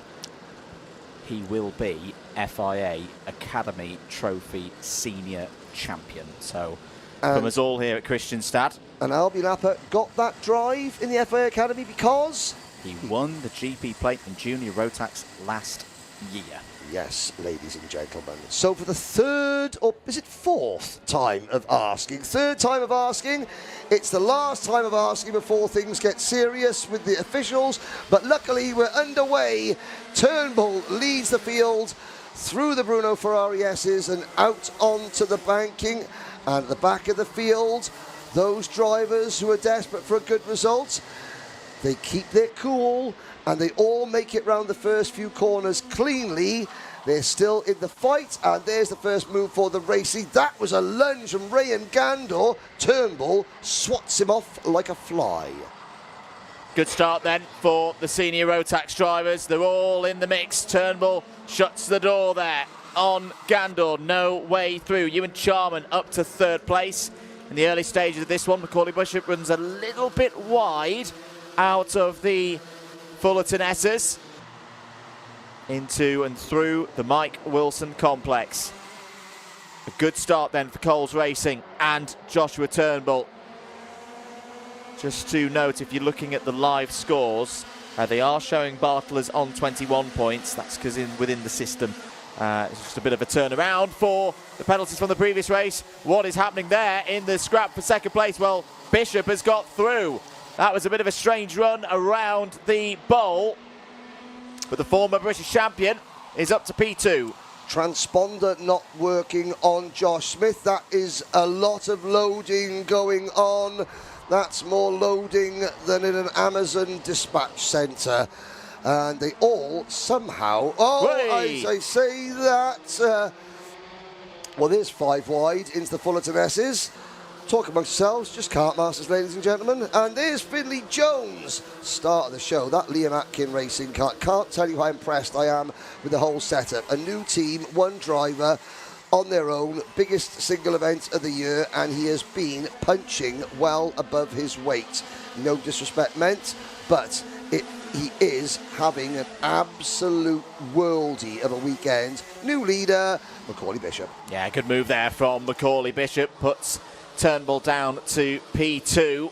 he will be FIA Academy Trophy Senior Champion. So, from us all here at Kristianstad. And Albi Lapper got that drive in the FIA Academy because he won the GP plate in Junior Rotax last year. Yes, ladies and gentlemen. So for the third, or is it fourth time of asking? Third time of asking. It's the last time of asking before things get serious with the officials. But luckily we're underway. Turnbull leads the field through the Bruno Ferrari S's and out onto the banking. And at the back of the field, those drivers who are desperate for a good result, they keep their cool and they all make it round the first few corners cleanly. They're still in the fight, and there's the first move for the racing. That was a lunge from Ryan Gandor. Turnbull swats him off like a fly. Good start then for the senior Rotax drivers. They're all in the mix. Turnbull shuts the door there on Gandor. No way through. Ewan Charman up to third place. In the early stages of this one, Macaulay Bishop runs a little bit wide out of the Fullerton S's into and through the Mike Wilson complex. A good start then for Coles Racing and Joshua Turnbull. Just to note, if you're looking at the live scores, they are showing Bartlers on 21 points. That's because within the system, it's just a bit of a turnaround for the penalties from the previous race. What is happening there in the scrap for second place? Well, Bishop has got through. That was a bit of a strange run around the bowl, but the former British champion is up to P2. Transponder not working on Josh Smith. That is a lot of loading going on. That's more loading than in an Amazon dispatch centre. And they all somehow... as I say that... well, there's 5 wide into the Fullerton S's. Talk amongst yourselves, just Kartmasters, ladies and gentlemen. And there's Finley Jones, start of the show. That Liam Atkin racing car. Can't tell you how impressed I am with the whole setup. A new team, 1 driver on their own, biggest single event of the year, and he has been punching well above his weight. No disrespect meant, but he is having an absolute worldie of a weekend. New leader, Macaulay Bishop. Yeah, good move there from Macaulay Bishop. Puts Turnbull down to P2.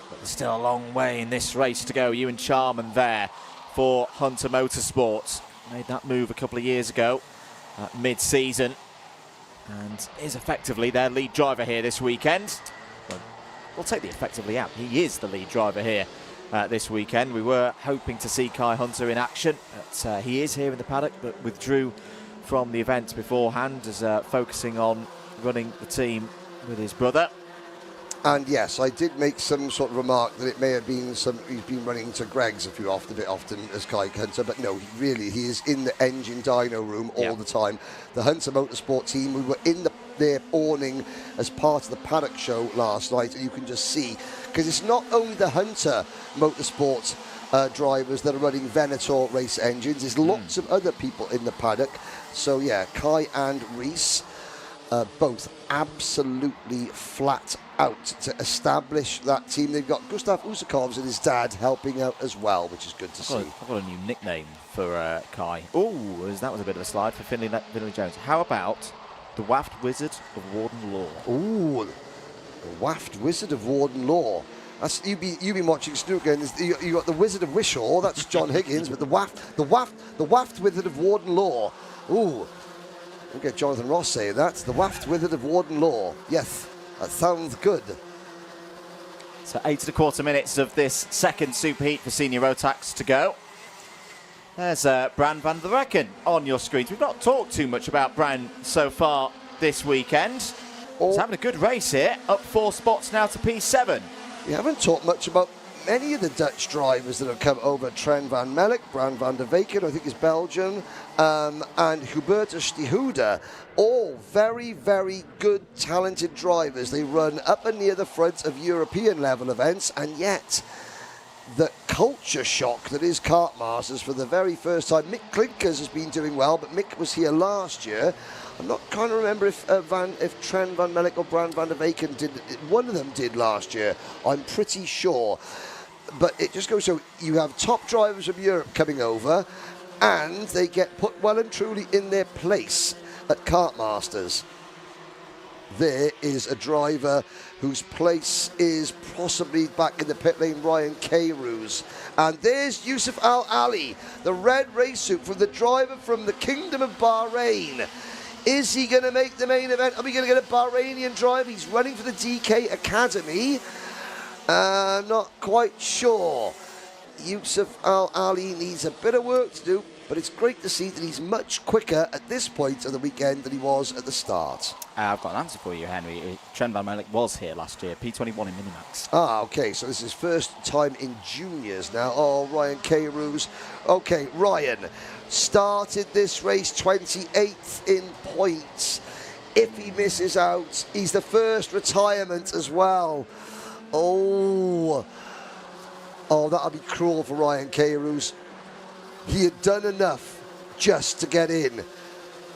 But there's still a long way in this race to go. Ewan Charman there for Hunter Motorsports. Made that move a couple of years ago, mid-season. And is effectively their lead driver here this weekend. Well, we'll take the effectively out. He is the lead driver here this weekend. We were hoping to see Kai Hunter in action, but he is here in the paddock, but withdrew from the event beforehand, as focusing on running the team with his brother. And yes, I did make some sort of remark that it may have been he's been running to Greg's a bit often as Kai Hunter, but no, he is in the engine dyno room all the time. The Hunter Motorsport team, we were in their awning as part of the paddock show last night, and you can just see, because it's not only the Hunter Motorsport drivers that are running Venator race engines, there's lots of other people in the paddock. So yeah, Kai and Reese, both absolutely flat out to establish that team. They've got Gustav Usakovs and his dad helping out as well, which is good to see. I've got a new nickname for Kai. Oh, that was a bit of a slide for Finley Jones. How about the Waft Wizard of Warden Law? Ooh, the Waft Wizard of Warden Law. That's, you've been watching snooker, and you got the Wizard of Wishaw. That's John Higgins, but the Waft Wizard of Warden Law. Ooh, we'll get Jonathan Ross saying that. The Waft Wizard of Warden Law. Yes, that sounds good. So 8.25 minutes of this second superheat for senior Rotax to go. There's Bran van der Recken on your screens. We've not talked too much about Bran so far this weekend. He's having a good race here, up 4 spots now to P7. We haven't talked much about many of the Dutch drivers that have come over. Tren van Melk, Bran van der Weken, I think is Belgian, and Hubertus Stihuda. All very, very good, talented drivers. They run up and near the front of European level events, and yet the culture shock that is Kartmasters for the very first time. Mick Klinkers has been doing well, but Mick was here last year. I'm not trying to remember if Tren van Melk or Bran van der Weken did. One of them did last year, I'm pretty sure. But it just goes so you have top drivers from Europe coming over, and they get put well and truly in their place at Kartmasters. There is a driver whose place is possibly back in the pit lane, Ryan Carews. And there's Yusuf Al Ali, the red race suit from the driver from the Kingdom of Bahrain. Is he going to make the main event? Are we going to get a Bahrainian driver? He's running for the DK Academy. Not quite sure. Yusuf Al Ali needs a bit of work to do, but it's great to see that he's much quicker at this point of the weekend than he was at the start. I've got an answer for you, Henry. Tren van Melk was here last year, P21 in Minimax. Ah, okay, so this is first time in juniors now. Oh, Ryan Carews. Okay, Ryan. started this race 28th in points. If he misses out, he's the first retirement as well. Oh, that'll be cruel for Ryan Carews. He had done enough just to get in,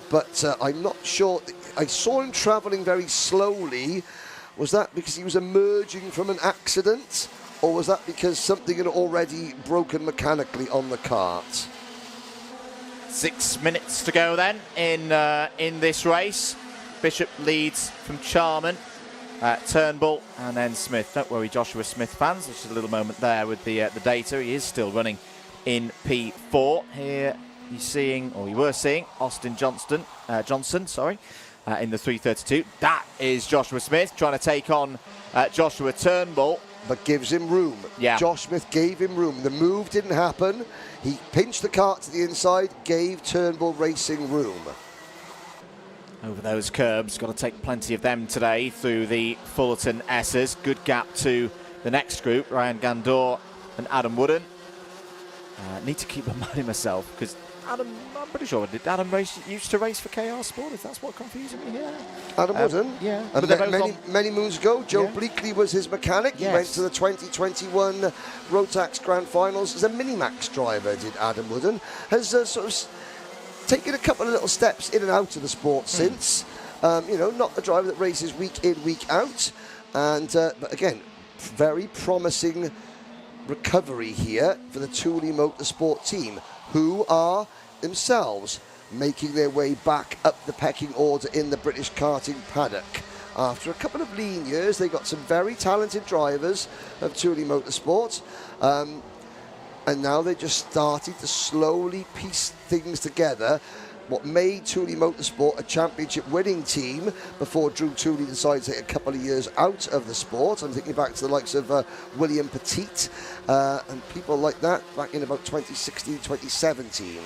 but I'm not sure. I saw him travelling very slowly. Was that because he was emerging from an accident, or was that because something had already broken mechanically on the kart? 6 minutes to go then in this race. Bishop leads from Charman, Turnbull, and then Smith. Don't worry, Joshua Smith fans. There's just a little moment there with the data. He is still running in P4. Here you're seeing, or you were seeing, Austin Johnson, in the 332. That is Joshua Smith trying to take on Joshua Turnbull. But gives him room. Yeah. Josh Smith gave him room. The move didn't happen. He pinched the kart to the inside, gave Turnbull Racing room. Over those curbs, got to take plenty of them today through the Fullerton S's. Good gap to the next group, Ryan Gandor and Adam Wooden. Need to keep reminding myself, because Adam, I'm pretty sure, did Adam used to race for KR Sport? Is that what's confusing me here? Adam Wooden? Yeah. And many moons ago, Joe Bleakley was his mechanic. He went to the 2021 Rotax Grand Finals as a Minimax driver, did Adam Wooden. Has sort of taken a couple of little steps in and out of the sport since. Not a driver that races week in, week out. And but again, very promising recovery here for the Thule Motorsport team, who are themselves making their way back up the pecking order in the British karting paddock. After a couple of lean years, they got some very talented drivers of Thule Motorsport. And now they're just starting to slowly piece things together. What made Thule Motorsport a championship winning team before Drew Thule decided to take a couple of years out of the sport. I'm thinking back to the likes of William Petit and people like that back in about 2016, 2017.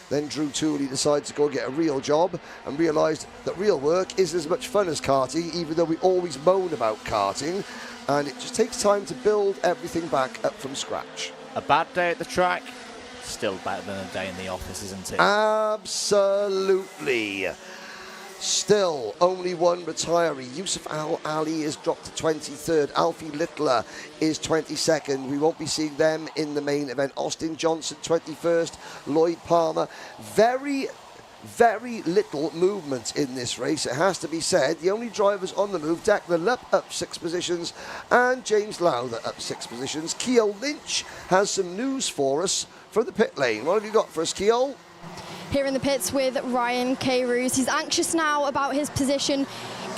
Then Drew Thule decided to go get a real job and realised that real work isn't as much fun as karting, even though we always moan about karting. And it just takes time to build everything back up from scratch. A bad day at the track, still better than a day in the office, isn't it? Absolutely. Still, only one retiree. Yusuf Al Ali is dropped to 23rd. Alfie Littler is 22nd. We won't be seeing them in the main event. Austin Johnson, 21st. Lloyd Palmer. Very little movement in this race, it has to be said. The only drivers on the move, Declan Lupp up 6 positions and James Lowther up 6 positions. Ceol Lynch has some news for us from the pit lane. What have you got for us, Ceol? Here in the pits with Ryan Carews. He's anxious now about his position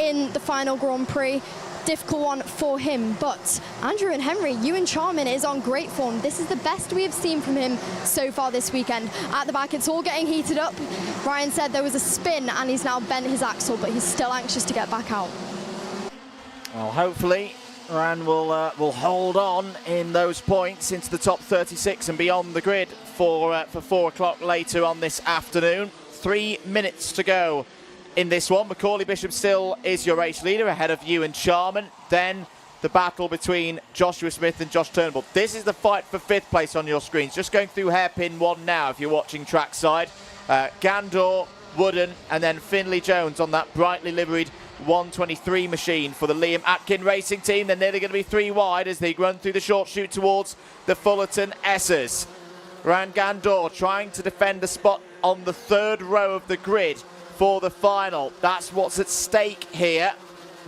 in the final Grand Prix. Difficult one for him, but Andrew and Henry, Ewan Charman is on great form. This is the best we have seen from him so far this weekend. At the back, it's all getting heated up. Ryan said there was a spin and he's now bent his axle, but he's still anxious to get back out. Well, hopefully Ryan will hold on in those points into the top 36 and beyond the grid for 4 o'clock later on this afternoon. 3 minutes to go in this one. Macaulay Bishop still is your race leader ahead of Ewan Charman. Then the battle between Joshua Smith and Josh Turnbull. This is the fight for 5th place on your screens. Just going through hairpin 1 now if you're watching trackside. Gandor, Wooden, and then Finley Jones on that brightly liveried 123 machine for the Liam Atkin Racing team. They're nearly going to be 3 wide as they run through the short chute towards the Fullerton S's. Ryan Gandor trying to defend the spot on the 3rd row of the grid for the final. That's what's at stake here.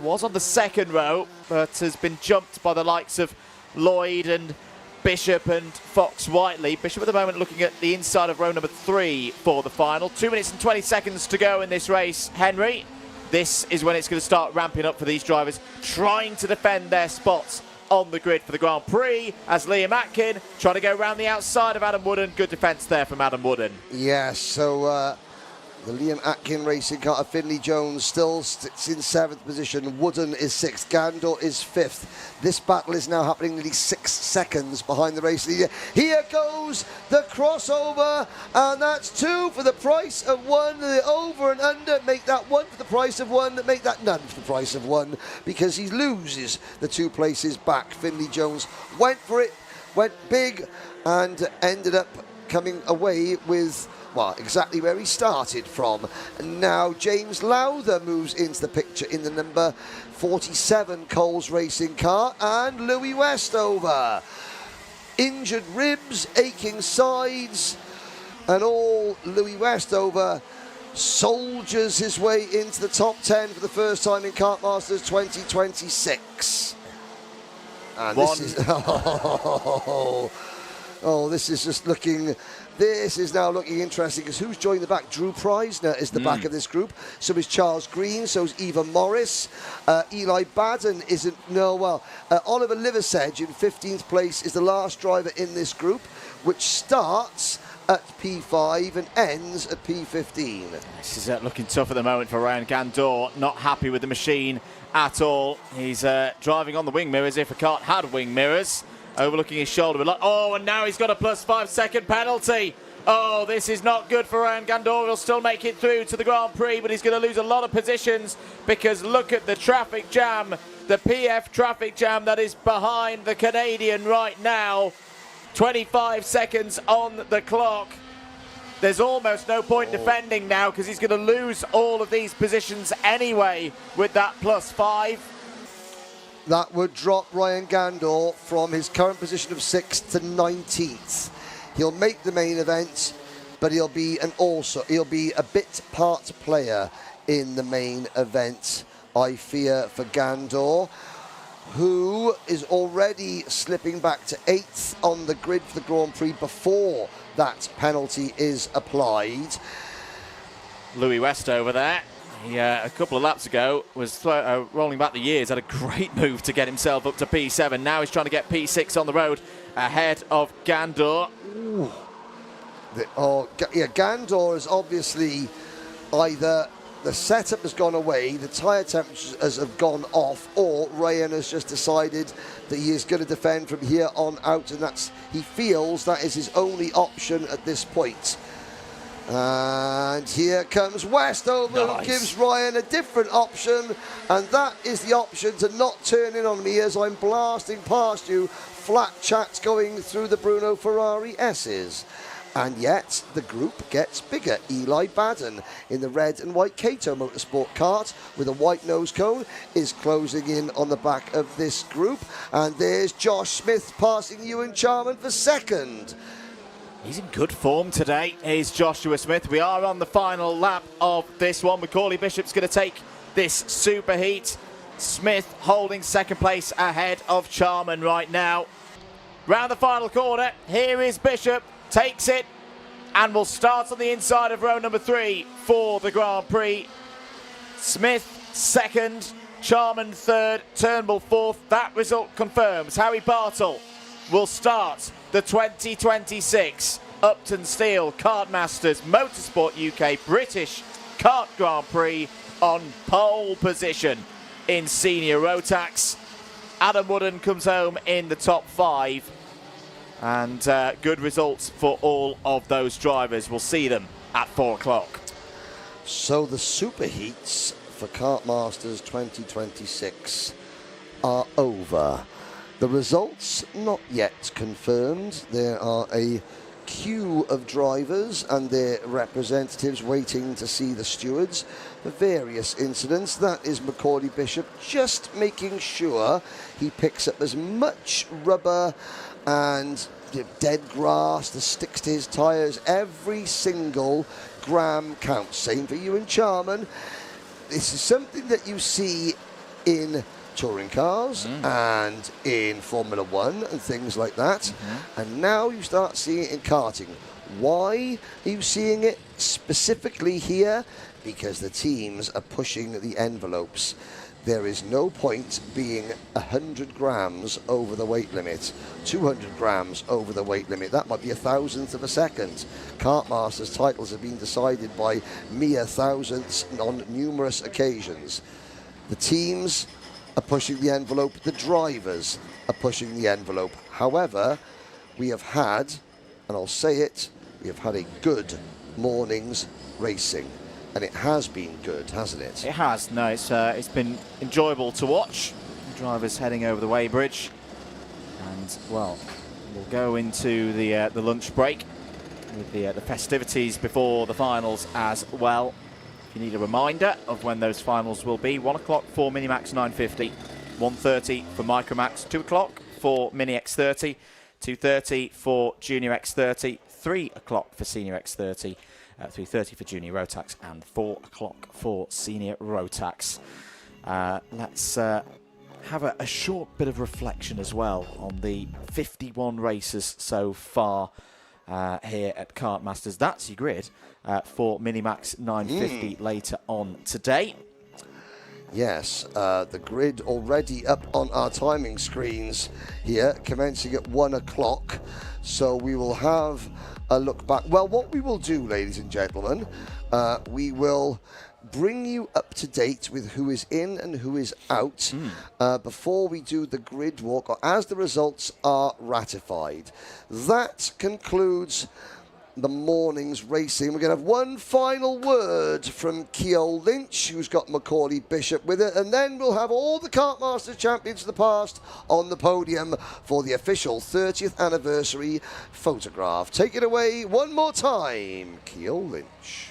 Was on the 2nd row, but has been jumped by the likes of Lloyd and Bishop and Fox Whiteley. Bishop at the moment looking at the inside of row number 3 for the final. 2 minutes and 20 seconds to go in this race, Henry. This is when it's going to start ramping up for these drivers, trying to defend their spots on the grid for the Grand Prix, as Liam Atkin trying to go around the outside of Adam Wooden. Good defence there from Adam Wooden. Yes, so the Liam Atkin Racing car, Finley Jones still sits in 7th position. Wooden is 6th. Gandor is 5th. This battle is now happening nearly 6 seconds behind the race leader. Here goes the crossover, and that's 2 for the price of 1. The over and under make that 1 for the price of 1, make that none for the price of 1, because he loses the 2 places back. Finley Jones went for it, went big, and ended up coming away with well, exactly where he started from. And now James Lowther moves into the picture in the number 47 Coles racing car, and Louis Westover. Injured ribs, aching sides, and all Louis Westover soldiers his way into the top 10 for the first time in Kartmasters 2026. And this is this is just looking. This is now looking interesting, because who's joined the back? Drew Preisner is the back of this group. So is Charles Green. So is Eva Morris. Eli Baden isn't. No, well, Oliver Liversedge in 15th place is the last driver in this group, which starts at P5 and ends at P15. This is looking tough at the moment for Ryan Gandor. Not happy with the machine at all. He's driving on the wing mirrors if a kart had wing mirrors. Overlooking his shoulder. Oh, and now he's got a plus 5 second penalty. Oh, this is not good for Ryan Gandor. He'll still make it through to the Grand Prix, but he's going to lose a lot of positions, because look at the traffic jam, the PF traffic jam that is behind the Canadian right now. 25 seconds on the clock. There's almost no point defending now, because he's going to lose all of these positions anyway with that plus 5. That would drop Ryan Gandor from his current position of 6th to 19th. He'll make the main event, but he'll be a bit part player in the main event, I fear, for Gandor, who is already slipping back to 8th on the grid for the Grand Prix before that penalty is applied. Louis Westover there. A couple of laps ago was rolling back the years, had a great move to get himself up to P7. Now he's trying to get P6 on the road ahead of Gandor. Gandor is obviously either the setup has gone away, the tyre temperatures have gone off, or Ryan has just decided that he is going to defend from here on out, and he feels that is his only option at this point. And here comes Westover, who gives Ryan a different option, and that is the option to not turn in on me as I'm blasting past you. Flat chats going through the Bruno Ferrari S's. And yet the group gets bigger. Eli Baden in the red and white Kato Motorsport kart with a white nose cone is closing in on the back of this group. And there's Josh Smith passing Ewan Charman for second. He's in good form today, is Joshua Smith. We are on the final lap of this one. Macaulay Bishop's going to take this superheat. Smith holding second place ahead of Charman right now. Round the final corner, here is Bishop, takes it, and will start on the inside of row number 3 for the Grand Prix. Smith second, Charman third, Turnbull fourth. That result confirms Harry Bartle will start the 2026 Uptonsteel Kartmasters Motorsport UK British Kart Grand Prix on pole position in senior Rotax. Adam Wooden comes home in the top 5, and good results for all of those drivers. We'll see them at 4 o'clock. So the superheats for Kartmasters 2026 are over. The results not yet confirmed. There are a queue of drivers and their representatives waiting to see the stewards for various incidents. That is Macaulay Bishop just making sure he picks up as much rubber and dead grass that sticks to his tyres. Every single gram counts. Same for Ewan Charman. This is something that you see in touring cars and in Formula 1 and things like that, and now you start seeing it in karting. Why are you seeing it specifically here? Because the teams are pushing the envelopes. There is no point being 100 grams over the weight limit, 200 grams over the weight limit. That might be 1,000th of a second. Kartmasters titles have been decided by mere thousandths on numerous occasions. The teams are pushing the envelope, the drivers are pushing the envelope. However, we have had, and I'll say it, we have had a good morning's racing. And it has been good, hasn't it? It has. No, it's been enjoyable to watch. The drivers heading over the weighbridge. And, well, we'll go into the lunch break. with the festivities before the finals as well. If you need a reminder of when those finals will be, 1 o'clock for Minimax 950, 1:30 for Micromax, 2 o'clock for Mini X30, 2:30 for Junior X30, 3 o'clock for Senior X30, 3:30 for Junior Rotax, and 4 o'clock for Senior Rotax. Let's have a short bit of reflection as well on the 51 races so far here at Kartmasters. That's your grid for Minimax 950 later on today. Yes, the grid already up on our timing screens here, commencing at 1 o'clock. So we will have a look back. Well, what we will do, ladies and gentlemen, we will bring you up to date with who is in and who is out before we do the grid walk, or as the results are ratified. That concludes the morning's racing. We're going to have one final word from Ceol Lynch, who's got Macaulay Bishop with it, and then we'll have all the Kartmasters champions of the past on the podium for the official 30th anniversary photograph. Take it away one more time, Ceol Lynch.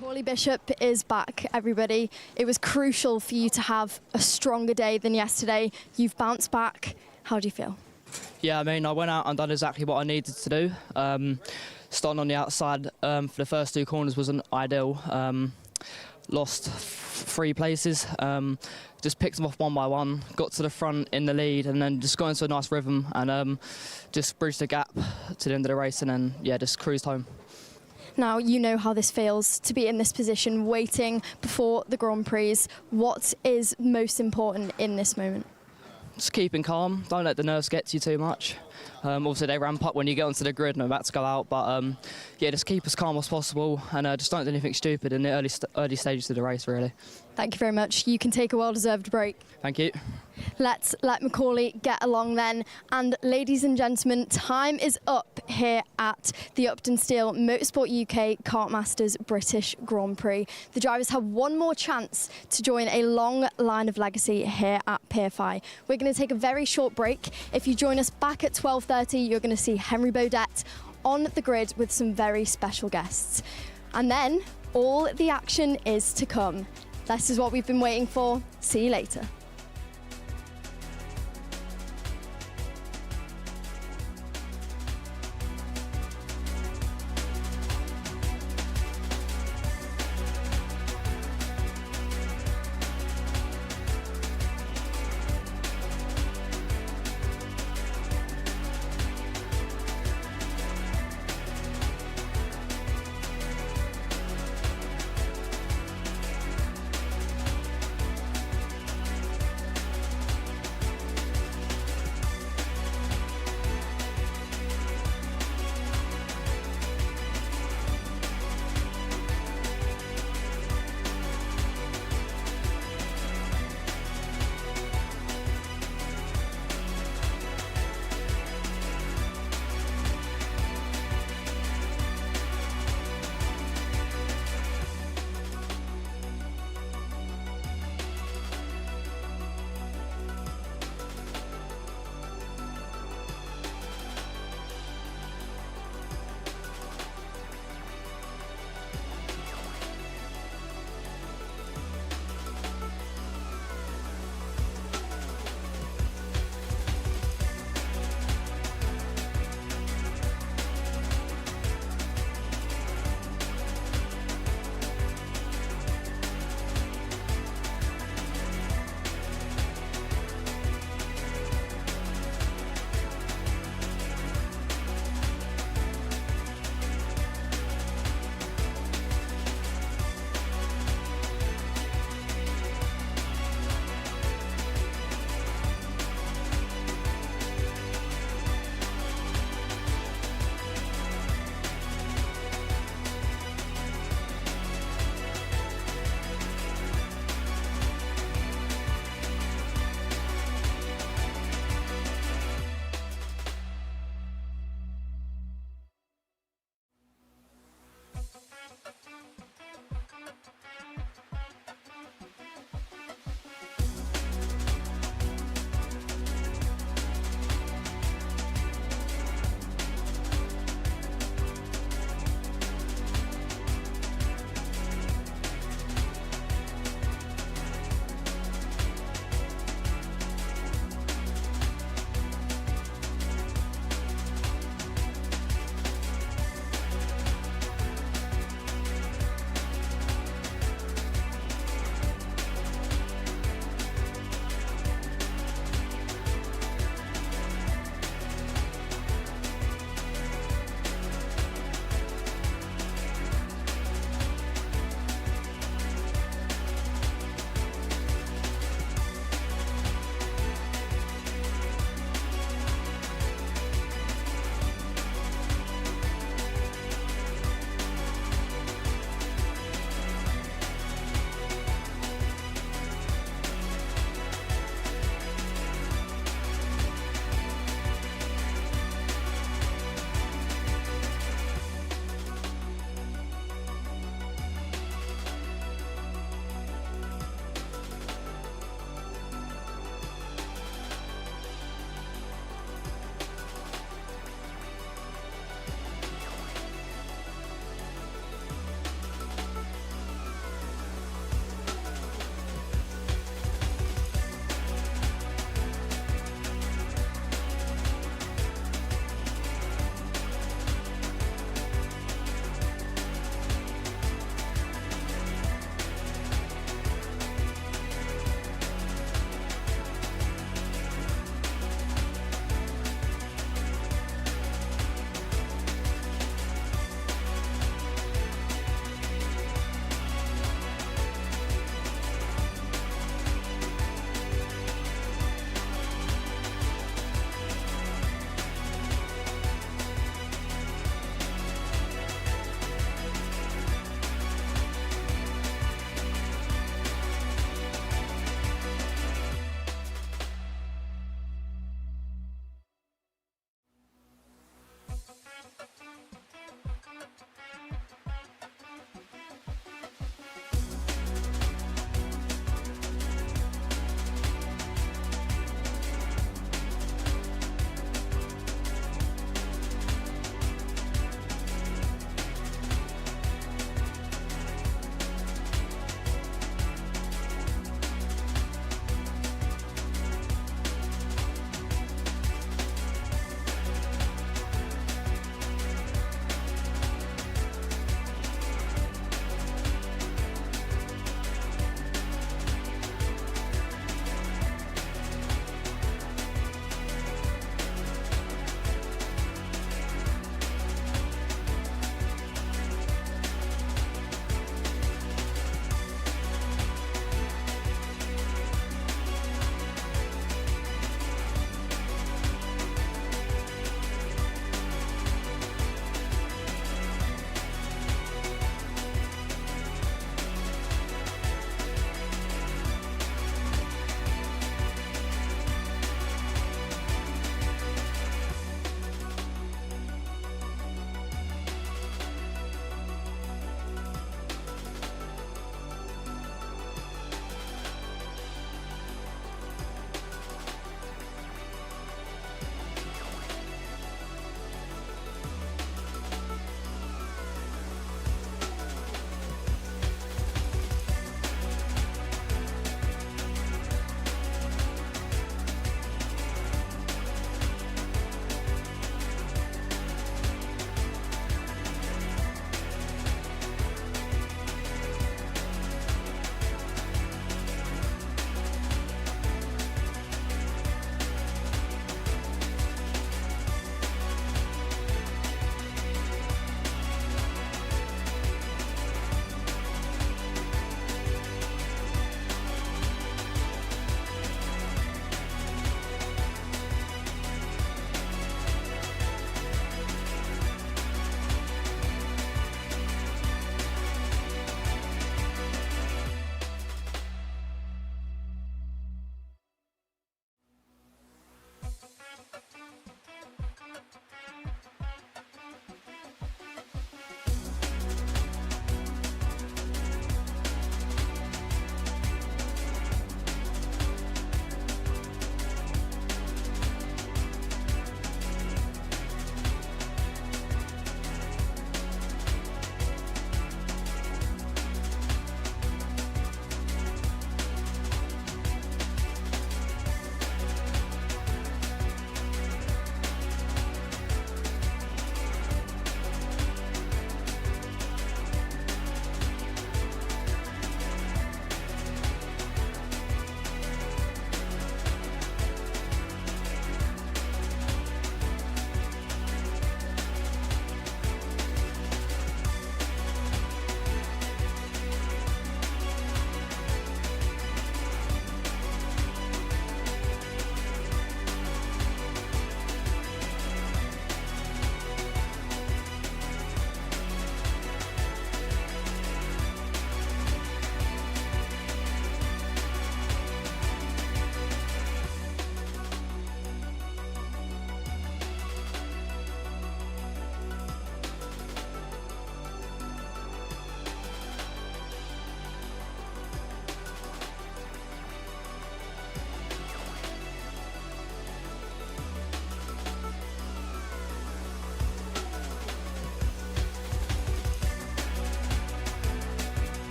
Macaulay Bishop is back, everybody. It was crucial for you to have a stronger day than yesterday. You've bounced back. How do you feel? Yeah, I mean, I went out and done exactly what I needed to do. Starting on the outside for the first 2 corners wasn't ideal. Lost 3 places. Just picked them off one by one, got to the front in the lead, and then just got into a nice rhythm and just bridged the gap to the end of the race, and then, yeah, just cruised home. Now, you know how this feels to be in this position, waiting before the Grand Prix. What is most important in this moment? Just keeping calm, don't let the nerves get to you too much. Obviously they ramp up when you get onto the grid and are about to go out, but yeah, just keep as calm as possible and just don't do anything stupid in the early stages of the race, really. Thank you very much. You can take a well-deserved break. Thank you. Let's let Macaulay get along then. And ladies and gentlemen, time is up here at the Uptonsteel Motorsport UK Kartmasters British Grand Prix. The drivers have one more chance to join a long line of legacy here at PFI. We're going to take a very short break. If you join us back at 12:30, you're going to see Henry Beaudette on the grid with some very special guests. And then all the action is to come. This is what we've been waiting for. See you later.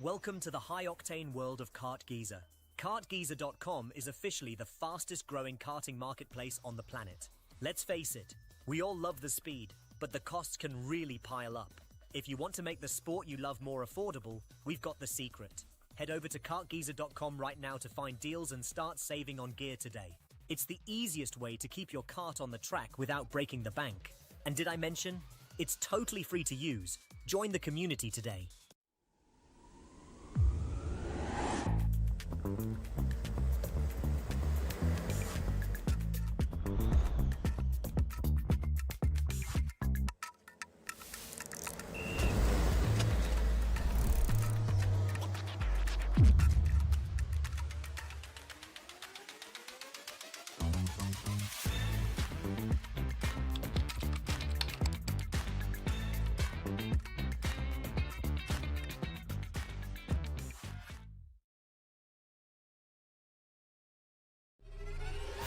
Welcome to the high-octane world of Kartgeezer. Kartgeezer.com is officially the fastest-growing karting marketplace on the planet. Let's face it, we all love the speed, but the costs can really pile up. If you want to make the sport you love more affordable, we've got the secret. Head over to Kartgeezer.com right now to find deals and start saving on gear today. It's the easiest way to keep your kart on the track without breaking the bank. And did I mention? It's totally free to use. Join the community today.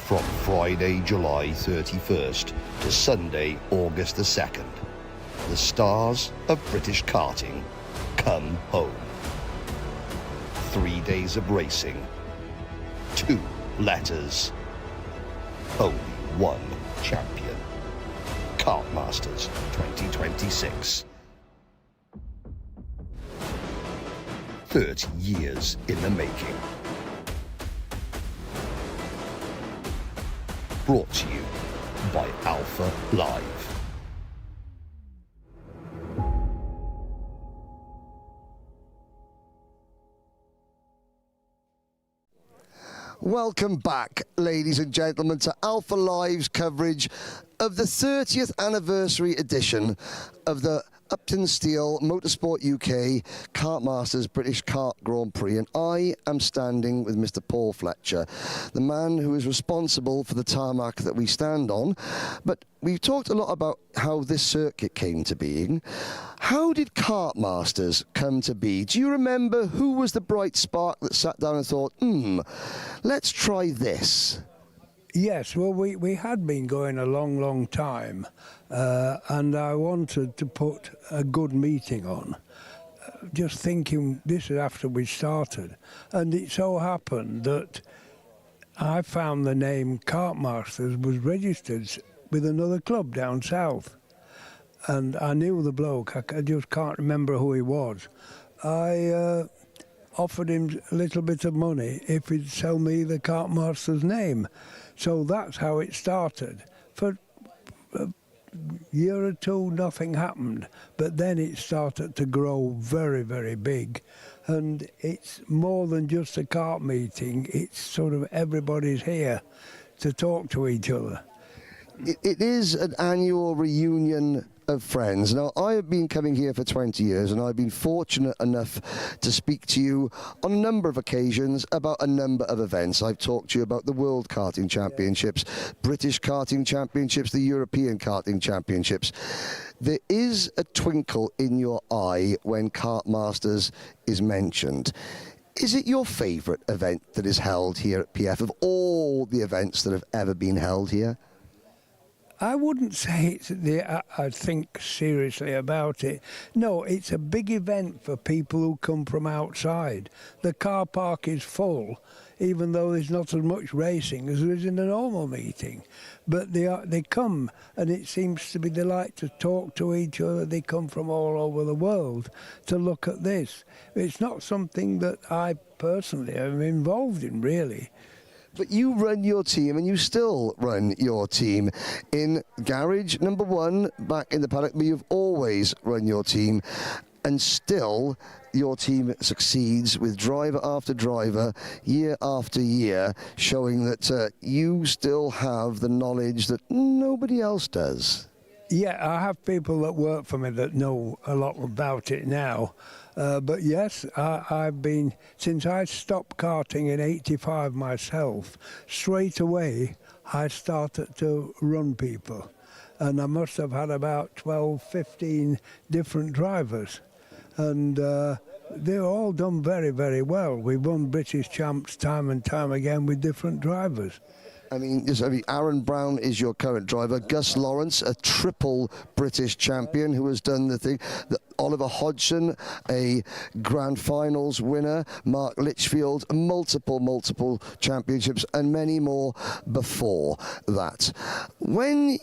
From Friday, July 31st to Sunday, August the 2nd, the stars of British karting come home. 3 days of racing, 2 letters, only one champion. Kartmasters 2026. 30 years in the making. Brought to you by Alpha Live. Welcome back, ladies and gentlemen, to Alpha Live's coverage of the 30th anniversary edition of the Uptonsteel Motorsport UK Kartmasters British Kart Grand Prix, and I am standing with Mr. Paul Fletcher, the man who is responsible for the tarmac that we stand on. But we've talked a lot about how this circuit came to being. How did Kartmasters come to be? Do you remember who was the bright spark that sat down and thought, let's try this? Yes, well, we had been going a long, long time, and I wanted to put a good meeting on, just thinking this is after we started. And it so happened that I found the name Kartmasters was registered with another club down south. And I knew the bloke, I just can't remember who he was. I offered him a little bit of money if he'd sell me the Kartmasters name. So that's how it started. For a year or two, nothing happened, but then it started to grow very, very big. And it's more than just a kart meeting, it's sort of everybody's here to talk to each other. It is an annual reunion of friends. Now, I have been coming here for 20 years, and I've been fortunate enough to speak to you on a number of occasions about a number of events. I've talked to you about the World Karting Championships, British Karting Championships, the European Karting Championships. There is a twinkle in your eye when Kartmasters is mentioned. Is it your favourite event that is held here at PF of all the events that have ever been held here? I wouldn't say it's I think seriously about it. No, it's a big event for people who come from outside. The car park is full, even though there's not as much racing as there is in a normal meeting. But they come, and it seems to be they like to talk to each other. They come from all over the world to look at this. It's not something that I personally am involved in, really. But you run your team, and you still run your team in garage number 1 back in the paddock, but you've always run your team, and still your team succeeds with driver after driver, year after year, showing that you still have the knowledge that nobody else does. Yeah, I have people that work for me that know a lot about it now. But yes, I've been, since I stopped karting in '85 myself, straight away I started to run people. And I must have had about 12, 15 different drivers. And they're all done very, very well. We've won British champs time and time again with different drivers. I mean, Aaron Brown is your current driver. Gus Lawrence, a triple British champion who has done the thing. Oliver Hodgson, a Grand Finals winner. Mark Litchfield, multiple championships, and many more before that. When,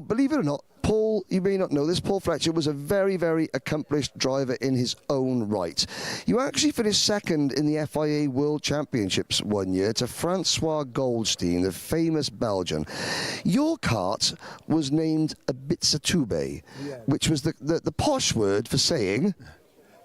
believe it or not, Paul, you may not know this, Paul Fletcher was a very, very accomplished driver in his own right. You actually finished second in the FIA World Championships one year to Francois Goldstein, the famous Belgian. Your kart was named a Bitsatube, which was the posh word for saying...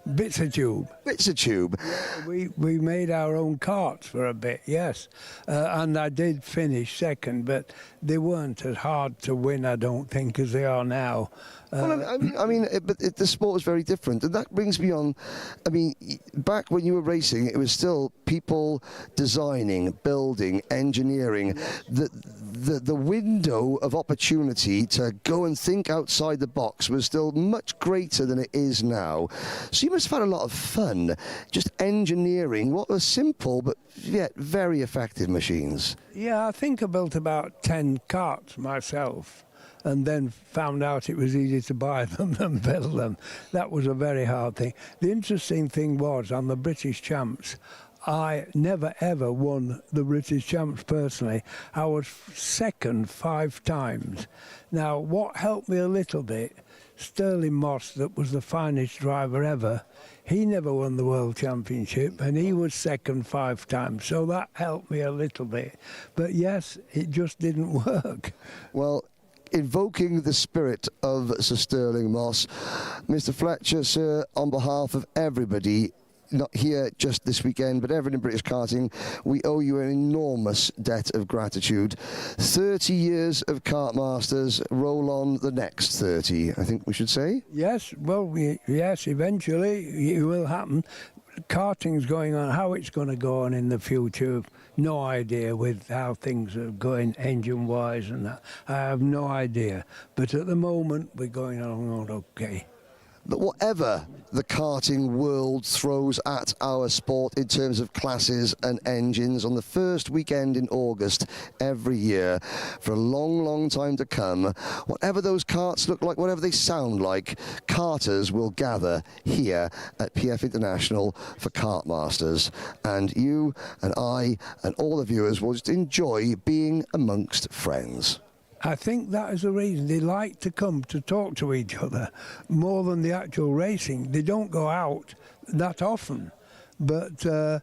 Bitsatube. Bitsatube. Yeah, we made our own karts for a bit, yes. And I did finish second, but they weren't as hard to win, I don't think, as they are now. Well, the sport was very different, and that brings me on. I mean, back when you were racing, it was still people designing, building, engineering. The window of opportunity to go and think outside the box was still much greater than it is now. So you must have had a lot of fun just engineering what were simple but yet very effective machines. Yeah, I think I built about 10 karts myself, and then found out it was easy to buy them than build them. That was a very hard thing. The interesting thing was, on the British Champs, I never ever won the British Champs personally. I was second 5 times. Now, what helped me a little bit, Sterling Moss, that was the finest driver ever, he never won the World Championship, and he was second 5 times, so that helped me a little bit. But yes, it just didn't work. Well, invoking the spirit of Sir Sterling Moss, Mr. Fletcher, sir, on behalf of everybody, not here just this weekend, but everyone in British karting, we owe you an enormous debt of gratitude. 30 years of Kartmasters, roll on the next 30, I think we should say. Yes, well, yes, eventually it will happen. Karting's going on, how it's going to go on in the future, no idea with how things are going engine-wise and that. I have no idea. But at the moment, we're going along okay. But whatever the karting world throws at our sport in terms of classes and engines, on the first weekend in August every year, for a long time to come, whatever those karts look like, whatever they sound like, karters will gather here at PF International for Kartmasters. And you and I and all the viewers will just enjoy being amongst friends. I think that is the reason they like to come to talk to each other more than the actual racing. They don't go out that often, but the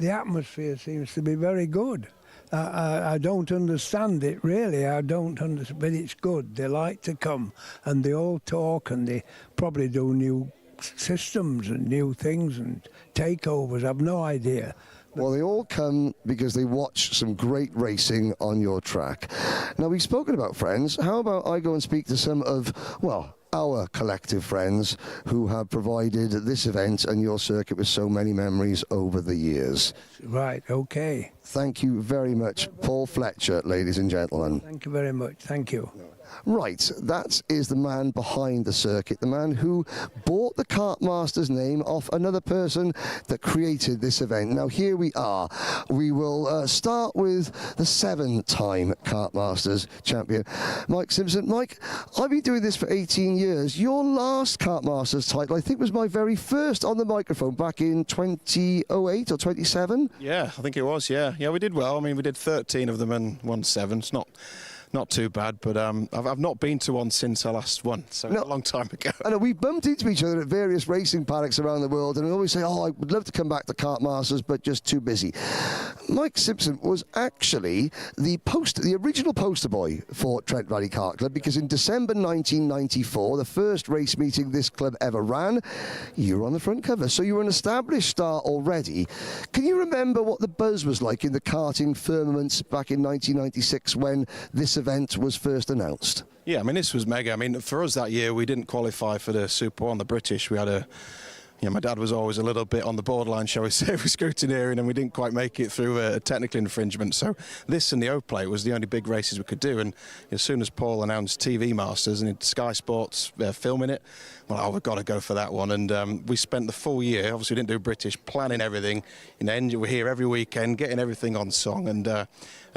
atmosphere seems to be very good. I don't understand it, really. I don't understand, but it's good. They like to come, and they all talk, and they probably do new systems and new things and takeovers. I've no idea. Well, they all come because they watch some great racing on your track. Now, we've spoken about friends. How about I go and speak to some of, well, our collective friends who have provided this event and your circuit with so many memories over the years. Right, okay. Thank you very much, Paul Fletcher, ladies and gentlemen. Thank you very much. Thank you. Right, that is the man behind the circuit, the man who bought the Kartmasters name off another person that created this event. Now, here we are. We will start with the 7-time Kartmasters champion, Mike Simpson. Mike, I've been doing this for 18 years. Your last Kartmasters title, I think, was my very first on the microphone back in 2008 or 27? Yeah, I think it was, yeah. Yeah, we did well. I mean, we did 13 of them and won 7. It's not too bad, but I've not been to one since I last won, so a long time ago. I know, we bumped into each other at various racing paddocks around the world, and I always say, oh, I would love to come back to Kartmasters, but just too busy. Mike Simpson was actually the original poster boy for Trent Valley Kart Club, because in December 1994, the first race meeting this club ever ran, you were on the front cover, so you were an established star already. Can you remember what the buzz was like in the karting firmaments back in 1996 when this event was first announced? Yeah, I mean, this was mega. I mean, for us that year, we didn't qualify for the Super 1, the British. We had my dad was always a little bit on the borderline, shall we say, with scrutineering, and we didn't quite make it through a technical infringement. So this and the O-Plate was the only big races we could do. And as soon as Paul announced TV Masters and Sky Sports filming it, well, we've got to go for that one. And we spent the full year, obviously we didn't do British, planning everything. We're here every weekend, getting everything on song, and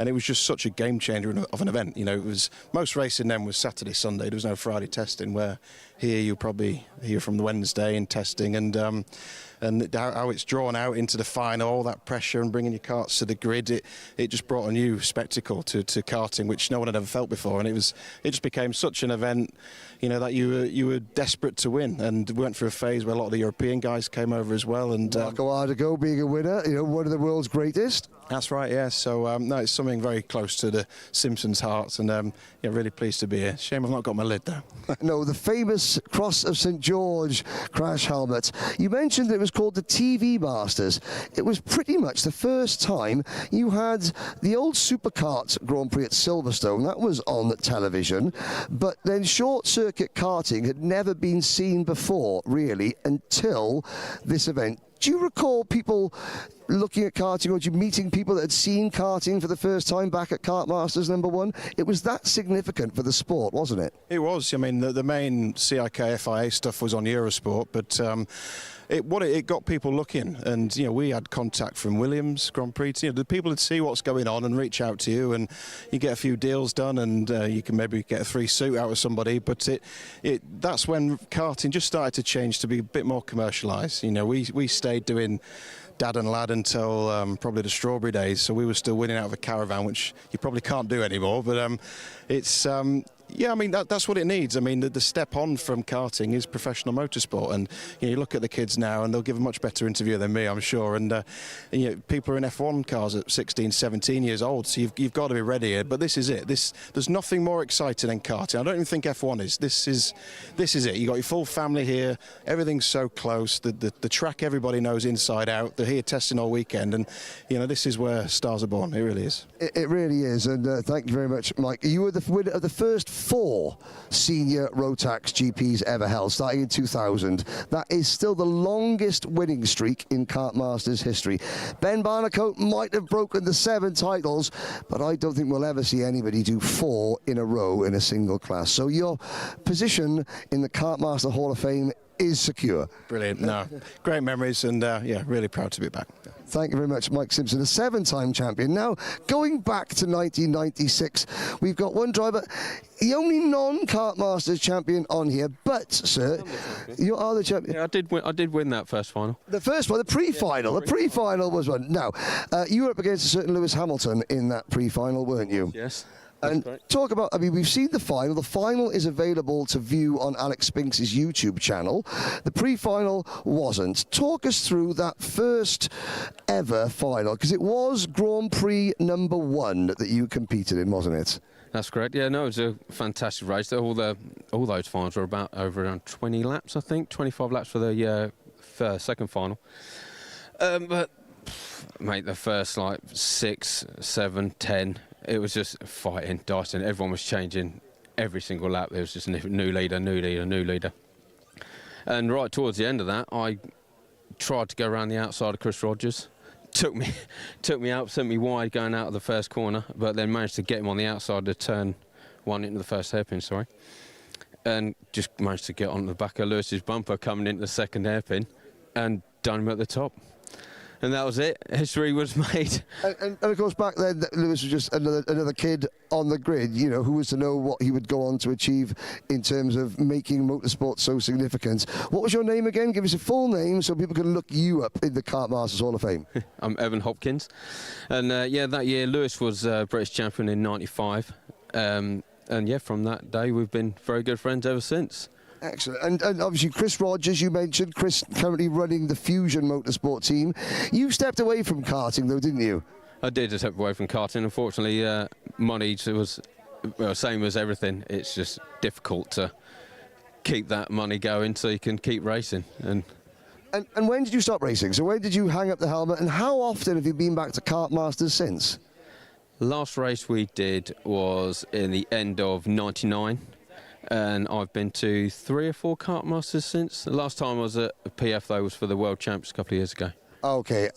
it was just such a game changer of an event. It was, most racing then was Saturday, Sunday. There was no Friday testing, where here you probably hear from the Wednesday in testing, and how it's drawn out into the final, all that pressure and bringing your karts to the grid, it just brought a new spectacle to karting, which no one had ever felt before, and it just became such an event, that you were desperate to win. And we went through a phase where a lot of the European guys came over as well, and Marco Ardigo being a winner, one of the world's greatest. That's right, yeah. So no, it's something very close to the Simpsons' hearts, and really pleased to be here. Shame I've not got my lid though. No, the famous Cross of St George crash helmet. You mentioned it was called the TV Masters. It was pretty much the first time you had the old Superkart Grand Prix at Silverstone. That was on television, but then short circuit karting had never been seen before, really, until this event. Do you recall people looking at karting, or meeting people that had seen karting for the first time back at Kartmasters #1? It was that significant for the sport, wasn't it? It was. I mean, the main CIK FIA stuff was on Eurosport, but it got people looking, and we had contact from Williams Grand Prix. The people would see what's going on and reach out to you, and you get a few deals done, and you can maybe get a free suit out of somebody. But that's when karting just started to change to be a bit more commercialised. We stayed doing Dad and Lad until probably the Strawberry days, so we were still winning out of a caravan, which you probably can't do anymore. But it's yeah, I mean, that's what it needs. I mean, the step on from karting is professional motorsport, and you look at the kids now, and they'll give a much better interview than me, I'm sure. And people are in F1 cars at 16, 17 years old, so you've got to be ready. But this is it. There's nothing more exciting than karting. I don't even think F1 is. This is it. You got your full family here. Everything's so close. The track everybody knows inside out. They're here testing all weekend, and this is where stars are born. It really is. It really is. And thank you very much, Mike. You were the winner of the first 4 senior Rotax GPs ever held, starting in 2000. That is still the longest winning streak in Kartmasters history. Ben Barnicoat might have broken the 7 titles, but I don't think we'll ever see anybody do 4 in a row in a single class. So your position in the Kartmaster Hall of Fame is secure. Brilliant. No, great memories, and yeah, really proud to be back. Thank you very much, Mike Simpson, a 7-time champion. Now, going back to 1996, we've got one driver, the only non-Kartmasters champion on here, but, sir, you are the champion. Yeah, I did win that first final. The first one, the pre-final. The pre-final was one. Now, you were up against a certain Lewis Hamilton in that pre-final, weren't you? Yes. And talk about, I mean, we've seen the final. The final is available to view on Alex Spinks' YouTube channel. The pre-final wasn't. Talk us through that first ever final, because it was Grand Prix #1 that you competed in, wasn't it? That's correct. Yeah, no, it was a fantastic race. All those finals were about over around 20 laps, I think, 25 laps for the second final. But mate, the first like 6, 7, 10. It was just fighting, dicing. Everyone was changing every single lap. There was just a new leader, new leader, new leader. And right towards the end of that, I tried to go around the outside of Chris Rogers. Took me out, sent me wide going out of the first corner, but then managed to get him on the outside to turn 1 into the first hairpin, sorry. And just managed to get on the back of Lewis's bumper coming into the second hairpin and done him at the top. And that was it. History was made. And of course, back then, Lewis was just another kid on the grid, who was to know what he would go on to achieve in terms of making motorsport so significant. What was your name again? Give us a full name so people can look you up in the Kartmasters Hall of Fame. I'm Evan Hopkins. And yeah, that year, Lewis was British champion in '95. And yeah, from that day, we've been very good friends ever since. Excellent. And obviously Chris Rogers, you mentioned, Chris currently running the Fusion Motorsport team. You stepped away from karting though, didn't you? I did step away from karting. Unfortunately, money was same as everything. It's just difficult to keep that money going so you can keep racing. And when did you stop racing? So when did you hang up the helmet, and how often have you been back to Kartmasters since? Last race we did was in the end of '99. and I've been to 3 or 4 Kartmasters since. The last time I was at PF, though, was for the World Champs a couple of years ago. Okay.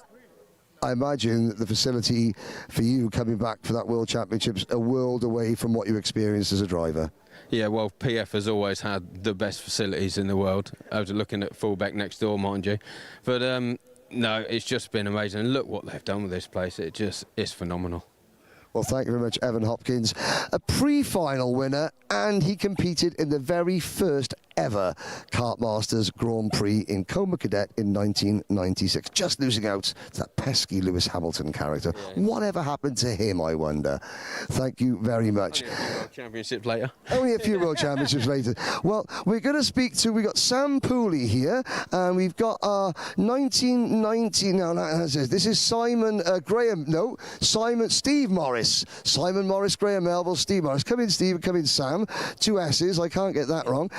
I imagine that the facility for you coming back for that World Championships a world away from what you experienced as a driver. Yeah, well, PF has always had the best facilities in the world. I was looking at Fullback next door, mind you. But no, it's just been amazing. Look what they've done with this place. It just is phenomenal. Well, thank you very much, Evan Hopkins. A pre-final winner, and he competed in the very first ever Kartmasters Grand Prix in Coma Cadet in 1996, just losing out to that pesky Lewis Hamilton character. Yeah. Whatever happened to him, I wonder? Thank you very much. Only a few World Championships later. Only a few World Championships later. Well, we're going to speak to, we've got Sam Pooley here, and we've got our 1990, no, this is Simon Steve Morris. Simon Morris, Graham Melville, Steve Morris. Come in, Steve, come in, Sam. 2 S's, I can't get that wrong.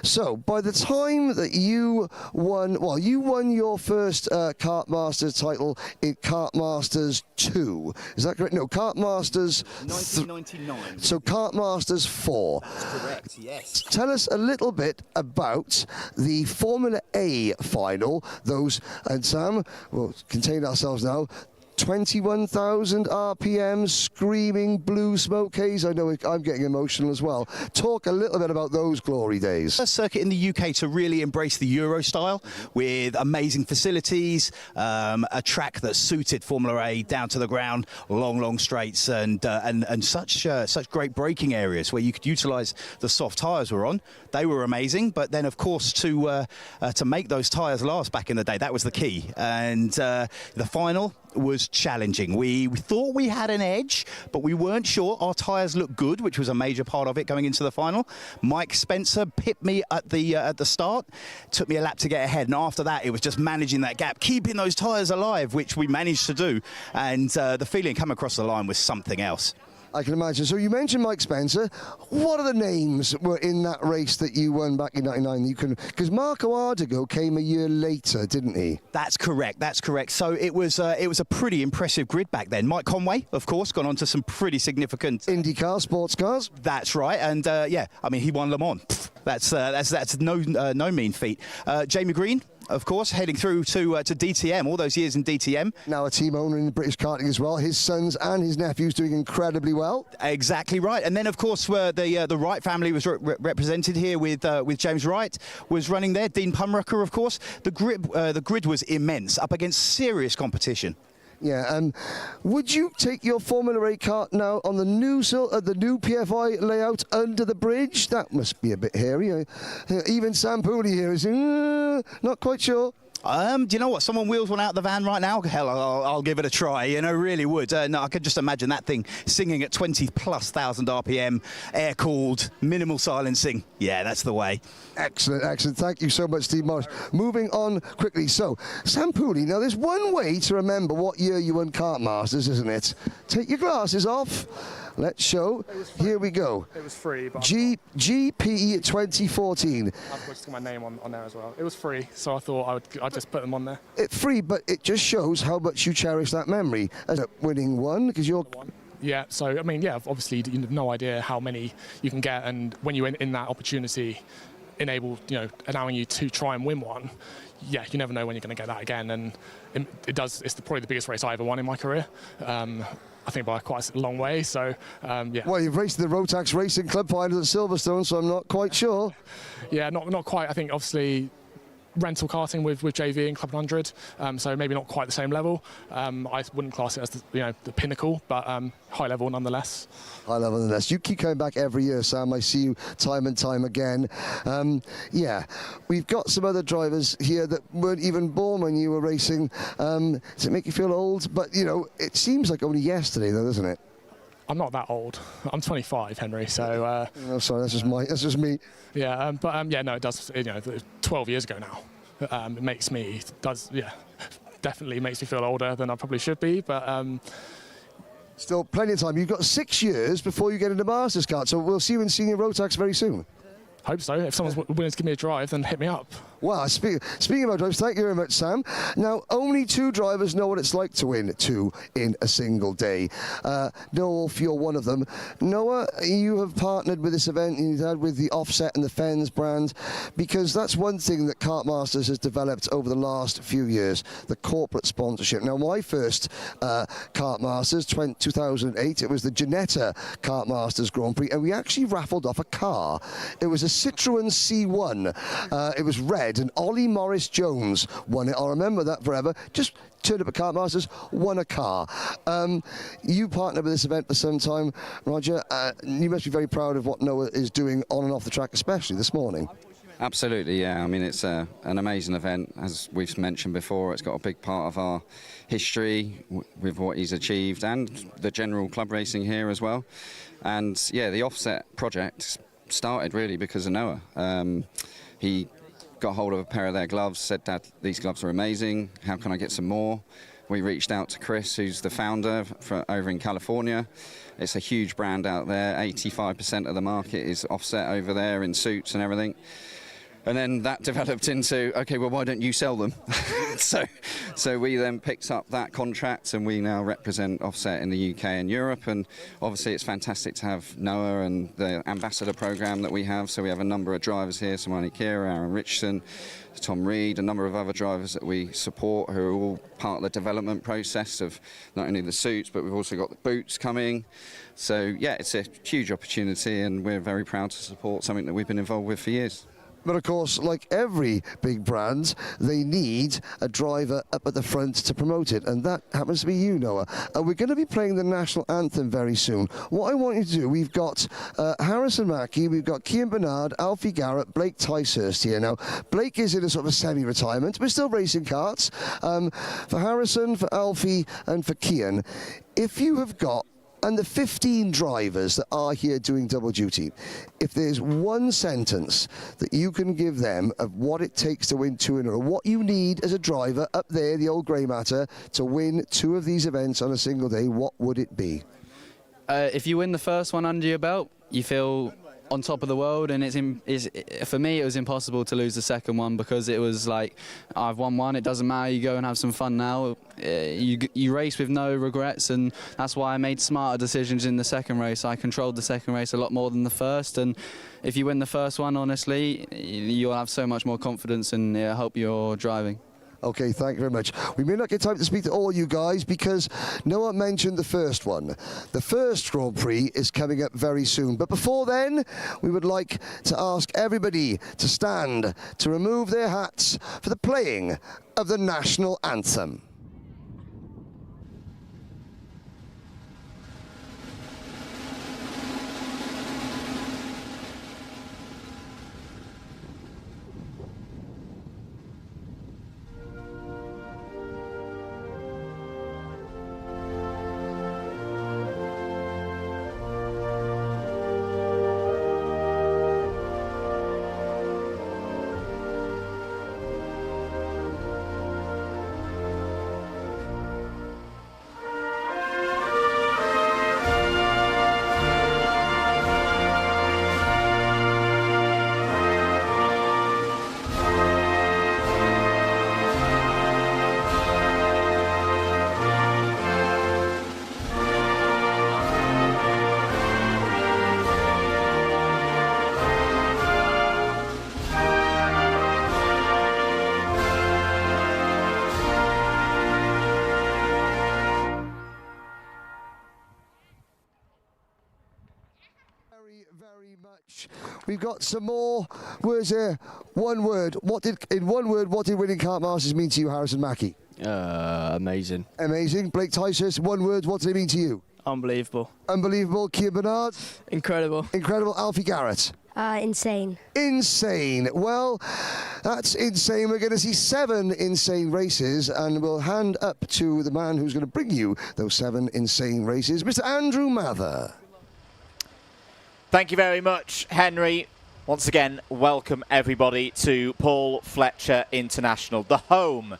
So, by the time that you won, well, you won your first Kartmasters title in Kartmasters 2. Is that correct? No, Kartmasters... 1999. So, Kartmasters 4. That's correct, yes. Tell us a little bit about the Formula A final. Those, and Sam, we'll contain ourselves now. 21,000 RPM, screaming blue smoke haze. I know I'm getting emotional as well. Talk a little bit about those glory days. First circuit in the UK to really embrace the Euro style with amazing facilities, a track that suited Formula A down to the ground, long straights, and such great braking areas where you could utilise the soft tyres we're on. They were amazing, but then of course to make those tyres last back in the day, that was the key. And the final was challenging. We thought we had an edge, but we weren't sure. Our tyres looked good, which was a major part of it going into the final. Mike Spencer pipped me at the start, took me a lap to get ahead, and after that it was just managing that gap, keeping those tyres alive, which we managed to do, and the feeling coming across the line was something else. I can imagine. So you mentioned Mike Spencer. What are the names were in that race that you won back in '99? You can, because Marco Ardigo came a year later, didn't he? That's correct. That's correct. So it was a pretty impressive grid back then. Mike Conway, of course, gone on to some pretty significant IndyCar sports cars. That's right. And yeah, I mean, he won Le Mans. That's no mean feat. Jamie Green, of course, heading through to DTM, all those years in DTM. Now a team owner in British karting as well. His sons and his nephews doing incredibly well. Exactly right. And then, of course, the Wright family was represented here with James Wright was running there. Dean Pumrucker, of course. The grid was immense, up against serious competition. Yeah, would you take your Formula A kart now on the new PFI layout under the bridge? That must be a bit hairy. Even Sam Pooley here is not quite sure. Do you know what? Someone wheels one out the van right now. Hell, I'll give it a try. You know, really would. No, I could just imagine that thing singing at 20,000+ RPM, air-cooled, minimal silencing. Yeah, that's the way. Excellent, excellent. Thank you so much, Steve Morris. Moving on quickly. So, Sam Pooley, now there's one way to remember what year you won Kartmasters, isn't it? Take your glasses off. Let's show. Here we go. It was free. But GP 2014. I've put my name on there as well. It was free, so I thought I'd just put them on there. It's free, but it just shows how much you cherish that memory. As a winning one, because you're... Yeah, so, I mean, yeah, obviously you have no idea how many you can get, and when you're in that opportunity, allowing you to try and win one, yeah, you never know when you're going to get that again, and it's probably the biggest race I ever won in my career. I think by quite a long way, so yeah. Well, you've raced the Rotax Racing Club final at Silverstone, so I'm not quite sure. Yeah, not quite. I think obviously rental karting with JV and Club 100, so maybe not quite the same level. I wouldn't class it as the pinnacle, but high level nonetheless. High level nonetheless. You keep coming back every year, Sam. I see you time and time again. Yeah, we've got some other drivers here that weren't even born when you were racing. Does it make you feel old? But it seems like only yesterday, though, doesn't it? I'm not that old. I'm 25, Henry. So. Oh, sorry, that's just me. Yeah, but yeah, no, it does. 12 years ago now. Definitely makes me feel older than I probably should be. But still plenty of time. You've got 6 years before you get into Masters kart. So we'll see you in Senior Rotax very soon. Hope so. If someone's willing to give me a drive, then hit me up. Well, speaking about drivers, thank you very much, Sam. Now, only 2 drivers know what it's like to win 2 in a single day. Noah, you're one of them. Noah, you have partnered with this event, and you've had with the Offset and the Fens brand, because that's one thing that Kartmasters has developed over the last few years, the corporate sponsorship. Now, my first Kartmasters, 2008, it was the Janetta Kartmasters Grand Prix, and we actually raffled off a car. It was a Citroën C1. It was red, and Ollie Morris Jones won it. I'll remember that forever. Just turned up at Kartmasters, won a car. You partnered with this event for some time, Roger. You must be very proud of what Noah is doing on and off the track, especially this morning. Absolutely, yeah. I mean, it's an amazing event, as we've mentioned before. It's got a big part of our history with what he's achieved and the general club racing here as well. And yeah, the Offset project started really because of Noah. He got hold of a pair of their gloves, said, "Dad, these gloves are amazing. How can I get some more?" We reached out to Chris, who's the founder over in California. It's a huge brand out there. 85% of the market is Offset over there in suits and everything. And then that developed into, okay, well, why don't you sell them? So we then picked up that contract, and we now represent Offset in the UK and Europe. And obviously it's fantastic to have Noah and the ambassador program that we have. So we have a number of drivers here, Simone Kira, Aaron Richardson, Tom Reed, a number of other drivers that we support who are all part of the development process of not only the suits, but we've also got the boots coming. So yeah, it's a huge opportunity, and we're very proud to support something that we've been involved with for years. But of course, like every big brand, they need a driver up at the front to promote it, and that happens to be you, Noah. We're going to be playing the national anthem very soon. What I want you to do, we've got Harrison Mackie, we've got Cian Bernard, Alfie Garrett, Blake Ticehurst here. Now, Blake is in a sort of a semi-retirement. We're still racing karts. For Harrison, for Alfie, and for Cian, if you have got, and the 15 drivers that are here doing double duty, if there's one sentence that you can give them of what it takes to win 2 in a row, what you need as a driver up there, the old grey matter, to win 2 of these events on a single day, what would it be? If you win the first one under your belt, you feel on top of the world, and for me it was impossible to lose the second one, because it was like, I've won one, it doesn't matter, you go and have some fun now. You race with no regrets, and that's why I made smarter decisions in the second race. I controlled the second race a lot more than the first, and if you win the first one, honestly, you'll have so much more confidence and help your driving. Okay, thank you very much. We may not get time to speak to all you guys because Noah mentioned the first one. The first Grand Prix is coming up very soon. But before then, we would like to ask everybody to stand to remove their hats for the playing of the national anthem. Very much. We've got some more words here. One word. In one word, what did winning Kartmasters mean to you, Harrison Mackie? Amazing. Amazing. Blake Ticehurst, one word, what did it mean to you? Unbelievable. Unbelievable. Cian Bernard? Incredible. Incredible. Alfie Garrett? Insane. Insane. Well, that's insane. We're going to see 7 insane races, and we'll hand up to the man who's going to bring you those 7 insane races, Mr. Andrew Mather. Thank you very much, Henry. Once again, welcome everybody to Paul Fletcher International, the home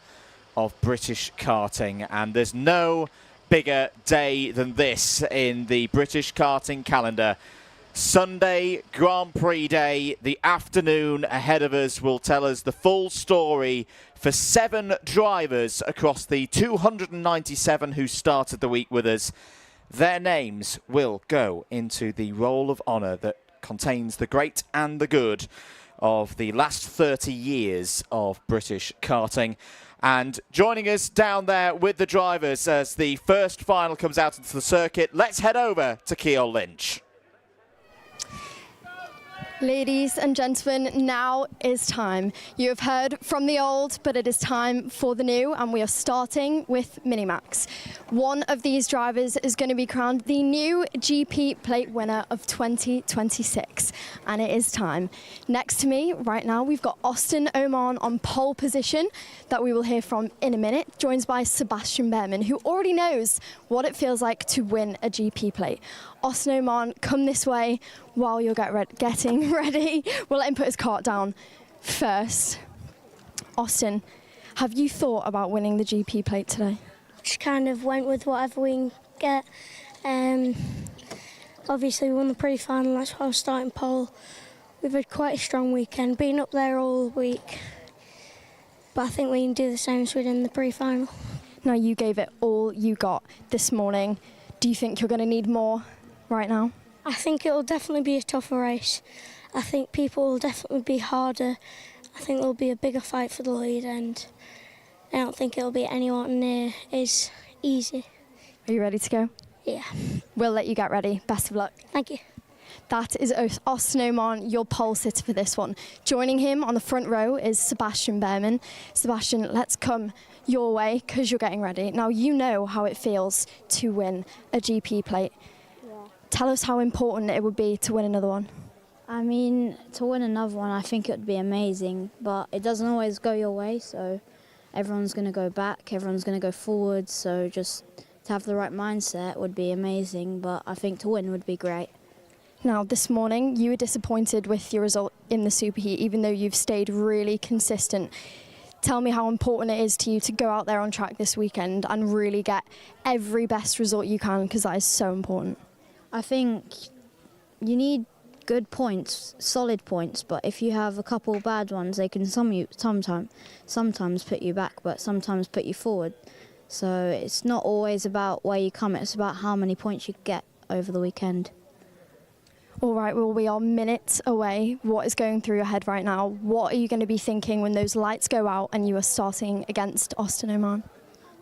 of British karting. And there's no bigger day than this in the British karting calendar Sunday Grand Prix Day, the afternoon ahead of us will tell us the full story for 7 drivers across the 297 who started the week with us. Their names will go into the Roll of Honour that contains the great and the good of the last 30 years of British karting. And joining us down there with the drivers as the first final comes out into the circuit, let's head over to Ceol Lynch. Ladies and gentlemen, now is time. You have heard from the old, but it is time for the new, and we are starting with Minimax. One of these drivers is going to be crowned the new GP plate winner of 2026, and it is time. Next to me right now, we've got Austin Oman on pole position that we will hear from in a minute, joined by Sebastian Behrman, who already knows what it feels like to win a GP plate. Austin Oman, come this way while you're getting ready. We'll let him put his cart down first. Austin, have you thought about winning the GP plate today? Just kind of went with whatever we can get. Obviously, we won the pre-final, that's why I was starting pole. We've had quite a strong weekend, been up there all week. But I think we can do the same as we did in the pre-final. Now, you gave it all you got this morning. Do you think you're going to need more right now? I think it'll definitely be a tougher race. I think people will definitely be harder. I think there'll be a bigger fight for the lead, and I don't think it'll be anyone near as easy. Are you ready to go? Yeah. We'll let you get ready. Best of luck. Thank you. That is Austin Oman, your pole sitter for this one. Joining him on the front row is Sebastian Behrman. Sebastian, let's come your way because you're getting ready. Now, you know how it feels to win a GP plate. Tell us how important it would be to win another one. I mean, to win another one, I think it would be amazing, but it doesn't always go your way, so everyone's going to go back, everyone's going to go forward, so just to have the right mindset would be amazing, but I think to win would be great. Now, this morning, you were disappointed with your result in the Superheat, even though you've stayed really consistent. Tell me how important it is to you to go out there on track this weekend and really get every best result you can, because that is so important. I think you need good points, solid points, but if you have a couple bad ones, they can sometimes put you back, but sometimes put you forward. So it's not always about where you come, it's about how many points you get over the weekend. All right, well, we are minutes away. What is going through your head right now? What are you going to be thinking when those lights go out and you are starting against Austin Oman?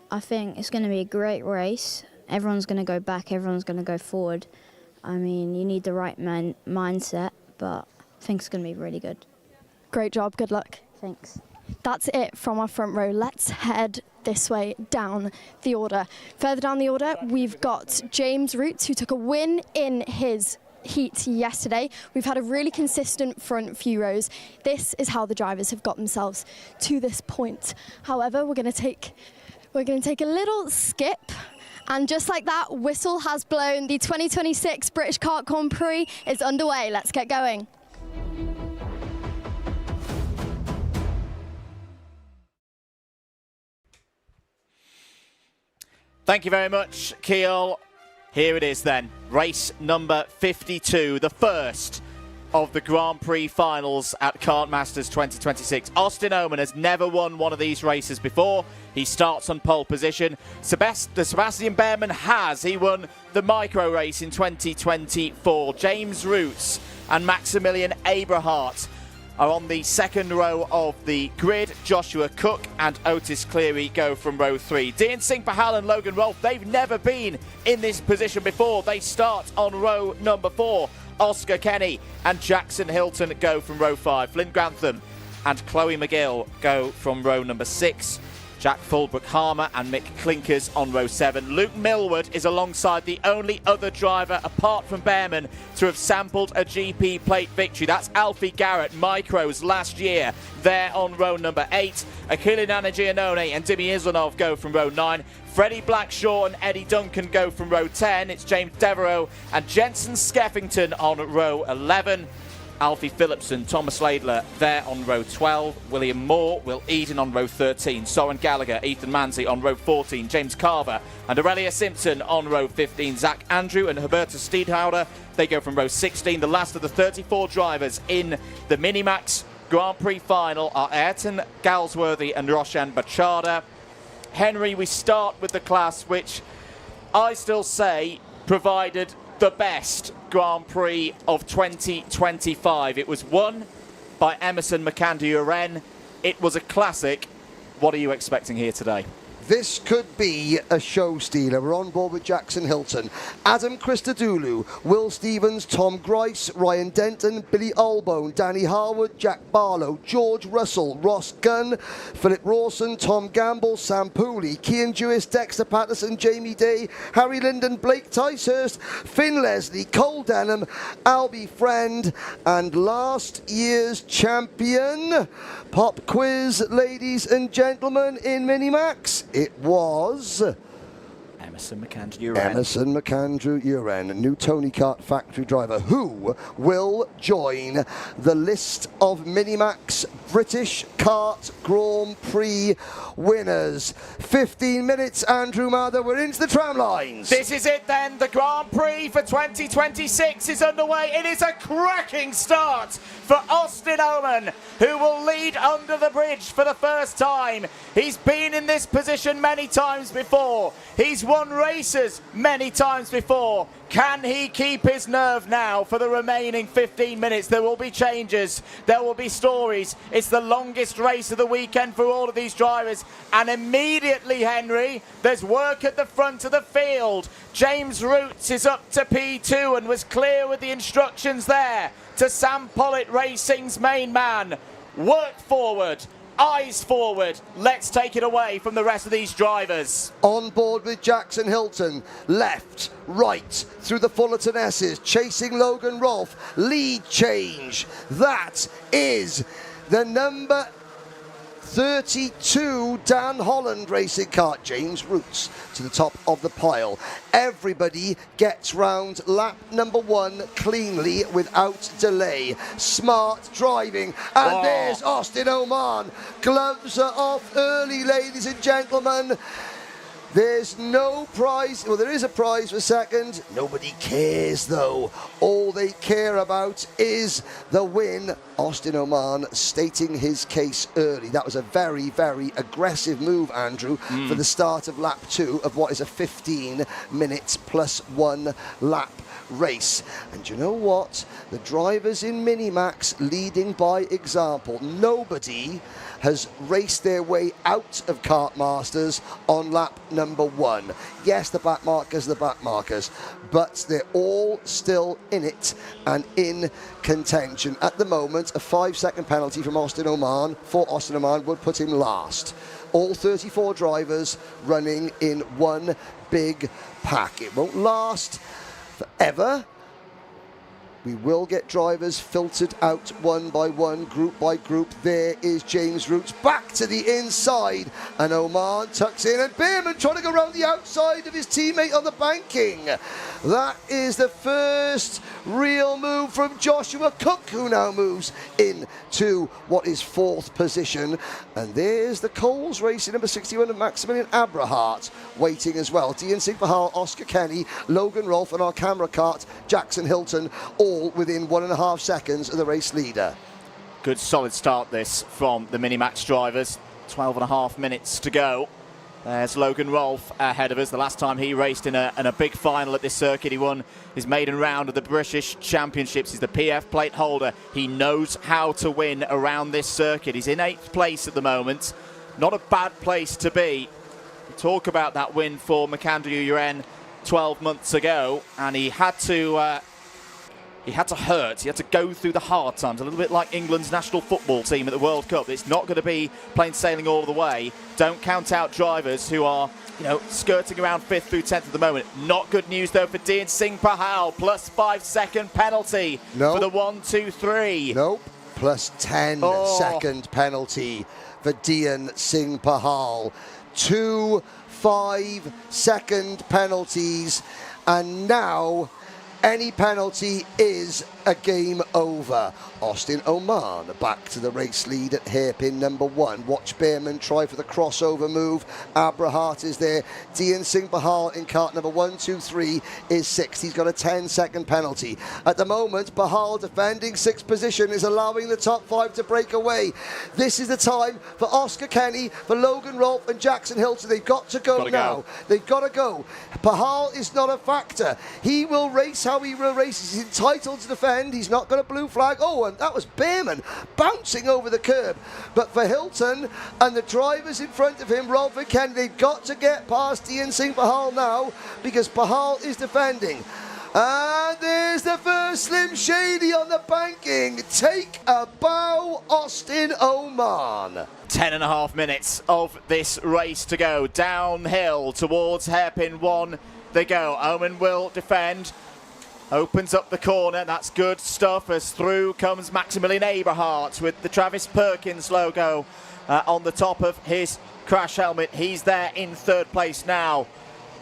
I think it's going to be a great race. Everyone's going to go back, everyone's going to go forward. I mean, you need the right mindset, but I think it's going to be really good. Great job, good luck. Thanks. That's it from our front row. Let's head this way down the order. Further down the order, we've got James Roots, who took a win in his heat yesterday. We've had a really consistent front few rows. This is how the drivers have got themselves to this point. However, we're going to take a little skip. And just like that, whistle has blown. The 2026 British Kart Grand Prix is underway. Let's get going. Thank you very much, Ceol. Here it is then, race number 52, the first of the Grand Prix finals at Kartmasters 2026. Austin Oman has never won one of these races before. He starts on pole position. Sebastian Behrman has. He won the micro race in 2024. James Roots and Maximilian Eberhardt are on the second row of the grid. Joshua Cook and Otis Cleary go from row 3. Dean Singh Pahal and Logan Rolfe, they've never been in this position before. They start on row number 4. Oscar Kenny and Jackson Hilton go from row 5. Flynn Grantham and Chloe McGill go from row number 6. Jack Fulbrook-Harmer and Mick Clinkers on row 7. Luke Millward is alongside the only other driver apart from Behrman to have sampled a GP plate victory. That's Alfie Garrett, Micros last year. They're on row number 8. Achille Nanagianone and Dimi Islanov go from row 9. Freddie Blackshaw and Eddie Duncan go from row 10. It's James Devereaux and Jensen Skeffington on row 11. Alfie Phillipson, Thomas Laidler there on row 12, William Moore, Will Eden on row 13, Soren Gallagher, Ethan Manzi on row 14, James Carver and Aurelia Simpson on row 15, Zach Andrew and Hubertus Steedhouder, they go from row 16. The last of the 34 drivers in the Minimax Grand Prix final are Ayrton Galsworthy and Roshan Bachada. Henry, we start with the class which I still say provided the best Grand Prix of 2025. It was won by Emerson Makandu-Uren. It was a classic. What are you expecting here today? This could be a show stealer. We're on board with Jackson Hilton, Adam Christodoulou, Will Stevens, Tom Grice, Ryan Denton, Billy Albone, Danny Harwood, Jack Barlow, George Russell, Ross Gunn, Philip Rawson, Tom Gamble, Sam Pooley, Cian Jewis, Dexter Patterson, Jamie Day, Harry Linden, Blake Ticehurst, Finn Leslie, Cole Denham, Albie Friend, and last year's champion. Pop quiz, ladies and gentlemen, in Minimax. It was Emerson Makandu-Uren. Emerson Makandu-Uren, new Tony Kart factory driver, who will join the list of Minimax British Kart Grand Prix winners. 15 minutes, Andrew Mather, we're into the tram lines. This is it then, the Grand Prix for 2026 is underway. It is a cracking start for Austin Oman, who will lead under the bridge for the first time. He's been in this position many times before. He's won races many times before. Can he keep his nerve now for the remaining 15 minutes? There will be changes. There will be stories. It's the longest race of the weekend for all of these drivers. And immediately, Henry, there's work at the front of the field. James Roots is up to P2 and was clear with the instructions there to Sam Pollitt Racing's main man. Work forward. Eyes forward. Let's take it away from the rest of these drivers. On board with Jackson Hilton. Left, right, through the Fullerton S's. Chasing Logan Rolfe. Lead change. That is the number 32 Dan Holland racing kart. James Roots to the top of the pile. Everybody gets round lap number 1 cleanly without delay. Smart driving, and there's Austin Oman. Gloves are off early, ladies and gentlemen. There's no prize. Well, there is a prize for second. Nobody cares, though. All they care about is the win. Austin Oman stating his case early. That was a very, very aggressive move, Andrew, for the start of lap 2 of what is a 15 minutes plus 1 lap race. And you know what? The drivers in Minimax leading by example. Nobody has raced their way out of Kartmasters on lap number 1. Yes, the back markers, but they're all still in it and in contention. At the moment, a 5-second penalty from Austin Oman for Austin Oman would put him last. All 34 drivers running in one big pack. It won't last forever. We will get drivers filtered out one by one, group by group. There is James Roots back to the inside, and Oman tucks in, and Beerman trying to go around the outside of his teammate on the banking. That is the first real move from Joshua Cook, who now moves into what is 4th position. And there's the Coles racing number 61 of Maximilian Abrahart waiting as well. Dean Sigpahal, Oscar Kenny, Logan Rolfe, and our camera cart, Jackson Hilton, all within 1.5 seconds of the race leader. Good solid start this from the Minimax drivers. 12.5 minutes to go. There's Logan Rolfe ahead of us. The last time he raced in a big final at this circuit, he won his maiden round of the British Championships. He's the PF plate holder. He knows how to win around this circuit. He's in 8th place at the moment. Not a bad place to be. We talk about that win for Makandu-Uren 12 months ago, and he had to hurt. He had to go through the hard times, a little bit like England's national football team at the World Cup. It's not going to be plain sailing all the way. Don't count out drivers who are, skirting around 5th through 10th at the moment. Not good news, though, for Dean Singh Pahal. Plus 5-second penalty for the 1-2-3. Nope. Plus 10-second penalty for Dean Singh Pahal. 2 5-second penalties. And now Any penalty is a game over. Austin Oman back to the race lead at hairpin number 1. Watch Behrman try for the crossover move. Abrahart is there. Dian Singh Bahal in kart number 1, 2, 3 is 6th. He's got a 10-second penalty. At the moment, Bahal defending 6th position is allowing the top 5 to break away. This is the time for Oscar Kenny, for Logan Rolfe and Jackson Hilton. They've got to go now. They've got to go. Bahal is not a factor. He will race how he will race. He's entitled to defend. He's not got a blue flag. Oh, and that was Behrman bouncing over the curb. But for Hilton and the drivers in front of him, Rolfe and Kenny, they've got to get past Dian Singh Bahal now, because Bahal is defending. And there's the first Slim Shady on the banking. Take a bow, Austin Oman. 10.5 minutes of this race to go. Downhill towards hairpin 1 they go. Oman will defend. Opens up the corner. That's good stuff as through comes Maximilian Eberhardt with the Travis Perkins logo on the top of his crash helmet. He's there in 3rd place now.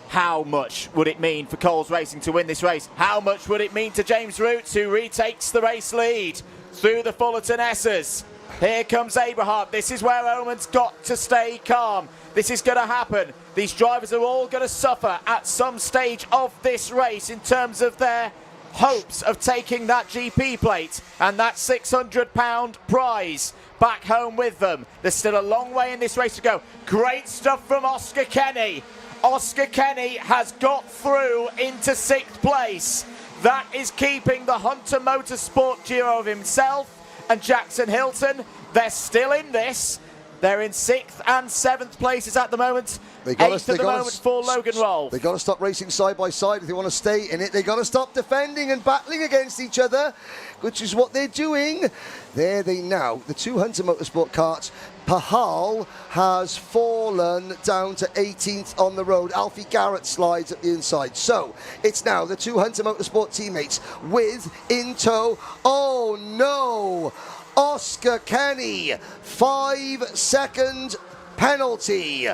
How much would it mean for Coles Racing to win this race? How much would it mean to James Roots, who retakes the race lead through the Fullerton S's? Here comes Eberhardt. This is where Oman's got to stay calm. This is going to happen. These drivers are all going to suffer at some stage of this race in terms of their hopes of taking that GP plate and that £600 prize back home with them. There's still a long way in this race to go. Great stuff from Oscar Kenny. Oscar Kenny has got through into 6th place. That is keeping the Hunter Motorsport duo of himself and Jackson Hilton. They're still in this. They're in 6th and 7th places at the moment. 8th at the moment for Logan Rolfe. They've got to stop racing side by side if they want to stay in it. They've got to stop defending and battling against each other, which is what they're doing. There they now, the 2 Hunter Motorsport karts. Pahal has fallen down to 18th on the road. Alfie Garrett slides at the inside. So it's now the 2 Hunter Motorsport teammates with in tow. Oh no! Oscar Kenny, 5-second penalty.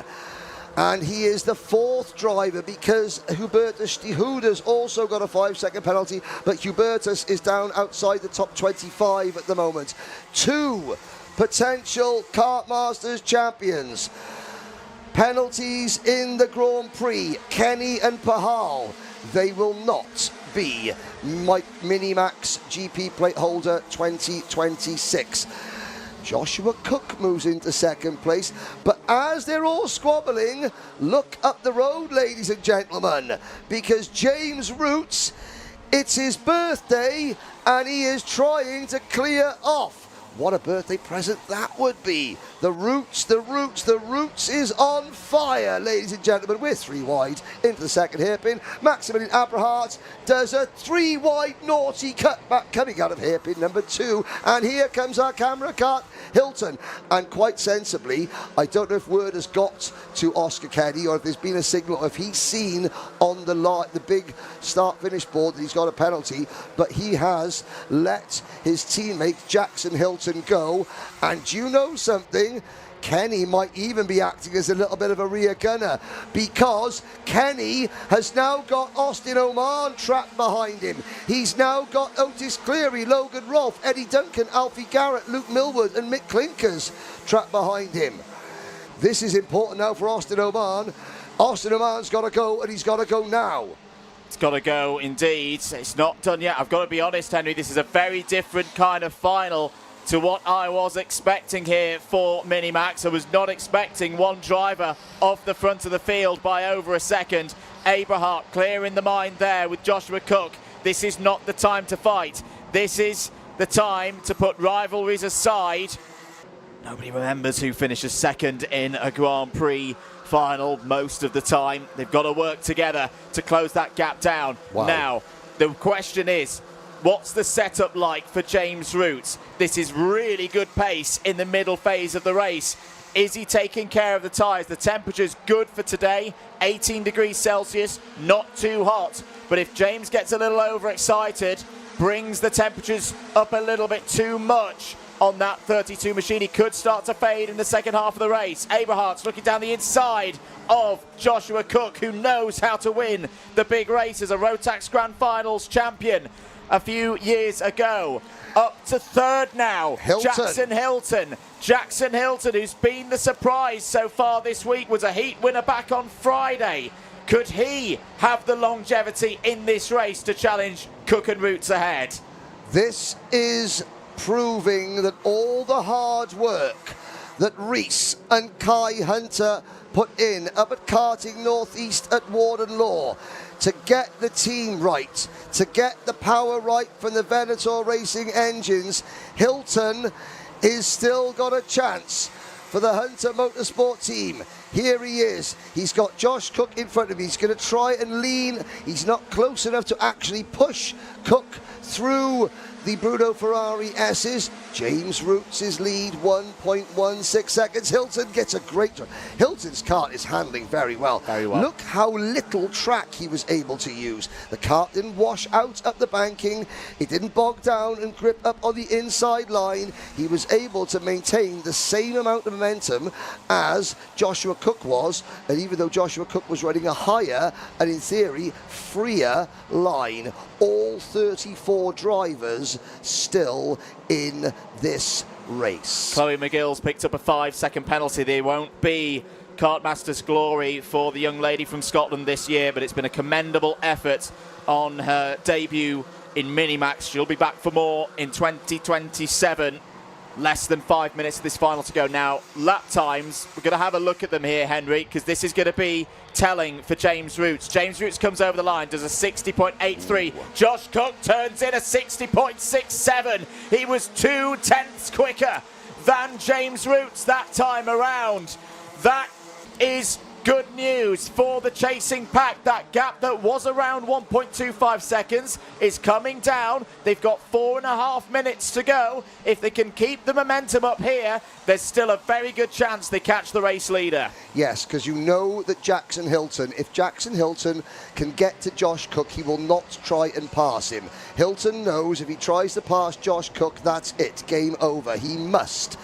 And he is the 4th driver because Hubertus de Hooder's also got a 5-second penalty, but Hubertus is down outside the top 25 at the moment. 2 potential Kartmasters champions. Penalties in the Grand Prix. Kenny and Pahal, they will not be Minimax GP plate holder 2026. Joshua Cook moves into 2nd place, but as they're all squabbling, look up the road, ladies and gentlemen, because James Roots, it's his birthday and he is trying to clear off. What a birthday present that would be. The Roots is on fire, ladies and gentlemen. We're 3 wide into the 2nd hairpin. Maximilian Abrahart does a 3 wide naughty cutback coming out of hairpin number 2. And here comes our camera cart, Hilton. And quite sensibly, I don't know if word has got to Oscar Kenny or if there's been a signal, or if he's seen on the big start-finish board that he's got a penalty, but he has let his teammate Jackson Hilton go. And do you know something? Kenny might even be acting as a little bit of a rear gunner, because Kenny has now got Austin Oman trapped behind him. He's now got Otis Cleary, Logan Rolfe, Eddie Duncan, Alfie Garrett, Luke Millward and Mick Clinkers trapped behind him. This is important now for Austin Oman. Austin Oman's got to go, and he's got to go now. It's got to go indeed. It's not done yet. I've got to be honest, Henry, this is a very different kind of final to what I was expecting here for Minimax. I was not expecting one driver off the front of the field by over a second. Eberhardt clearing the mind there with Joshua Cook. This is not the time to fight. This is the time to put rivalries aside. Nobody remembers who finishes 2nd in a Grand Prix final most of the time. They've got to work together to close that gap down. Wow. Now, the question is, what's the setup like for James Roots? This is really good pace in the middle phase of the race. Is he taking care of the tyres? The temperature's good for today, 18 degrees Celsius, not too hot. But if James gets a little overexcited, brings the temperatures up a little bit too much, on that 32 machine. He could start to fade in the second half of the race. Abraham's looking down the inside of Joshua Cook, who knows how to win the big race as a Rotax Grand Finals champion a few years ago. Up to third now, Hilton. Jackson Hilton, who's been the surprise so far this week, was a heat winner back on Friday. Could he have the longevity in this race to challenge Cook and Roots ahead? This is proving that all the hard work that Reese and Kai Hunter put in up at Karting Northeast at Warden Law to get the team right, to get the power right from the Venator Racing engines, Hilton is still got a chance for the Hunter Motorsport team. Here he is. He's got Josh Cook in front of him. He's going to try and lean. He's not close enough to actually push Cook through the Bruno Ferrari S's. James Roots' lead, 1.16 seconds. Hilton gets a great drive. Hilton's kart is handling very well. Look how little track he was able to use. The kart didn't wash out up the banking. It didn't bog down and grip up on the inside line. He was able to maintain the same amount of momentum as Joshua Cook was. And even though Joshua Cook was running a higher and in theory freer line, all 34 drivers still in this race. Chloe McGill's picked up a 5-second penalty. There won't be Kartmasters glory for the young lady from Scotland this year, but it's been a commendable effort on her debut in Minimax. She'll be back for more in 2027. Less than 5 minutes of this final to go now. Lap times, we're going to have a look at them here, Henry, because this is going to be telling for James Roots. James Roots comes over the line, does a 60.83. Josh Cook turns in a 60.67. He was 0.2 quicker than James Roots that time around. That is good news for the chasing pack. That gap that was around 1.25 seconds is coming down. They've got 4.5 minutes to go. If they can keep the momentum up here, there's still a very good chance they catch the race leader. Yes, because you know that Jackson Hilton, if Jackson Hilton can get to Josh Cook, he will not try and pass him. Hilton knows if he tries to pass Josh Cook, that's it, game over. He must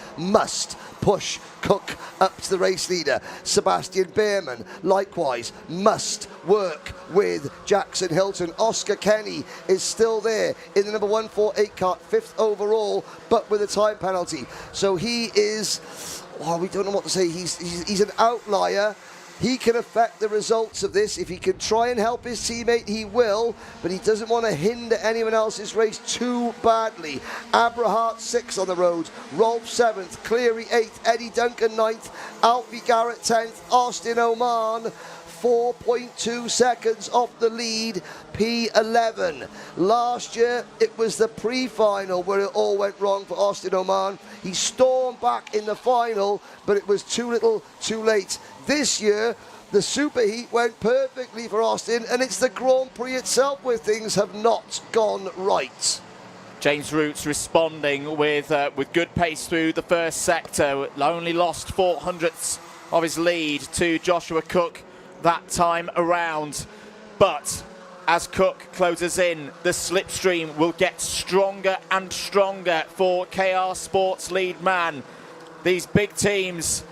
push Cook up to the race leader. Sebastian Behrman, likewise, must work with Jackson Hilton. Oscar Kenny is still there in the number 148 kart, 5th overall, but with a time penalty. So he is, we don't know what to say. He's an outlier. He can affect the results of this. If he can try and help his teammate, he will, but he doesn't want to hinder anyone else's race too badly. Abrahart 6th on the road, Rolf 7th, Cleary 8th, Eddie Duncan 9th, Alfie Garrett 10th, Austin Oman 4.2 seconds off the lead, P11. Last year, it was the pre-final where it all went wrong for Austin Oman. He stormed back in the final, but it was too little, too late. This year, the superheat went perfectly for Austin, and it's the Grand Prix itself where things have not gone right. James Roots responding with good pace through the first sector. Only lost 0.04 of his lead to Joshua Cook that time around. But as Cook closes in, the slipstream will get stronger and stronger for KR Sports lead man. These big teams,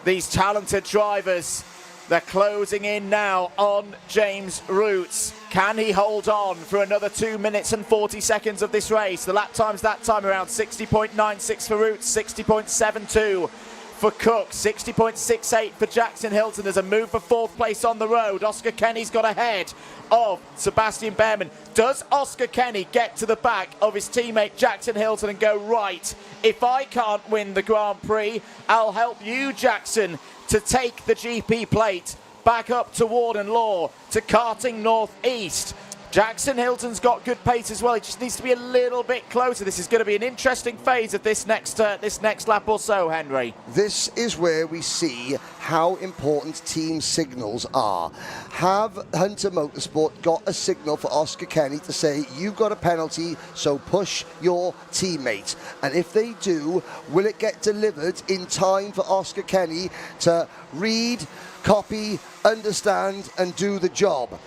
these talented drivers, they're closing in now on James Roots. Can he hold on for another 2 minutes and 40 seconds of this race? The lap times that time around 60.96 for Roots, 60.72 for Cook, 60.68 for Jackson Hilton. There's a move for 4th place on the road. Oscar Kenny's got ahead of Sebastian Behrman. Does Oscar Kenny get to the back of his teammate Jackson Hilton and go, right, if I can't win the Grand Prix, I'll help you, Jackson, to take the GP plate back up to Warden Law, to Karting Northeast. Jackson Hilton's got good pace as well. He just needs to be a little bit closer. This is going to be an interesting phase of this next lap or so, Henry. This is where we see how important team signals are. Have Hunter Motorsport got a signal for Oscar Kenny to say, you've got a penalty, so push your teammate? And if they do, will it get delivered in time for Oscar Kenny to read, copy, understand, and do the job?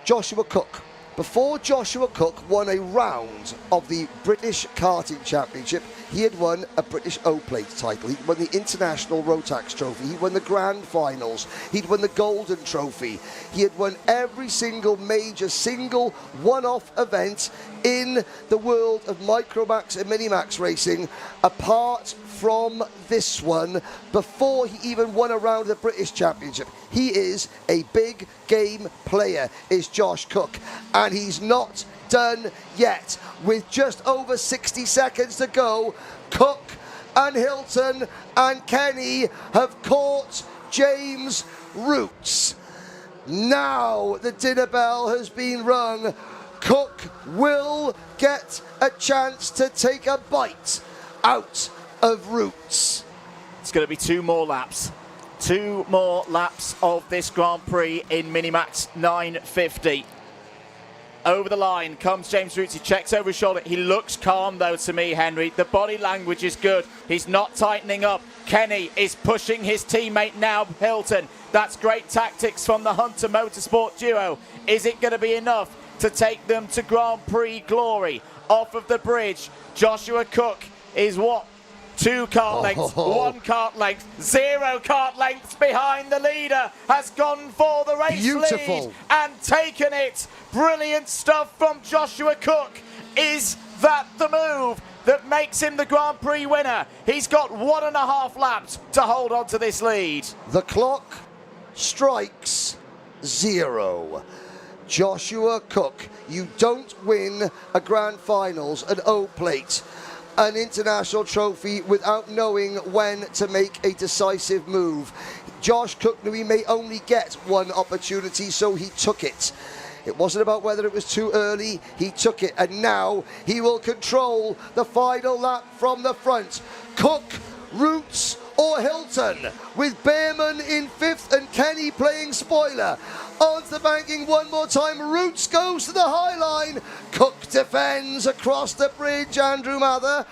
Joshua Cook. Before Joshua Cook won a round of the British Karting Championship, he had won a British O-Plate title. He'd won the International Rotax Trophy. He'd won the Grand Finals. He'd won the Golden Trophy. He had won every single major, single one-off event in the world of Micromax and Minimax racing, apart from this one, before he even won a round of the British Championship. He is a big game player, is Josh Cook, and he's not done yet. With just over 60 seconds to go, Cook and Hilton and Kenny have caught James Roots. Now the dinner bell has been rung. Cook will get a chance to take a bite out of Roots. It's going to be 2 more laps. 2 more laps of this Grand Prix in Minimax 950. Over the line comes James Roots. He checks over his shoulder. He looks calm, though, to me, Henry. The body language is good. He's not tightening up. Kenny is pushing his teammate now, Hilton. That's great tactics from the Hunter Motorsport duo. Is it going to be enough to take them to Grand Prix glory? Off of the bridge, Joshua Cook is what? 2 kart lengths, 1 kart length, 0 kart lengths behind the leader, has gone for the race lead and taken it. Brilliant stuff from Joshua Cook. Is that the move that makes him the Grand Prix winner? He's got 1.5 laps to hold on to this lead. The clock strikes 0. Joshua Cook, you don't win a Grand Finals, an O-Plate, an international trophy without knowing when to make a decisive move. Josh Cook knew he may only get 1 opportunity, so he took it. It wasn't about whether it was too early, he took it, and now he will control the final lap from the front. Cook, Roots or Hilton, with Behrman in 5th and Kenny playing spoiler. Onto the banking one more time. Roots goes to the high line. Cook defends across the bridge. Andrew Mather.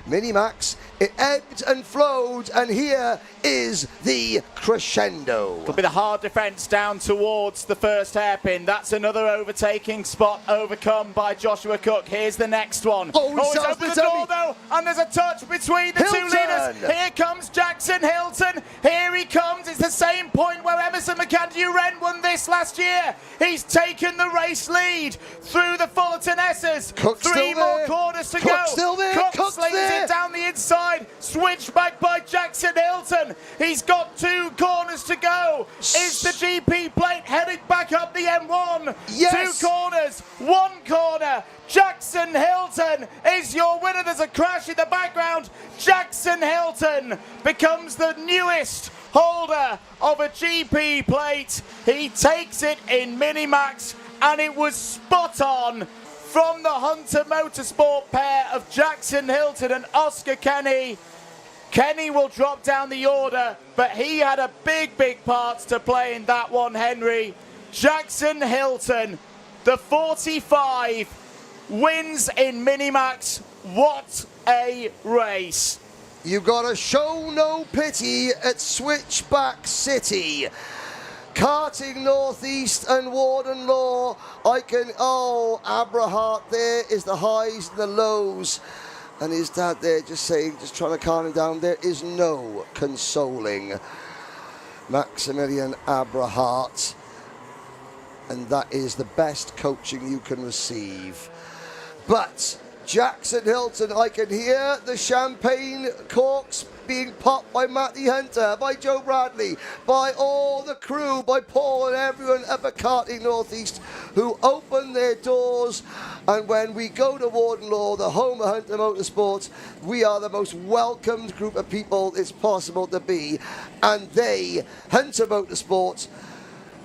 Minimax, it ebbed and flowed, and here is the crescendo. It'll be the hard defence down towards the first hairpin. That's another overtaking spot overcome by Joshua Cook. Here's the next one. He's opened the door though, and there's a touch between the 2 leaders. Here comes Jackson Hilton. Here he comes. It's the same point where Emerson McAndrew-Wren won this last year. He's taken the race lead through the Fullerton S's. 3 more corners to go. Still there. Cook slings it down the inside. Switched back by Jackson Hilton. He's got 2 corners to go. Is the GP plate heading back up the M1? Yes. 2 corners, 1 corner. Jackson Hilton is your winner. There's a crash in the background. Jackson Hilton becomes the newest holder of a GP plate. He takes it in Minimax, and it was spot on from the Hunter Motorsport pair of Jackson Hilton and Oscar Kenny. Kenny will drop down the order, but he had a big part to play in that one, Henry. Jackson Hilton, the 45, wins in Minimax. What a race. You've got to show no pity at Switchback City. Karting Northeast and Warden Law. Abrahart, there is the highs and the lows. And his dad there just trying to calm him down. There is no consoling Maximilian Abrahart. And that is the best coaching you can receive. But Jackson Hilton, I can hear the champagne corks being popped by Matty Hunter, by Joe Bradley, by all the crew, by Paul and everyone up at Karting Northeast who opened their doors. And when we go to Warden Law, the home of Hunter Motorsport, we are the most welcomed group of people it's possible to be. And they, Hunter Motorsport,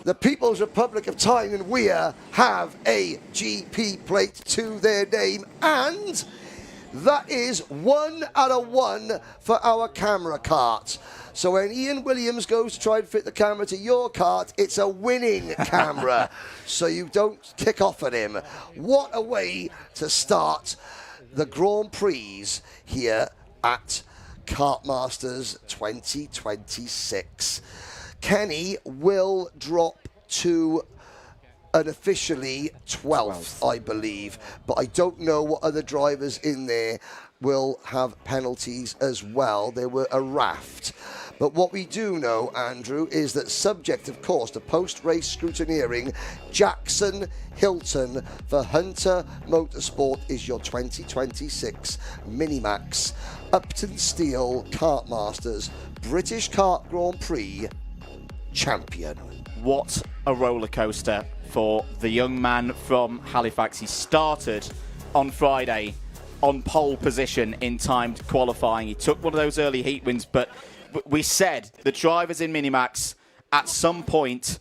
the People's Republic of Tyne and Weir, have a GP plate to their name, and that is 1 out of 1 for our camera cart. So when Ian Williams goes to try and fit the camera to your cart, it's a winning camera, so you don't kick off at him. What a way to start the Grand Prix here at Kartmasters 2026. Kenny will drop to unofficially 12th, I believe. But I don't know what other drivers in there will have penalties as well. There were a raft. But what we do know, Andrew, is that subject, of course, to post-race scrutineering, Jackson Hilton for Hunter Motorsport is your 2026 Minimax Uptonsteel Kartmasters British Kart Grand Prix champion. What a roller coaster for the young man from Halifax. He started on Friday on pole position in timed qualifying. He took one of those early heat wins, but we said the drivers in Minimax at some point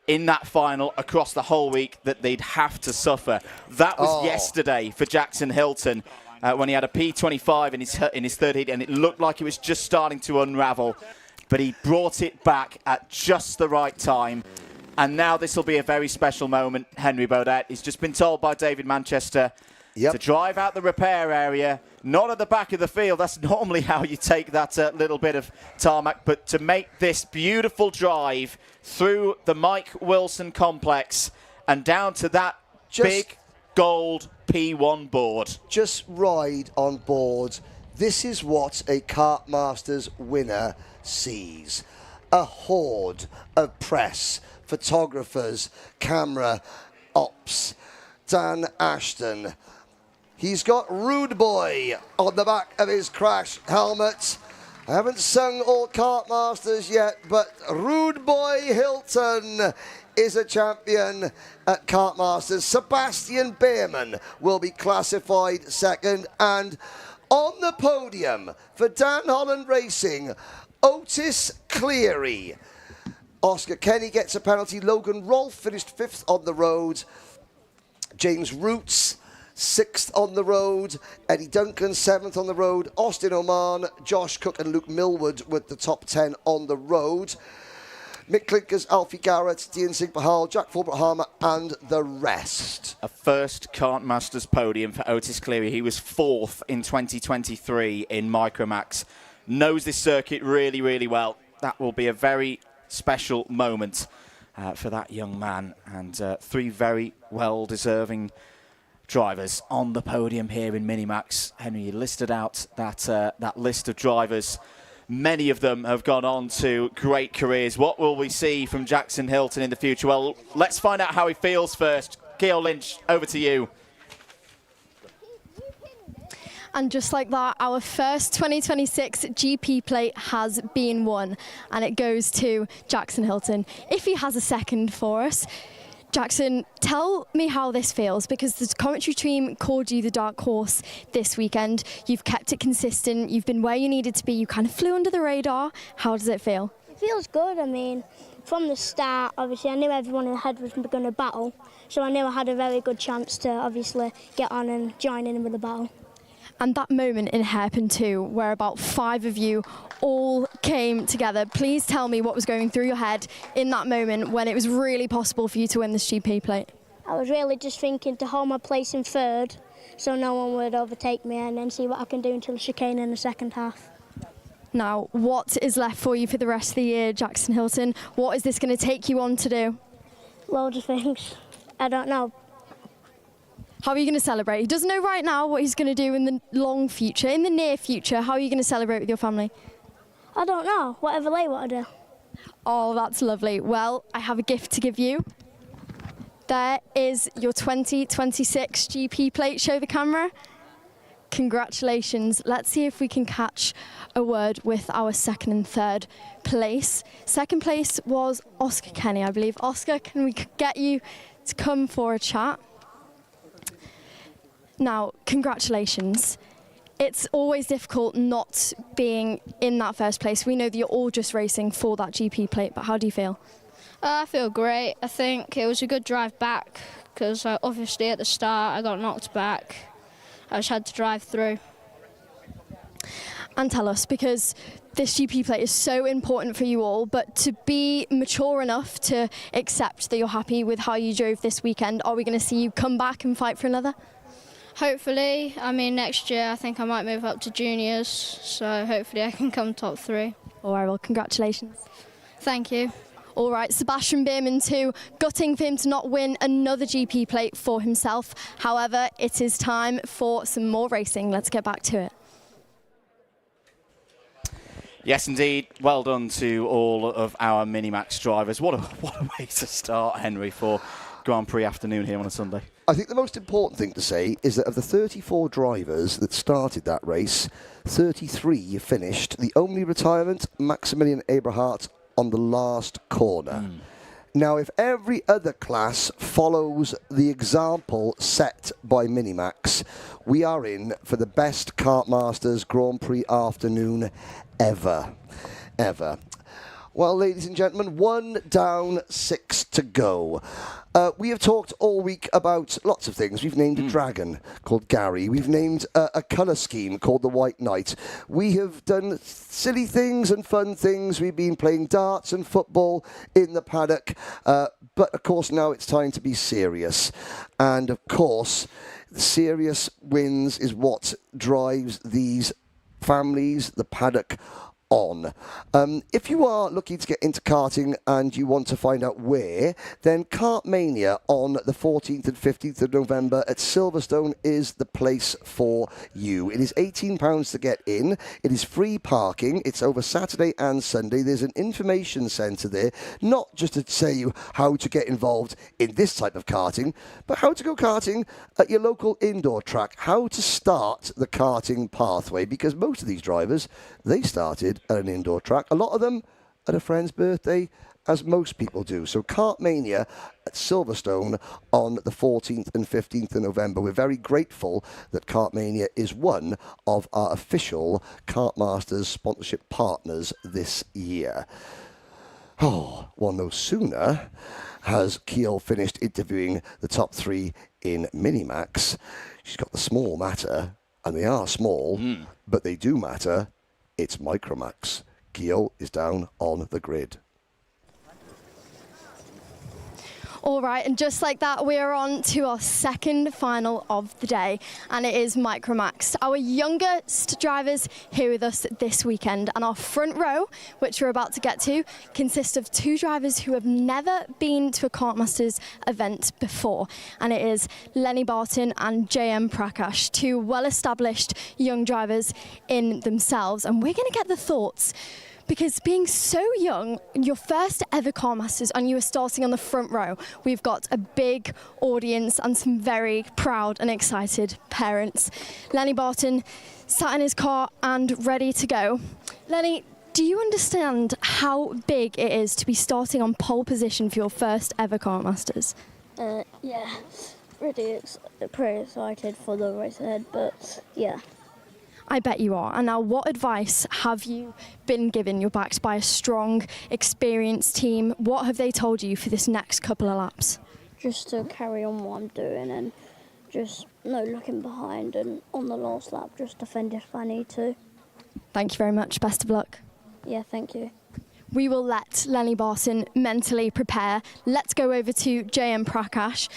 in that final across the whole week that they'd have to suffer. That was yesterday for Jackson Hilton when he had a P25 in his third heat, and it looked like it was just starting to unravel, but he brought it back at just the right time. And now this will be a very special moment. Henry Beaudette, he's just been told by David Manchester to drive out the repair area, not at the back of the field. That's normally how you take that little bit of tarmac, but to make this beautiful drive through the Mike Wilson complex and down to that big gold P1 board. Just ride on board. This is what a Kartmasters winner sees. A horde of press, photographers, camera ops. Dan Ashton. He's got Rude Boy on the back of his crash helmet. I haven't sung all Kartmasters yet, but Rude Boy Hilton is a champion at Kartmasters. Sebastian Behrman will be classified second. And on the podium for Dan Holland Racing, Otis Cleary. Oscar Kenny gets a penalty. Logan Rolfe finished 5th on the road. James Roots 6th on the road. Eddie Duncan 7th on the road. Austin Oman, Josh Cook and Luke Millward with the top 10 on the road. Mick Clinkers, Alfie Garrett, Dean Sigbahal, Jack Fulbert-Harmer and the rest. A first Kartmasters podium for Otis Cleary. He was 4th in 2023 in Micromax. Knows this circuit really, really well. That will be a very special moment for that young man. And 3 very well-deserving drivers on the podium here in Minimax. Henry, you listed out that list of drivers. Many of them have gone on to great careers. What will we see from Jackson Hilton in the future? Well, let's find out how he feels first. Ceol Lynch, over to you. And just like that, our first 2026 GP plate has been won, and it goes to Jackson Hilton. If he has a second for us, Jackson, tell me how this feels, because the commentary team called you the dark horse this weekend. You've kept it consistent. You've been where you needed to be. You kind of flew under the radar. How does it feel? It feels good. I mean, from the start, obviously, I knew everyone in the head was going to battle, so I knew I had a very good chance to obviously get on and join in with the battle. And that moment in Hairpin 2, where about 5 of you all came together, please tell me what was going through your head in that moment when it was really possible for you to win this GP plate. I was really just thinking to hold my place in third so no one would overtake me, and then see what I can do until the chicane in the second half. Now, what is left for you for the rest of the year, Jackson Hilton? What is this going to take you on to do? Loads of things. I don't know. How are you going to celebrate? He doesn't know right now what he's going to do in the long future. In the near future, how are you going to celebrate with your family? I don't know. Whatever they want to do. Oh, that's lovely. Well, I have a gift to give you. There is your 2026 GP plate. Show the camera. Congratulations. Let's see if we can catch a word with our second and third place. Second place was Oscar Kenny, I believe. Oscar, can we get you to come for a chat? Now, congratulations. It's always difficult not being in that first place. We know that you're all just racing for that GP plate, but how do you feel? I feel great. I think it was a good drive back because obviously at the start I got knocked back. I just had to drive through. And tell us, because this GP plate is so important for you all, but to be mature enough to accept that you're happy with how you drove this weekend, are we going to see you come back and fight for another? Hopefully. I mean, next year I think I might move up to juniors, so hopefully I can come top 3. All right, well, congratulations. Thank you. All right, Sebastian Bierman too, gutting for him to not win another GP plate for himself. However, it is time for some more racing. Let's get back to it. Yes, indeed. Well done to all of our Minimax drivers. What a way to start, Henry, for Grand Prix afternoon here on a Sunday. I think the most important thing to say is that of the 34 drivers that started that race, 33 finished. The only retirement, Maximilian Eberhardt on the last corner. Now, if every other class follows the example set by Minimax, we are in for the best Kartmasters Grand Prix afternoon ever. Well, ladies and gentlemen, 1 down, 6 to go. We have talked all week about lots of things. We've named a dragon called Gary. We've named a colour scheme called the White Knight. We have done silly things and fun things. We've been playing darts and football in the paddock. But, of course, now it's time to be serious. And, of course, serious wins is what drives these families, the paddock, on. If you are looking to get into karting and you want to find out where, then Kartmania on the 14th and 15th of November at Silverstone is the place for you. It is £18 to get in. It is free parking. It's over Saturday and Sunday. There's an information centre there, not just to tell you how to get involved in this type of karting, but how to go karting at your local indoor track, how to start the karting pathway, because most of these drivers, they started at an indoor track. A lot of them at a friend's birthday, as most people do. So Kartmania at Silverstone on the 14th and 15th of November. We're very grateful that Kartmania is one of our official Kartmasters sponsorship partners this year. Oh, well, no sooner has Ceol finished interviewing the top 3 in Minimax. She's got the small matter, and they are small, but they do matter. It's Micromax. Ceol is down on the grid. All right, and just like that, we are on to our second final of the day, and it is Micromax. Our youngest drivers here with us this weekend, and our front row, which we're about to get to, consists of 2 drivers who have never been to a Kartmasters event before, and it is Lenny Barton and JM Prakash, 2 well-established young drivers in themselves, and we're going to get the thoughts. Because being so young, your first ever Kartmasters, and you were starting on the front row, we've got a big audience and some very proud and excited parents. Lenny Barton sat in his car and ready to go. Lenny, do you understand how big it is to be starting on pole position for your first ever Kartmasters? Yeah, pretty excited for the race ahead, but yeah. I bet you are. And now, what advice have you been given? You're backed by a strong, experienced team. What have they told you for this next couple of laps? Just to carry on what I'm doing and just no looking behind, and on the last lap, just defend if I need to. Thank you very much. Best of luck. Yeah, thank you. We will let Lenny Barton mentally prepare. Let's go over to JM Prakash.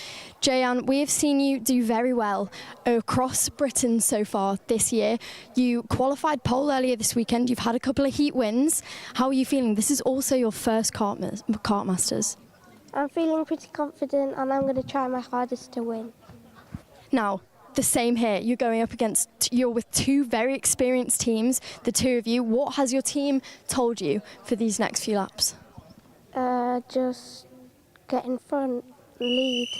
Jayan, we have seen you do very well across Britain so far this year. You qualified pole earlier this weekend. You've had a couple of heat wins. How are you feeling? This is also your first Kartmasters. I'm feeling pretty confident, and I'm going to try my hardest to win. Now, the same here. You're with 2 very experienced teams, the 2 of you. What has your team told you for these next few laps? Just get in front, lead.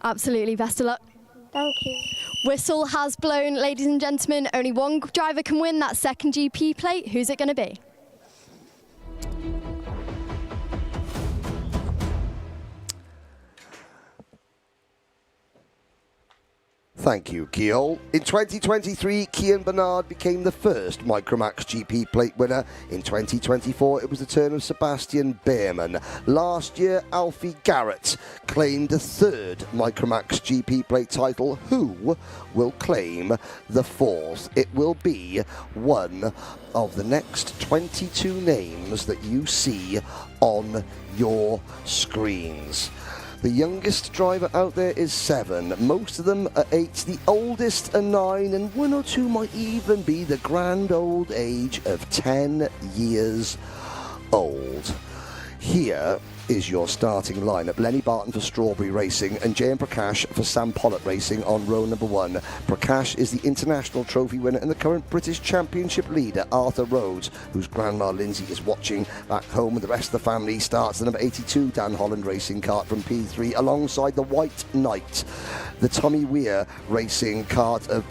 Absolutely, best of luck. Thank you. Whistle has blown, ladies and gentlemen. Only one driver can win that second GP plate. Who's it going to be? Thank you, Ceol. In 2023, Cian Bernard became the first Micromax GP plate winner. In 2024, it was the turn of Sebastian Bierman. Last year, Alfie Garrett claimed the 3rd Micromax GP plate title. Who will claim the 4th? It will be one of the next 22 names that you see on your screens. The youngest driver out there is 7. Most of them are 8. The oldest are 9, and 1 or 2 might even be the grand old age of 10 years old. Here is your starting lineup. Lenny Barton for Strawberry Racing and J.M. Prakash for Sam Pollock Racing on row number 1. Prakash is the international trophy winner and the current British Championship leader, Arthur Rhodes, whose grandma Lindsay is watching back home with the rest of the family. Starts the number 82 Dan Holland racing kart from P3 alongside the White Knight, the Tommy Weir racing kart of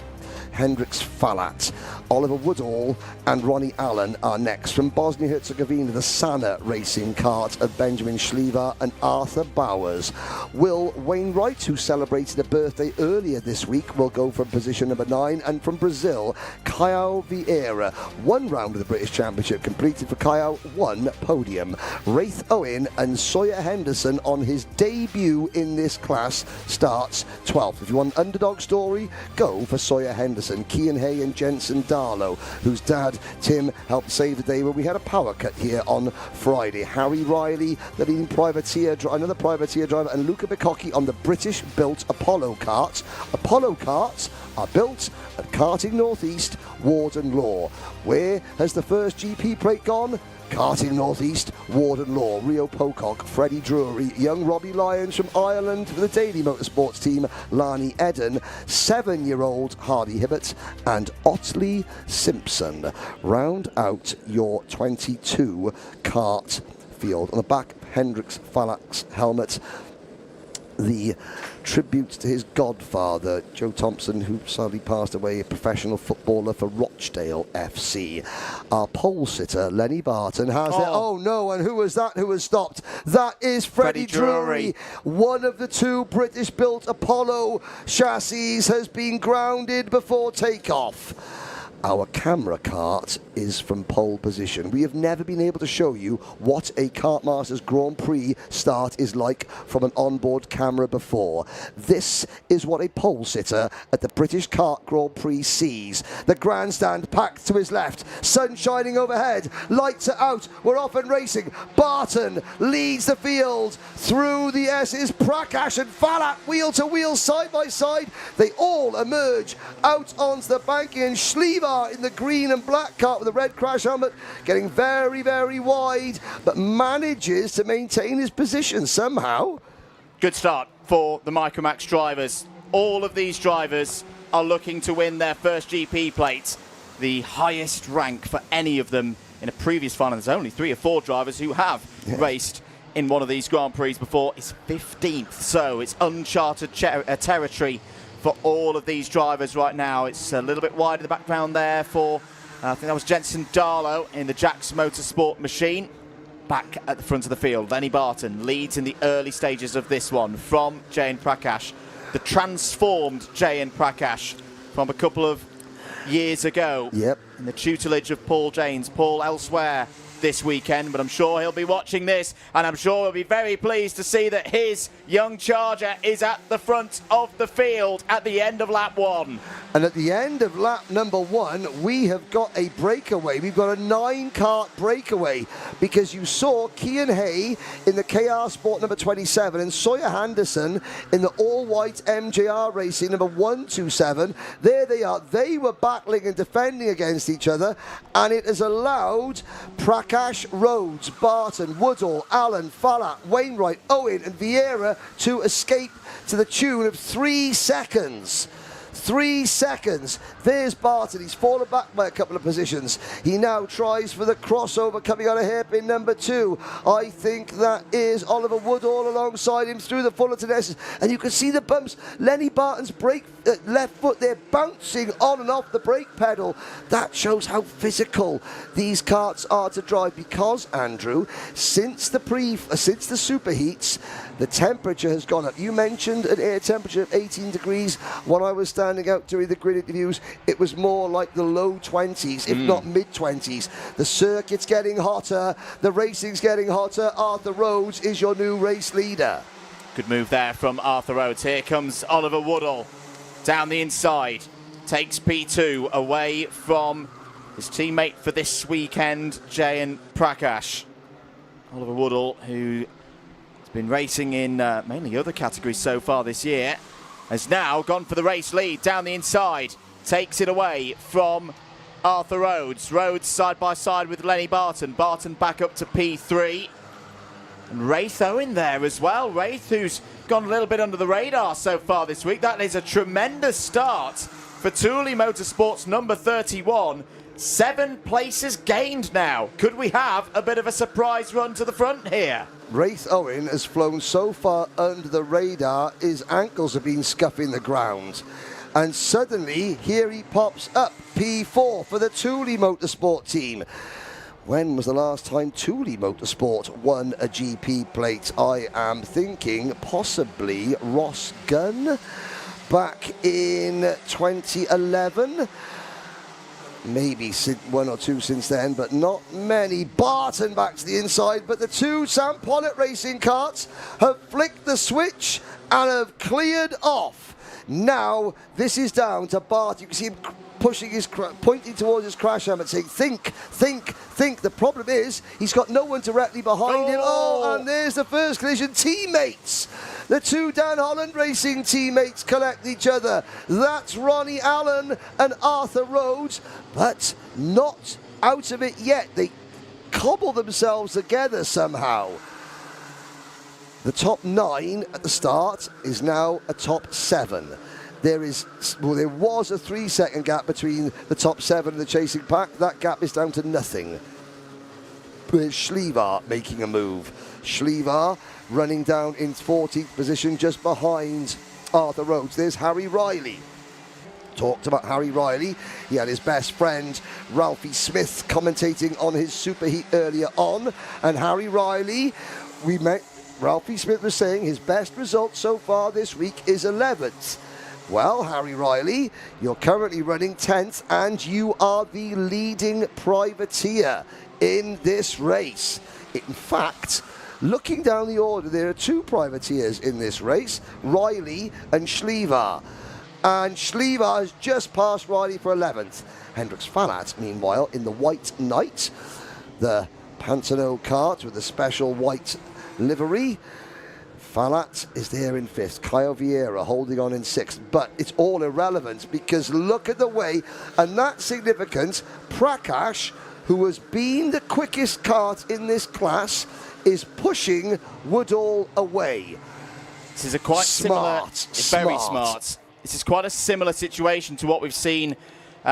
Hendrix Falat. Oliver Woodall and Ronnie Allen are next. From Bosnia-Herzegovina, the Sana racing kart of Benjamin Schlever and Arthur Bowers. Will Wainwright, who celebrated a birthday earlier this week, will go for position number 9. And from Brazil, Caio Vieira. 1 round of the British Championship completed for Caio, 1 podium. Wraith Owen and Sawyer Henderson on his debut in this class starts 12th. If you want an underdog story, go for Sawyer Henderson. Cian Hay and Jensen Darlow, whose dad Tim helped save the day when we had a power cut here on Friday. Harry Riley, the leading privateer, another privateer driver, and Luca Bicocchi on the British-built Apollo karts. Apollo karts are built at Karting Northeast, Warden Law. Where has the first GP plate gone? Karting Northeast, Warden Law. Rio Pocock, Freddie Drury, young Robbie Lyons from Ireland for the Daily Motorsports team, Lani Eden, 7-year-old Hardy Hibbert, and Otley Simpson. Round out your 22 kart field. On the back, Hendrix Falak's helmet, the tribute to his godfather, Joe Thompson, who sadly passed away, a professional footballer for Rochdale FC. Our pole sitter, Lenny Barton, has it. Oh no, and who was that who was stopped? That is Freddie Drury. One of the 2 British-built Apollo chassis has been grounded before takeoff. Our camera cart is from pole position. We have never been able to show you what a Kartmasters Grand Prix start is like from an onboard camera before. This is what a pole sitter at the British Kart Grand Prix sees. The grandstand packed to his left, sun shining overhead, lights are out, we're off and racing. Barton leads the field through the S's. Prakash and Falat wheel to wheel, side by side. They all emerge out onto the banking, and Schlever in the green and black kart with the red crash helmet, getting very, very wide, but manages to maintain his position somehow. Good start for the Micromax drivers. All of these drivers are looking to win their first GP plate, the highest rank for any of them in a previous final. There's only 3 or 4 drivers who have raced in one of these Grand Prix before. It's 15th, so it's uncharted territory for all of these drivers right now. It's a little bit wide in the background there for, I think that was Jensen Darlow in the Jax Motorsport machine. Back at the front of the field, Lenny Barton leads in the early stages of this one from J.N. Prakash, the transformed J.N. Prakash from a couple of years ago. Yep. In the tutelage of Paul Janes. Paul elsewhere this weekend, but I'm sure he'll be watching this, and I'm sure he'll be very pleased to see that his young charger is at the front of the field at the end of lap 1. And at the end of lap number 1, we have got a breakaway. We've got a 9-kart breakaway, because you saw Cian Hay in the KR Sport number 27 and Sawyer Henderson in the all-white MJR Racing number 127. There they are. They were battling and defending against each other, and it has allowed Prakash, Rhodes, Barton, Woodall, Allen, Falat, Wainwright, Owen and Vieira to escape to the tune of 3 seconds. 3 seconds. There's Barton. He's fallen back by a couple of positions. He now tries for the crossover coming out of hairpin number 2. I think that is Oliver Woodall alongside him through the Fullerton S's. And you can see the bumps. Lenny Barton's left foot there bouncing on and off the brake pedal. That shows how physical these karts are to drive, because, Andrew, since the superheats, the temperature has gone up. You mentioned an air temperature of 18 degrees. When I was standing out during the grid interviews, it was more like the low 20s, if not mid-20s. The circuit's getting hotter, the racing's getting hotter. Arthur Rhodes is your new race leader. Good move there from Arthur Rhodes. Here comes Oliver Woodall down the inside. Takes P2 away from his teammate for this weekend, J.N. Prakash. Oliver Woodall, who has been racing in mainly other categories so far this year, has now gone for the race lead down the inside. Takes it away from Arthur Rhodes. Rhodes side by side with Lenny Barton. Barton back up to P3. And Wraith Owen there as well. Wraith, who's gone a little bit under the radar so far this week. That is a tremendous start for Thule Motorsports number 31. 7 places gained now. Could we have a bit of a surprise run to the front here? Wraith Owen has flown so far under the radar, his ankles have been scuffing the ground. And suddenly, here he pops up, P4 for the Thule Motorsport team. When was the last time Thule Motorsport won a GP plate? I am thinking possibly Ross Gunn back in 2011. Maybe one or two since then, but not many. Barton back to the inside, but the 2 Sam Pollitt racing karts have flicked the switch and have cleared off. Now, this is down to Bart. You can see him pushing pointing towards his crash helmet, saying, think, think, think. The problem is, he's got no one directly behind him. Oh, and there's the first collision. Teammates. The 2 Dan Holland Racing teammates collect each other. That's Ronnie Allen and Arthur Rhodes, but not out of it yet. They cobble themselves together somehow. The top 9 at the start is now a top 7. There was a 3-second gap between the top 7 and the chasing pack. That gap is down to nothing. There's Schlievar making a move. Schlievar running down in 14th position just behind Arthur Rhodes. There's Harry Riley. Talked about Harry Riley. He had his best friend Ralphie Smith commentating on his superheat earlier on. And Harry Riley, Ralphie Smith was saying his best result so far this week is 11th. Well, Harry Riley, you're currently running 10th and you are the leading privateer in this race. In fact, looking down the order, there are 2 privateers in this race, Riley and Schlievar. And Schlievar has just passed Riley for 11th. Hendrix Fallat, meanwhile, in the White Knight, the Pantano kart with the special white livery. Fallat is there in 5th. Kyle Vieira holding on in 6th. But it's all irrelevant because look at the way, and that's significant, Prakash, who has been the quickest kart in this class, is pushing Woodall away. This is a quite very smart. This is quite a similar situation to what we've seen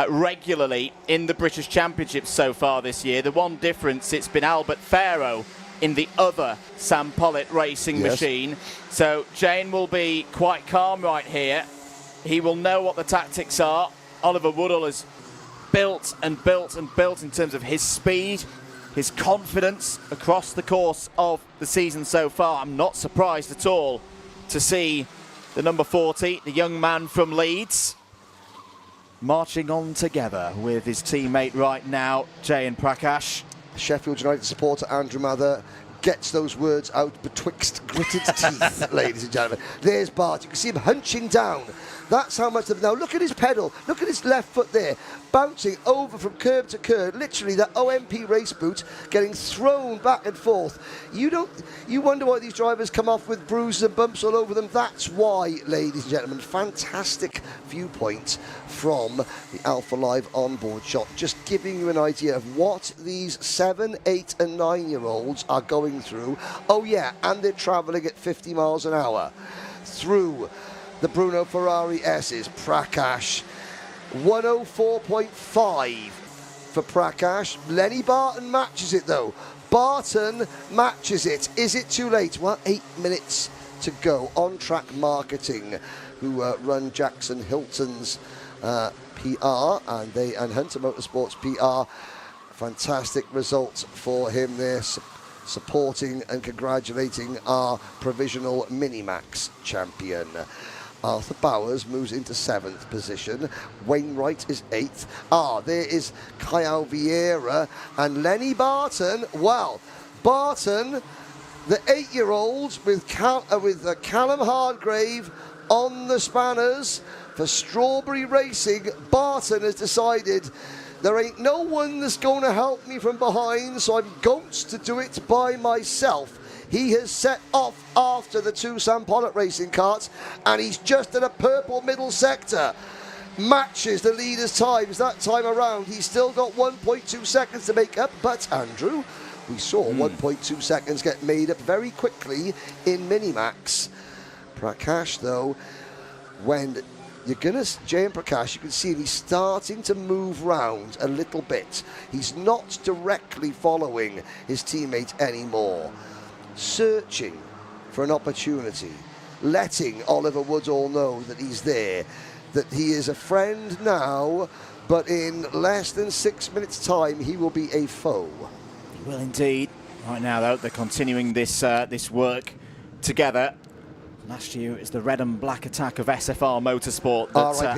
regularly in the British Championships so far this year. The one difference, it's been Albert Farrow in the other Sam Pollitt racing machine. So Jane will be quite calm right here. He will know what the tactics are. Oliver Woodall has built and built and built in terms of his speed, his confidence across the course of the season so far. I'm not surprised at all to see the number 40, the young man from Leeds, marching on together with his teammate right now, Jayan Prakash. Sheffield United supporter Andrew Mather gets those words out betwixt gritted teeth, ladies and gentlemen. There's Bart. You can see him hunching down. That's how much of... Now, look at his pedal. Look at his left foot there, bouncing over from curb to curb. Literally, that OMP race boot getting thrown back and forth. You wonder why these drivers come off with bruises and bumps all over them. That's why, ladies and gentlemen. Fantastic viewpoint from the Alpha Live onboard shot. Just giving you an idea of what these 7, 8 and 9-year-olds are going through. Oh, yeah, and they're travelling at 50 miles an hour through the Bruno Ferrari S's. Prakash, 104.5 for Prakash. Lenny Barton matches it though. Barton matches it. Is it too late? Well, 8 minutes to go. On Track Marketing, who run Jackson Hilton's PR and Hunter Motorsports PR. Fantastic results for him there, supporting and congratulating our provisional Minimax champion. Arthur Bowers moves into 7th position. Wainwright is 8th. There is Kyle Vieira and Lenny Barton. Well, Barton, the 8-year-old with Callum Hardgrave on the spanners for Strawberry Racing. Barton has decided there ain't no one that's going to help me from behind, so I'm going to do it by myself. He has set off after the 2 Sam Pollitt racing karts, and he's just in a purple middle sector. Matches the leader's times that time around. He's still got 1.2 seconds to make up, but Andrew, We saw 1.2 seconds get made up very quickly in Minimax. Prakash, though, when you're going to, Jay and Prakash, you can see he's starting to move round a little bit. He's not directly following his teammate anymore. Searching for an opportunity. Letting Oliver Woodall know that he's there. That he is a friend now, but in less than 6 minutes' time, he will be a foe. He will indeed. Right now, though, they're continuing this this work together. Last year, it was the red and black attack of SFR Motorsport that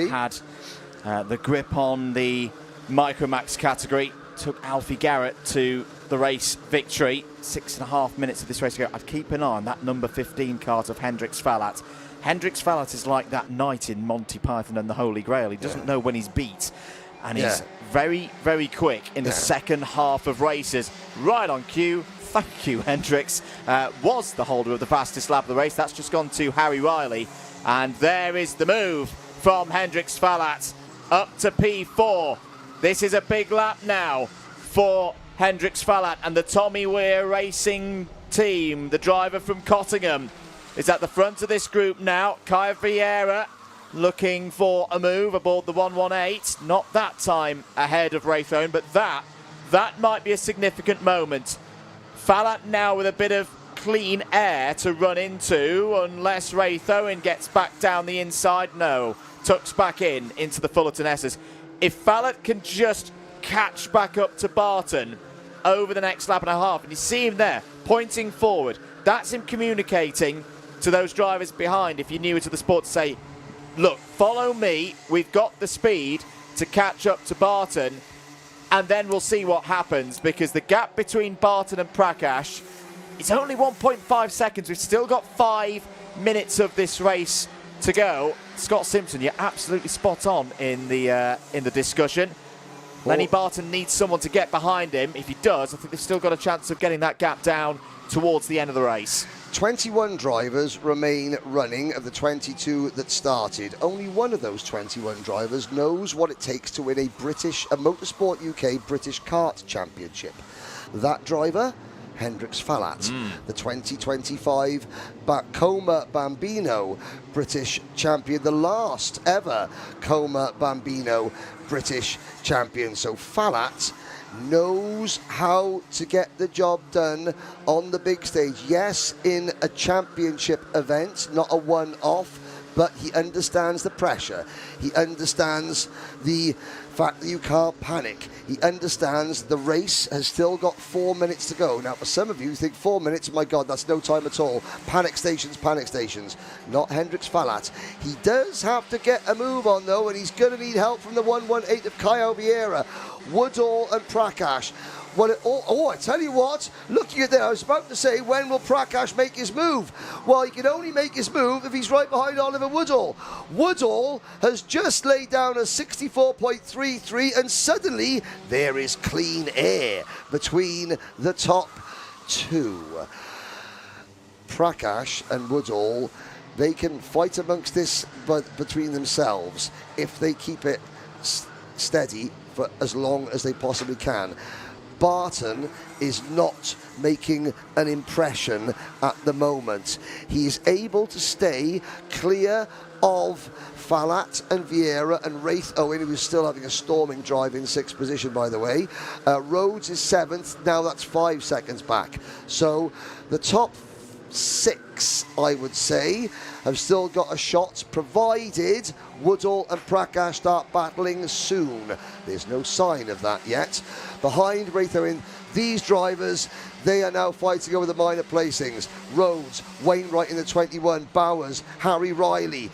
had the grip on the Micromax category. Took Alfie Garrett to the race victory. 6.5 minutes of this race to go. I'd keep an eye on that number 15 cart of Hendrix Fallat. Hendrix Fallat is like that knight in Monty Python and the Holy Grail. He doesn't know when he's beat. And he's very, very quick in the second half of races. Right on cue. Thank you, Hendrix. Was the holder of the fastest lap of the race. That's just gone to Harry Riley. And there is the move from Hendrix Fallat up to P4. This is a big lap now for Hendrix Fallat and the Tommy Weir Racing team. The driver from Cottingham is at the front of this group now. Kaya Vieira looking for a move aboard the 118. Not that time ahead of Raytheon, but that might be a significant moment. Fallat now with a bit of clean air to run into, unless Raytheon gets back down the inside. No, tucks back into the Fullerton S's. If Fallat can just catch back up to Barton over the next lap and a half, and you see him there pointing forward, that's him communicating to those drivers behind, if you're newer to the sport, to say, look, follow me, we've got the speed to catch up to Barton, and then we'll see what happens, because the gap between Barton and Prakash is only 1.5 seconds. We've still got 5 minutes of this race to go. Scott Simpson, you're absolutely spot on in the discussion. Lenny Barton needs someone to get behind him. If he does, I think they've still got a chance of getting that gap down towards the end of the race. 21 drivers remain running of the 22 that started. Only one of those 21 drivers knows what it takes to win a Motorsport UK British Kart Championship. That driver, Hendrix Fallat, the 2025 Coma Bambino British champion, the last ever Coma Bambino British champion. So Fallat knows how to get the job done on the big stage. Yes, in a championship event, not a one-off, but he understands the pressure. He understands the fact that you can't panic. He understands the race has still got 4 minutes to go. Now, for some of you think 4 minutes, my God, that's no time at all. Panic stations, panic stations. Not Hendrix Fallat. He does have to get a move on, though, and he's going to need help from the 118 of Caio Vieira, Woodall and Prakash. Well, I tell you what, looking at that, I was about to say, when will Prakash make his move? Well, he can only make his move if he's right behind Oliver Woodall. Woodall has just laid down a 64.33, and suddenly there is clean air between the top two. Prakash and Woodall, they can fight amongst this between themselves if they keep it steady for as long as they possibly can. Barton is not making an impression at the moment. He is able to stay clear of Fallat and Vieira and Wraith Owen, who is still having a storming drive in 6th position, by the way. Rhodes is 7th. Now that's 5 seconds back. So the top 6, I would say, have still got a shot, provided Woodall and Prakash start battling soon. There's no sign of that yet. Behind Raytheon, these drivers, they are now fighting over the minor placings. Rhodes, Wainwright in the 21, Bowers, Harry Riley,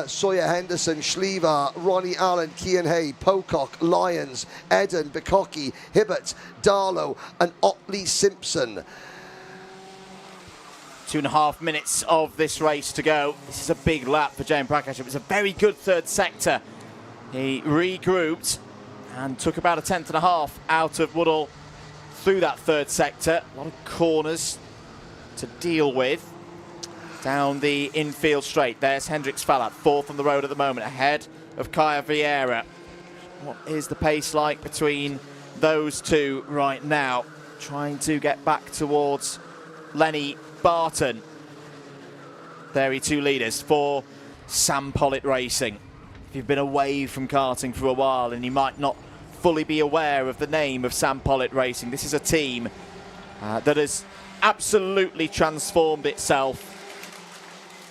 Sawyer Henderson, Schlevar, Ronnie Allen, Kian Hay, Pocock, Lyons, Eden, Bikoki, Hibbert, Darlow and Otley Simpson. 2.5 minutes of this race to go. This is a big lap for Jane Prakash. It was a very good third sector. He regrouped and took about a 10.5 out of Woodall through that third sector. A lot of corners to deal with. Down the infield straight. There's Hendrix Fallat, 4th on the road at the moment, ahead of Caio Vieira. What is the pace like between those two right now? trying to get back towards Lenny Barton. There are two leaders for Sam Pollitt Racing. If you've been away from karting for a while and you might not fully be aware of the name of Sam Pollitt Racing, this is a team that has absolutely transformed itself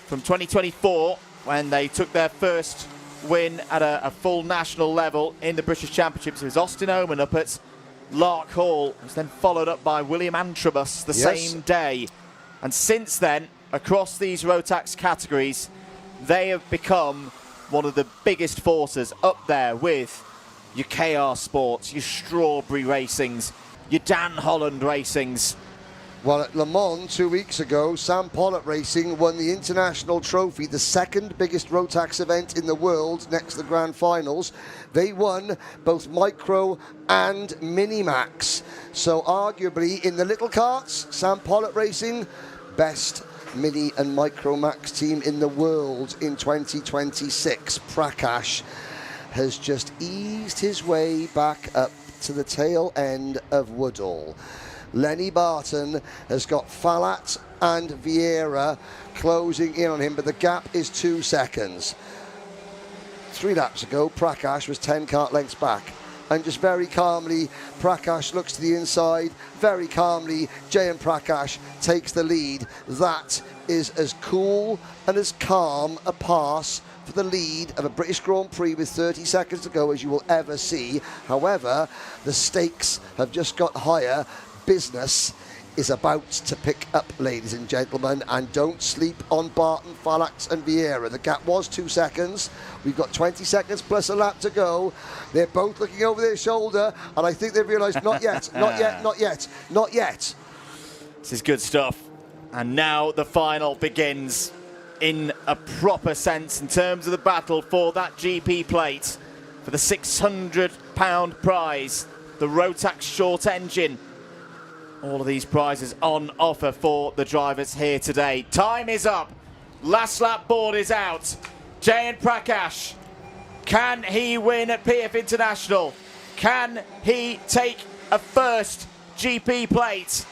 from 2024, when they took their first win at a full national level in the British Championships. It was Austin Oman up at Lark Hall. It was then followed up by William Antrobus the same day. And since then, across these Rotax categories, they have become one of the biggest forces up there with your KR Sports, your Strawberry Racings, your Dan Holland Racings. Well, at Le Mans 2 weeks ago, Sam Pollitt Racing won the International Trophy, the second biggest Rotax event in the world next to the Grand Finals. They won both Micro and Minimax. So arguably in the little karts, Sam Pollitt Racing, best Mini and Micro Max team in the world in 2026. Prakash has just eased his way back up to the tail end of Woodall. Lenny Barton has got Falat and Vieira closing in on him, but the gap is 2 seconds. 3 laps ago, Prakash was 10 kart lengths back. And just very calmly, Prakash looks to the inside. Very calmly, Jayan Prakash takes the lead. That is as cool and as calm a pass for the lead of a British Grand Prix with 30 seconds to go as you will ever see. However, the stakes have just got higher. Business is about to pick up, ladies and gentlemen, and don't sleep on Barton, Fallax and Vieira. The gap was 2 seconds. We've got 20 seconds plus a lap to go. They're both looking over their shoulder, and I think they've realised not yet, not yet, not yet, not yet. This is good stuff. And now the final begins in a proper sense in terms of the battle for that GP plate, for the £600 prize, the Rotax short engine. All of these prizes on offer for the drivers here today. Time is up. Last lap board is out. Jayan Prakash, can he win at PF International? Can he take a first GP plate?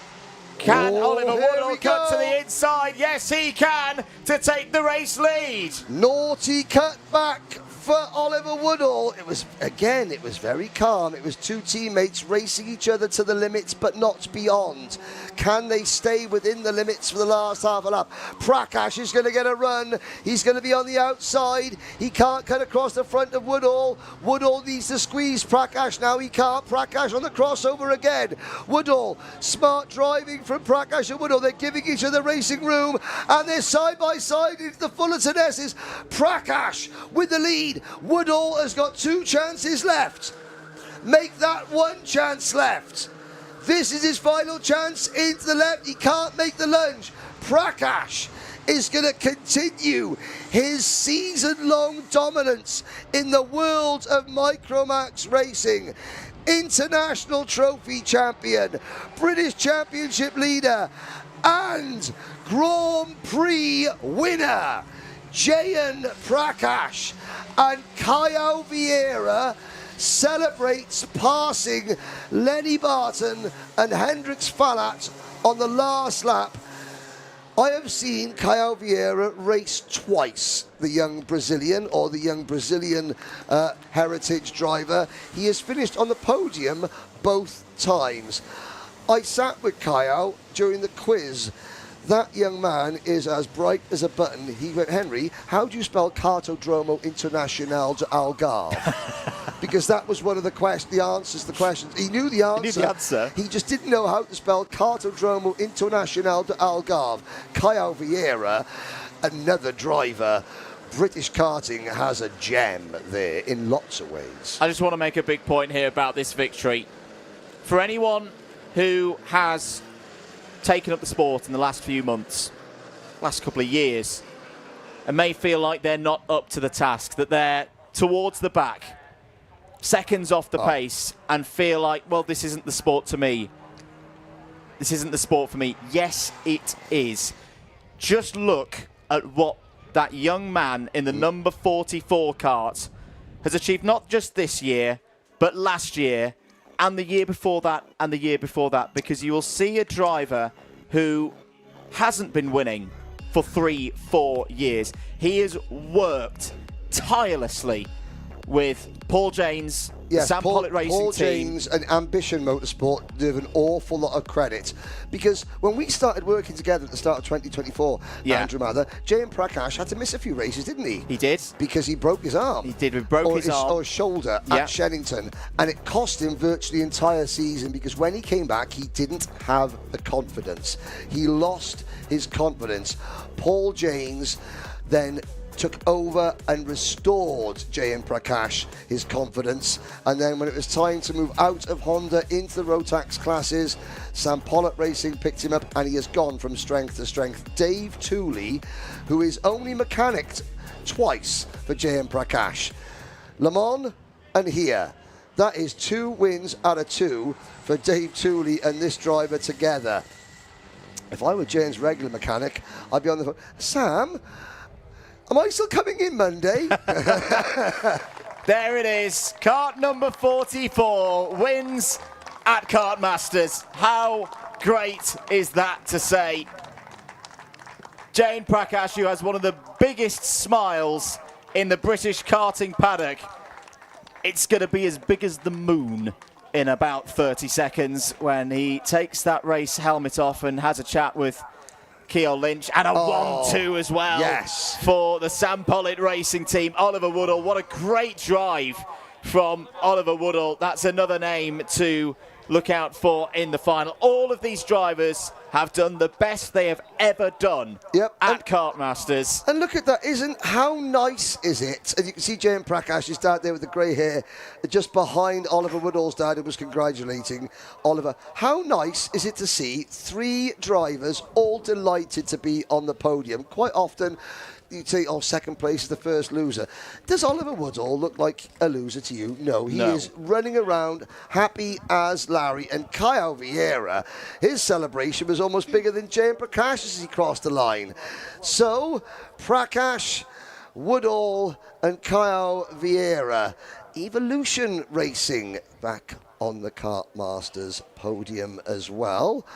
Can Oliver Woodall cut to the inside? Yes, he can, to take the race lead. Naughty cut back for Oliver Woodall. It was very calm. It was two teammates racing each other to the limits, but not beyond. Can they stay within the limits for the last half a lap? Prakash is going to get a run. He's going to be on the outside. He can't cut across the front of Woodall. Woodall needs to squeeze Prakash now. He can't. Prakash on the crossover again. Woodall, smart driving from Prakash and Woodall. They're giving each other racing room, and they're side by side into the Fullerton S's. Prakash with the lead. Woodall has got 2 chances left. Make that 1 chance left. This is his final chance into the left. He can't make the lunge. Prakash is going to continue his season-long dominance in the world of Micromax racing. International Trophy champion, British Championship leader, and Grand Prix winner, Jayan Prakash. And Ceol Vieira celebrates passing Lenny Barton and Hendrix Falat on the last lap. I have seen Ceol Vieira race twice, the young Brazilian, or the young Brazilian heritage driver. He has finished on the podium both times. I sat with Ceol during the quiz. That young man is as bright as a button. He went, Henry, how do you spell Cartodromo Internacional de Algarve? Because that was one of the answers to the questions. He knew the answer. He knew the answer. He just didn't know how to spell Cartodromo Internacional de Algarve. Ceol Vieira, another driver. British karting has a gem there in lots of ways. I just want to make a big point here about this victory. For anyone who has taken up the sport in the last few months, last couple of years, and may feel like they're not up to the task, that they're towards the back, seconds off the pace, and feel like, well, this isn't the sport to me. This isn't the sport for me. Yes, it is. Just look at what that young man in the number 44 kart has achieved, not just this year, but last year and the year before that, and the year before that, because you will see a driver who hasn't been winning for 3-4 years. He has worked tirelessly with Paul Janes, Yes, Sam Pollitt Racing Paul Team. Janes and Ambition Motorsport deserve an awful lot of credit, because when we started working together at the start of 2024, Andrew Mather, J.M. Prakash had to miss a few races, didn't he? He did. Because he broke his arm. He did. He broke his arm. Or his shoulder at Shenington. And it cost him virtually the entire season, because when he came back, he didn't have the confidence. He lost his confidence. Paul Janes then took over and restored J.M. Prakash his confidence, and then when it was time to move out of Honda into the Rotax classes, Sam Pollitt Racing picked him up, and he has gone from strength to strength. Dave Tooley, who is only mechanicked twice for J.M. Prakash, Le Mans and here. That is 2 wins out of 2 for Dave Tooley and this driver together. If I were Jane's regular mechanic, I'd be on the phone. Sam, am I still coming in Monday? There it is. Kart number 44 wins at Kartmasters. How great is that to say? Jane Prakash, who has one of the biggest smiles in the British karting paddock. It's going to be as big as the moon in about 30 seconds when he takes that race helmet off and has a chat with Ceol Lynch, and a 1-2 as well for the Sam Pollitt Racing Team. Oliver Woodall, what a great drive from Oliver Woodall. That's another name to look out for in the final. All of these drivers have done the best they have ever done at Kartmasters. And look at that, how nice is it? And you can see J.M. Prakash, his dad there with the grey hair, just behind Oliver Woodall's dad, who was congratulating Oliver. How nice is it to see 3 drivers all delighted to be on the podium? Quite often, you'd say, second place is the first loser. Does Oliver Woodall look like a loser to you? No, he is running around happy as Larry. And Caio Vieira, his celebration was almost bigger than J.M. Prakash as he crossed the line. So, Prakash, Woodall and Caio Vieira, Evolution Racing back on the Kartmasters podium as well.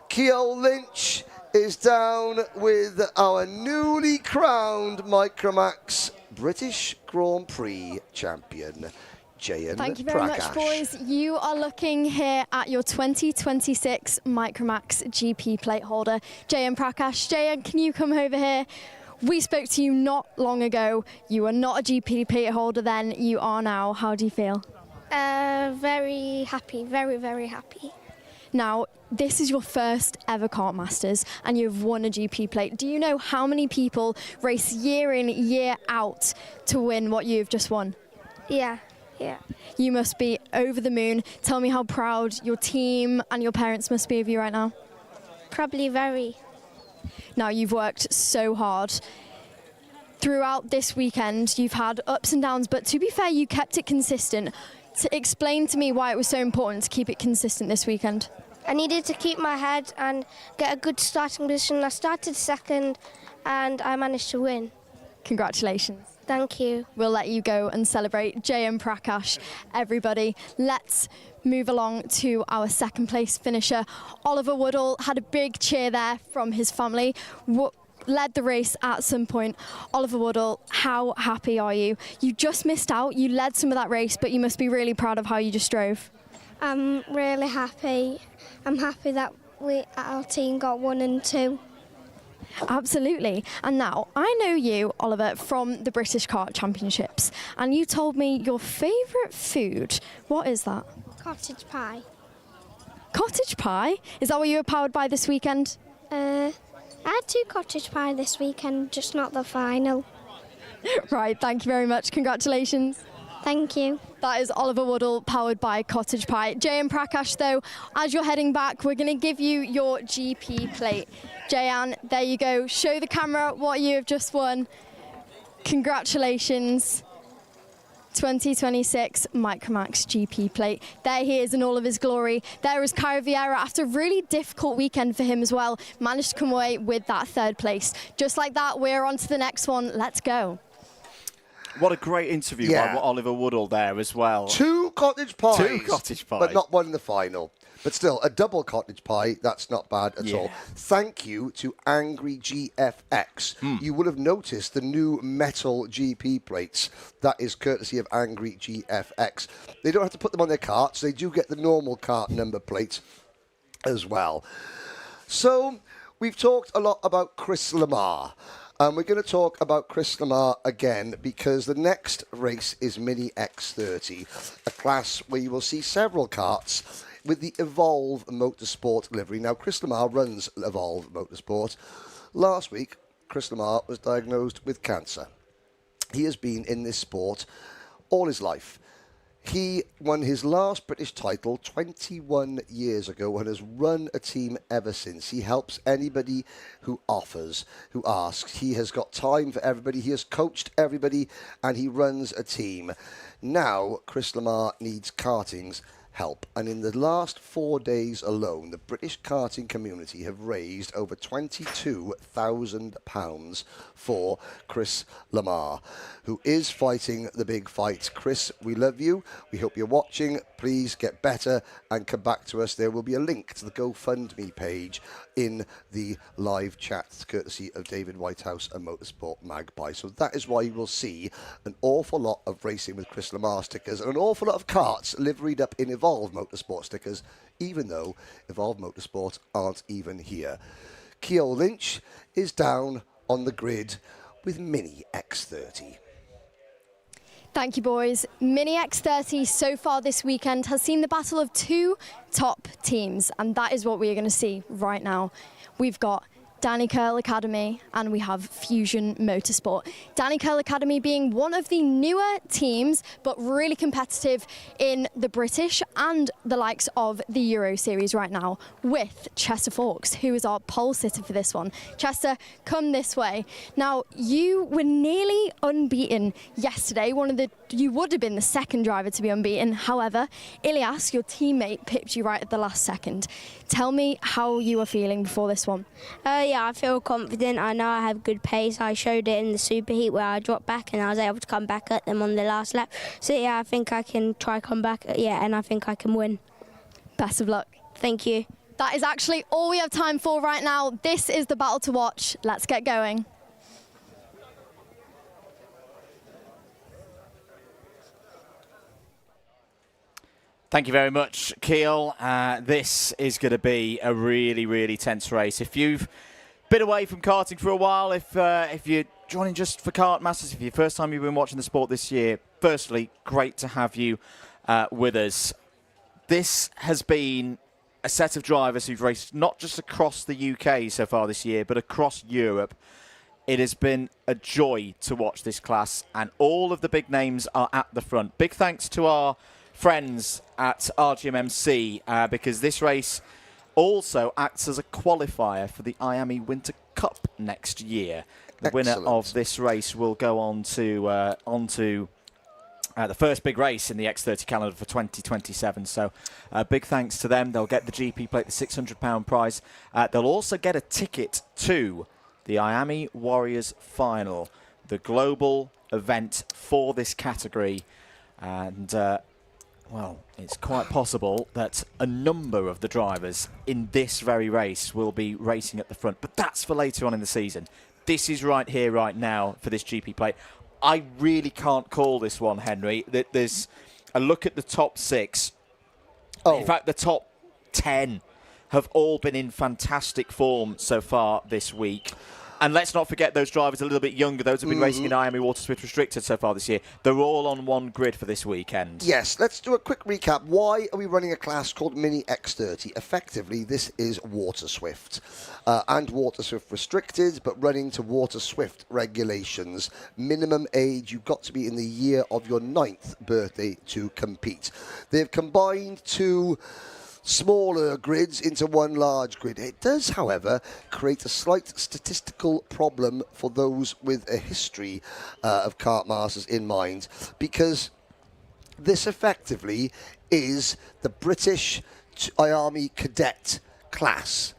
Ceol Lynch is down with our newly crowned Micromax British Grand Prix champion, J.M. Prakash. Thank you very much, boys. You are looking here at your 2026 Micromax GP plate holder, J.M. Prakash. J.M., can you come over here? We spoke to you not long ago. You were not a GP plate holder then. You are now. How do you feel? Very happy. Very, very happy. Now, this is your first ever Kartmasters and you've won a GP plate. Do you know how many people race year in, year out to win what you've just won? Yeah. You must be over the moon. Tell me how proud your team and your parents must be of you right now. Probably very. Now, you've worked so hard. Throughout this weekend, you've had ups and downs, but to be fair, you kept it consistent. To explain to me why it was so important to keep it consistent this weekend. I needed to keep my head and get a good starting position. I started second and I managed to win. Congratulations. Thank you. We'll let you go and celebrate J.M. Prakash. Everybody, let's move along to our second place finisher. Oliver Woodall had a big cheer there from his family. Led the race at some point. Oliver Woodall, how happy are you? You just missed out. You led some of that race, but you must be really proud of how you just drove. I'm really happy. I'm happy that our team got 1 and 2. Absolutely. And now, I know you, Oliver, from the British Kart Championships, and you told me your favourite food. What is that? Cottage pie. Cottage pie? Is that what you were powered by this weekend? I had 2 cottage pie this weekend, just not the final. Right, thank you very much. Congratulations. Thank you. That is Oliver Woodall, powered by Cottage Pie. J.M. Prakash, though, as you're heading back, we're going to give you your GP plate. Jayan, there you go. Show the camera what you have just won. Congratulations. 2026 Micromax GP plate. There he is in all of his glory. There is Caio Vieira, after a really difficult weekend for him as well, managed to come away with that 3rd place. Just like that, we're on to the next one. Let's go. What a great interview by Oliver Woodall there as well. 2 cottage pies. 2 cottage pies. But not one in the final. But still, a double cottage pie, that's not bad at all. Thank you to Angry GFX. You will have noticed the new metal GP plates. That is courtesy of Angry GFX. They don't have to put them on their carts. They do get the normal cart number plate as well. So, we've talked a lot about Chris Lamar. And we're going to talk about Chris Lamar again because the next race is Mini X30, a class where you will see several karts with the Evolve Motorsport livery. Now, Chris Lamar runs Evolve Motorsport. Last week, Chris Lamar was diagnosed with cancer. He has been in this sport all his life. He won his last British title 21 years ago and has run a team ever since. He helps anybody who offers, who asks. He has got time for everybody. He has coached everybody and he runs a team. Now, Chris Lamar needs karting's help. And in the last 4 days alone, the British karting community have raised over £22,000 for Chris Lamar, who is fighting the big fight. Chris, we love you. We hope you're watching. Please get better and come back to us. There will be a link to the GoFundMe page in the live chat, courtesy of David Whitehouse and Motorsport Magpie. So that is why you will see an awful lot of racing with Chris Lamar stickers and an awful lot of karts liveried up in Evolve Motorsport stickers, even though Evolve Motorsport aren't even here. Ceol Lynch is down on the grid with Mini X30. Thank you, boys. Mini X30 so far this weekend has seen the battle of 2 top teams, and that is what we are going to see right now. We've got Danny Ceol Academy and we have Fusion Motorsport. Danny Ceol Academy being one of the newer teams, but really competitive in the British and the likes of the Euro Series right now, with Chester Fawkes, who is our pole sitter for this one. Chester, come this way. Now, you were nearly unbeaten yesterday. You would have been the second driver to be unbeaten. However, Ilias, your teammate, pipped you right at the last second. Tell me how you are feeling before this one. Yeah, I feel confident. I know I have good pace. I showed it in the superheat where I dropped back and I was able to come back at them on the last lap. So yeah, I think I can try come back. And I think I can win. Best of luck. Thank you. That is actually all we have time for right now. This is the battle to watch. Let's get going. Thank you very much, Ceol. This is going to be a really, really tense race. If you've been away from karting for a while, if you're joining just for Kartmasters, if it's your first time you've been watching the sport this year, firstly, great to have you with us. This has been a set of drivers who've raced not just across the UK so far this year, but across Europe. It has been a joy to watch this class, and all of the big names are at the front. Big thanks to our friends at RGMMC, because this race also acts as a qualifier for the Miami Winter Cup next year. The winner of this race will go on to the first big race in the X30 calendar for 2027. So big thanks to them. They'll get the GP plate, the £600 prize. They'll also get a ticket to the Miami Warriors Final, the global event for this category. And well, it's quite possible that a number of the drivers in this very race will be racing at the front, but that's for later on in the season. This is right here, right now for this GP plate. I really can't call this one, Henry. There's a look at the top 6. In fact, the top 10 have all been in fantastic form so far this week. And let's not forget those drivers a little bit younger, those who have been racing in Miami Water Swift Restricted so far this year. They're all on one grid for this weekend. Yes, let's do a quick recap. Why are we running a class called Mini X30? Effectively, this is Water Swift and Water Swift Restricted, but running to Water Swift regulations. Minimum age, you've got to be in the year of your 9th birthday to compete. They've combined 2 smaller grids into one large grid. It does, however, create a slight statistical problem for those with a history of Kartmasters in mind, because this effectively is the British Army Cadet class.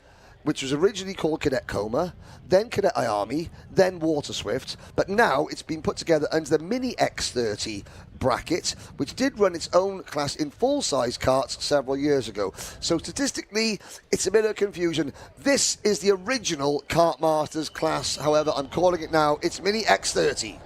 which was originally called Cadet Coma, then Cadet Iami, then Water Swift, but now it's been put together under the Mini X30 bracket, which did run its own class in full-size karts several years ago. So statistically, it's a bit of confusion. This is the original Kartmasters class, however, I'm calling it now, it's Mini X30.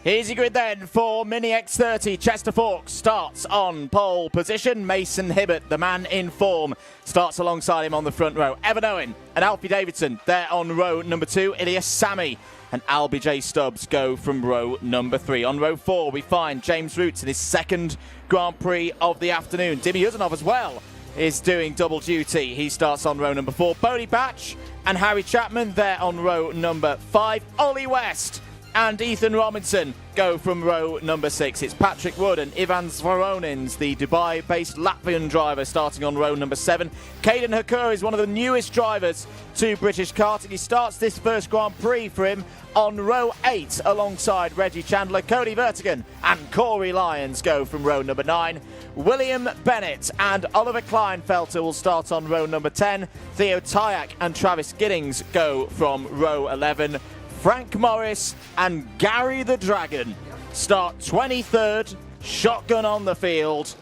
Here's your grid then for Mini X30. Chester Fawkes starts on pole position. Mason Hibbert, the man in form, starts alongside him on the front row. Evan Owen and Alfie Davidson there on row number 2. Ilias Sami and Albie J. Stubbs go from row number 3. On row 4 we find James Roots in his second Grand Prix of the afternoon. Dimi Uzanov as well is doing double duty. He starts on row number 4. Bodie Batch and Harry Chapman there on row number 5. Ollie West and Ethan Robinson go from row number 6. It's Patrick Wood and Ivan Zvoronins, the Dubai-based Latvian driver, starting on row number 7. Caden Hakur is one of the newest drivers to British karting. He starts this first Grand Prix for him on row 8 alongside Reggie Chandler. Cody Vertigan and Corey Lyons go from row number 9. William Bennett and Oliver Kleinfelter will start on row number 10. Theo Tyack and Travis Giddings go from row 11. Frank Morris and Gary the Dragon start 23rd, shotgun on the field.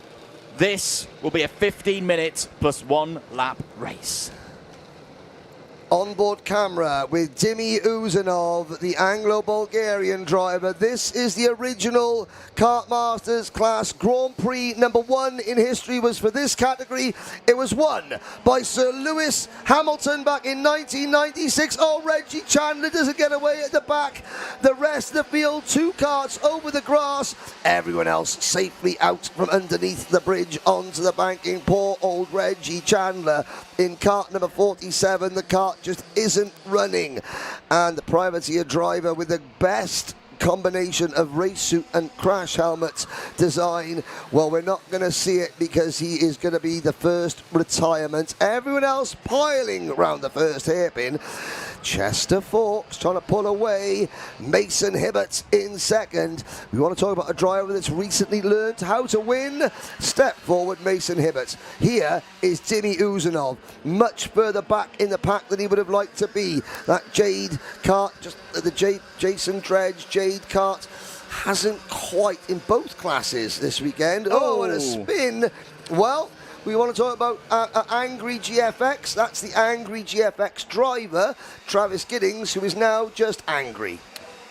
This will be a 15-minute plus 1 lap race. Onboard camera with Dimi Uzanov, the Anglo-Bulgarian driver. This is the original Kartmasters class. Grand Prix number 1 in history was for this category. It was won by Sir Lewis Hamilton back in 1996. Oh, Reggie Chandler doesn't get away at the back. The rest of the field, 2 karts over the grass. Everyone else safely out from underneath the bridge onto the banking. Poor old Reggie Chandler in kart number 47. The kart just isn't running, and the privateer driver with the best combination of race suit and crash helmet design, well, we're not going to see it because he is going to be the first retirement. Everyone else piling around the first hairpin. Chester Fawkes trying to pull away. Mason Hibbert in second. We want to talk about a driver that's recently learned how to win. Step forward, Mason Hibbert. Here is Dimi Uzanov, much further back in the pack than he would have liked to be. That Jade kart, just the Jason Dredge Jade kart, hasn't quite in both classes this weekend. Oh, and a spin. Well, we want to talk about Angry GFX. That's the Angry GFX driver, Travis Giddings, who is now just angry.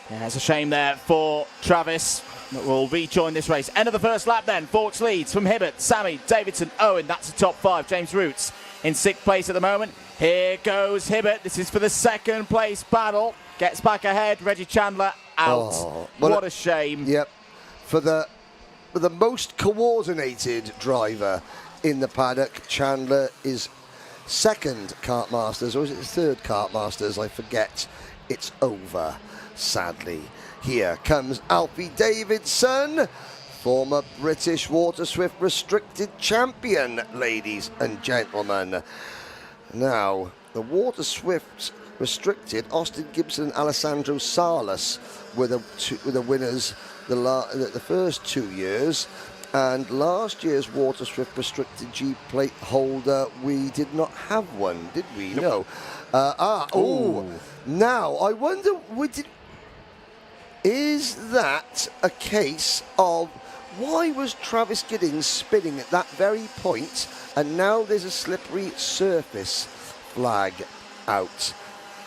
Yeah, it's a shame there for Travis. Will rejoin this race. End of the first lap then. Fawkes leads from Hibbert, Sammy, Davidson, Owen. That's the top 5. James Roots in 6th place at the moment. Here goes Hibbert. This is for the 2nd place battle. Gets back ahead. Reggie Chandler out. Oh, well, what a shame. Yep. For the most coordinated driver in the paddock, Chandler is 2nd Kartmasters, or is it 3rd Kartmasters? I forget. It's over, sadly. Here comes Alfie Davidson, former British Water Swift Restricted Champion, ladies and gentlemen. Now, the Water Swift Restricted, Austin Gibson and Alessandro Salas were the winners the first 2 years. And last year's Water Swift Restricted G plate holder, we did not have one, did we? Nope. No. Now, I wonder, is that a case of why was Travis Giddings spinning at that very point, and now there's a slippery surface flag out?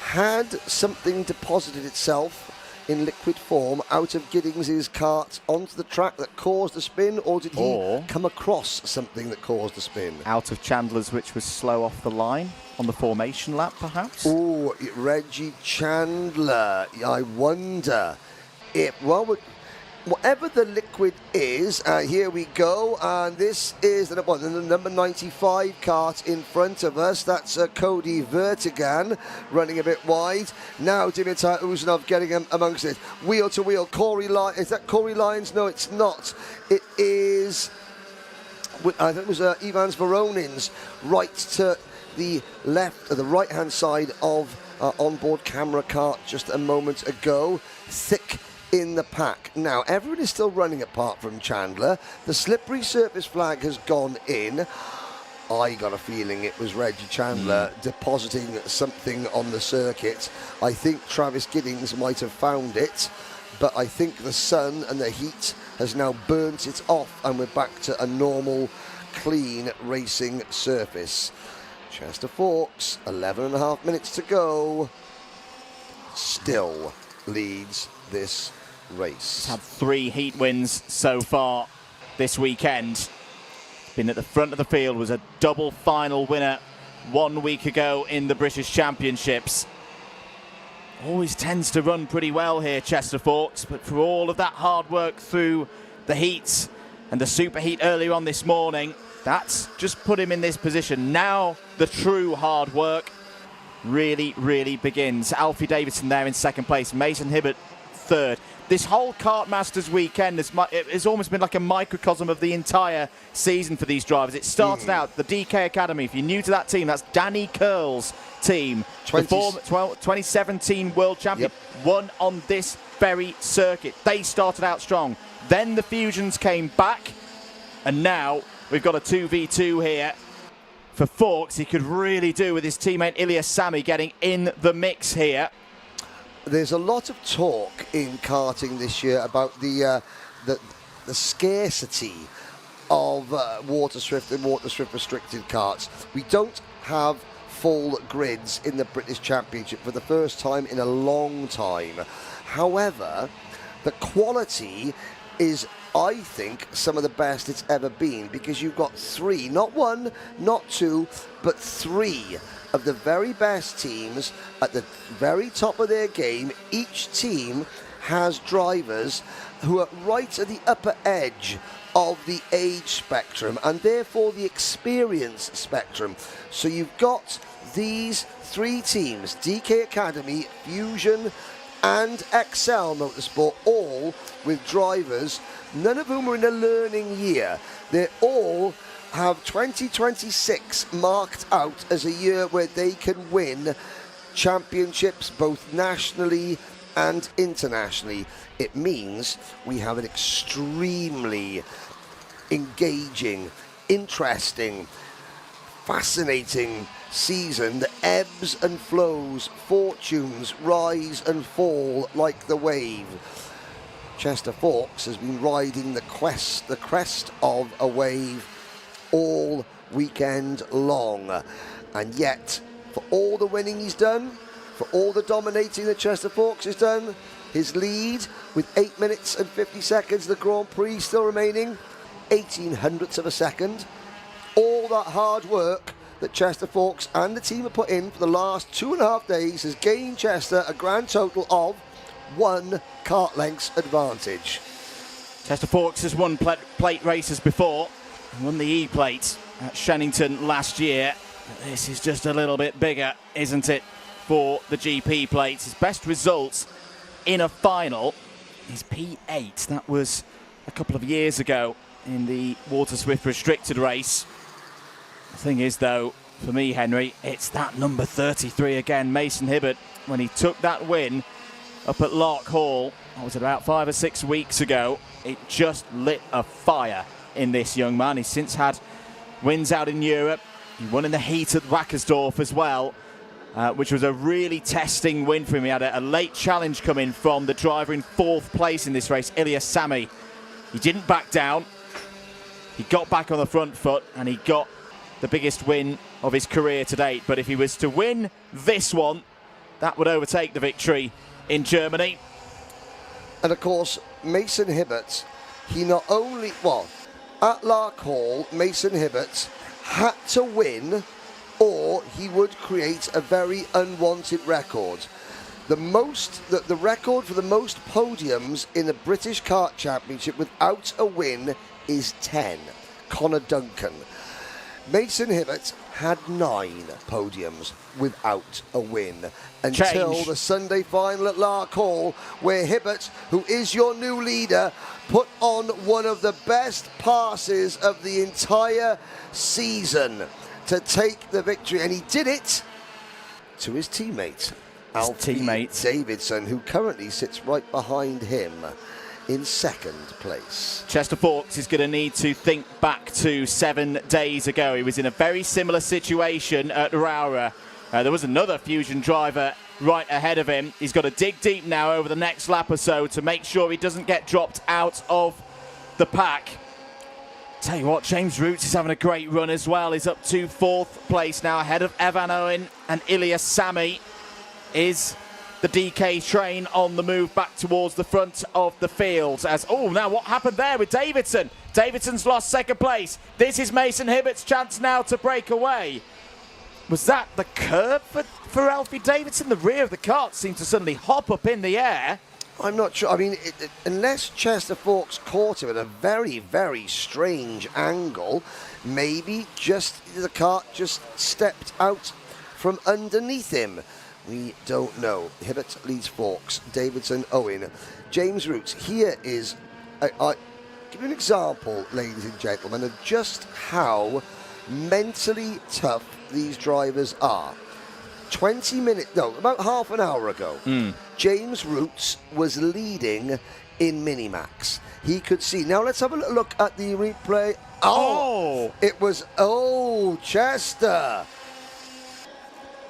Had something deposited itself in liquid form out of Giddings' kart onto the track that caused the spin, or did he come across something that caused the spin? Out of Chandler's, which was slow off the line on the formation lap, perhaps? Oh, Reggie Chandler. I wonder if, well, whatever the liquid is, here we go, and this is the number 95 kart in front of us. That's Cody Vertigan running a bit wide. Now Dimitar Uzanov getting him amongst it. Wheel to wheel, Corey Lyons. Is that Corey Lyons? No, it's not. It is, I think it was Ivan Zvoronins, right to the left, the right-hand side of onboard camera kart just a moment ago. Thick in the pack. Now, everyone is still running apart from Chandler. The slippery surface flag has gone in. I got a feeling it was Reggie Chandler depositing something on the circuit. I think Travis Giddings might have found it, but I think the sun and the heat has now burnt it off, and we're back to a normal, clean racing surface. Chester Forks, 11.5 minutes to go, still leads this race. Had 3 heat wins so far this weekend. Been at the front of the field, was a double final winner 1 week ago in the British Championships. Always tends to run pretty well here, Chester Forks, but for all of that hard work through the heats and the superheat earlier on this morning, that's just put him in this position. Now the true hard work really begins. Alfie Davidson there in second place, Mason Hibbert third. This whole Kartmasters weekend has almost been like a microcosm of the entire season for these drivers. It started out, the DK Academy, if you're new to that team, that's Danny Curl's team. 2017 world champion, won on this very circuit. They started out strong. Then the Fusions came back, and now we've got a 2v2 here. For Forks, he could really do with his teammate Ilya Sami getting in the mix here. There's a lot of talk in karting this year about the scarcity of water swift and water swift restricted karts. We don't have full grids in the British Championship for the first time in a long time. However, the quality is, I think, some of the best it's ever been, because you've got 3, not 1, not 2, but 3 of the very best teams at the very top of their game. Each team has drivers who are right at the upper edge of the age spectrum and therefore the experience spectrum. So you've got these 3 teams, DK Academy, Fusion and Ceol Motorsport, all with drivers, none of whom are in a learning year. They're all have 2026 marked out as a year where they can win championships both nationally and internationally. It means we have an extremely engaging, interesting, fascinating season that ebbs and flows, fortunes rise and fall like the wave. Chester Forks has been riding the crest of a wave all weekend long, and yet for all the winning he's done, for all the dominating that Chester Forks has done, his lead with 8 minutes and 50 seconds, the Grand Prix still remaining, 1800ths of a second. All that hard work that Chester Forks and the team have put in for the last 2.5 days has gained Chester a grand total of 1 kart length's advantage. Chester Forks has won plate races before. Won the E-plate at Shannington last year. This is just a little bit bigger, isn't it, for the GP plates? His best results in a final is P8. That was a couple of years ago in the Water Swift restricted race. The thing is, though, for me, Henry, it's that number 33 again, Mason Hibbert, when he took that win up at Lark Hall. That was about 5 or 6 weeks ago. It just lit a fire in this young man. He's since had wins out in Europe. He won in the heat at Wackersdorf as well, which was a really testing win for him. He had a late challenge come in from the driver in 4th place in this race, Ilya Sami. He didn't back down. He got back on the front foot and he got the biggest win of his career to date. But if he was to win this one, that would overtake the victory in Germany. And of course, Mason Hibbert, he not only, at Lark Hall, Mason Hibbert had to win or he would create a very unwanted record. The record for the most podiums in the British Kart Championship without a win is 10. Connor Duncan. Mason Hibbert had 9 podiums without a win until the Sunday final at Lark Hall, where Hibbert, who is your new leader, put on one of the best passes of the entire season to take the victory, and he did it to his teammate, Alfie teammate Davidson, who currently sits right behind him in second place. Chester Fawkes is going to need to think back to 7 days ago. He was in a very similar situation at Raura. There was another Fusion driver right ahead of him. He's got to dig deep now over the next lap or so to make sure he doesn't get dropped out of the pack. Tell you what, James Roots is having a great run as well. He's up to 4th place now, ahead of Evan Owen, and Ilya Sami is the DK train on the move back towards the front of the field. Now what happened there with Davidson? Davidson's lost 2nd place. This is Mason Hibbert's chance now to break away. Was that the curb for Alfie Davidson? The rear of the kart seemed to suddenly hop up in the air. I'm not sure. I mean, unless Chester Fawkes caught him at a very, very strange angle, maybe the kart just stepped out from underneath him. We don't know. Hibbert leads Fawkes, Davidson, Owen. James Roots, here is... I give you an example, ladies and gentlemen, of just how mentally tough these drivers are. About half an hour ago, James Roots was leading in Minimax. He could see. Now let's have a little look at the replay. It was, Chester.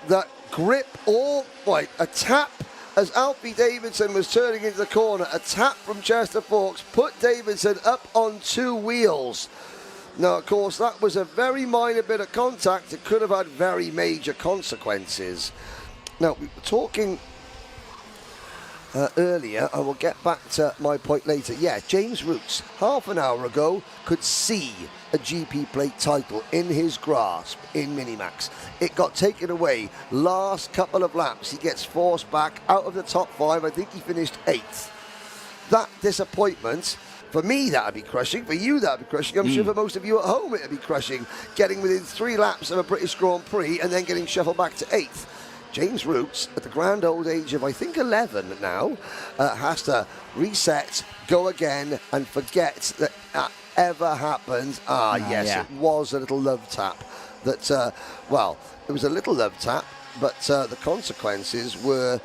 That grip, a tap as Alfie Davidson was turning into the corner. A tap from Chester Fawkes put Davidson up on 2 wheels. Now, of course, that was a very minor bit of contact. It could have had very major consequences. Now, we were talking earlier. I will get back to my point later. Yeah, James Roots, half an hour ago, could see a GP plate title in his grasp in Minimax. It got taken away last couple of laps. He gets forced back out of the top 5. I think he finished 8th. That disappointment... For me, that would be crushing. For you, that would be crushing. I'm sure for most of you at home, it would be crushing. Getting within 3 laps of a British Grand Prix and then getting shuffled back to 8th. James Roots, at the grand old age of, I think, 11 now, has to reset, go again, and forget that ever happened. It was a little love tap. It was a little love tap, but the consequences were,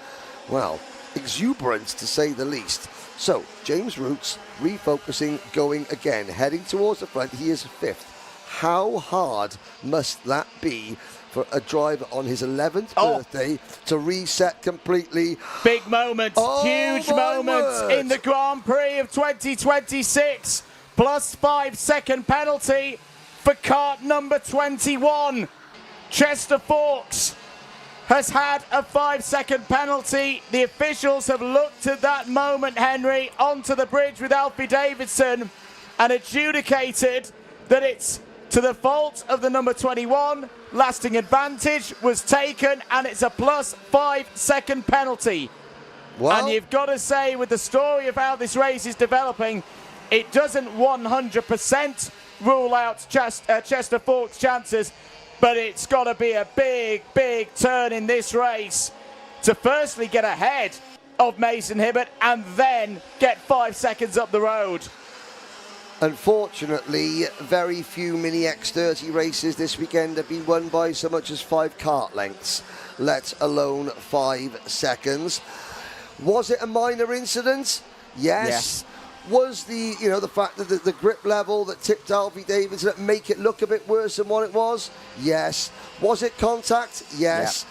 exuberant, to say the least. So, James Roots refocusing, going again, heading towards the front. He is 5th. How hard must that be for a driver on his 11th birthday to reset completely? Big moment, huge moment in the Grand Prix of 2026. Plus 5 second penalty for kart number 21. Chester Fawkes has had a 5 second penalty. The officials have looked at that moment, Henry, onto the bridge with Alfie Davidson and adjudicated that it's to the fault of the number 21. Lasting advantage was taken and it's a plus 5 second penalty. And you've got to say, with the story of how this race is developing, it doesn't 100% rule out Chester Fawkes' chances. But it's got to be a big, big turn in this race to firstly get ahead of Mason Hibbert and then get 5 seconds up the road. Unfortunately, very few Mini X30 races this weekend have been won by so much as 5 kart lengths, let alone 5 seconds. Was it a minor incident? Yes. Was the fact that the grip level that tipped Alfie Davidson make it look a bit worse than what it was? Yes. Was it contact? Yes.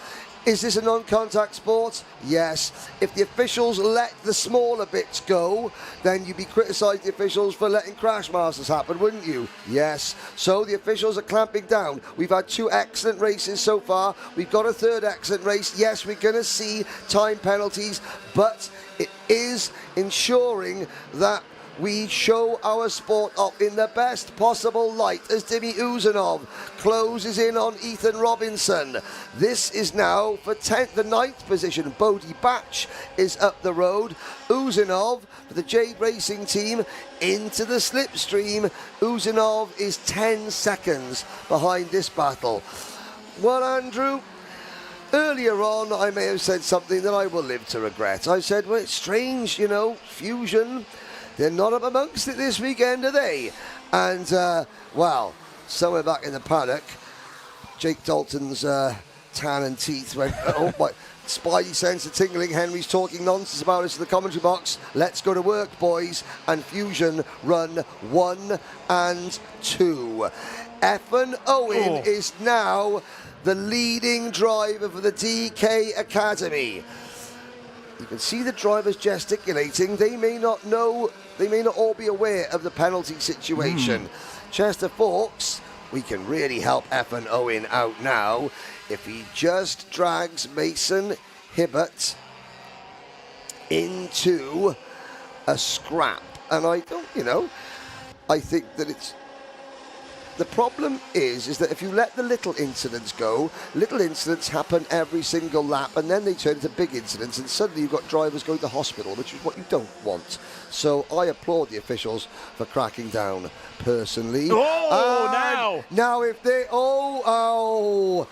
Is this a non-contact sport? Yes. If the officials let the smaller bits go, then you'd be criticising the officials for letting Kartmasters happen, wouldn't you? Yes. So the officials are clamping down. We've had 2 excellent races so far. We've got a 3rd excellent race. Yes, we're going to see time penalties, but it is ensuring that we show our sport off in the best possible light as Timmy Uzanov closes in on Ethan Robinson. This is now for the 9th position. Bodie Batch is up the road. Uzanov for the Jade Racing team into the slipstream. Uzanov is 10 seconds behind this battle. Well, Andrew, earlier on I may have said something that I will live to regret. I said, well, it's strange, Fusion, they're not up amongst it this weekend, are they? And, somewhere back in the paddock, Jake Dalton's tan and teeth went, oh my, spidey sense of tingling. Henry's talking nonsense about us in the commentary box. Let's go to work, boys. And Fusion run 1 and 2. Effin Owen is now the leading driver for the DK Academy. You can see the drivers gesticulating. They may not know, they may not all be aware of the penalty situation. Chester Fawkes, we can really help Effin Owen out now if he just drags Mason Hibbert into a scrap. And I don't, you know, I think that it's, the problem is that if you let the little incidents go, little incidents happen every single lap, and then they turn into big incidents, and suddenly you've got drivers going to hospital, which is what you don't want. So I applaud the officials for cracking down, personally. Now if they, well,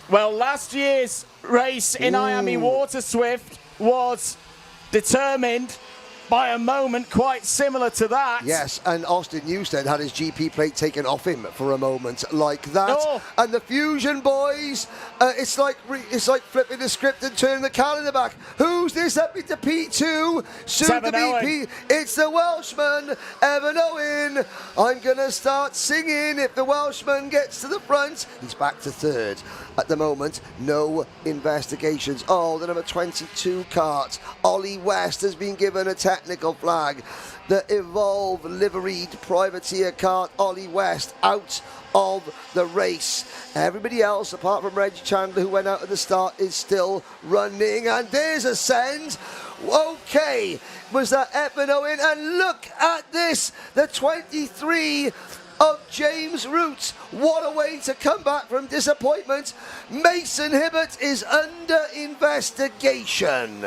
last year's race in Miami Water Swift was determined by a moment quite similar to that. Yes, and Austin Newstead had his GP plate taken off him for a moment like that. And the Fusion boys, it's like flipping the script and turning the calendar back. Who's this up into P2? Soon to be P. It's the Welshman, Evan Owen. I'm going to start singing if the Welshman gets to the front. He's back to third. At the moment, no investigations. Oh, the number 22 kart, Ollie West, has been given a technical flag. The Evolve liveried privateer kart, Ollie West, out of the race. Everybody else, apart from Reggie Chandler, who went out at the start, is still running. And there's a send. Okay, was that Effin Owen? And look at this, the 23 of James Root. What a way to come back from disappointment. Mason Hibbert is under investigation.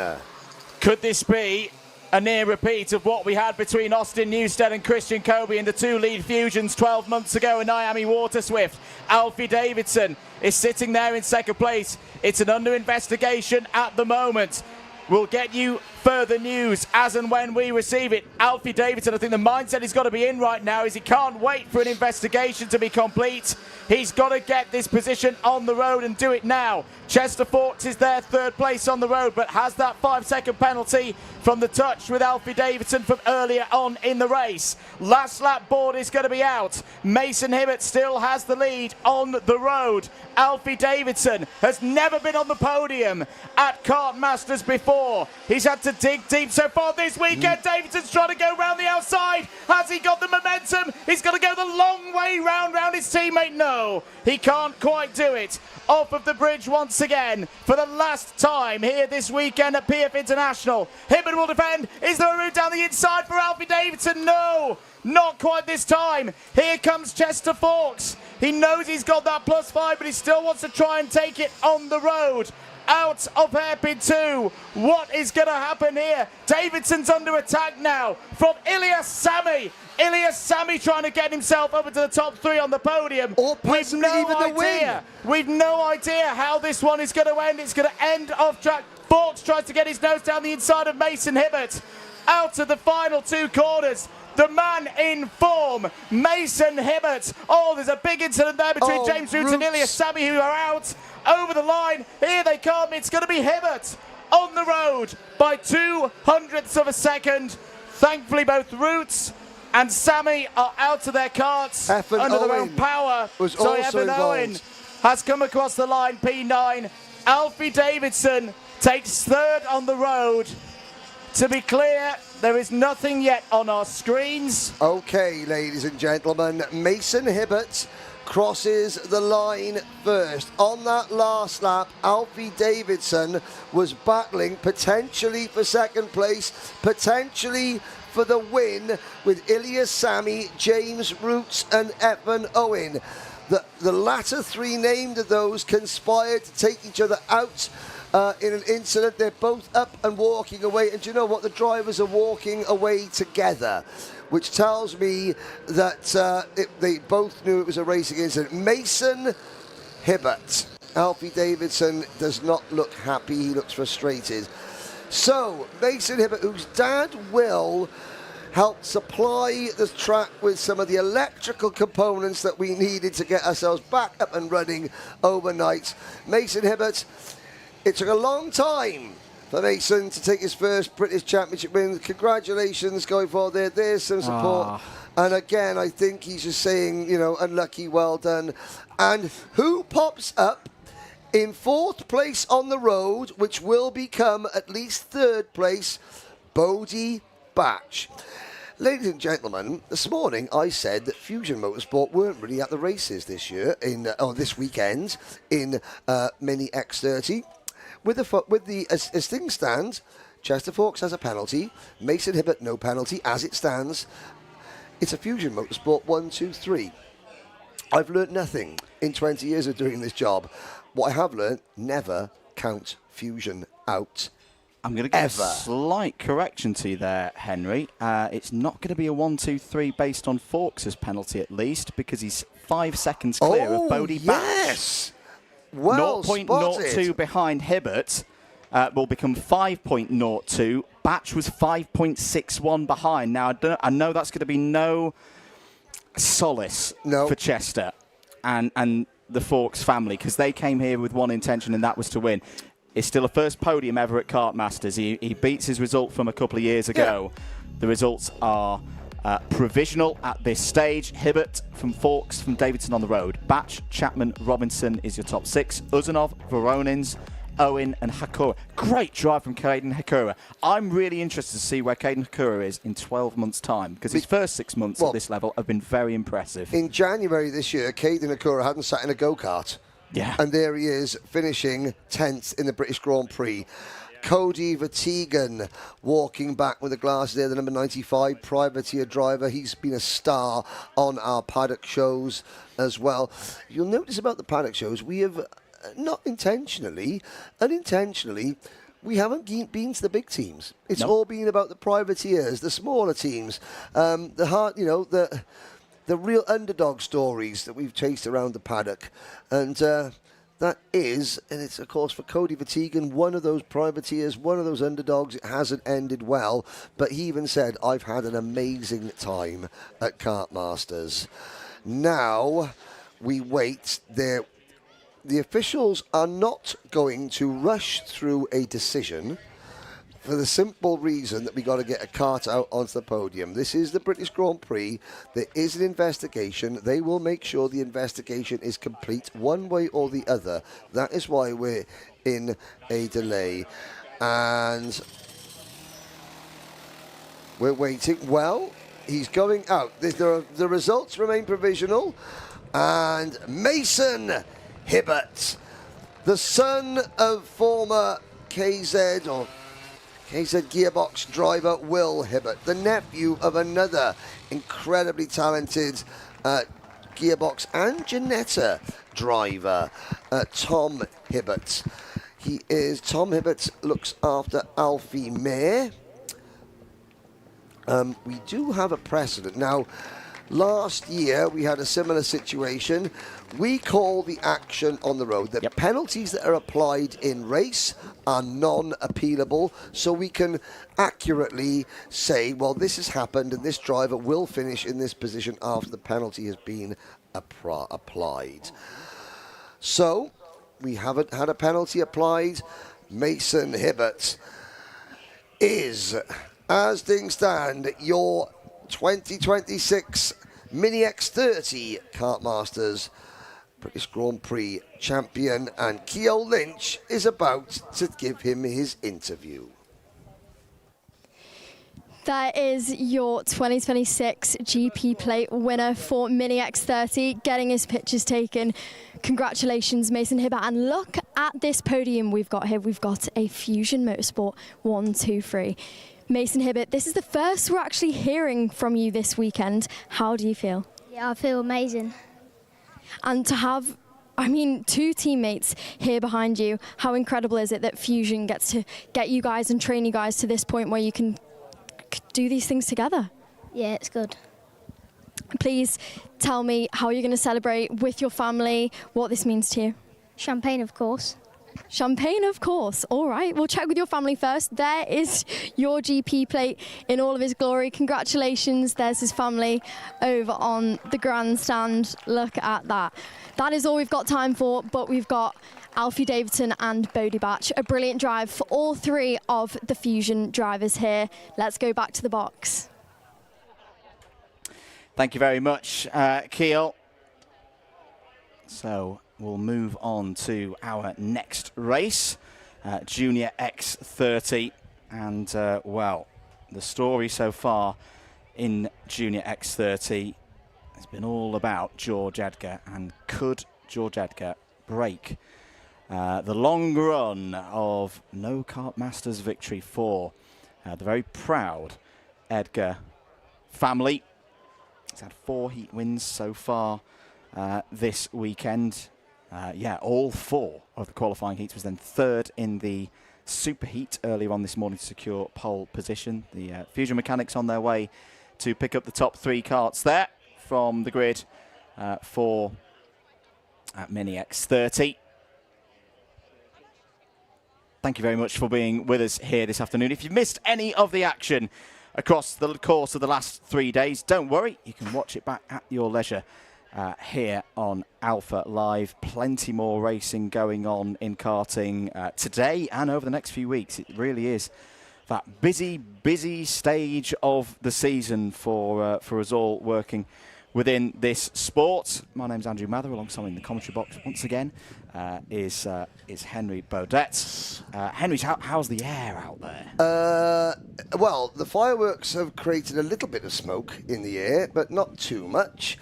Could this be a near repeat of what we had between Austin Newstead and Christian Kobe in the two lead Fusions 12 months ago in Miami Water Swift? Alfie Davidson is sitting there in second place. It's an under investigation at the moment. We'll get you further news as and when we receive it. Alfie Davidson, I think the mindset he's got to be in right now is he can't wait for an investigation to be complete. He's got to get this position on the road and do it now. Chester Fawkes is there, third place on the road, but has that 5-second penalty from the touch with Alfie Davidson from earlier on in the race. Last lap board is going to be out. Mason Hibbert still has the lead on the road. Alfie Davidson has never been on the podium at Kartmasters before. He's had to dig deep so far this weekend. Davidson's trying to go round the outside. Has he got the momentum? He's got to go the long way round his teammate. No, he can't quite do it. Off of the bridge once again for the last time here this weekend at PF International. Hibbert will defend. Is there a route down the inside for Alfie Davidson? No, not quite this time. Here comes Chester Fawkes. He knows he's got that +5, but he still wants to try and take it on the road. Out of hairpin 2. What is going to happen here? Davidson's under attack now from Ilyas Sami. Ilyas Sami trying to get himself up into the top 3 on the podium. Or possibly even the win. We've no idea how this one is going to end. It's going to end off track. Fawkes tries to get his nose down the inside of Mason Hibbert. Out of the final 2 corners. The man in form, Mason Hibbert. Oh, there's a big incident there between James Root and Ilyas Sami, who are out over the line. Here they come. It's going to be Hibbert on the road by 0.02 of a second. Thankfully, both Roots and Sami are out of their carts under their own power. Effin Owen has come across the line, P9. Alfie Davidson takes third on the road. To be clear, there is nothing yet on our screens. Okay, ladies and gentlemen, Mason Hibbert crosses the line first. On that last lap, Alfie Davidson was battling potentially for second place, potentially for the win with Ilyas Sami, James Roots and Effin Owen. The latter 3 named of those conspired to take each other out in an incident. They're both up and walking away, and do you know what? The drivers are walking away together, which tells me that they both knew it was a racing incident. Mason Hibbert. Alfie Davidson does not look happy. He looks frustrated. So, Mason Hibbert, whose dad, Will, helped supply the track with some of the electrical components that we needed to get ourselves back up and running overnight. Mason Hibbert, it took a long time for Mason to take his first British Championship win. Congratulations going forward there. There's some support. And again, I think he's just saying, you know, unlucky, well done. And who pops up in 4th place on the road, which will become at least 3rd place? Bodie Batch. Ladies and gentlemen, this morning I said that Fusion Motorsport weren't really at the races this year, this weekend in Mini X30. As things stand, Chester Forks has a penalty, Mason Hibbert no penalty. As it stands, it's a Fusion Motorsport 1, 2, 3. I've learnt nothing in 20 years of doing this job. What I have learnt: never count Fusion out. I'm going to give a slight correction to you there, Henry. It's not going to be a 1, 2, 3 based on Forks' penalty, at least, because he's 5 seconds clear of Bodie Batch. Yes! Well 0.02 behind Hibbert will become 5.02. Batch was 5.61 behind. Now, I know that's going to be no solace for Chester and the Forks family, because they came here with one intention, and that was to win. It's still a first podium ever at Kartmasters. He beats his result from a couple of years ago. The results are provisional at this stage. Hibbert from Forks, from Davidson on the road. Batch, Chapman, Robinson is your top 6. Uzanov, Voronins, Owen and Hakura. Great drive from Caden Hakura. I'm really interested to see where Caden Hakura is in 12 months' time, because his first 6 months at this level have been very impressive. In January this year, Caden Hakura hadn't sat in a go-kart. Yeah. And there he is, finishing 10th in the British Grand Prix. Cody Vertegen walking back with the glasses there, the number 95 privateer driver. He's been a star on our paddock shows as well. You'll notice about the paddock shows, we have, not intentionally, unintentionally, we haven't been to the big teams. It's all been about the privateers, the smaller teams, the real underdog stories that we've chased around the paddock. And that is, and it's of course for Cody Vertegen, one of those privateers, one of those underdogs. It hasn't ended well, but he even said, I've had an amazing time at Kartmasters. Now we wait there. The officials are not going to rush through a decision, for the simple reason that we got to get a kart out onto the podium. This is the British Grand Prix. There is an investigation. They will make sure the investigation is complete one way or the other. That is why we're in a delay. And we're waiting. Well, he's going out. The results remain provisional. And Mason Hibbert, the son of former KZ Gearbox driver Will Hibbert, the nephew of another incredibly talented Gearbox and Ginetta driver, Tom Hibbert. Tom Hibbert looks after Alfie Mayer. We do have a precedent. Now, last year we had a similar situation. We call the action on the road. The penalties that are applied in race are non-appealable, so we can accurately say, well, this has happened and this driver will finish in this position after the penalty has been applied. So we haven't had a penalty applied. Mason Hibbert is, as things stand, your 2026 Mini X30 Kartmasters British Grand Prix champion, and Ceol Lynch is about to give him his interview. That is your 2026 GP plate winner for Mini X30, getting his pictures taken. Congratulations, Mason Hibbert. And look at this podium we've got here. We've got a Fusion Motorsport 1, 2, 3. Mason Hibbert, this is the first we're actually hearing from you this weekend. How do you feel? Yeah, I feel amazing. And to have, two teammates here behind you, how incredible is it that Fusion gets to get you guys and train you guys to this point where you can do these things together? Yeah, it's good. Please tell me how you're going to celebrate with your family, what this means to you. Champagne, of course. Champagne, of course. All right, we'll check with your family first. There is your GP plate in all of his glory. Congratulations. There's his family over on the grandstand. Look at that. That is all we've got time for, but we've got Alfie Davidson and Beaudette. A brilliant drive for all three of the Fusion drivers here. Let's go back to the box. Thank you very much, Ceol. So we'll move on to our next race, Junior X30. And, well, the story so far in Junior X30 has been all about George Edgar. And could George Edgar break the long run of no Kartmasters victory for the very proud Edgar family? He's had 4 heat wins so far this weekend. Yeah, all 4 of the qualifying heats. Was then 3rd in the super heat earlier on this morning to secure pole position. The Fusion mechanics on their way to pick up the top 3 karts there from the grid for Mini X30. Thank you very much for being with us here this afternoon. If you've missed any of the action across the course of the last 3 days, don't worry, you can watch it back at your leisure here on Alpha Live. Plenty more racing going on in karting today and over the next few weeks. It really is that busy stage of the season for us all working within this sport. My name's Andrew Mather. Alongside me in the commentary box once again is Henry Beaudette. Henry, how's the air out there? Well, the fireworks have created a little bit of smoke in the air, but not too much.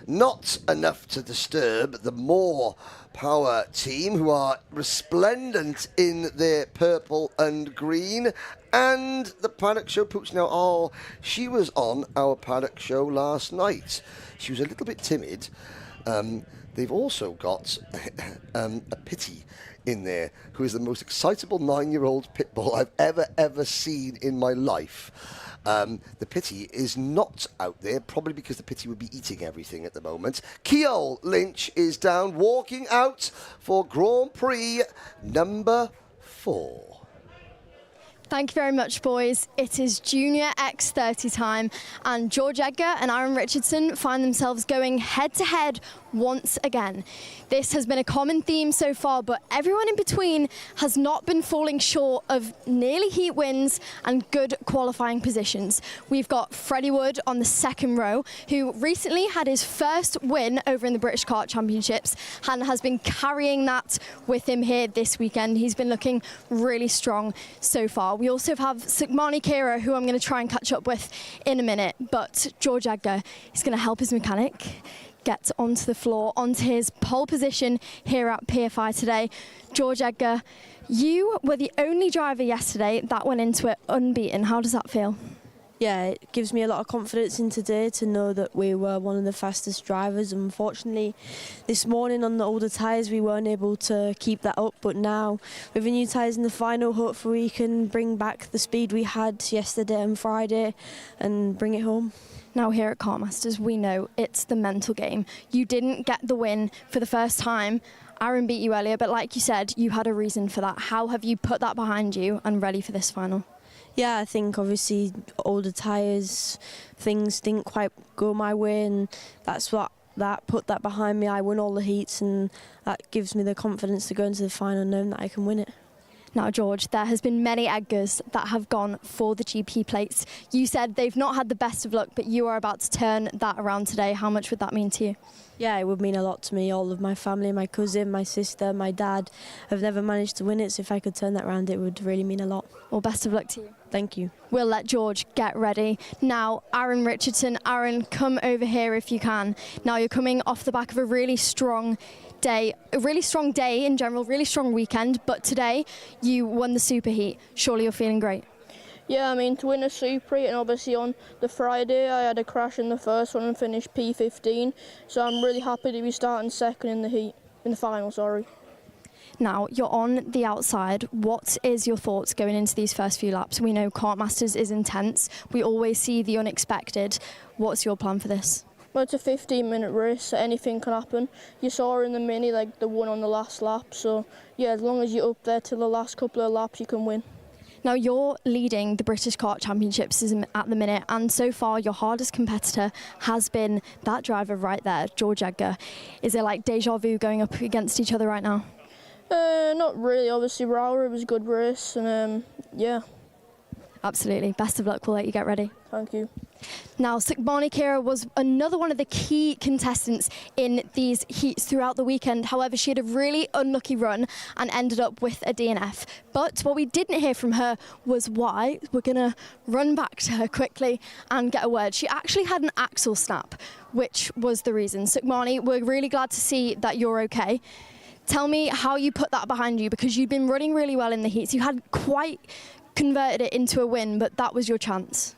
Not enough to disturb the More Power team, who are resplendent in their purple and green. And the paddock show pooch. Now, she was on our paddock show last night. She was a little bit timid. They've also got a Pity in there, who is the most excitable 9-year-old pit bull I've ever seen in my life. The Pity is not out there, probably because the Pity would be eating everything at the moment. Ceol Lynch is down, walking out for Grand Prix number 4. Thank you very much, boys. It is Junior X30 time, and George Edgar and Aaron Richardson find themselves going head-to-head once again. This has been a common theme so far, but everyone in between has not been falling short of nearly heat wins and good qualifying positions. We've got Freddie Wood on the 2nd row, who recently had his first win over in the British Kart Championships and has been carrying that with him here this weekend. He's been looking really strong so far. We also have Sukmani Kira, who I'm going to try and catch up with in a minute, but George Edgar is going to help his mechanic get onto the floor, onto his pole position here at PFI today. George Edgar, you were the only driver yesterday that went into it unbeaten. How does that feel? Yeah, it gives me a lot of confidence in today to know that we were one of the fastest drivers. Unfortunately, this morning on the older tyres we weren't able to keep that up, but now with the new tyres in the final, hopefully we can bring back the speed we had yesterday and Friday and bring it home. Now here at Kartmasters, we know it's the mental game. You didn't get the win for the first time. Aaron beat you earlier, but like you said, you had a reason for that. How have you put that behind you and ready for this final? Yeah, I think obviously older tyres, things didn't quite go my way, and that's what put that behind me. I won all the heats, and that gives me the confidence to go into the final knowing that I can win it. Now, George, there has been many Edgars that have gone for the GP plates. You said they've not had the best of luck, but you are about to turn that around today. How much would that mean to you? Yeah, it would mean a lot to me. All of my family, my cousin, my sister, my dad have never managed to win it, so if I could turn that around, it would really mean a lot. Well, best of luck to you. Thank you. We'll let George get ready. Now, Aaron Richardson, Aaron, come over here if you can. Now, you're coming off the back of a really strong day in general, really strong weekend, but today you won the super heat. Surely you're feeling great. Yeah, I mean, to win a super heat, and obviously on the Friday I had a crash in the first one and finished P15, so I'm really happy to be starting second in the final, sorry. Now, you're on the outside. What is your thoughts going into these first few laps? We know Kartmasters is intense. We always see the unexpected. What's your plan for this? Well, it's a 15-minute race, so anything can happen. You saw her in the mini, like the one on the last lap, so yeah, as long as you're up there till the last couple of laps, you can win. Now, you're leading the British Kart Championships at the minute, and so far your hardest competitor has been that driver right there, George Edgar. Is it like deja vu going up against each other right now? Not really, obviously. Rower, it was a good race, and yeah. Absolutely. Best of luck. We'll let you get ready. Thank you. Now, Sukmani Kira was another one of the key contestants in these heats throughout the weekend. However, she had a really unlucky run and ended up with a DNF. But what we didn't hear from her was why. We're going to run back to her quickly and get a word. She actually had an axle snap, which was the reason. Sukmani, we're really glad to see that you're okay. Tell me how you put that behind you, because you'd been running really well in the heats. You had quite converted it into a win, but that was your chance.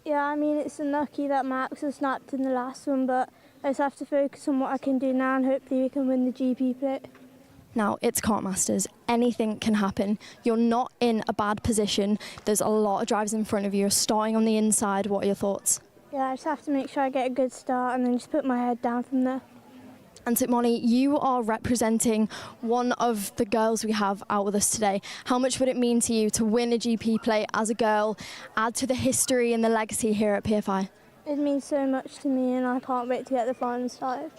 Yeah, I mean, it's unlucky that my axle snapped in the last one, but I just have to focus on what I can do now, and hopefully we can win the GP plate. Now, it's Kartmasters. Anything can happen. You're not in a bad position. There's a lot of drivers in front of you. You're starting on the inside. What are your thoughts? Yeah, I just have to make sure I get a good start and then just put my head down from there. And Sukmani, you are representing one of the girls we have out with us today. How much would it mean to you to win a GP plate as a girl, add to the history and the legacy here at PFI? It means so much to me, and I can't wait to get the final started.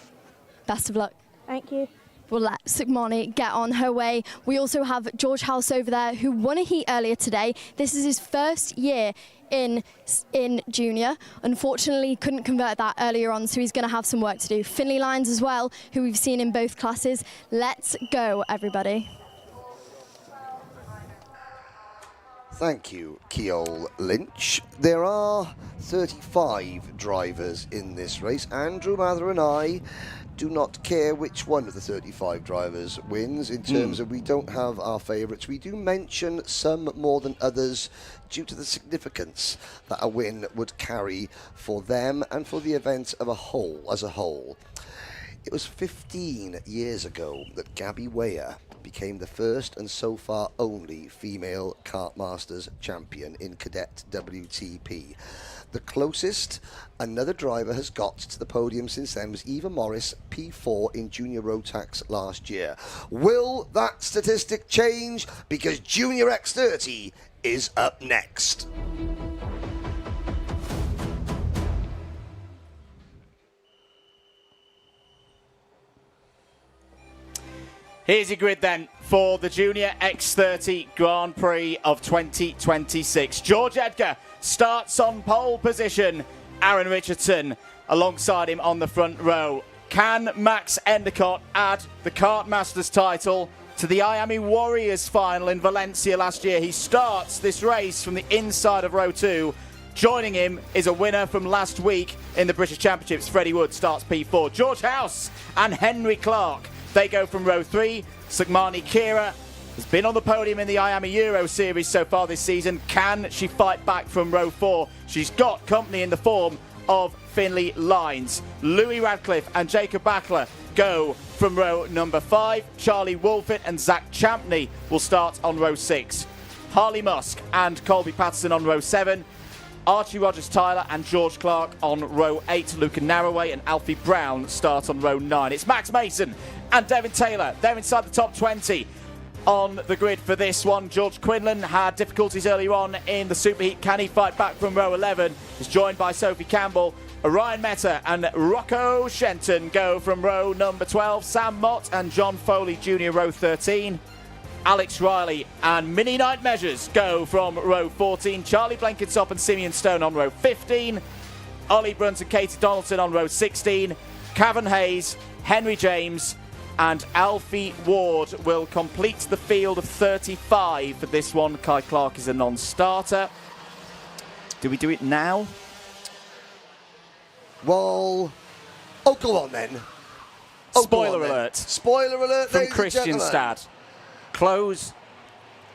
Best of luck. Thank you. We'll let Sukmani get on her way. We also have George House over there, who won a heat earlier today. This is his first year in junior. Unfortunately, couldn't convert that earlier on, so he's going to have some work to do. Finley Lyons as well, who we've seen in both classes. Let's go, everybody. Thank you, Ceol Lynch. There are 35 drivers in this race. Andrew Mather and I do not care which one of the 35 drivers wins in terms of we don't have our favourites. We do mention some more than others due to the significance that a win would carry for them and for the event as a whole. It was 15 years ago that Gabby Weir became the first and so far only female Kartmasters champion in Cadet WTP. The closest another driver has got to the podium since then was Eva Morris, P4 in Junior Rotax last year. Will that statistic change? Because Junior X30 is up next. Here's your grid then for the Junior X30 Grand Prix of 2026. George Edgar starts on pole position. Aaron Richardson alongside him on the front row. Can Max Endicott add the Kartmasters title to the Miami Warriors final in Valencia last year? He starts this race from the inside of row 2. Joining him is a winner from last week in the British Championships. Freddie Wood starts P4. George House and Henry Clark, they go from row 3. Sukmani Kira has been on the podium in the Miami Euro Series so far this season. Can she fight back from row 4? She's got company in the form of Finley Lyons. Louis Radcliffe and Jacob Backler go from row number 5. Charlie Wolfett and Zach Champney will start on row 6. Harley Musk and Colby Patterson on row 7. Archie Rogers-Tyler and George Clark on row 8. Luca Narroway and Alfie Brown start on row 9. It's Max Mason and Devin Taylor. They're inside the top 20 on the grid for this one. George Quinlan had difficulties earlier on in the superheat. Can he fight back from row 11? He's joined by Sophie Campbell. Ryan Meta and Rocco Shenton go from row number 12. Sam Mott and John Foley Jr. row 13. Alex Riley and Mini Night Measures go from row 14. Charlie Blenkinsop and Simeon Stone on row 15. Ollie Brunt and Katie Donaldson on row 16. Cavan Hayes, Henry James and Alfie Ward will complete the field of 35 for this one. Kai Clark is a non-starter. Do we do it now? Well, go on then. Spoiler alert. Spoiler alert, from ladies Christian and gentlemen. Stad. Close.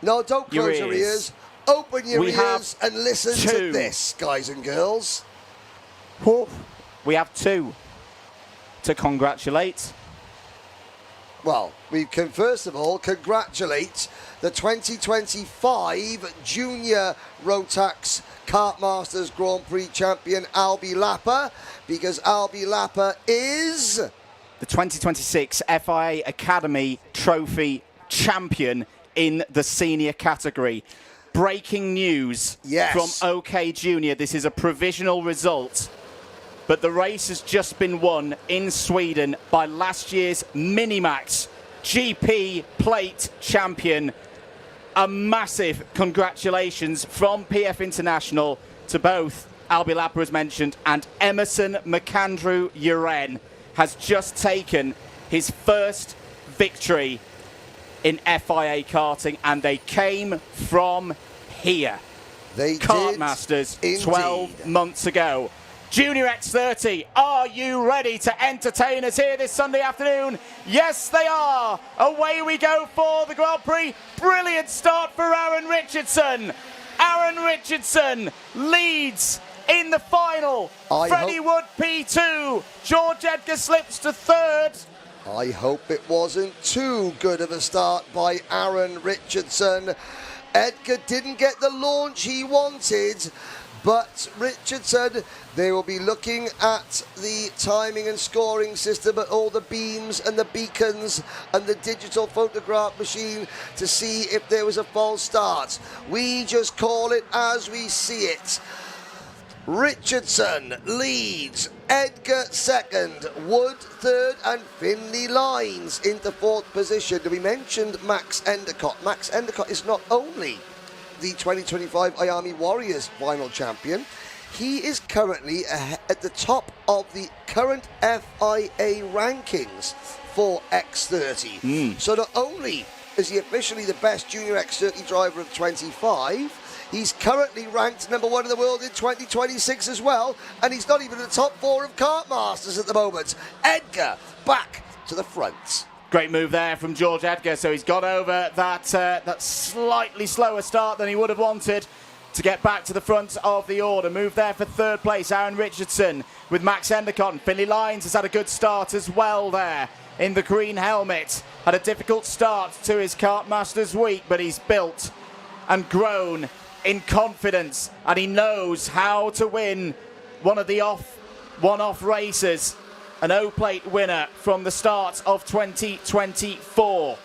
No, don't close your ears. Open your ears and listen to this, guys and girls. We have 2 to congratulate. Well, we can first of all congratulate the 2025 Junior Rotax Kartmasters Grand Prix champion Albie Lapper, because Albie Lapper is the 2026 FIA Academy Trophy champion in the senior category. Breaking news from OK Junior. This is a provisional result, but the race has just been won in Sweden by last year's Minimax GP plate champion. A massive congratulations from PF International to both Albie Lapper, as mentioned, and Emerson McAndrew Uren has just taken his first victory in FIA karting, and they came from here. They Kartmasters did 12 months ago. Junior X30, are you ready to entertain us here this Sunday afternoon? Yes, they are. Away we go for the Grand Prix. Brilliant start for Aaron Richardson. Aaron Richardson leads in the final. Freddie Wood P2. George Edgar slips to third. I hope it wasn't too good of a start by Aaron Richardson. Edgar didn't get the launch he wanted, but Richardson, they will be looking at the timing and scoring system, at all the beams and the beacons and the digital photograph machine to see if there was a false start. We just call it as we see it. Richardson leads, Edgar second, Wood third, and Finley Lines into fourth position. We mentioned Max Endicott. Max Endicott is not only the 2025 Miami Warriors final champion, he is currently at the top of the current FIA rankings for X30. So not only is he officially the best junior X30 driver of 25, he's currently ranked number 1 in the world in 2026 as well, and he's not even in the top 4 of Kartmasters at the moment. Edgar back to the front. Great move there from George Edgar, so he's got over that slightly slower start than he would have wanted to get back to the front of the order. Move there for third place, Aaron Richardson with Max Endicott. Finley Lines has had a good start as well there in the green helmet. Had a difficult start to his Kartmasters week, but he's built and grown in confidence, and he knows how to win one of the one-off races. An O-plate winner from the start of 2024.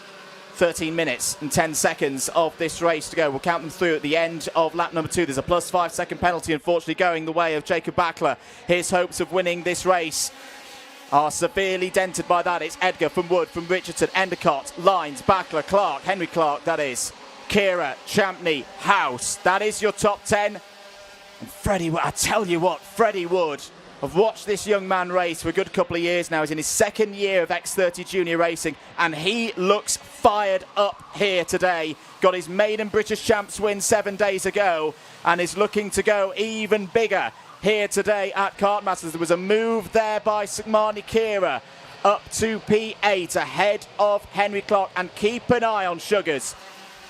13 minutes and 10 seconds of this race to go. We'll count them through at the end of lap number 2. There's a plus 5 second penalty, unfortunately, going the way of Jacob Backler. His hopes of winning this race are severely dented by that. It's Edgar from Wood, from Richardson, Endicott, Lines, Backler, Clark, Henry Clark, that is. Kira, Champney, House. That is your top 10. And Freddie, I tell you what, Freddie Wood, I've watched this young man race for a good couple of years now. He's in his second year of X30 junior racing, and he looks fired up here today. Got his maiden British Champs win 7 days ago, and is looking to go even bigger here today at Kartmasters. There was a move there by Sukmani Kira up to P8 ahead of Henry Clark, and keep an eye on Sugars.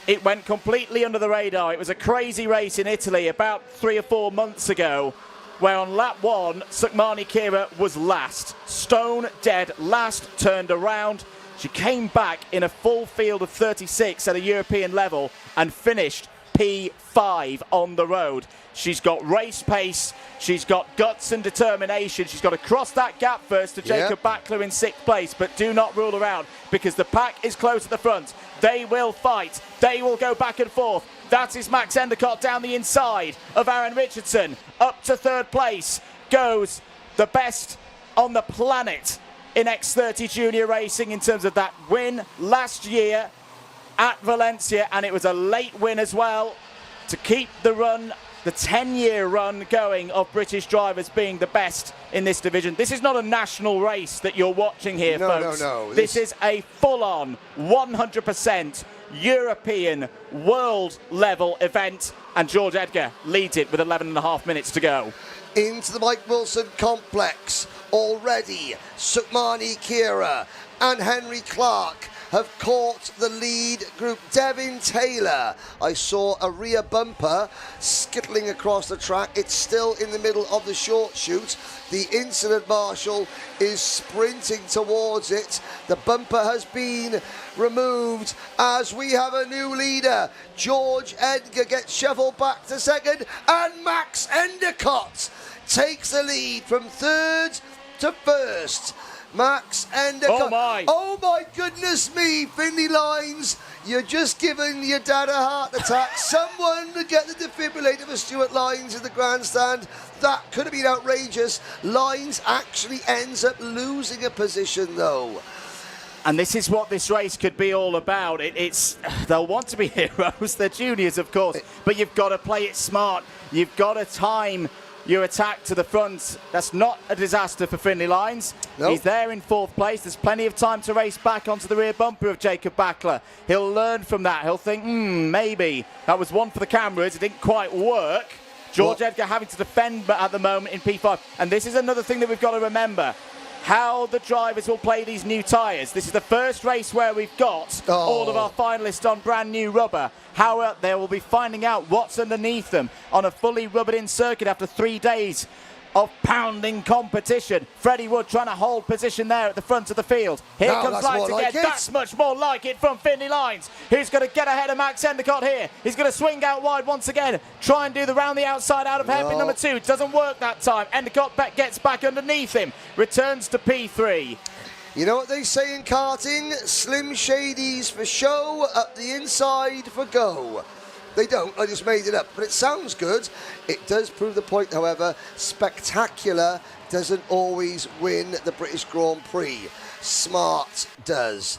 It went completely under the radar. It was a crazy race in Italy about 3 or 4 months ago, where on lap 1, Sukmani Kira was last. Stone dead last, turned around. She came back in a full field of 36 at a European level and finished P5 on the road. She's got race pace, she's got guts and determination. She's got to cross that gap first to Jacob Backler in 6th place, but do not rule her out, because the pack is close at the front. They will fight, they will go back and forth. That is Max Endicott down the inside of Aaron Richardson. Up to 3rd place goes the best on the planet in X30 junior racing in terms of that win last year at Valencia, and it was a late win as well to keep the run, the 10-year run going of British drivers being the best in this division. This is not a national race that you're watching here, folks. No. This is a full-on 100% European world level event, and George Edgar leads it with 11.5 minutes to go. Into the Mike Wilson complex already. Sukmani Kira and Henry Clark have caught the lead group. Devin Taylor, I saw a rear bumper skittling across the track. It's still in the middle of the short chute. The incident marshal is sprinting towards it. The bumper has been removed as we have a new leader. George Edgar gets shuffled back to second, and Max Endicott takes the lead from third to first. Max Endicott. Oh my goodness me, Finley Lines. You're just giving your dad a heart attack. Someone to get the defibrillator for Stuart Lines in the grandstand. That could have been outrageous. Lines actually ends up losing a position though. And this is what this race could be all about. They'll want to be heroes. They're juniors, of course, but you've got to play it smart. You've got to time your attack to the front. That's not a disaster for Finley Lines. Nope. He's there in fourth place. There's plenty of time to race back onto the rear bumper of Jacob Backler. He'll learn from that. He'll think, maybe that was one for the cameras. It didn't quite work. George Edgar having to defend at the moment in P5. And this is another thing that we've got to remember. How the drivers will play these new tyres. This is the first race where we've got all of our finalists on brand new rubber. How they will be finding out what's underneath them on a fully rubbered in circuit after 3 days of pounding competition. Freddie Wood trying to hold position there at the front of the field. Here comes Lights again. That's much more like it from Finley Lines. Who's going to get ahead of Max Endicott here? He's going to swing out wide once again. Try and do the round the outside out of hairpin number 2. Doesn't work that time. Endicott gets back underneath him. Returns to P3. You know what they say in karting? Slim Shadies for show, up the inside for go. They don't, I just made it up, but it sounds good. It does prove the point, however, spectacular doesn't always win the British Grand Prix. Smart does.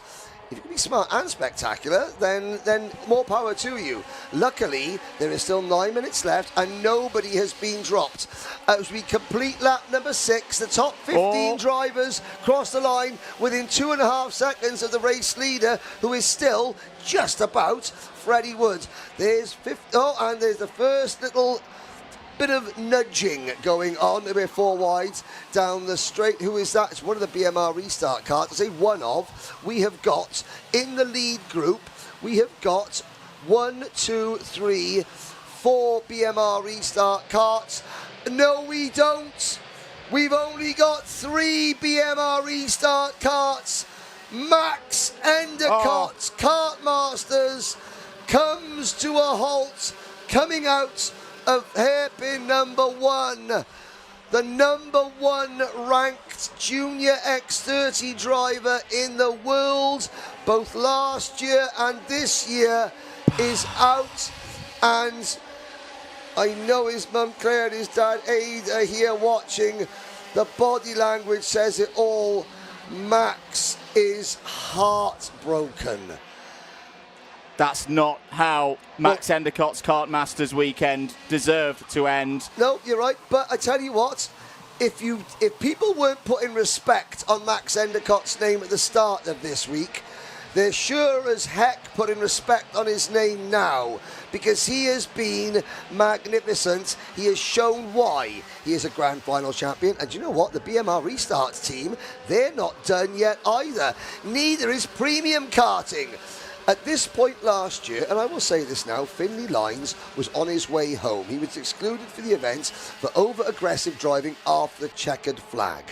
If you can be smart and spectacular, then more power to you. Luckily, there is still 9 minutes left and nobody has been dropped. As we complete lap number 6, the top 15 drivers cross the line within 2.5 seconds of the race leader, who is still just about Freddie Wood. There's and there's the first little bit of nudging going on. We're 4 wide down the straight. Who is that? It's one of the BMR restart carts. I say one of. We have got in the lead group, we have got 1, 2, 3, 4 BMR restart carts. No, we don't. We've only got 3 BMR restart carts. Max Endicott's Kartmasters comes to a halt, coming out of hairpin number 1. The number 1 ranked junior X30 driver in the world, both last year and this year, is out. And I know his mum Claire and his dad Aid are here watching. The body language says it all. Max is heartbroken. That's not how Max Endicott's Kartmasters weekend deserved to end. No, you're right. But I tell you what, if people weren't putting respect on Max Endicott's name at the start of this week, they're sure as heck putting respect on his name now, because he has been magnificent. He has shown why he is a grand final champion. And you know what? The BMR Restarts team, they're not done yet either. Neither is Premium Karting. At this point last year, and I will say this now, Finley Lines was on his way home. He was excluded for the event for over-aggressive driving after the checkered flag.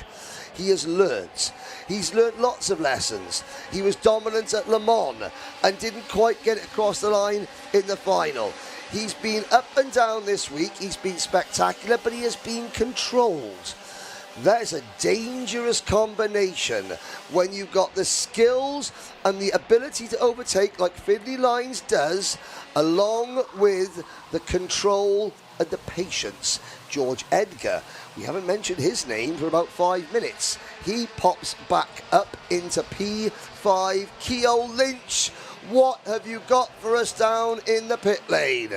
He has learnt. He's learnt lots of lessons. He was dominant at Le Mans and didn't quite get it across the line in the final. He's been up and down this week. He's been spectacular, but he has been controlled. That is a dangerous combination when you've got the skills and the ability to overtake like Finley Lines does, along with the control and the patience. George Edgar, we haven't mentioned his name for about 5 minutes. He pops back up into P5. Ceol Lynch, what have you got for us down in the pit lane?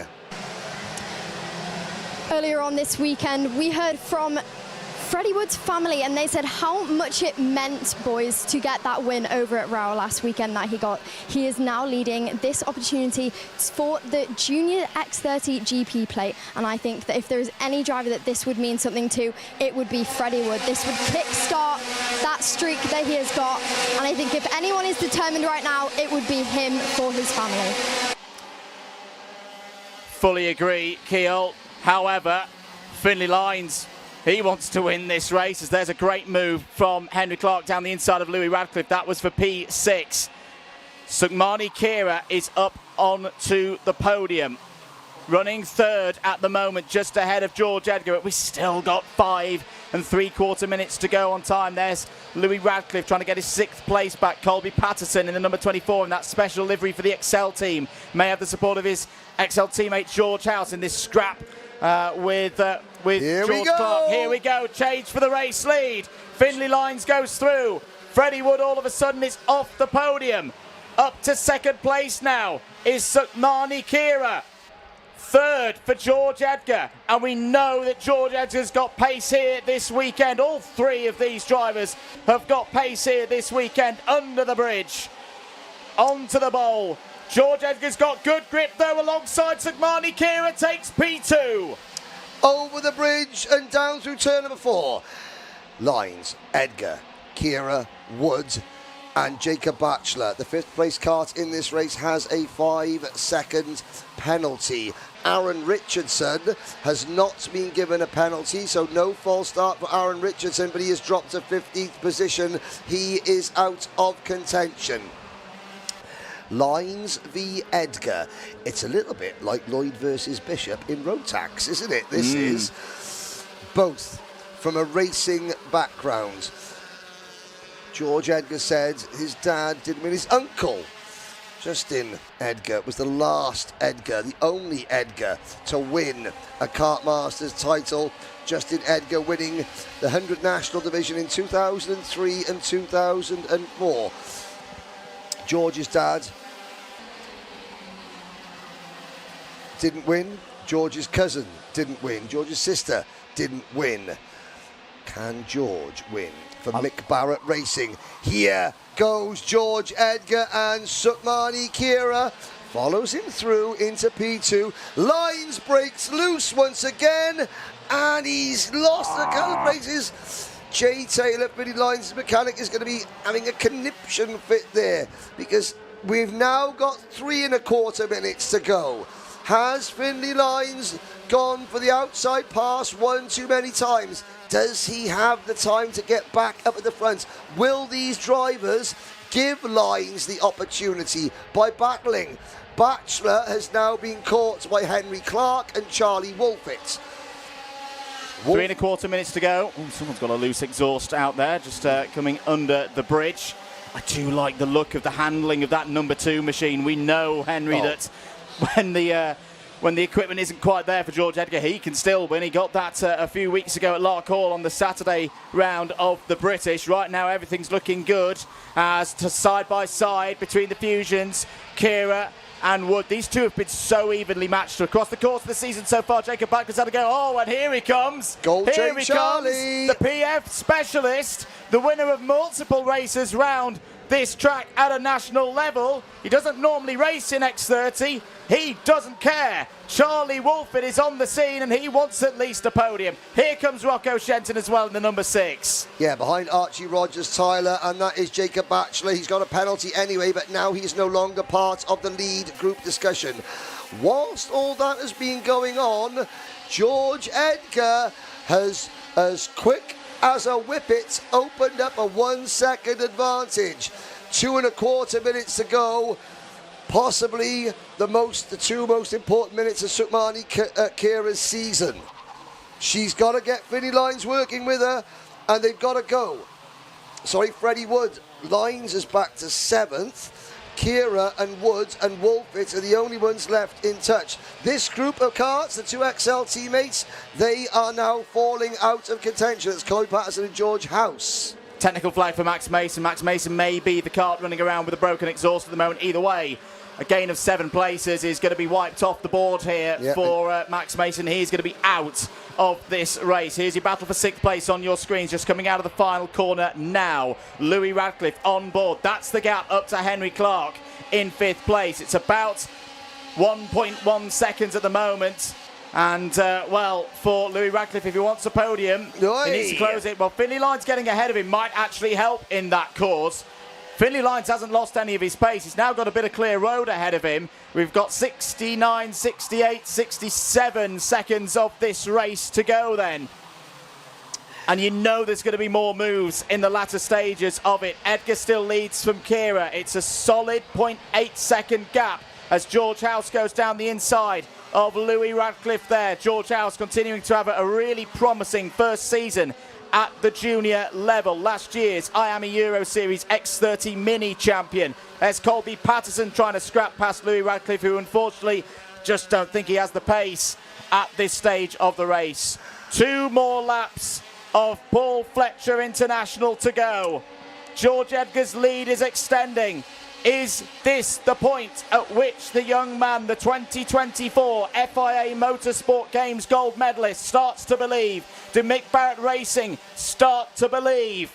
Earlier on this weekend, we heard from Freddie Wood's family, and they said how much it meant, boys, to get that win over at Rao last weekend that he got. He is now leading this opportunity for the Junior X30 GP plate, and I think that if there is any driver that this would mean something to, it would be Freddie Wood. This would kickstart that streak that he has got, and I think if anyone is determined right now, it would be him for his family. Fully agree, Ceol. However, Finlay Lines, he wants to win this race, as there's a great move from Henry Clark down the inside of Louis Radcliffe. That was for P6. Sukmani Kira is up onto the podium, running third at the moment, just ahead of George Edgar. But we still got 5 3/4 minutes to go on time. There's Louis Radcliffe trying to get his 6th place back. Colby Patterson in the number 24 in that special livery for the Excel team. May have the support of his Excel teammate George House in this scrap with George Clark. Here we go, change for the race lead. Finlay Lines goes through. Freddie Wood all of a sudden is off the podium. Up to 2nd place now is Sukmani Kira. 3rd for George Edgar, and we know that George Edgar's got pace here this weekend. All 3 of these drivers have got pace here this weekend. Under the bridge, onto the bowl. George Edgar's got good grip though, alongside Sukmani Kira, takes P2. Over the bridge and down through turn number 4. Lines, Edgar, Kira, Wood and Jacob Batchelor. The 5th place kart in this race has a 5-second penalty. Aaron Richardson has not been given a penalty, so no false start for Aaron Richardson, but he has dropped to 15th position. He is out of contention. Lines v Edgar. It's a little bit like Lloyd versus Bishop in road tax, isn't it? This is both from a racing background. George Edgar said his dad didn't win. His uncle, Justin Edgar, was the last Edgar, the only Edgar to win a Kartmasters title. Justin Edgar winning the 100 National Division in 2003 and 2004. George's dad didn't win. George's cousin didn't win. George's sister didn't win. Can George win for Mick Barrett Racing? Here goes George Edgar, and Sukmani Kira follows him through into P2. Lines breaks loose once again, and he's lost the colour braces. Jay Taylor, Billy Lines' mechanic, is going to be having a conniption fit there, because we've now got 3 1/4 minutes to go. Has Finlay Lines gone for the outside pass one too many times? Does he have the time to get back up at the front? Will these drivers give Lines the opportunity by battling? Batchelor has now been caught by Henry Clark and Charlie Wolfett. 3 1/4 minutes to go. Oh, someone's got a loose exhaust out there, just coming under the bridge. I do like the look of the handling of that number 2 machine. We know, Henry, that when the equipment isn't quite there for George Edgar, he can still win. He got that a few weeks ago at Lark Hall on the Saturday round of the British. Right now, everything's looking good as to side by side between the Fusions, Kira and Wood. These two have been so evenly matched across the course of the season so far. Jacob Backman's had to go. Oh, and here he comes. Here he comes, the PF specialist, the winner of multiple races round this track at a national level. He doesn't normally race in X30. He doesn't care. Charlie Wolfett is on the scene, and he wants at least a podium. Here comes Rocco Shenton as well in the number 6. Yeah, behind Archie Rogers Tyler, and that is Jacob Batchelor. He's got a penalty anyway, but now he's no longer part of the lead group discussion. Whilst all that has been going on, George Edgar has, as quick as a whippet, opened up a 1 second advantage. 2 1/4 minutes to go. Possibly the 2 most important minutes of Sukmani Kira's season. She's got to get Finlay Lines working with her, and they've got to go. Sorry, Freddie Wood. Lines is back to 7th. Kira and Wood and Wolfett are the only ones left in touch. This group of karts, the 2 XL teammates, they are now falling out of contention. It's Colby Patterson and George House. Technical flag for Max Mason. Max Mason may be the kart running around with a broken exhaust at the moment. Either way, a gain of 7 places is going to be wiped off the board here for Max Mason. He's going to be out of this race. Here's your battle for 6th place on your screens, just coming out of the final corner now. Louis Radcliffe on board. That's the gap up to Henry Clark in 5th place. It's about 1.1 seconds at the moment. And, well, for Louis Radcliffe, if he wants a podium, he needs to close it. Well, Finlay Lyons getting ahead of him might actually help in that cause. Finlay Lyons hasn't lost any of his pace. He's now got a bit of clear road ahead of him. We've got 69, 68, 67 seconds of this race to go then. And you know there's going to be more moves in the latter stages of it. Edgar still leads from Kira. It's a solid 0.8 second gap as George House goes down the inside of Louis Radcliffe there. George House continuing to have a really promising first season at the junior level. Last year's Miami Euro Series X30 Mini champion. There's Colby Patterson trying to scrap past Louis Radcliffe, who unfortunately just don't think he has the pace at this stage of the race. 2 more laps of Paul Fletcher International to go. George Edgar's lead is extending. Is this the point at which the young man, the 2024 FIA Motorsport Games gold medalist, starts to believe? Do Mick Barrett Racing start to believe?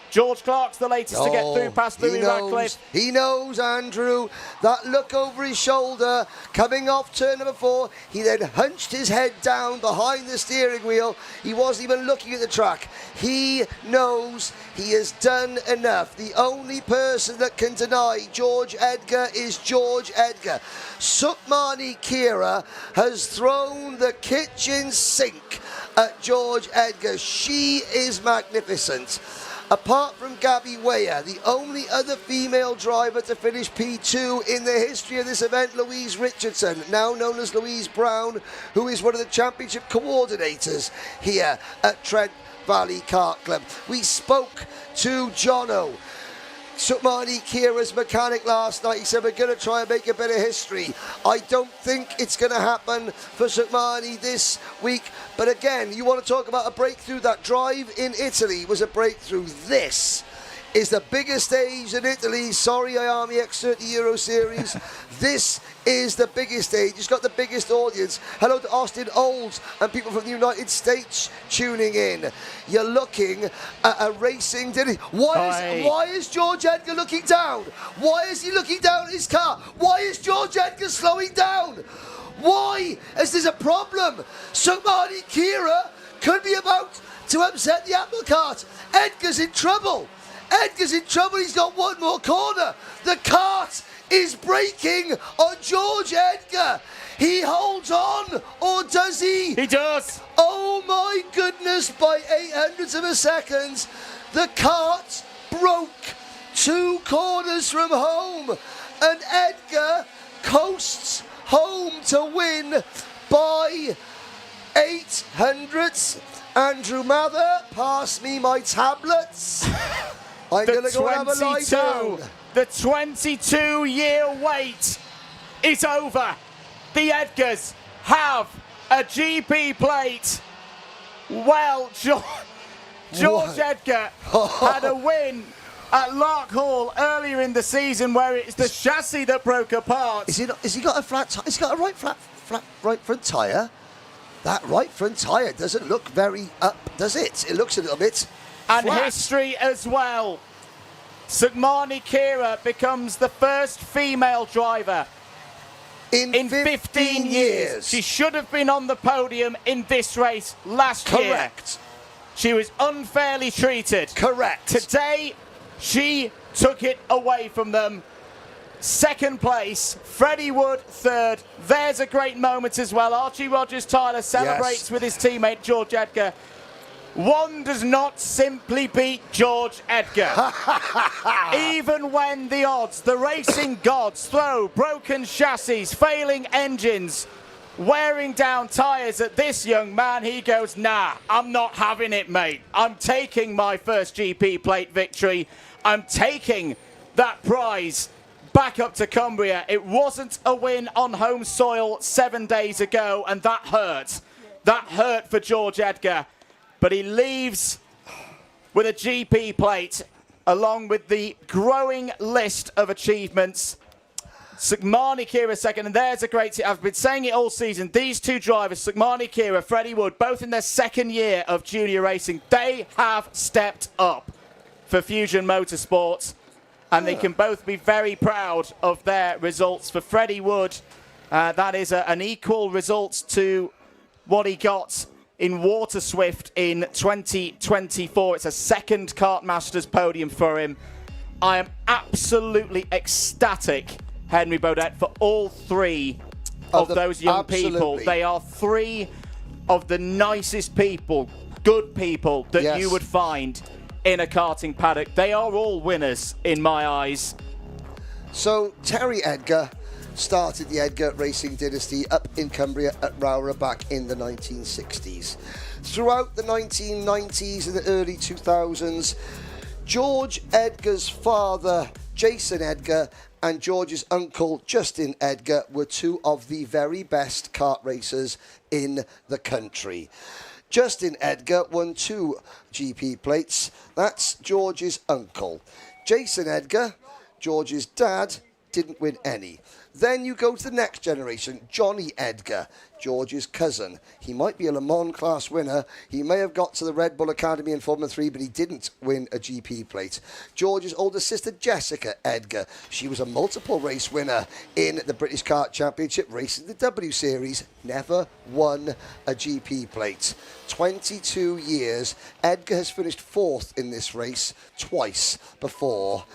George Clark's the latest to get through past Louis Radcliffe. He knows, Andrew. That look over his shoulder, coming off turn number 4. He then hunched his head down behind the steering wheel. He wasn't even looking at the track. He knows he has done enough. The only person that can deny George Edgar is George Edgar. Sukmani Kira has thrown the kitchen sink at George Edgar. She is magnificent. Apart from Gabby Weyer, the only other female driver to finish P2 in the history of this event, Louise Richardson, now known as Louise Brown, who is one of the championship coordinators here at Trent Valley Kart Club. We spoke to Jono, Sukmani Kira's mechanic, last night. He said, we're going to try and make a bit of history. I don't think it's going to happen for Sukmani this week. But again, you want to talk about a breakthrough. That drive in Italy was a breakthrough. This is the biggest stage in Italy. Sorry, Miami X30 Euro Series. This is the biggest stage. It's got the biggest audience. Hello to Austin Olds and people from the United States tuning in. You're looking at a racing... Why is George Edgar looking down? Why is he looking down at his car? Why is George Edgar slowing down? Why? As there's a problem. Sukmani Kira could be about to upset the apple cart. Edgar's in trouble. Edgar's in trouble. He's got one more corner. The cart is braking on George Edgar. He holds on, or does he? He does. Oh my goodness, by 800ths of a second, the cart broke 2 corners from home, and Edgar coasts home to win by 800ths. Andrew Mather, pass me my tablets. I'm going to go have a lie down. The 22-year wait is over. The Edgars have a GP plate. Well, George Edgar had a win at Lark Hall earlier in the season, where it's the chassis that broke apart. Has he got a flat tyre? Has he got a right front tyre? That right front tyre doesn't look very up, does it? It looks a little bit and flat. History as well. Sukmani Kira becomes the first female driver in 15 years. She should have been on the podium in this race last year. Correct. She was unfairly treated. Correct. Today, she took it away from them. 2nd place, Freddie Wood 3rd. There's a great moment as well. Archie Rogers-Tyler celebrates with his teammate George Edgar. One does not simply beat George Edgar. Even when the odds, the racing gods, throw broken chassis, failing engines, wearing down tyres at this young man, he goes, nah, I'm not having it, mate. I'm taking my first GP plate victory. I'm taking that prize back up to Cumbria. It wasn't a win on home soil 7 days ago, and that hurt. That hurt for George Edgar. But he leaves with a GP plate, along with the growing list of achievements Sukmani Kira second, and there's a great... I've been saying it all season. These two drivers, Sukmani Kira, Freddie Wood, both in their second year of junior racing, they have stepped up for Fusion Motorsports, and they can both be very proud of their results. For Freddie Wood, that is an equal result to what he got in Water Swift in 2024. It's a second Kartmasters podium for him. I am absolutely ecstatic, Henry Beaudette, for all three of those young people. They are three of the nicest people, good people that you would find in a karting paddock. They are all winners in my eyes. So Terry Edgar started the Edgar Racing dynasty up in Cumbria at Rowra back in the 1960s. Throughout the 1990s and the early 2000s, George Edgar's father, Jason Edgar, and George's uncle, Justin Edgar, were two of the very best kart racers in the country. Justin Edgar won 2 GP plates. That's George's uncle. Jason Edgar, George's dad, didn't win any. Then you go to the next generation, Johnny Edgar, George's cousin. He might be a Le Mans class winner. He may have got to the Red Bull Academy in Formula 3, but he didn't win a GP plate. George's older sister, Jessica Edgar. She was a multiple race winner in the British Kart Championship, racing the W Series. Never won a GP plate. 22 years. Edgar has finished 4th in this race twice before,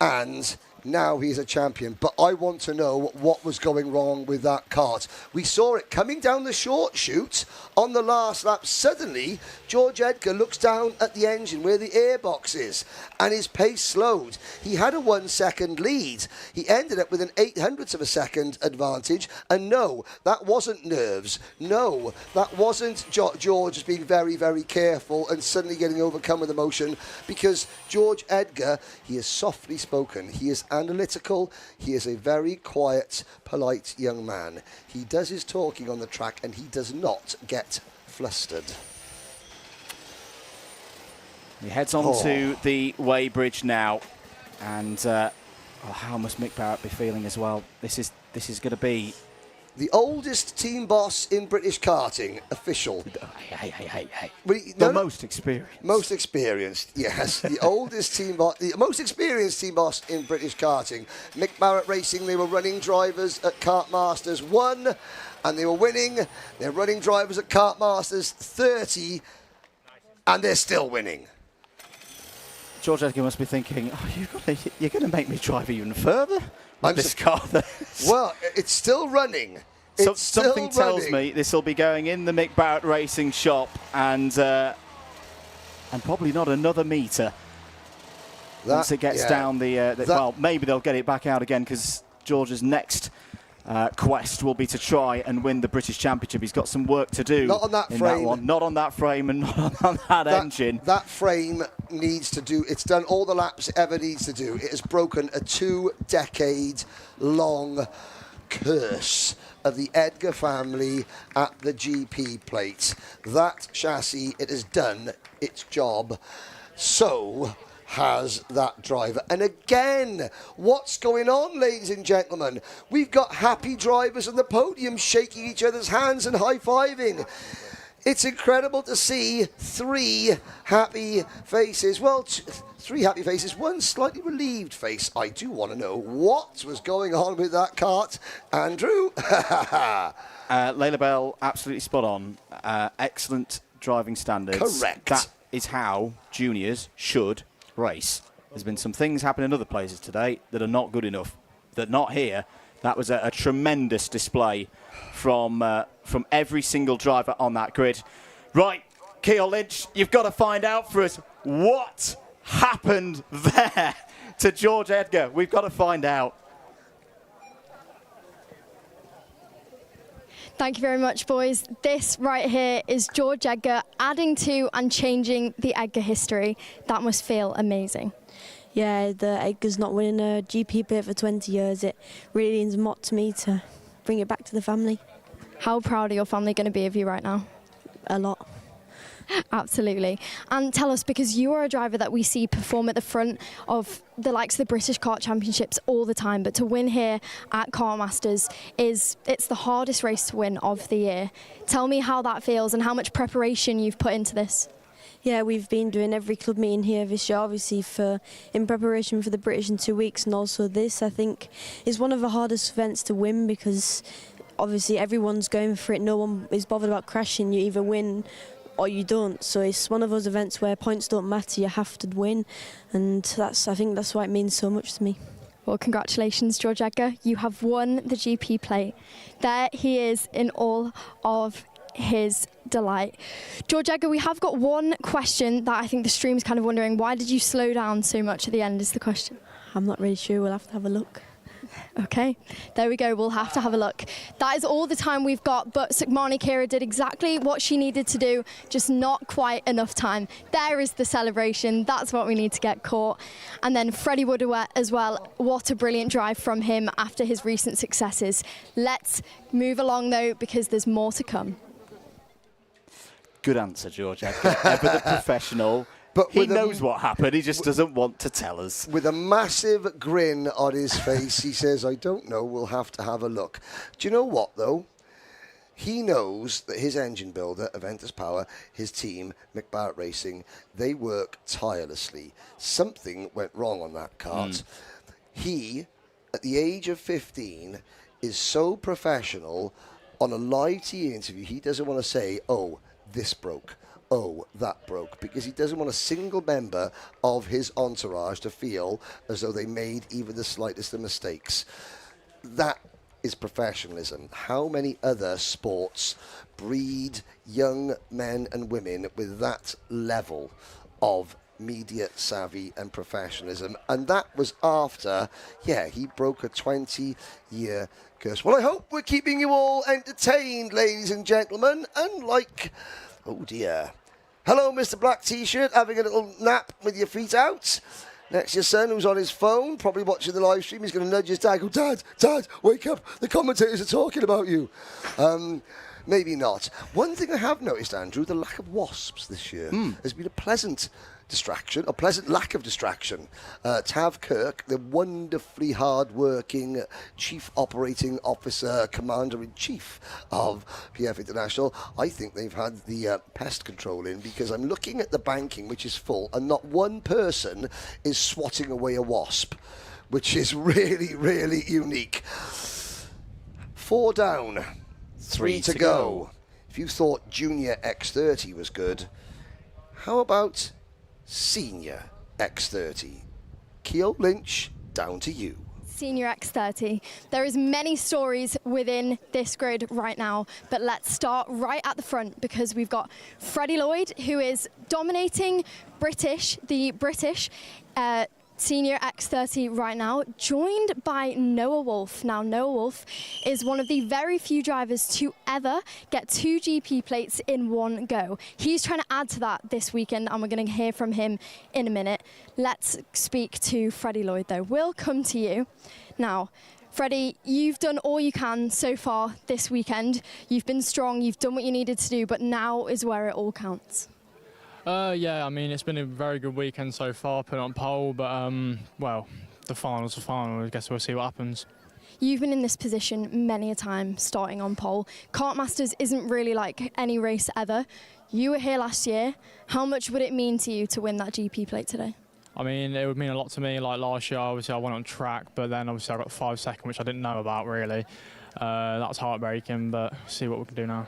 and now he's a champion. But I want to know what was going wrong with that kart. We saw it coming down the short chute on the last lap. Suddenly, George Edgar looks down at the engine where the airbox is, and his pace slowed. He had a 1 second lead. He ended up with an 0.08 of a second advantage. And no, that wasn't nerves. No, that wasn't George being very, very careful and suddenly getting overcome with emotion, because George Edgar, he is softly spoken. He is analytical. He is a very quiet, polite young man. He does his talking on the track, and he does not get flustered. He heads on to the weighbridge now, and how must Mick Barrett be feeling as well? This is going to be the oldest team boss in British karting, official. Hey. The most experienced. Most experienced, yes. The oldest team boss, the most experienced team boss in British karting. Mick Barrett Racing, they were running drivers at Kartmasters 1, and they were winning. They're running drivers at Kartmasters 30, and they're still winning. George Edgar must be thinking, you're going to make me drive even further with this car. Well, it's still running. Something tells me this will be going in the Mick Barrett Racing shop, and probably not another metre once it gets down well, maybe they'll get it back out again, because George's next quest will be to try and win the British Championship. He's got some work to do. Not on that frame. Not on that frame, and not on that engine. That frame needs to do, it's done all the laps it ever needs to do. It has broken a 2-decade-long curse of the Edgar family at the GP plate. That chassis, it has done its job. So has that driver. And again, what's going on, ladies and gentlemen? We've got happy drivers on the podium shaking each other's hands and high-fiving. It's incredible to see 3 happy faces. Well, 3 happy faces, 1 slightly relieved face. I do want to know what was going on with that kart. Andrew? Layla Bell, absolutely spot on. Excellent driving standards. Correct. That is how juniors should race. There's been some things happening in other places today that are not good enough. That not here. That was a tremendous display from every single driver on that grid. Right, Ceol Lynch, you've got to find out for us what happened there to George Edgar. We've got to find out. Thank you very much, boys. This right here is George Edgar adding to and changing the Edgar history. That must feel amazing. Yeah, the Edgar's not winning a GP plate for 20 years. It really means a lot to me to bring it back to the family. How proud are your family going to be of you right now? A lot. Absolutely. And tell us, because you are a driver that we see perform at the front of the likes of the British Kart Championships all the time, but to win here at Kartmasters it's the hardest race to win of the year. Tell me how that feels and how much preparation you've put into this. Yeah, we've been doing every club meeting here this year, obviously in preparation for the British in 2 weeks, and also this, I think, is one of the hardest events to win because obviously everyone's going for it. No one is bothered about crashing. You either win or you don't. So it's one of those events where points don't matter. You have to win, and I think that's why it means so much to me. Well, congratulations, George Edgar. You have won the GP plate. There he is in all of his delight. George Edgar, we have got one question that I think the stream's kind of wondering. Why did you slow down so much at the end is the question. I'm not really sure. We'll have to have a look. Okay, there we go. We'll have to have a look. That is all the time we've got, but Sukhmani Kira did exactly what she needed to do, just not quite enough time. There is the celebration. That's what we need to get caught. And then Freddie Beaudette as well. What a brilliant drive from him after his recent successes. Let's move along, though, because there's more to come. Good answer, George Edgar. Ever the professional. But he knows what happened. He just doesn't want to tell us. With a massive grin on his face, he says, I don't know, we'll have to have a look. Do you know what, though? He knows that his engine builder, Aventus Power, his team, McBarrett Racing, they work tirelessly. Something went wrong on that kart. He, at the age of 15, is so professional. On a live TV interview, he doesn't want to say, oh, this broke. Oh, that broke, because he doesn't want a single member of his entourage to feel as though they made even the slightest of mistakes. That is professionalism. How many other sports breed young men and women with that level of media savvy and professionalism? And that was after, he broke a 20-year curse. Well, I hope we're keeping you all entertained, ladies and gentlemen, unlike... Oh dear. Hello, Mr. Black T-shirt, having a little nap with your feet out. Next to your son, who's on his phone, probably watching the live stream. He's going to nudge his dad, go, Dad, wake up. The commentators are talking about you. Maybe not. One thing I have noticed, Andrew, the lack of wasps this year has been a pleasant distraction, a pleasant lack of distraction. Tav Kirk, the wonderfully hard-working Chief Operating Officer, Commander-in-Chief of PF International, I think they've had the pest control in, because I'm looking at the banking, which is full, and not one person is swatting away a wasp, which is really, really unique. 4 down, 3 to go. If you thought Junior X30 was good, how about Senior X30? Ceol Lynch, down to you. Senior X30. There is many stories within this grid right now, but let's start right at the front, because we've got Freddie Lloyd, who is dominating the British Senior X30 right now, joined by Noah Wolf. Now, Noah Wolf is one of the very few drivers to ever get 2 GP plates in one go. He's trying to add to that this weekend, and we're going to hear from him in a minute. Let's speak to Freddie Lloyd, though. We'll come to you. Now, Freddie, you've done all you can so far this weekend. You've been strong, you've done what you needed to do, but now is where it all counts. Yeah, I mean, it's been a very good weekend so far, put on pole, but, well, the final's the final. I guess we'll see what happens. You've been in this position many a time, starting on pole. Kartmasters isn't really like any race ever. You were here last year. How much would it mean to you to win that GP plate today? I mean, it would mean a lot to me. Like last year, obviously, I went on track, but then obviously I got 5 seconds, which I didn't know about, really. That was heartbreaking, but see what we can do now.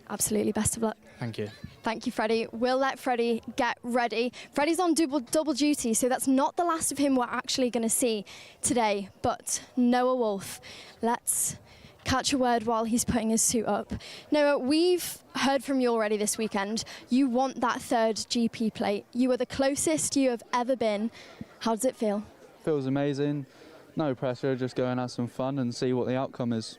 Absolutely. Best of luck. Thank you. Thank you, Freddie. We'll let Freddie get ready. Freddie's on double duty, so that's not the last of him we're actually going to see today. But Noah Wolf, let's catch a word while he's putting his suit up. Noah, we've heard from you already this weekend. You want that 3rd GP plate. You are the closest you have ever been. How does it feel? Feels amazing. No pressure, just go and have some fun and see what the outcome is.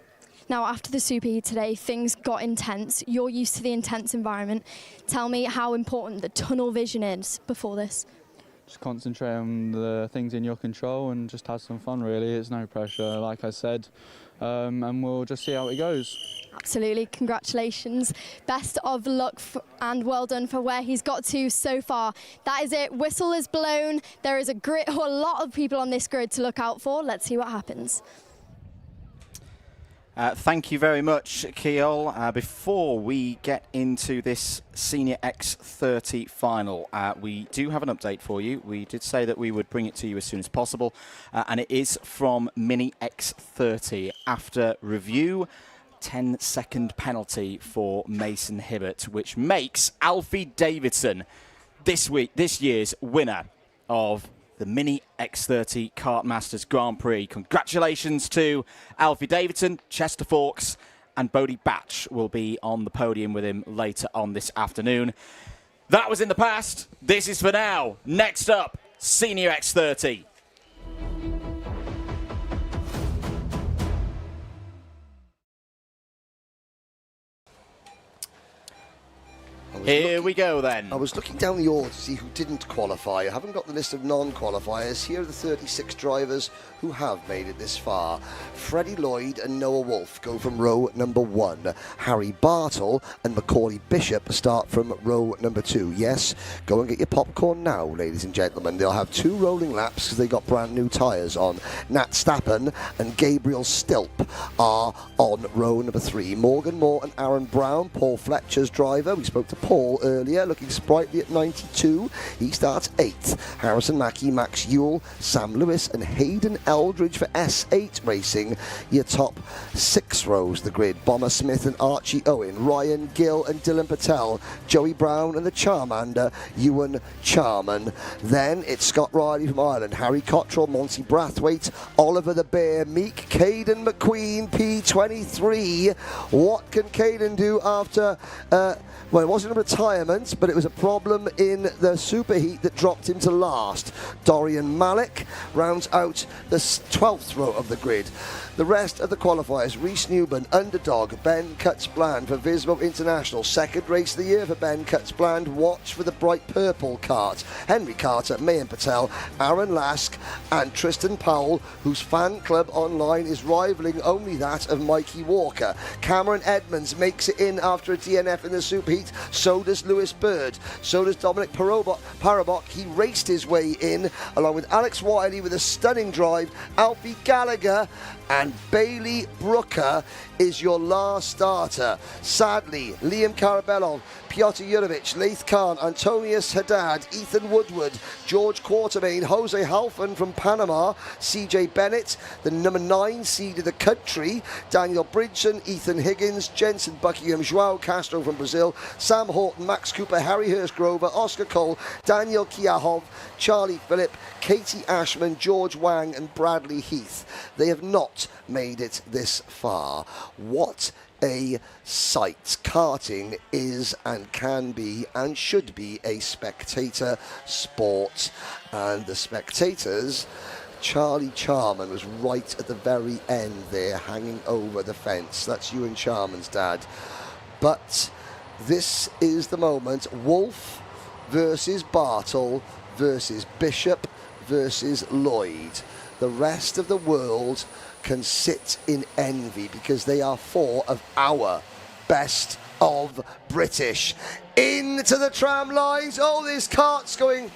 Now, after the Super Heat today, things got intense. You're used to the intense environment. Tell me how important the tunnel vision is before this. Just concentrate on the things in your control and just have some fun, really. It's no pressure. Like I said, and we'll just see how it goes. Absolutely, congratulations. Best of luck and well done for where he's got to so far. That is it, whistle is blown. There is a lot of people on this grid to look out for. Let's see what happens. Thank you very much, Ceol. Before we get into this Senior X30 final, we do have an update for you. We did say that we would bring it to you as soon as possible, and it is from Mini X30. After review, 10-second penalty for Mason Hibbert, which makes Alfie Davidson this year's winner of the Mini X30 Kartmasters Grand Prix. Congratulations to Alfie Davidson, Chester Fawkes, and Bodie Batch will be on the podium with him later on this afternoon. That was in the past. This is for now. Next up, Senior X30. Here we go then. I was looking down the order to see who didn't qualify. I haven't got the list of non-qualifiers. Here are the 36 drivers who have made it this far. Freddie Lloyd and Noah Wolf go from row number 1. Harry Bartle and Macaulay Bishop start from row number 2. Yes, go and get your popcorn now, ladies and gentlemen. They'll have 2 rolling laps because they got brand new tyres on. Nat Stappen and Gabriel Stilp are on row number 3. Morgan Moore and Aaron Brown, Paul Fletcher's driver. We spoke to Paul earlier, looking sprightly at 92. He starts 8th. Harrison Mackie, Max Ewell, Sam Lewis and Hayden Eldridge for S8 Racing. Your top 6 rows the grid. Bomber Smith and Archie Owen, Ryan Gill and Dylan Patel, Joey Brown and the Charmander, Ewan Charman. Then it's Scott Riley from Ireland, Harry Cottrell, Monty Brathwaite, Oliver the Bear Meek, Caden McQueen, P23. What can Caden do after... well, it wasn't a retirement, but it was a problem in the superheat that dropped him to last. Dorian Malik rounds out the 12th row of the grid. The rest of the qualifiers, Reece Newman, Underdog, Ben Cuts-Bland for Vismo International. Second race of the year for Ben Cuts-Bland. Watch for the bright purple cart. Henry Carter, Mayan Patel, Aaron Lask and Tristan Powell, whose fan club online is rivaling only that of Mikey Walker. Cameron Edmonds makes it in after a DNF in the superheat. So does Lewis Bird. So does Dominic Parabok. He raced his way in, along with Alex Wiley with a stunning drive. Alfie Gallagher and Bailey Brooker is your last starter. Sadly, Liam Carabellon, Piotr Jurovic, Laith Khan, Antonius Haddad, Ethan Woodward, George Quartermain, Jose Halfon from Panama, CJ Bennett, the number 9 seed of the country, Daniel Bridgeson, Ethan Higgins, Jensen Buckingham, Joao Castro from Brazil, Sam Horton, Max Cooper, Harry Hurst-Grover, Oscar Cole, Daniel Kiahov, Charlie Phillip, Katie Ashman, George Wang and Bradley Heath. They have not made it this far. What a sight. Karting is and can be and should be a spectator sport. And the spectators, Charlie Charman was right at the very end there, hanging over the fence. That's Ewan Charman's dad. But this is the moment. Wolf versus Bartle versus Bishop versus Lloyd. The rest of the world can sit in envy because they are 4 of our best of British. Into the tram lines. Oh, this cart's going...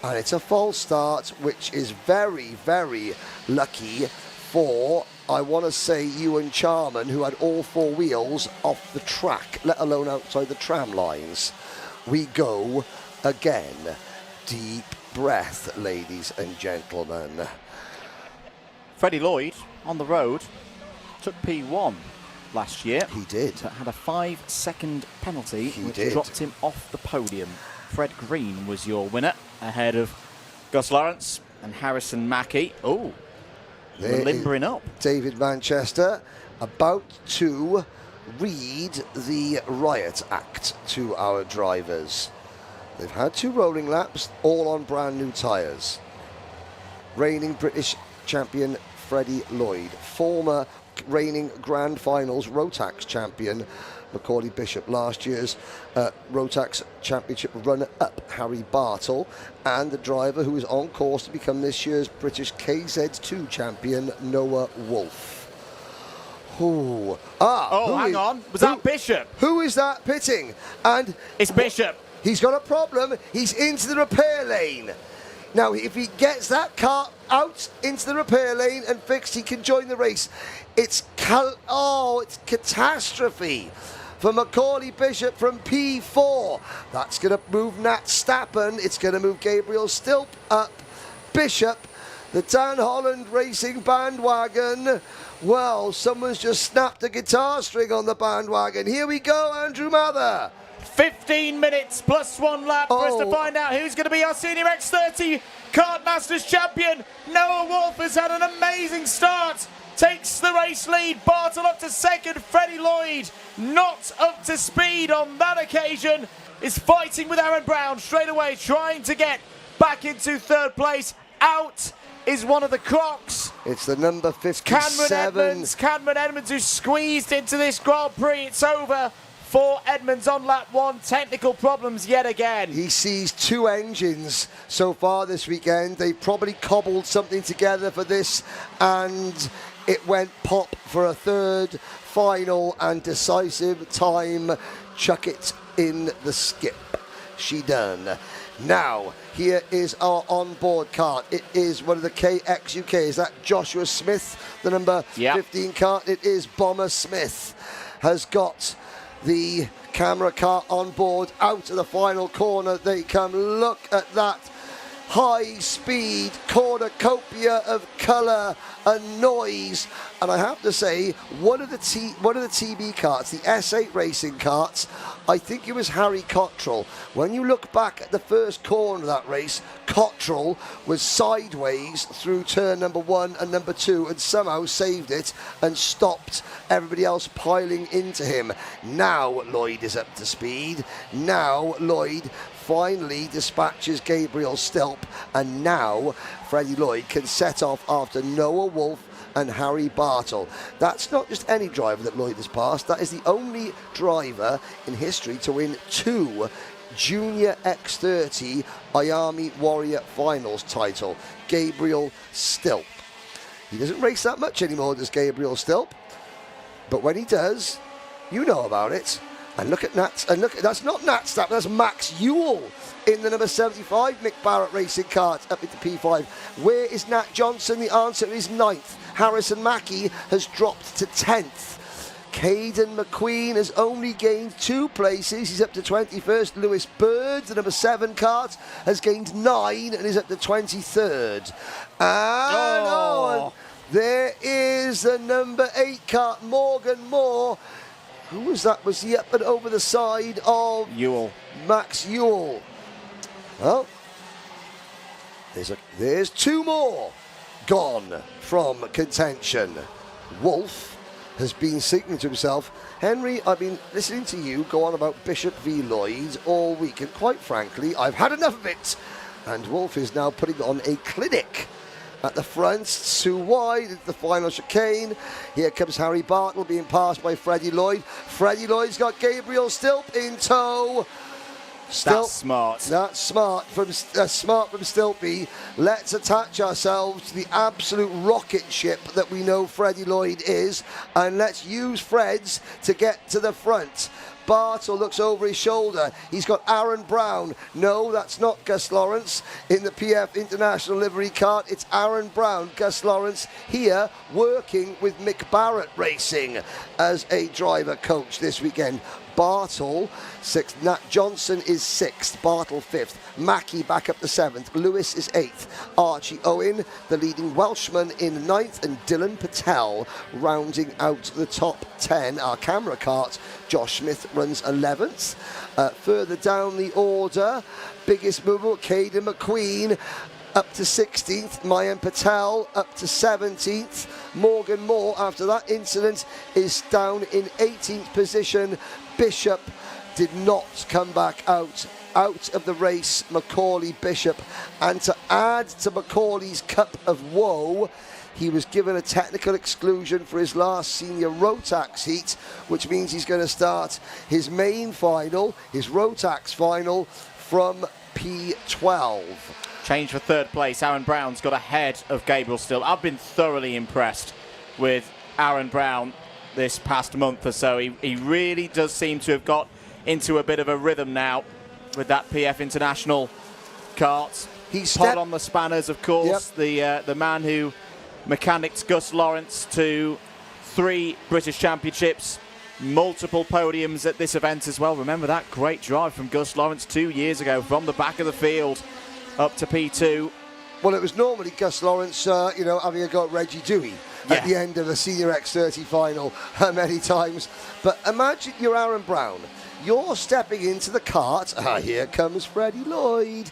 And it's a false start, which is very, very lucky for, I want to say, Ewan Charman, who had all 4 wheels off the track, let alone outside the tram lines. We go again. Deep breath, ladies and gentlemen. Freddie Lloyd on the road took P1 last year. He did. But had a 5-second penalty which dropped him off the podium. Fred Green was your winner ahead of Gus Lawrence and Harrison Mackie. Oh, they're limbering up. David Manchester about to read the riot act to our drivers. They've had 2 rolling laps, all on brand new tyres. Reigning British champion Freddie Lloyd, former reigning Grand Finals Rotax champion Macaulay Bishop, last year's Rotax Championship runner-up Harry Bartle, and the driver who is on course to become this year's British KZ2 champion Noah Wolf. Ooh. Hang on. Was that Bishop? Who is that pitting? And it's Bishop. He's got a problem. He's into the repair lane. Now, if he gets that car out into the repair lane and fixed, he can join the race. It's catastrophe for Macaulay Bishop from P4. That's going to move Nat Stappen. It's going to move Gabriel Stilp up. Bishop, the Dan Holland Racing bandwagon. Well, someone's just snapped a guitar string on the bandwagon. Here we go, Andrew Mather. 15 minutes plus 1 lap for us to find out who's going to be our Senior X30 Kartmasters champion. Noah Wolf has had an amazing start. Takes the race lead. Bartle up to second. Freddie Lloyd not up to speed on that occasion. Is fighting with Aaron Brown straight away, trying to get back into third place. Out is one of the Crocs. It's the number 57. Cameron Edmonds who squeezed into this Grand Prix. It's over for Edmonds on lap 1. Technical problems yet again. He sees 2 engines so far this weekend. They probably cobbled something together for this, and it went pop for a third, final and decisive time. Chuck it in the skip. She done. Now, here is our onboard kart. It is one of the KX UK. Is that Joshua Smith, the number 15 kart? It is Bomber Smith. Has got the camera car on board. Out of the final corner they come. Look at that high-speed cornucopia of colour and noise. And I have to say, one of the TB karts, the S8 racing karts, I think it was Harry Cottrell. When you look back at the first corner of that race, Cottrell was sideways through turn number 1 and number 2 and somehow saved it and stopped everybody else piling into him. Now Lloyd is up to speed. Now Lloyd finally dispatches Gabriel Stilp, and now Freddie Lloyd can set off after Noah Wolf and Harry Bartle. That's not just any driver that Lloyd has passed. That is the only driver in history to win 2 Junior X30 Miami Warrior Finals title, Gabriel Stilp. He doesn't race that much anymore, does Gabriel Stilp? But when he does, you know about it. And look at Nat, and look, that's not Nat Stappen, that's Max Ewell in the number 75 Mick Barrett racing kart up into P5. Where is Nat Johnson? The answer is 9th. Harrison Mackie has dropped to 10th. Caden McQueen has only gained 2 places. He's up to 21st. Lewis Bird, the number 7 kart, has gained 9 and is up to 23rd. And there is the number 8 kart, Morgan Moore. Who was that? Was he up and over the side of Ewell? Max Ewell. Well, there's 2 more gone from contention. Wolf has been thinking to himself, Henry, I've been listening to you go on about Bishop v Lloyd all week, and quite frankly, I've had enough of it. And Wolf is now putting on a clinic at the front, too wide into the final chicane. Here comes Harry Bartle being passed by Freddie Lloyd. Freddie Lloyd's got Gabriel Stilp in tow. That's smart. That's smart from Stilpy. Let's attach ourselves to the absolute rocket ship that we know Freddie Lloyd is, and let's use Freds to get to the front. Bartle looks over his shoulder. He's got Aaron Brown. No, that's not Gus Lawrence in the PF International livery kart. It's Aaron Brown, Gus Lawrence, here working with Mick Barrett Racing as a driver coach this weekend. Bartle 6th, Nat Johnson is 6th, Bartle 5th, Mackie back up to 7th, Lewis is 8th, Archie Owen, the leading Welshman, in 9th, and Dylan Patel rounding out the top 10. Our camera kart, Josh Smith, runs 11th. Further down the order, biggest mover, Caden McQueen, up to 16th, Mayan Patel up to 17th. Morgan Moore, after that incident, is down in 18th position. Bishop did not come back out of the race, Macaulay Bishop. And to add to Macaulay's cup of woe, he was given a technical exclusion for his last senior Rotax heat, which means he's going to start his main final, his Rotax final, from P12. Change for third place. Aaron Brown's got ahead of Gabriel Still. I've been thoroughly impressed with Aaron Brown this past month or so. He really does seem to have got into a bit of a rhythm now with that PF International kart. He's hot on the spanners, of course. The man who mechanicked Gus Lawrence to 3 British Championships, multiple podiums at this event as well. Remember that great drive from Gus Lawrence 2 years ago from the back of the field up to P2. Well, it was normally Gus Lawrence, having a go at Reggie Dewey at the end of the Senior X30 final many times. But imagine you're Aaron Brown. You're stepping into the kart. Here comes Freddie Lloyd.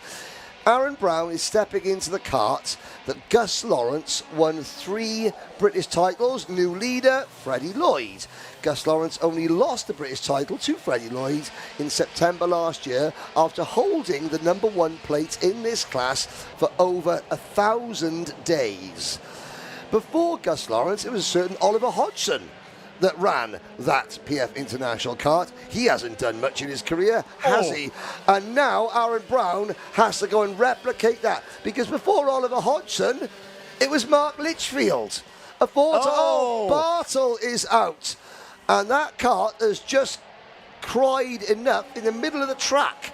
Aaron Brown is stepping into the kart that Gus Lawrence won 3 British titles. New leader, Freddie Lloyd. Gus Lawrence only lost the British title to Freddie Lloyd in September last year after holding the #1 plate in this class for over 1,000 days. Before Gus Lawrence, it was a certain Oliver Hodgson that ran that PF International kart. He hasn't done much in his career, has he? And now Aaron Brown has to go and replicate that, because before Oliver Hodgson, it was Mark Litchfield. Bartle is out. And that kart has just cried enough in the middle of the track.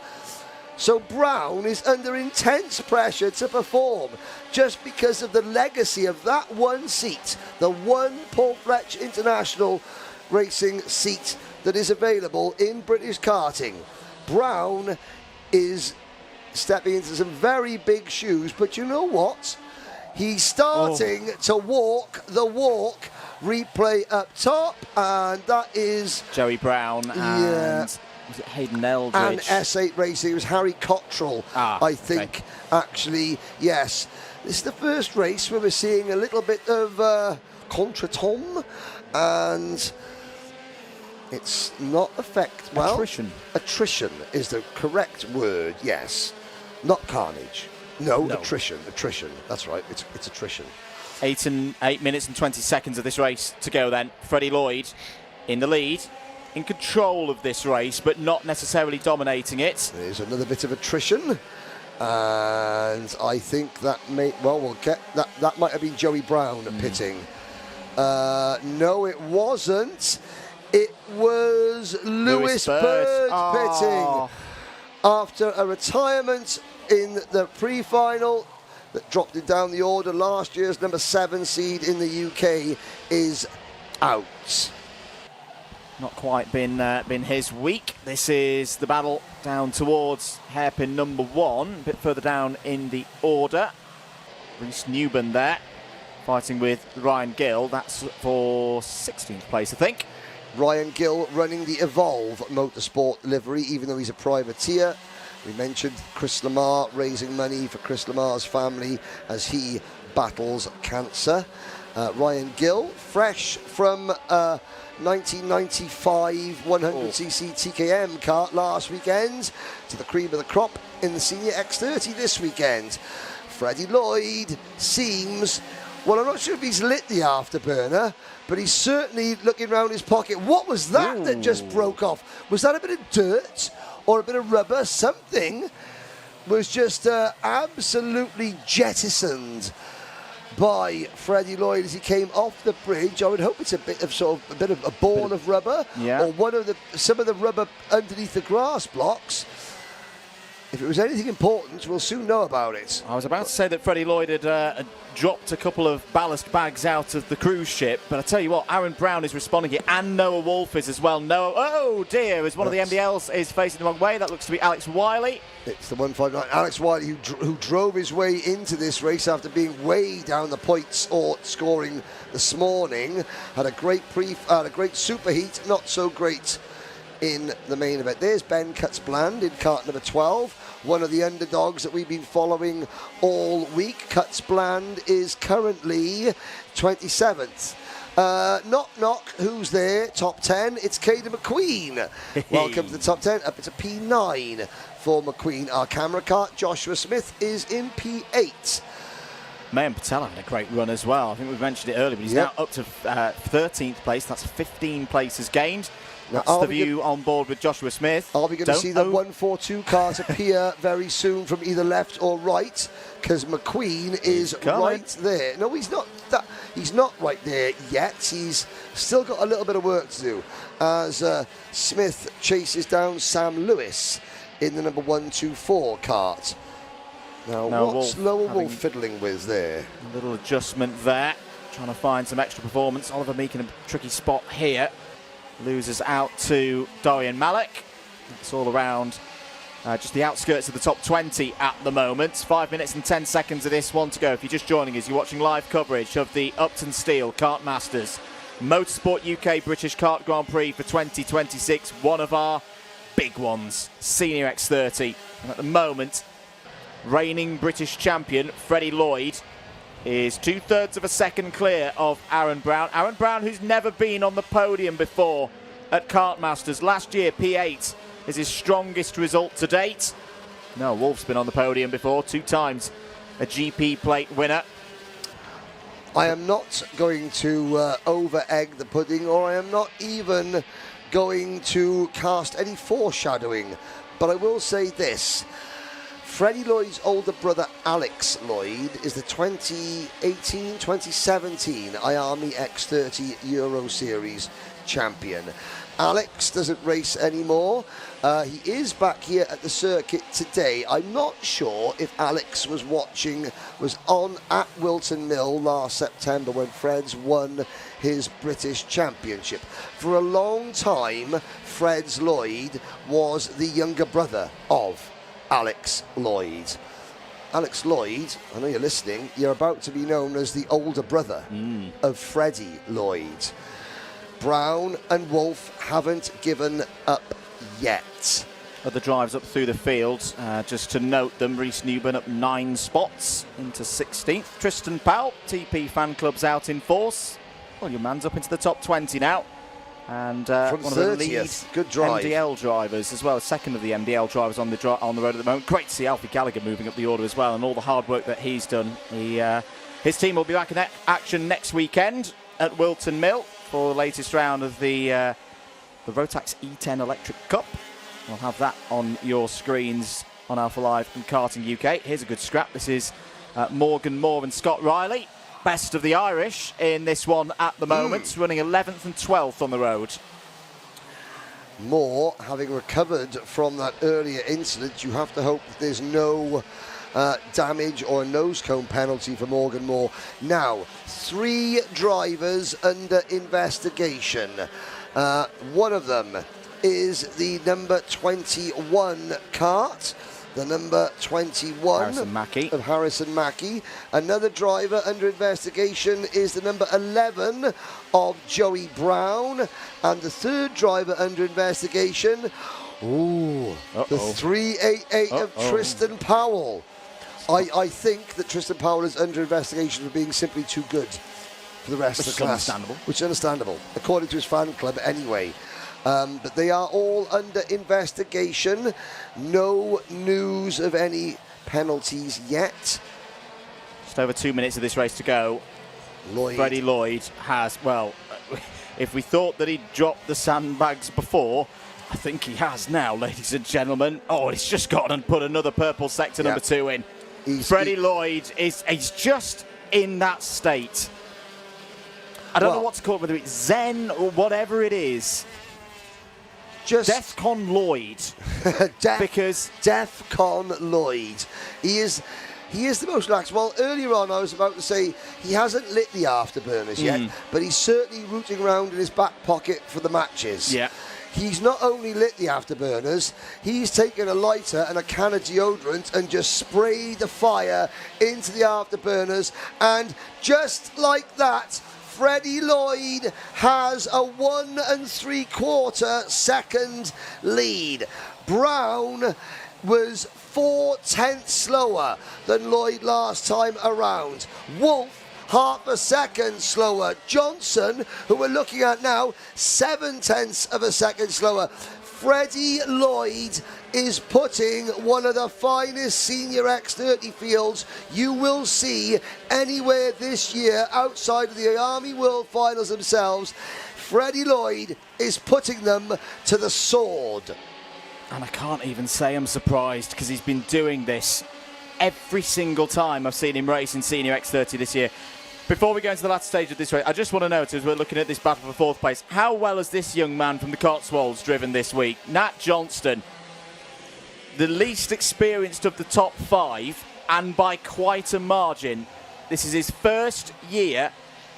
So Brown is under intense pressure to perform just because of the legacy of that one seat, the one Paul Fletch International Racing seat that is available in British karting. Brown is stepping into some very big shoes, but you know what? He's starting to walk the walk. Replay up top, and that is Joey Brown and was it Hayden Eldridge? And S8 Racing. It was Harry Cottrell, I think, actually. Yes. This is the first race where we're seeing a little bit of contretemps, and it's not attrition. Attrition is the correct word, yes. Not carnage. No. Attrition. That's right. It's attrition. 8 minutes and 20 seconds of this race to go then. Freddie Lloyd in the lead, in control of this race, but not necessarily dominating it. There's another bit of attrition. And I think that we'll get that. That might have been Joey Brown pitting. No, it wasn't. It was Lewis Bird pitting. After a retirement in the pre-final that dropped it down the order. Last year's #7 seed in the UK is out. Not quite been his week. This is the battle down towards hairpin #1, a bit further down in the order. Rhys Newman there, fighting with Ryan Gill. That's for 16th place, I think. Ryan Gill running the Evolve Motorsport livery, even though he's a privateer. We mentioned Chris Lamar, raising money for Chris Lamar's family as he battles cancer. Ryan Gill, fresh from 1995 100cc TKM kart last weekend to the cream of the crop in the Senior X30 this weekend. Freddie Lloyd seems, well, I'm not sure if he's lit the afterburner, but he's certainly looking around his pocket. What was that that just broke off? Was that a bit of dirt or a bit of rubber? Something was just absolutely jettisoned by Freddie Lloyd as he came off the bridge. I would hope it's a bit of a ball of rubber, or some of the rubber underneath the grass blocks. If it was anything important, we'll soon know about it. I was about to say that Freddie Lloyd had dropped a couple of ballast bags out of the cruise ship, but I tell you what, Aaron Brown is responding here, and Noah Wolf is as well. Noah, oh dear, as one of the MDLs is facing the wrong way. That looks to be Alex Wiley. It's the 159 Alex Wiley who drove his way into this race after being way down the points or scoring this morning. Had a great super heat, not so great in the main event. There's Ben Cuts-Bland in kart #12, one of the underdogs that we've been following all week. Cuts-Bland is currently 27th. Knock, knock, who's there? Top 10, it's Caden McQueen. Welcome to the top 10, up to P9 for McQueen. Our camera cart, Joshua Smith, is in P8. Mayan Patel having a great run as well. I think we've mentioned it earlier, but he's now up to 13th place. That's 15 places gained. Now, That's the view on board with Joshua Smith. Are we going to see the 142 cars appear very soon from either left or right? Because McQueen is right there. No, he's not. He's not right there yet. He's still got a little bit of work to do as Smith chases down Sam Lewis in the number 124 kart. Now what's Lower Wolf fiddling with there? A little adjustment there. Trying to find some extra performance. Oliver Meek in a tricky spot here. Loses out to Dorian Malik. It's all around just the outskirts of the top 20 at the moment. 5 minutes and 10 seconds of this one to go. If you're just joining us, you're watching live coverage of the Uptonsteel Kartmasters Motorsport UK British Kart Grand Prix for 2026. One of our big ones, Senior X30. And at the moment, reigning British champion Freddie Lloyd is 2/3 of a second clear of Aaron Brown. Aaron Brown, who's never been on the podium before at Kartmasters. Last year, P8 is his strongest result to date. No, Wolf's been on the podium before, 2 times a GP plate winner. I am not going to over-egg the pudding, or I am not even going to cast any foreshadowing. But I will say this. Freddie Lloyd's older brother Alex Lloyd is the 2018-2017 IAMI X30 Euro Series champion. Alex doesn't race anymore. He is back here at the circuit today. I'm not sure if Alex was on at Wilton Mill last September when Freds won his British Championship. For a long time, Freds Lloyd was the younger brother of Alex Lloyd. Alex Lloyd, I know you're listening, you're about to be known as the older brother of Freddie Lloyd. Brown and Wolf haven't given up yet. Other drives up through the field, just to note them, Reece Newburn up 9 spots into 16th. Tristan Powell, TP Fan Club's out in force. Well, your man's up into the top 20 now. And from one 30th. of the lead Good drive. MDL drivers as well, second of the MDL drivers on the road at the moment. Great to see Alfie Gallagher moving up the order as well, and all the hard work that he's done. His team will be back in action next weekend at Wilton Mill for the latest round of the Rotax E10 Electric Cup. We'll have that on your screens on Alpha Live and Karting UK. Here's a good scrap. This is Morgan Moore and Scott Riley. Best of the Irish in this one at the moment, running 11th and 12th on the road. Moore, having recovered from that earlier incident, you have to hope that there's no damage or a nose cone penalty for Morgan Moore. Now, 3 drivers under investigation. One of them is the number 21 kart. The number 21 of Harrison Mackie. Another driver under investigation is the number 11 of Joey Brown. And the 3rd driver under investigation, the 388 of Tristan Powell. I think that Tristan Powell is under investigation for being simply too good for the rest of the class. Which is understandable, according to his fan club anyway. But they are all under investigation. No news of any penalties yet. Just over 2 minutes of this race to go. Freddie Lloyd has, well, if we thought that he'd dropped the sandbags before, I think he has now, ladies and gentlemen. Oh, he's just gone and put another purple sector number 2 in. Freddie Lloyd he's just in that state. I don't know what to call it, whether it's Zen or whatever it is. Just Defcon Lloyd. Because Defcon Lloyd. He is the most relaxed. Well, earlier on I was about to say he hasn't lit the afterburners yet, but he's certainly rooting around in his back pocket for the matches. Yeah. He's not only lit the afterburners, he's taken a lighter and a can of deodorant and just sprayed the fire into the afterburners, and just like that, Freddie Lloyd has a 1 3/4 second lead. Brown was 4/10 slower than Lloyd last time around. Wolf, half a second slower. Johnson, who we're looking at now, 7/10 of a second slower. Freddie Lloyd is putting one of the finest senior X30 fields you will see anywhere this year outside of the Army World Finals themselves. Freddie Lloyd is putting them to the sword. And I can't even say I'm surprised, because he's been doing this every single time I've seen him race in Senior X30 this year. Before we go into the latter stage of this race, I just want to note, as we're looking at this battle for fourth place, how well has this young man from the Cotswolds driven this week? Nat Johnston, the least experienced of the top 5, and by quite a margin. This is his first year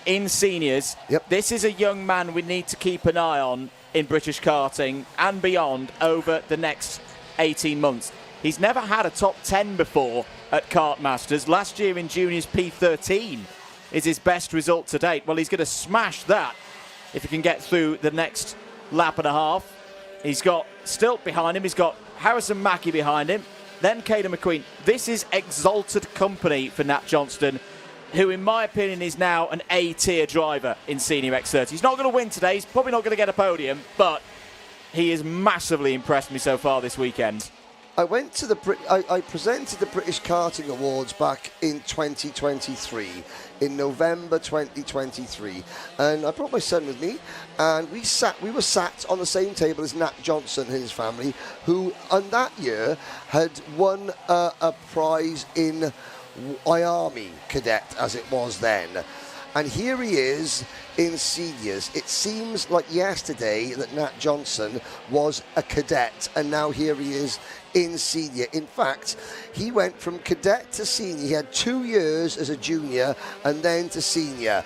in seniors. Yep. This is a young man we need to keep an eye on in British karting and beyond over the next 18 months. He's never had a top 10 before at Kartmasters. Last year in juniors, P13 is his best result to date. Well, he's going to smash that if he can get through the next lap and a half. He's got Stilt behind him. He's got Harrison Mackie behind him. Then Caden McQueen. This is exalted company for Nat Johnston, who, in my opinion, is now an A-tier driver in Senior X30. He's not going to win today. He's probably not going to get a podium, but he has massively impressed me so far this weekend. I went to I presented the British Karting Awards back in 2023, in November 2023, and I brought my son with me, and we were sat on the same table as Nat Johnson and his family, who on that year had won a prize in Army Cadet, as it was then. And here he is in seniors. It seems like yesterday that Nat Johnson was a cadet, and now here he is in senior. In fact, he went from cadet to senior. He had 2 years as a junior and then to senior.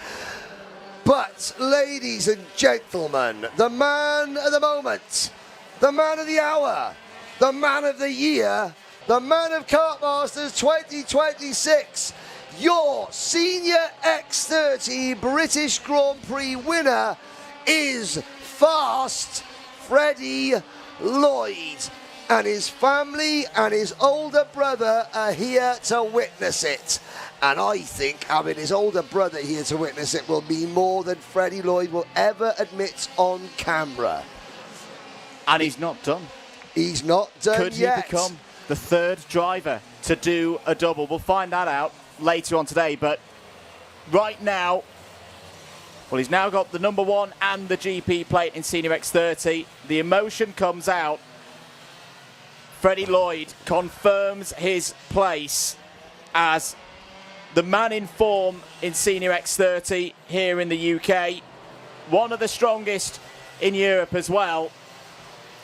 But, ladies and gentlemen, the man of the moment, the man of the hour, the man of the year, the man of Kartmasters 2026, your Senior X30 British Grand Prix winner is Fast Freddie Lloyd. And his family and his older brother are here to witness it. And I think having his older brother here to witness it will be more than Freddie Lloyd will ever admit on camera. And he's not done. He's not done Could yet. he become the 3rd driver to do a double? We'll find that out later on today, but right now, well, he's now got the number 1 and the GP plate in Senior X30. The emotion comes out. Freddie Lloyd confirms his place as the man in form in Senior X30 here in the UK. One of the strongest in Europe as well.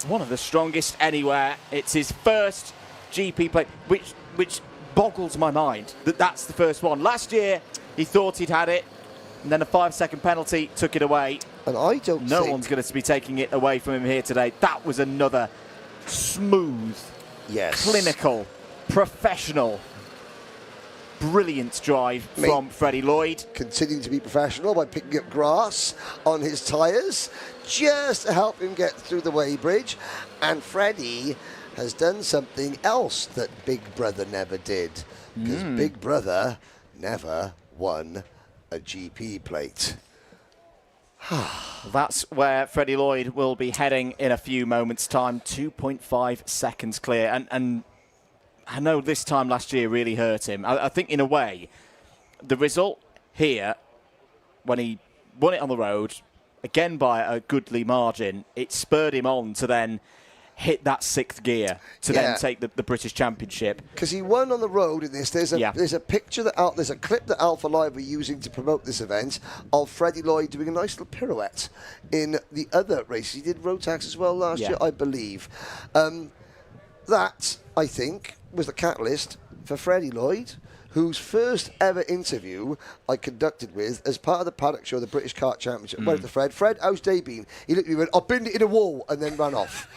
One of the strongest anywhere. It's his first GP plate, which boggles my mind that that's the first one. Last year, he thought he'd had it, and then a 5-second penalty took it away. And I don't No one's going to be taking it away from him here today. That was another smooth, clinical, professional, brilliant drive from Freddie Lloyd. Continuing to be professional by picking up grass on his tyres just to help him get through the weighbridge. And Freddie has done something else that Big Brother never did, because Big Brother never won a GP plate. That's where Freddie Lloyd will be heading in a few moments' time. 2.5 seconds clear. And I know this time last year really hurt him. I think, in a way, the result here, when he won it on the road, again by a goodly margin, it spurred him on to then hit that 6th gear to then take the British Championship. Because he won on the road in this. There's a picture there's a clip that Alpha Live were using to promote this event of Freddie Lloyd doing a nice little pirouette in the other races. He did Rotax as well last year, I believe. That, I think, was the catalyst for Freddie Lloyd, whose first ever interview I conducted with as part of the paddock show, the British Kart Championship. I went to Fred, how's day been? He looked at me and went, I've binned it in a wall, and then ran off.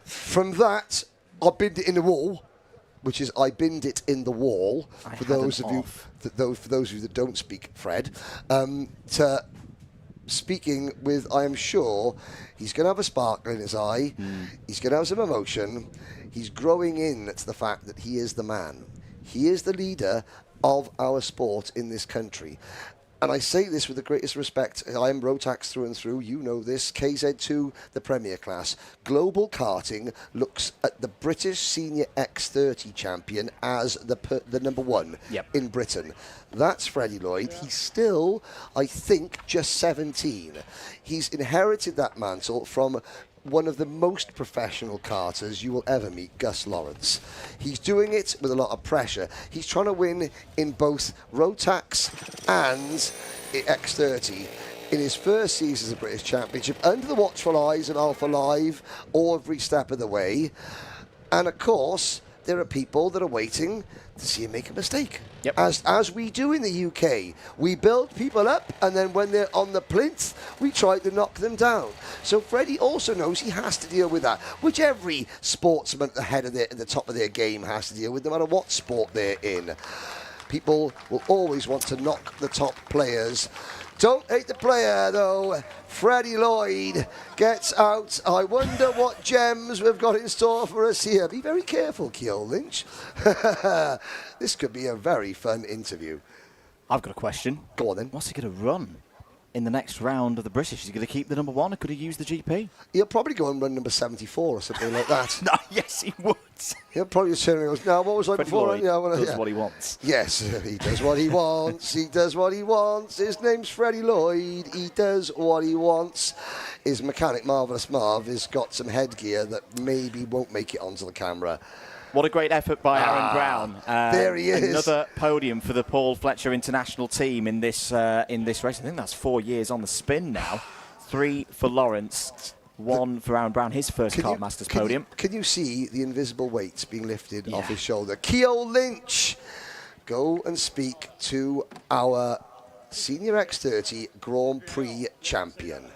From that, I binned it in the wall, which is I binned it in the wall, for those of you that don't speak Fred, to speaking with, I am sure, he's going to have a sparkle in his eye, he's going to have some emotion, he's growing in to the fact that he is the man. He is the leader of our sport in this country. And I say this with the greatest respect. I am Rotax through and through. You know this. KZ2, the Premier class. Global Karting looks at the British Senior X30 champion as the number one in Britain. That's Freddie Lloyd. He's still, I think, just 17. He's inherited that mantle from one of the most professional karters you will ever meet, Gus Lawrence. He's doing it with a lot of pressure. He's trying to win in both Rotax and X30 in his first season as a British Championship, under the watchful eyes of Alpha Live every step of the way. And of course, there are people that are waiting to see him make a mistake. As we do in the UK. We build people up, and then when they're on the plinth, we try to knock them down. So Freddie also knows he has to deal with that, which every sportsman at the top of their game has to deal with, no matter what sport they're in. People will always want to knock the top players. Don't hate the player, though. Freddie Lloyd gets out. I wonder what gems we've got in store for us here. Be very careful, Ceol Lynch. This could be a very fun interview. I've got a question. Go on, then. What's he going to run in the next round of the British? Is he going to keep the number one, or could he use the GP? He'll probably go and run number 74 or something like that. No, yes, he would. He'll probably just turn and go, no, what was I Freddie before? Lloyd does what he wants. Yes, he does what he wants. He does what he wants. His name's Freddie Lloyd. He does what he wants. His mechanic, Marvellous Marv, has got some headgear that maybe won't make it onto the camera. What a great effort by Aaron Brown. There he is. Another podium for the Paul Fletcher International team in this race. I think that's 4 years on the spin now. 3 for Lawrence, 1 for Aaron Brown, his first Kartmasters podium. Can you see the invisible weights being lifted off his shoulder? Ceol Lynch, go and speak to our Senior X30 Grand Prix champion.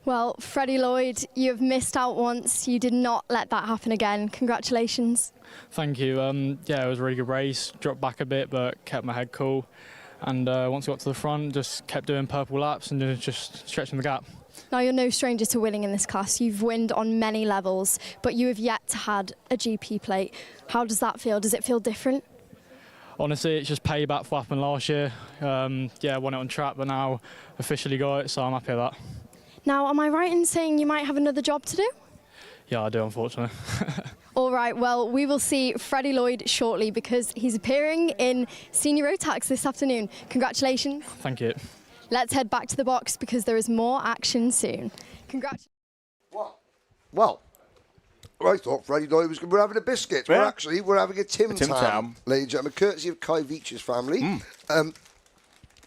Well, Freddie Lloyd, you have missed out once. You did not let that happen again. Congratulations. Thank you. Yeah, it was a really good race. Dropped back a bit, but kept my head cool. And once we got to the front, just kept doing purple laps and just stretching the gap. Now, you're no stranger to winning in this class. You've won on many levels, but you have yet to had a GP plate. How does that feel? Does it feel different? Honestly, it's just payback for what happened last year. Yeah, I won it on track, but now officially got it, so I'm happy with that. Now, am I right in saying you might have another job to do? Yeah, I do, unfortunately. All right, well, we will see Freddie Lloyd shortly because he's appearing in Senior Rotax this afternoon. Congratulations. Thank you. Let's head back to the box because there is more action soon. Congratulations. Well, I thought Freddie Lloyd was going to be having a biscuit. Yeah. We're having a Tim Tam, Tam, ladies and gentlemen, courtesy of Kai Veach's family.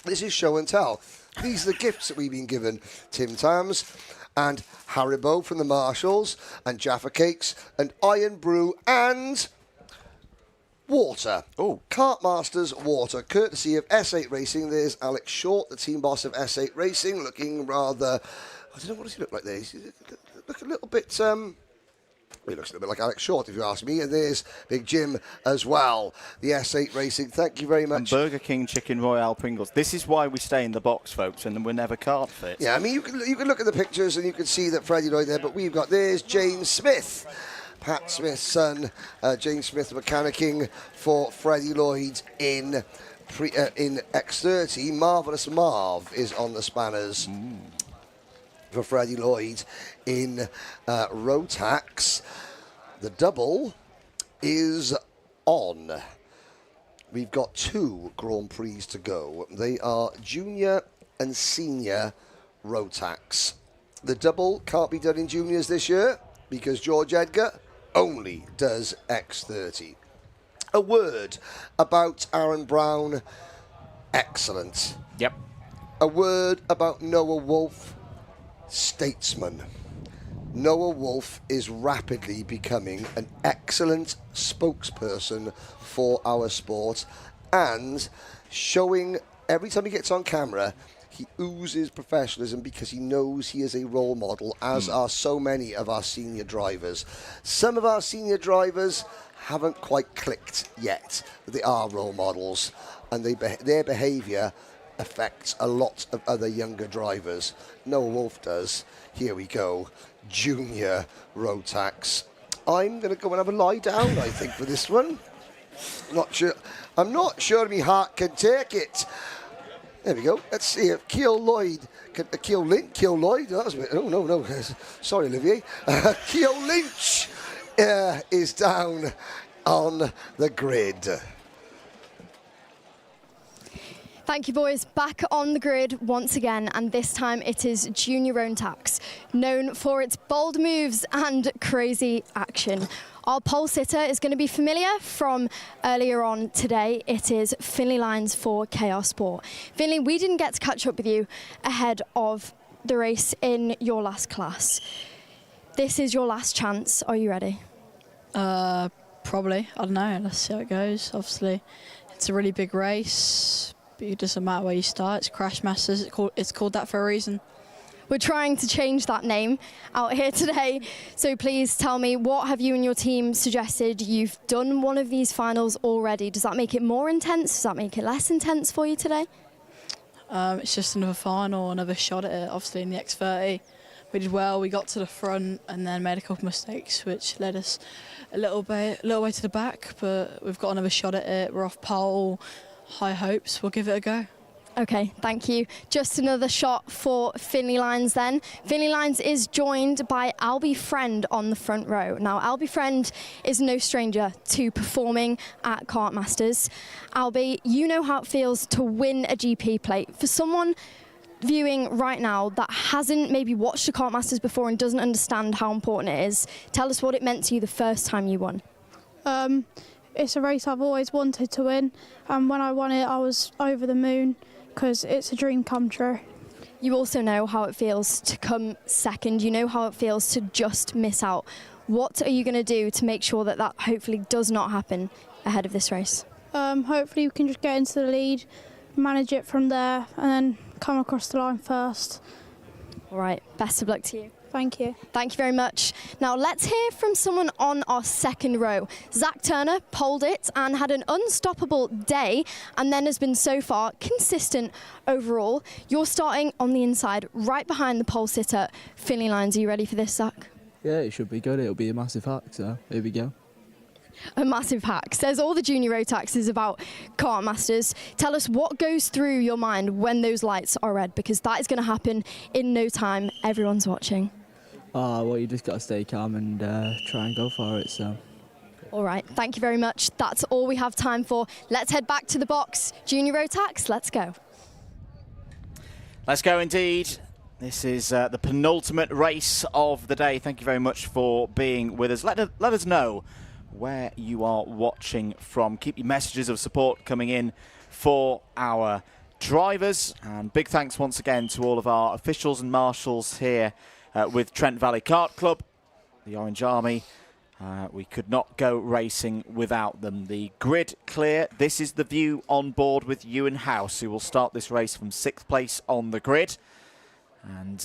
This is show and tell. These are the gifts that we've been given. Tim Tams and Haribo from the Marshalls and Jaffa Cakes and Iron Brew and water. Oh, Kartmasters water, courtesy of S8 Racing. There's Alex Short, the team boss of S8 Racing, looking rather, I don't know, what does he look like there? He look a little bit, he looks a little bit like Alex Short, if you ask me. And there's Big Jim as well, the S8 Racing. Thank you very much. And Burger King Chicken Royale Pringles. This is why we stay in the box, folks, and we're never cart fit. Yeah, I mean, you can look at the pictures and you can see that Freddie Lloyd there, but we've got, there's James Smith, Pat Smith's son, James Smith mechanicking for Freddie Lloyd in X30. Marvellous Marv is on the spanners for Freddie Lloyd in Rotax. The double is on. We've got 2 Grand Prix to go. They are junior and senior Rotax. The double can't be done in juniors this year because George Edgar only does X30. A word about Aaron Brown. Excellent. Yep. A word about Noah Wolf. Statesman. Noah Wolf is rapidly becoming an excellent spokesperson for our sport and showing every time he gets on camera, he oozes professionalism because he knows he is a role model, as are so many of our senior drivers. Some of our senior drivers haven't quite clicked yet, but they are role models, and their behaviour affects a lot of other younger drivers. Noah Wolf does. Here we go. Junior Rotax. I'm going to go and have a lie down, I think, for this one. Not sure. I'm not sure my heart can take it. There we go. Let's see if Ceol Lynch, no. Sorry, Olivier. Ceol Lynch is down on the grid. Thank you, boys. Back on the grid once again, and this time it is Junior Rotax, known for its bold moves and crazy action. Our pole sitter is going to be familiar from earlier on today. It is Finley Lyons for KR Sport. Finley, we didn't get to catch up with you ahead of the race in your last class. This is your last chance. Are you ready? Probably. I don't know. Let's see how it goes. Obviously, it's a really big race. But it doesn't matter where you start. It's Kartmasters. It's called that for a reason. We're trying to change that name out here today. So please tell me, what have you and your team suggested? You've done one of these finals already. Does that make it more intense? Does that make it less intense for you today? It's just another final, another shot at it. Obviously in the X30, we did well. We got to the front and then made a couple of mistakes, which led us a little way to the back. But we've got another shot at it. We're off pole. High hopes. We'll give it a go. Okay, thank you. Just another shot for Finley Lyons then. Finley Lyons is joined by Albie Friend on the front row. Now, Albie Friend is no stranger to performing at Kartmasters. Albie, you know how it feels to win a GP plate. For someone viewing right now that hasn't maybe watched the Kartmasters before and doesn't understand how important it is, tell us what it meant to you the first time you won. It's a race I've always wanted to win, and when I won it I was over the moon because it's a dream come true. You also know how it feels to come second. You know how it feels to just miss out. What are you going to do to make sure that that hopefully does not happen ahead of this race? Hopefully we can just get into the lead, manage it from there, and then come across the line first. All right, best of luck to you. Thank you. Thank you very much. Now let's hear from someone on our second row. Zach Turner poled it and had an unstoppable day, and then has been so far consistent overall. You're starting on the inside, right behind the pole sitter, Finley Lyons. Are you ready for this, Zach? Yeah, it should be good. It'll be a massive hack, so here we go. A massive hack. Says all the junior Rotaxes about Kartmasters. Tell us what goes through your mind when those lights are red, because that is going to happen in no time. Everyone's watching. Well, you just got to stay calm and try and go for it. So. All right, thank you very much. That's all we have time for. Let's head back to the box. Junior Rotax, let's go. Let's go indeed. This is the penultimate race of the day. Thank you very much for being with us. Let us know where you are watching from. Keep your messages of support coming in for our drivers. And big thanks once again to all of our officials and marshals here with Trent Valley Kart Club, the Orange Army. We could not go racing without them. The grid clear. This is the view on board with Ewan House, who will start this race from 6th place on the grid. And,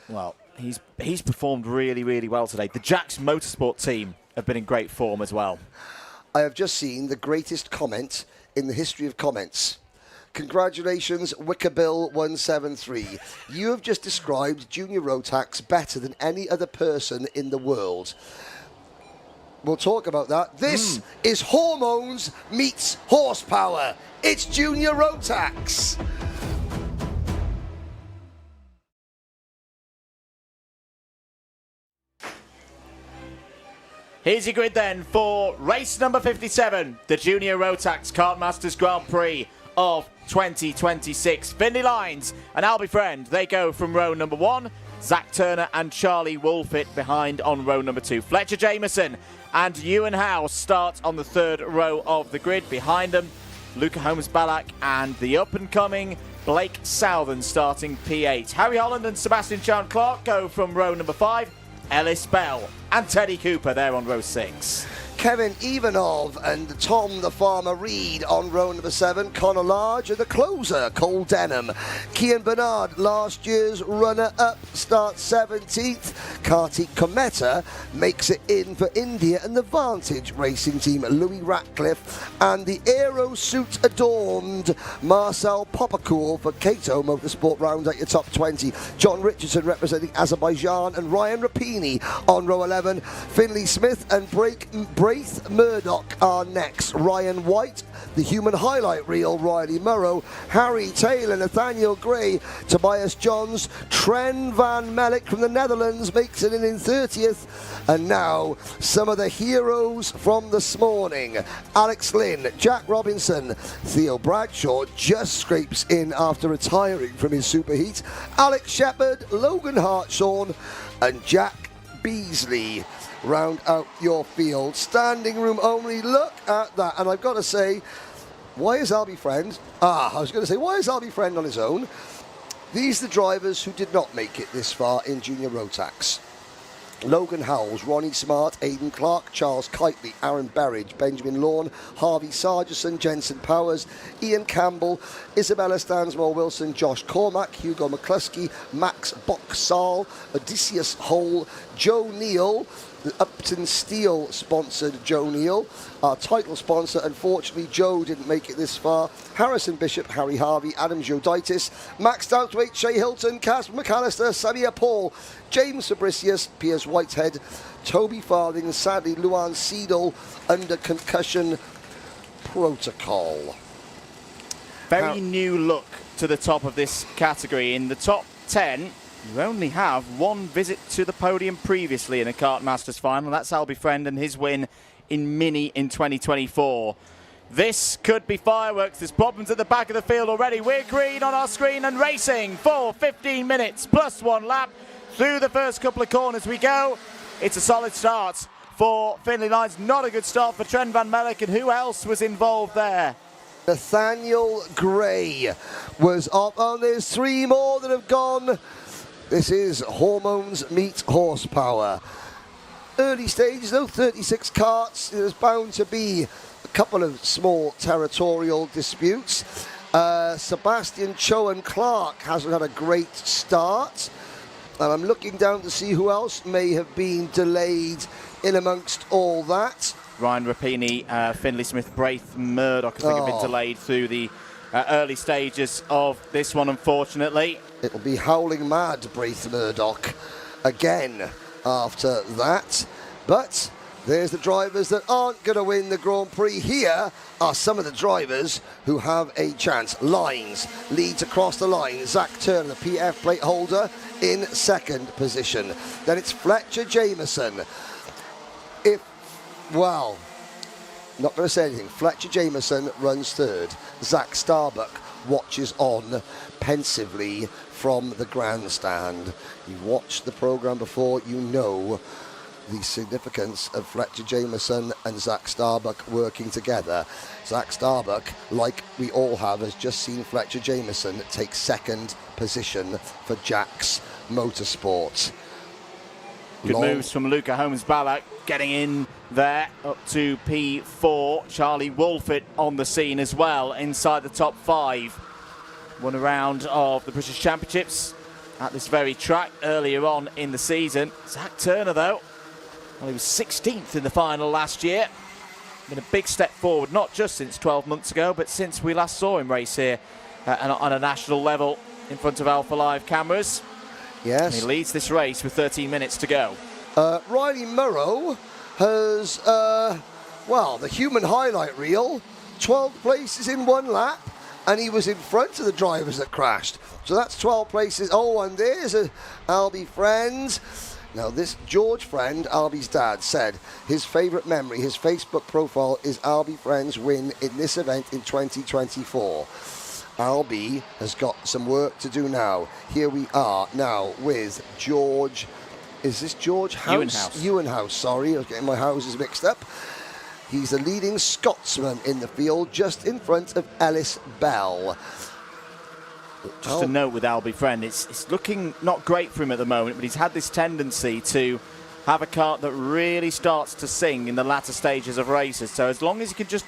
well, he's performed really, really well today. The Jacks Motorsport team have been in great form as well. I have just seen the greatest comment in the history of comments. Congratulations, Wickerbill173. You have just described Junior Rotax better than any other person in the world. We'll talk about that. This is hormones meets horsepower. It's Junior Rotax. Here's your grid then for race number 57, the Junior Rotax Kartmasters Grand Prix of 2026. Finley Lyons and Albie Friend, they go from row number 1. Zach Turner and Charlie Wolfett behind on row number 2. Fletcher Jameson and Ewan House start on the 3rd row of the grid. Behind them, Luca Holmes-Ballack and the up-and-coming Blake Southern starting P8. Harry Holland and Sebastian Chan Clark go from row number 5. Ellis Bell and Teddy Cooper there on row 6. Kevin Ivanov and Tom the Farmer Reed on row number 7. Connor Large and the closer, Cole Denham. Kian Bernard, last year's runner-up, starts 17th. Kartik Kometa makes it in for India, and the Vantage Racing team, Louis Ratcliffe, and the aero suit adorned Marcel Popacour for Cato Motorsport round out your top 20. John Richardson representing Azerbaijan, and Ryan Rapini on row 11. Finley Smith and Brady Braith Murdoch are next. Ryan White, the human highlight reel, Riley Murrow, Harry Taylor, Nathaniel Gray, Tobias Johns, Tren van Melk from the Netherlands makes it in 30th. And now, some of the heroes from this morning. Alex Lynn, Jack Robinson, Theo Bradshaw just scrapes in after retiring from his superheat. Alex Shepherd, Logan Hartshorn, and Jack Beasley round out your field. Standing room only, look at that. And I've got to say, why is Albie Friend? I was going to say, why is Albie Friend on his own? These are the drivers who did not make it this far in Junior Rotax. Logan Howells, Ronnie Smart, Aidan Clark, Charles Kitely, Aaron Berridge, Benjamin Lawn, Harvey Sargison, Jensen Powers, Ian Campbell, Isabella Stansmore Wilson, Josh Cormack, Hugo McCluskey, Max Boxall, Odysseus Hole, Joe Neal, the Uptonsteel sponsored Joe Neal. Our title sponsor, unfortunately, Joe didn't make it this far. Harrison Bishop, Harry Harvey, Adam Joditis, Max Doubtwaite, Shea Hilton, Casper McAllister, Samia Paul, James Fabricius, Piers Whitehead, Toby Farthing, sadly Luan Seidel under concussion protocol. Very new look to the top of this category. In the top 10, you only have one visit to the podium previously in a Kartmasters final. That's Albie Friend and his win in Mini in 2024. This could be fireworks. There's problems at the back of the field already. We're green on our screen and racing for 15 minutes plus 1 lap. Through the first couple of corners we go. It's a solid start for Finley Lines. Not a good start for Tren van Melk. And who else was involved there? Nathaniel Gray was up. Oh, there's 3 more that have gone. This is hormones meet horsepower. Early stages, though, 36 karts. There's bound to be a couple of small territorial disputes. Sebastian Chowan Clark hasn't had a great start. And I'm looking down to see who else may have been delayed in amongst all that. Ryan Rapini, Finley Smith, Braith Murdoch, I think have been delayed through the early stages of this one, unfortunately. It'll be howling mad, Braith Murdoch, again after that. But there's the drivers that aren't going to win the Grand Prix. Here are some of the drivers who have a chance. Lines leads across the line. Zach Turner, the PF plate holder, in second position. Then it's Fletcher Jameson. Not going to say anything. Fletcher Jameson runs third. Zach Starbuck watches on pensively from the grandstand. You've watched the programme before, you know the significance of Fletcher Jameson and Zach Starbuck working together. Zach Starbuck, like we all have, has just seen Fletcher Jameson take second position for Jack's Motorsport. Good moves from Luca Holmes-Ballack, getting in there up to P4. Charlie Wolfett on the scene as well, inside the top 5. Won a round of the British Championships at this very track earlier on in the season. Zach Turner, though, well, he was 16th in the final last year. Been a big step forward, not just since 12 months ago, but since we last saw him race here on a national level in front of Alpha Live cameras. Yes. And he leads this race with 13 minutes to go. Riley Murrow has, the human highlight reel, 12 places in 1 lap, and he was in front of the drivers that crashed. So that's 12 places. Oh, and there's Albie Friend. Now, this George Friend, Albie's dad, said his favourite memory, his Facebook profile, is Albie Friend's win in this event in 2024. Albie has got some work to do now. Here we are now with George. Is this George House? Ewenhouse, sorry. I was getting my houses mixed up. He's the leading Scotsman in the field, just in front of Ellis Bell. Just a note with Albie Friend, it's looking not great for him at the moment, but he's had this tendency to have a kart that really starts to sing in the latter stages of races. So as long as he can just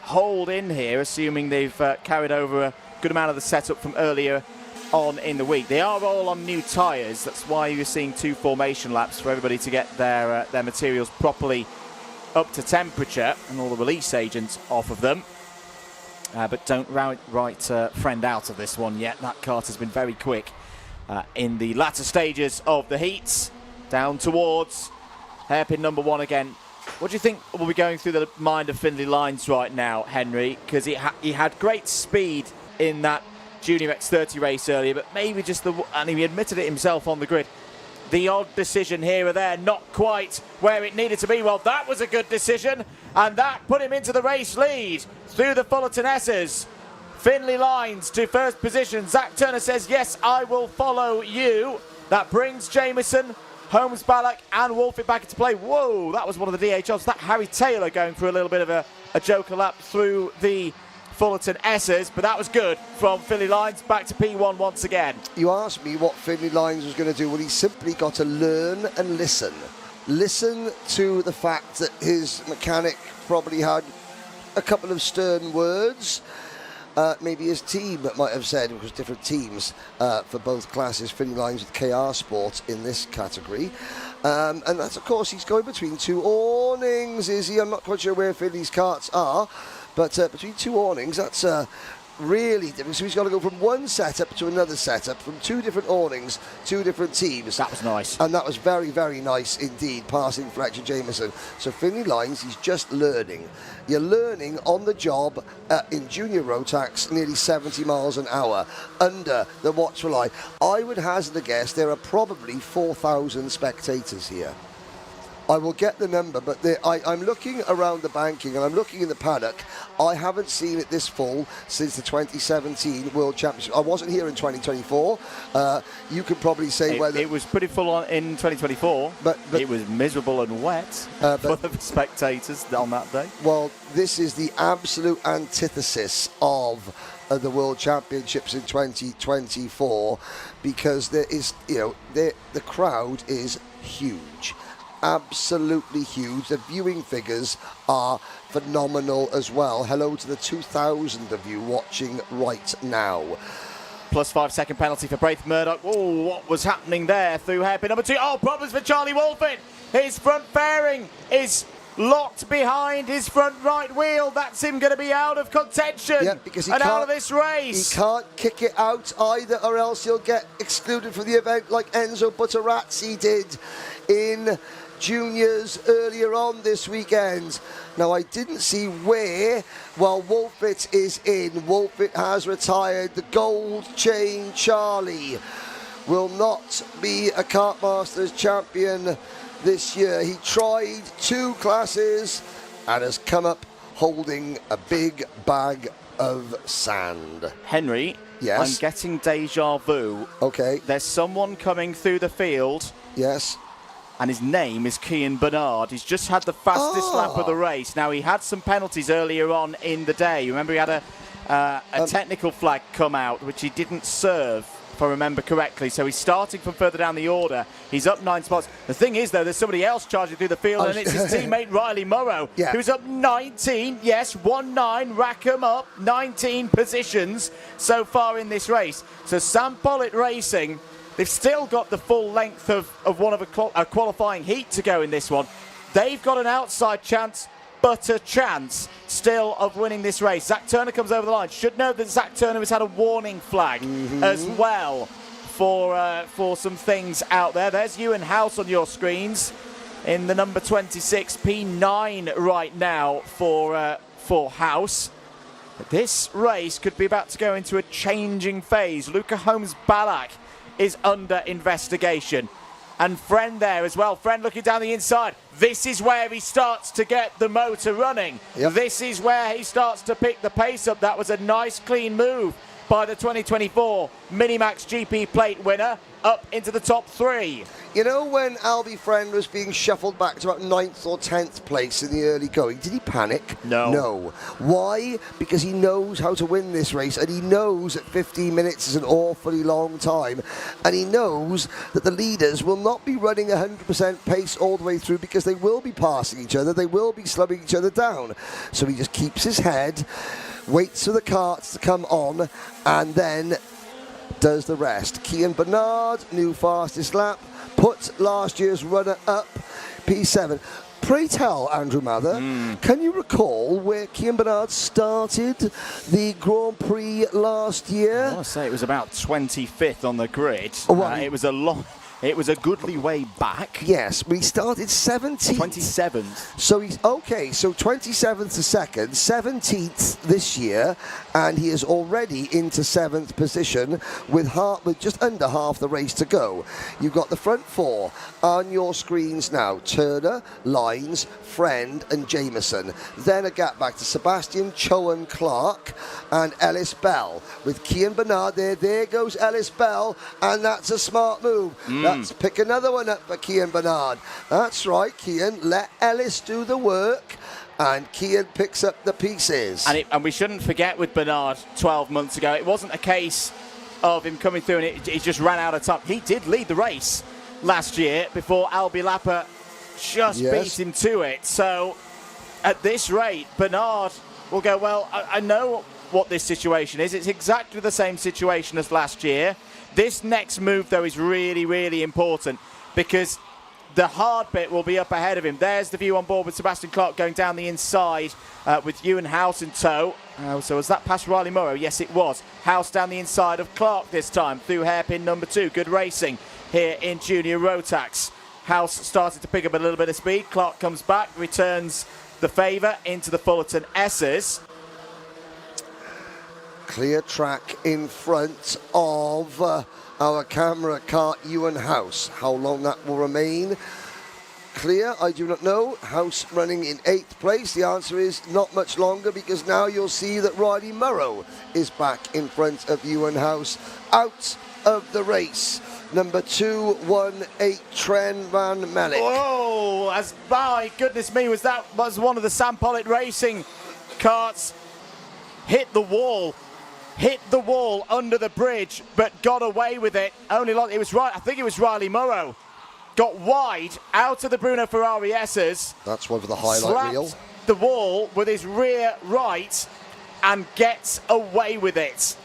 hold in here, assuming they've carried over a good amount of the setup from earlier on in the week. They are all on new tyres. That's why you're seeing 2 formation laps for everybody to get their materials properly up to temperature and all the release agents off of them. But don't write Friend out of this one yet. That kart has been very quick in the latter stages of the heats. Down towards hairpin number 1 again. What do you think will be going through the mind of Finlay Lines right now, Henry? Because he had great speed in that Junior X30 race earlier, but maybe just and he admitted it himself on the grid, the odd decision here or there, not quite where it needed to be. Well, that was a good decision, and that put him into the race lead through the Fullerton S's. Finlay Lines to first position. Zach Turner says, yes, I will follow you. That brings Jameson, Holmes, Ballack and Wolfit back into play. Whoa, that was one of the DHLs. That Harry Taylor going for a little bit of a joker lap through the Fullerton S's, but that was good from Finlay Lines. Back to P1 once again. You asked me what Finlay Lines was going to do. Well, he's simply got to learn and listen. Listen to the fact that his mechanic probably had a couple of stern words. Maybe his team might have said, because different teams for both classes. Finlay Lines with KR Sport in this category. And that's, of course, he's going between two awnings, is he? I'm not quite sure where Finlay's karts are, but between two awnings, that's really different. So he's got to go from one setup to another setup, from two different awnings, two different teams. That was nice. And that was very, very nice indeed, passing Fletcher Jameson. So Finlay Lines, he's just learning. You're learning on the job in junior Rotax, nearly 70 miles an hour, under the watchful eye. I would hazard a guess there are probably 4,000 spectators here. I will get the number, but I'm looking around the banking and I'm looking in the paddock. I haven't seen it this full since the 2017 World Championship. I wasn't here in 2024. You could probably say whether it was pretty full on in 2024, but it was miserable and wet for the spectators on that day. Well, this is the absolute antithesis of the World Championships in 2024, because there is, the crowd is huge. Absolutely huge. The viewing figures are phenomenal as well. Hello to the 2,000 of you watching right now. Plus 5 second penalty for Braith Murdoch. Oh, what was happening there through hairpin number 2? Oh, problems for Charlie Wolfit. His front fairing is locked behind his front right wheel. That's him going to be out of contention. Yeah, because and out of this race. He can't kick it out either, or else he'll get excluded from the event like Enzo Butterazzi did in juniors earlier on this weekend. Now, I didn't see where, while Wolfit is in. Wolfit has retired. The gold chain Charlie will not be a Kartmasters champion this year. He tried 2 classes and has come up holding a big bag of sand. Henry, yes? I'm getting deja vu. Okay. There's someone coming through the field. Yes. And his name is Cian Bernard. He's just had the fastest lap of the race. Now, he had some penalties earlier on in the day. Remember, he had a technical flag come out, which he didn't serve, if I remember correctly. So he's starting from further down the order. He's up 9 spots. The thing is, though, there's somebody else charging through the field, and it's his teammate Riley Morrow, who's up 19. Yes, 1-9, rack 'em up. 19 positions so far in this race. So Sam Pollitt Racing, they've still got the full length of one of a qualifying heat to go in this one. They've got an outside chance, but a chance still of winning this race. Zach Turner comes over the line. Should note that Zach Turner has had a warning flag as well for some things out there. There's Ewan House on your screens in the number 26, P9 right now for House. But this race could be about to go into a changing phase. Luca Holmes-Ballack is under investigation. And Friend there as well. Friend looking down the inside. This is where he starts to get the motor running. Yep. This is where he starts to pick the pace up. That was a nice clean move by the 2024 Minimax GP plate winner up into the top 3. You know, when Albie Friend was being shuffled back to about 9th or 10th place in the early going, did he panic? No. No. Why? Because he knows how to win this race, and he knows that 15 minutes is an awfully long time, and he knows that the leaders will not be running 100% pace all the way through, because they will be passing each other, they will be slowing each other down. So he just keeps his head, waits for the karts to come on, and then does the rest. Cian Bernard, new fastest lap, put last year's runner up, P7. Pray tell, Andrew Mather, can you recall where Cian Bernard started the Grand Prix last year? I want to say it was about 25th on the grid. Oh, well, It was a long It was a goodly way back. Yes, we started 17th. 27th. So he's okay. So 27th to second, 17th this year, and he is already into 7th position with just under half the race to go. You've got the front four on your screens now: Turner, Lines, Friend, and Jameson. Then a gap back to Sebastian, Chowan, Clark, and Ellis Bell with Cian Bernard there. There goes Ellis Bell, and that's a smart move. Let's pick another one up for Cian Bernard. That's right, Cian. Let Ellis do the work, and Cian picks up the pieces. And we shouldn't forget with Bernard 12 months ago, it wasn't a case of him coming through and he just ran out of time. He did lead the race last year before Albi Lapper just beat him to it. So at this rate, Bernard will go, well, I know what this situation is. It's exactly the same situation as last year. This next move, though, is really, really important because the hard bit will be up ahead of him. There's the view on board with Sebastian Clark going down the inside with Ewan House in tow. So was that past Riley Morrow? Yes, it was. House down the inside of Clark this time through hairpin number 2. Good racing here in Junior Rotax. House started to pick up a little bit of speed. Clark comes back, returns the favour into the Fullerton S's. Clear track in front of our camera cart, Ewan House. How long that will remain clear, I do not know. House running in 8th place. The answer is not much longer, because now you'll see that Riley Morrow is back in front of Ewan House, out of the race. Number 218, Tren Van Mellick. Oh, my goodness me, was one of the Sam Pollitt Racing carts. Hit the wall under the bridge, but got away with it. I think it was Riley Morrow. Got wide out of the Bruno Ferrari S's. That's one for the highlight reel. The wall with his rear right and gets away with it.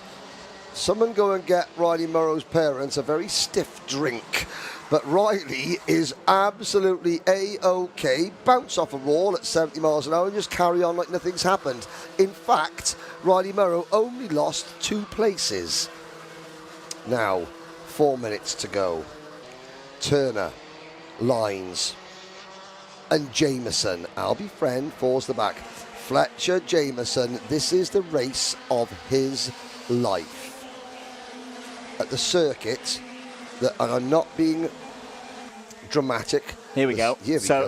Someone go and get Riley Morrow's parents a very stiff drink. But Riley is absolutely A-OK. Bounce off a wall at 70 miles an hour and just carry on like nothing's happened. In fact, Riley Morrow only lost 2 places. Now, 4 minutes to go. Turner, Lines, and Jameson. Albie Friend falls the back. Fletcher, Jameson, this is the race of his life. At the circuit, and I'm not being dramatic. Here we go.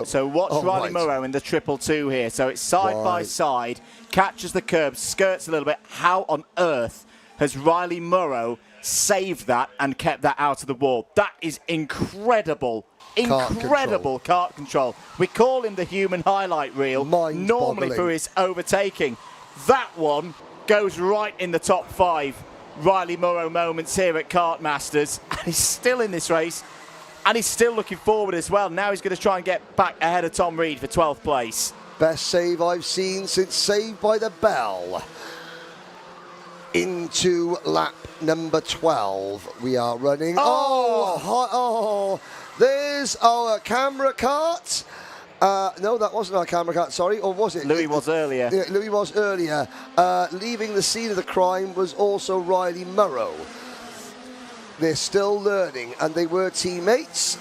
So watch Riley Morrow in the 222 here. So it's side by side, catches the curb, skirts a little bit. How on earth has Riley Morrow saved that and kept that out of the wall? That is incredible. Incredible kart control. We call him the human highlight reel, normally for his overtaking. That one goes right in the top 5 Riley Morrow moments here at Kartmasters, and he's still in this race, and he's still looking forward as well. Now he's going to try and get back ahead of Tom Reed for 12th place. Best save I've seen since Saved by the Bell. Into lap number 12 we are running. There's our camera cart. No, that wasn't our camera cart, sorry. Or was it? Louis was earlier. Yeah, Louis was earlier. Leaving the scene of the crime was also Riley Morrow. They're still learning, and they were teammates.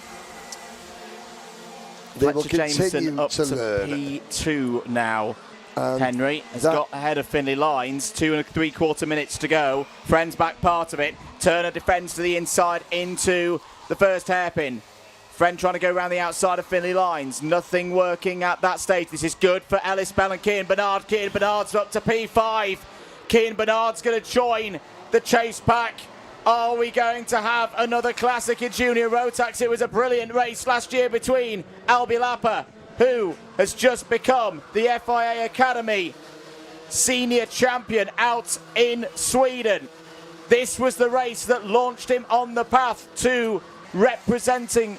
They will continue up to learn. P2 now. Henry has got ahead of Finley Lines. 2 3/4 minutes to go. Friend's back part of it. Turner defends to the inside into the first hairpin. Friend trying to go around the outside of Finley Lines. Nothing working at that stage. This is good for Ellis Bell and Cian Bernard. Cian Bernard's up to P5. Cian Bernard's going to join the chase pack. Are we going to have another classic in Junior Rotax? It was a brilliant race last year between Albi Lapper, who has just become the FIA Academy senior champion out in Sweden. This was the race that launched him on the path to representing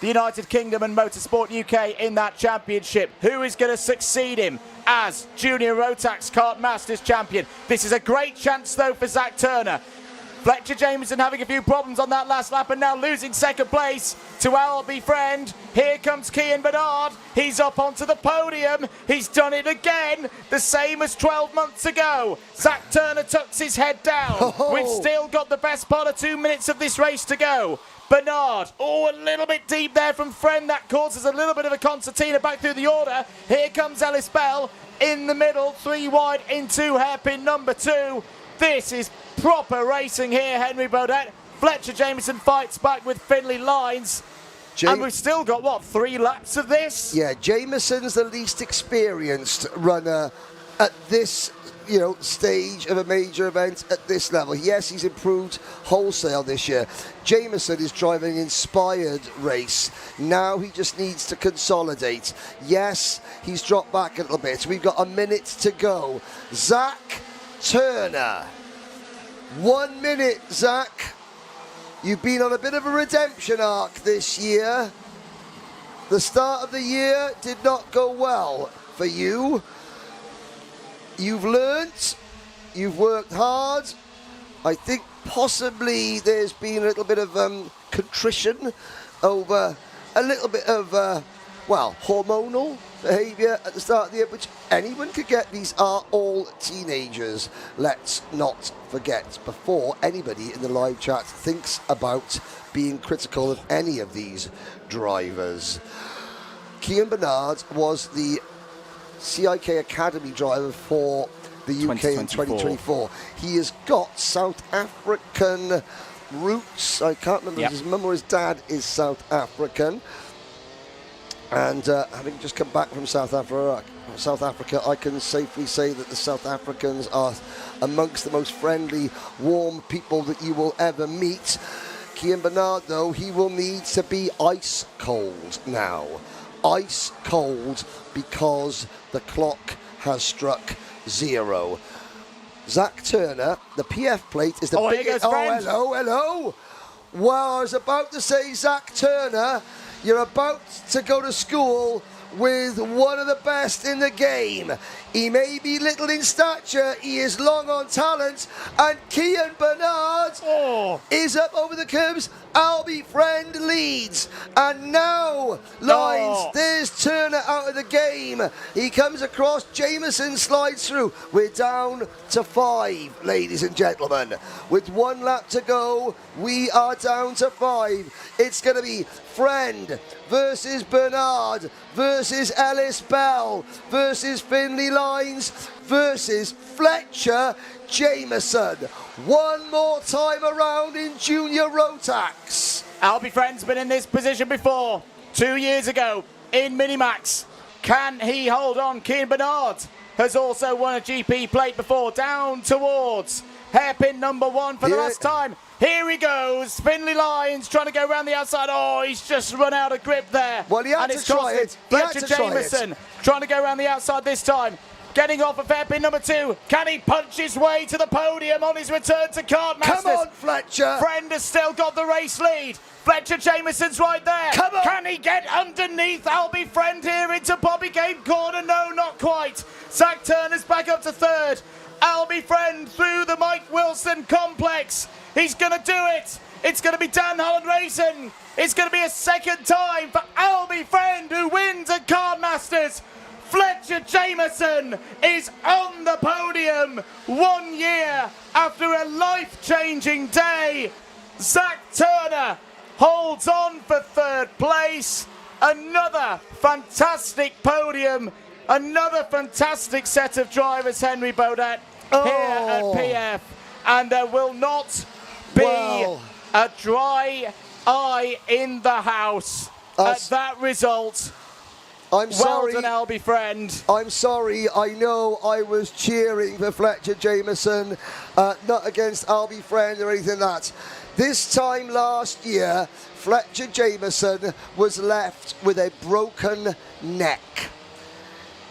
the United Kingdom and Motorsport UK in that championship. Who is going to succeed him as Junior Rotax Kartmasters champion? This is a great chance, though, for Zach Turner. Fletcher Jameson having a few problems on that last lap and now losing second place to Albie Friend. Here comes Cian Bernard. He's up onto the podium. He's done it again, the same as 12 months ago. Zach Turner tucks his head down. We've still got the best part of 2 minutes of this race to go. Bernard. Oh, a little bit deep there from Friend. That causes a little bit of a concertina back through the order. Here comes Ellis Bell in the middle, 3 wide into hairpin number 2. This is proper racing here, Henry Beaudette. Fletcher Jameson fights back with Finley Lines. And we've still got, what, 3 laps of this? Yeah, Jameson's the least experienced runner at this stage of a major event at this level. Yes, he's improved wholesale this year. Jameson is driving an inspired race. Now he just needs to consolidate. Yes, he's dropped back a little bit. We've got a minute to go. Zach Turner. 1 minute, Zach. You've been on a bit of a redemption arc this year. The start of the year did not go well for you. You've learnt, you've worked hard. I think possibly there's been a little bit of contrition over a little bit of, hormonal behaviour at the start of the year, which anyone could get. These are all teenagers. Let's not forget, before anybody in the live chat thinks about being critical of any of these drivers. Cian Bernard was the CIK Academy driver for the UK in 2024. He has got South African roots. I can't remember if his mum or his dad is South African. And having just come back from South Africa, I can safely say that the South Africans are amongst the most friendly, warm people that you will ever meet. Cian Bernard, though, he will need to be ice cold now. Ice cold because the clock has struck 0. Zach Turner, the PF plate is the biggest. Hello. Well, I was about to say, Zach Turner, you're about to go to school with one of the best in the game. He may be little in stature, he is long on talent, and Cian Bernard is up over the curbs. Albie Friend leads, and now Lines, there's Turner out of the game. He comes across, Jameson slides through. We're down to 5, ladies and gentlemen. With 1 lap to go, we are down to 5. It's going to be Friend versus Bernard versus Ellis Bell versus Finley Lines versus Fletcher Jameson. One more time around in Junior Rotax. Albie Friend's been in this position before, 2 years ago in Minimax. Can he hold on? Cian Bernard has also won a GP plate before, down towards hairpin number 1 for the last time. Here he goes, Finley Lines trying to go around the outside. Oh, he's just run out of grip there. Well, he had to try it. Fletcher Jameson trying to go around the outside this time. Getting off of hairpin number 2. Can he punch his way to the podium on his return to Kartmasters? Come on, Fletcher. Friend has still got the race lead. Fletcher Jameson's right there. Come on. Can he get underneath Albie Friend here into Bobby Game Corner? No, not quite. Zach Turner's back up to 3rd. Albie Friend through the Mike Wilson complex. He's going to do it. It's going to be Dan Holland Racing. It's going to be a 2nd time for Albie Friend, who wins at Kartmasters. Fletcher Jameson is on the podium 1 year after a life-changing day. Zach Turner holds on for 3rd place. Another fantastic podium. Another fantastic set of drivers, Henry Beaudette, here at PF. And there will not be a dry eye in the house at that result. I'm sorry. Well done, Albie Friend. I'm sorry. I know I was cheering for Fletcher Jameson, not against Albie Friend or anything like that. This time last year, Fletcher Jameson was left with a broken neck.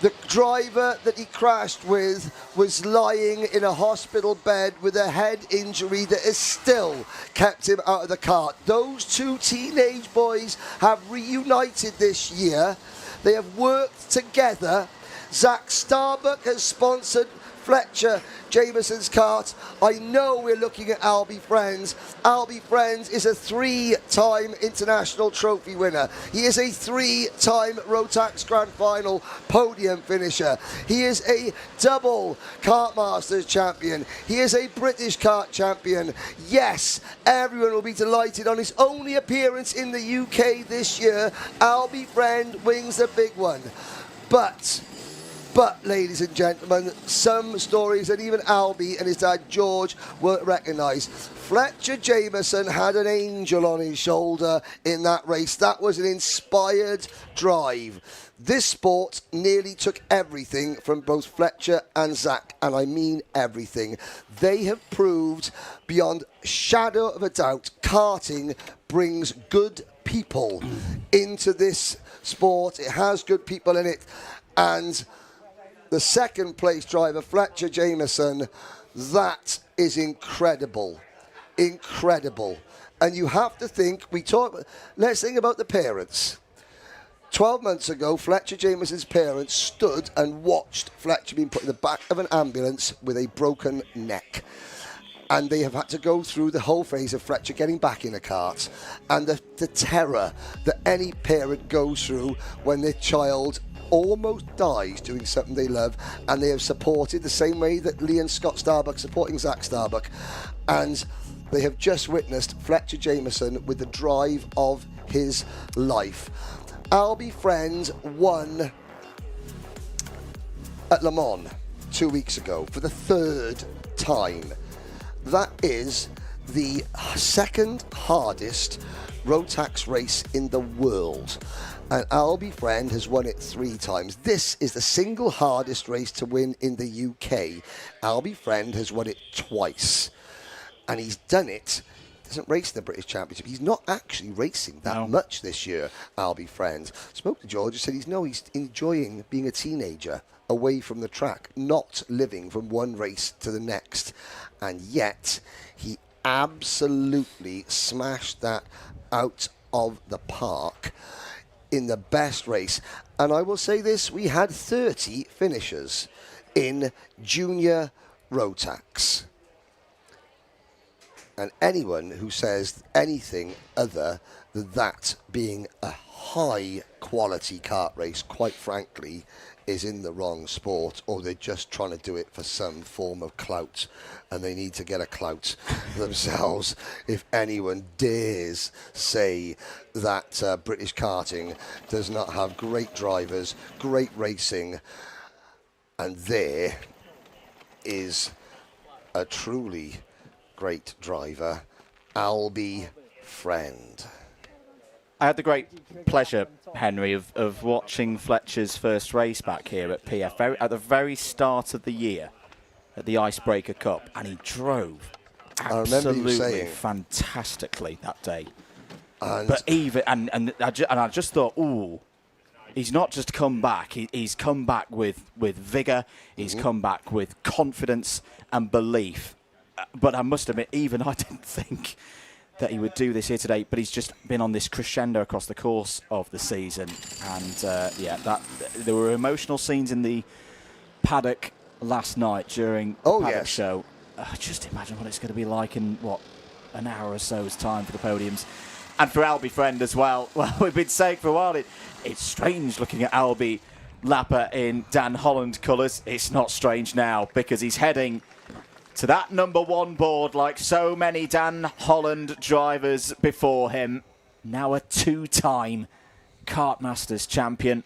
The driver that he crashed with was lying in a hospital bed with a head injury that has still kept him out of the kart. Those 2 teenage boys have reunited this year. They have worked together. Zach Starbuck has sponsored Fletcher Jameson's kart. I know we're looking at Albie Friends. Albie Friends is a 3-time international trophy winner. He is a 3-time Rotax Grand Final podium finisher. He is a double Kartmasters champion. He is a British kart champion. Yes, everyone will be delighted. On his only appearance in the UK this year, Albie Friend wins the big one. But, ladies and gentlemen, some stories that even Albie and his dad George won't recognise. Fletcher Jameson had an angel on his shoulder in that race. That was an inspired drive. This sport nearly took everything from both Fletcher and Zach, and I mean everything. They have proved beyond shadow of a doubt, karting brings good people into this sport. It has good people in it. And the second place driver, Fletcher Jameson, that is incredible. Incredible. And you have to think, let's think about the parents. 12 months ago, Fletcher Jameson's parents stood and watched Fletcher being put in the back of an ambulance with a broken neck. And they have had to go through the whole phase of Fletcher getting back in a kart and the terror that any parent goes through when their child almost dies doing something they love, and they have supported the same way that Lee and Scott Starbuck supporting Zach Starbuck. And they have just witnessed Fletcher Jameson with the drive of his life. Albie Friend won at Le Mans 2 weeks ago for the 3rd time. That is the second hardest Rotax race in the world. And Albie Friend has won it 3 times. This is the single hardest race to win in the UK. Albie Friend has won it twice. And he's done it. Doesn't race in the British Championship. He's not actually racing that much this year, Albie Friend. Spoke to George and said he's enjoying being a teenager away from the track, not living from one race to the next. And yet, he absolutely smashed that out of the park in the best race. And I will say this, we had 30 finishers in junior Rotax. And anyone who says anything other than that being a high quality kart race, quite frankly, is in the wrong sport, or they're just trying to do it for some form of clout, and they need to get a clout themselves. If anyone dares say that British karting does not have great drivers, great racing, and there is a truly great driver, Albie Friend. I had the great pleasure, Henry, of watching Fletcher's first race back here at PF at the very start of the year at the Icebreaker Cup, and he drove absolutely fantastically that day. But even and I just thought, ooh, he's not just come back. He's come back with vigour. He's come back with confidence and belief. But I must admit, even I didn't think that he would do this here today, but he's just been on this crescendo across the course of the season. And there were emotional scenes in the paddock last night during the paddock show. Just imagine what it's going to be like in, an hour or so's time for the podiums. And for Albie Friend as well. Well, we've been saying for a while, it's strange looking at Albie Lapper in Dan Holland colours. It's not strange now, because he's heading to that #1 board like so many Dan Holland drivers before him. Now a 2-time Kartmasters champion.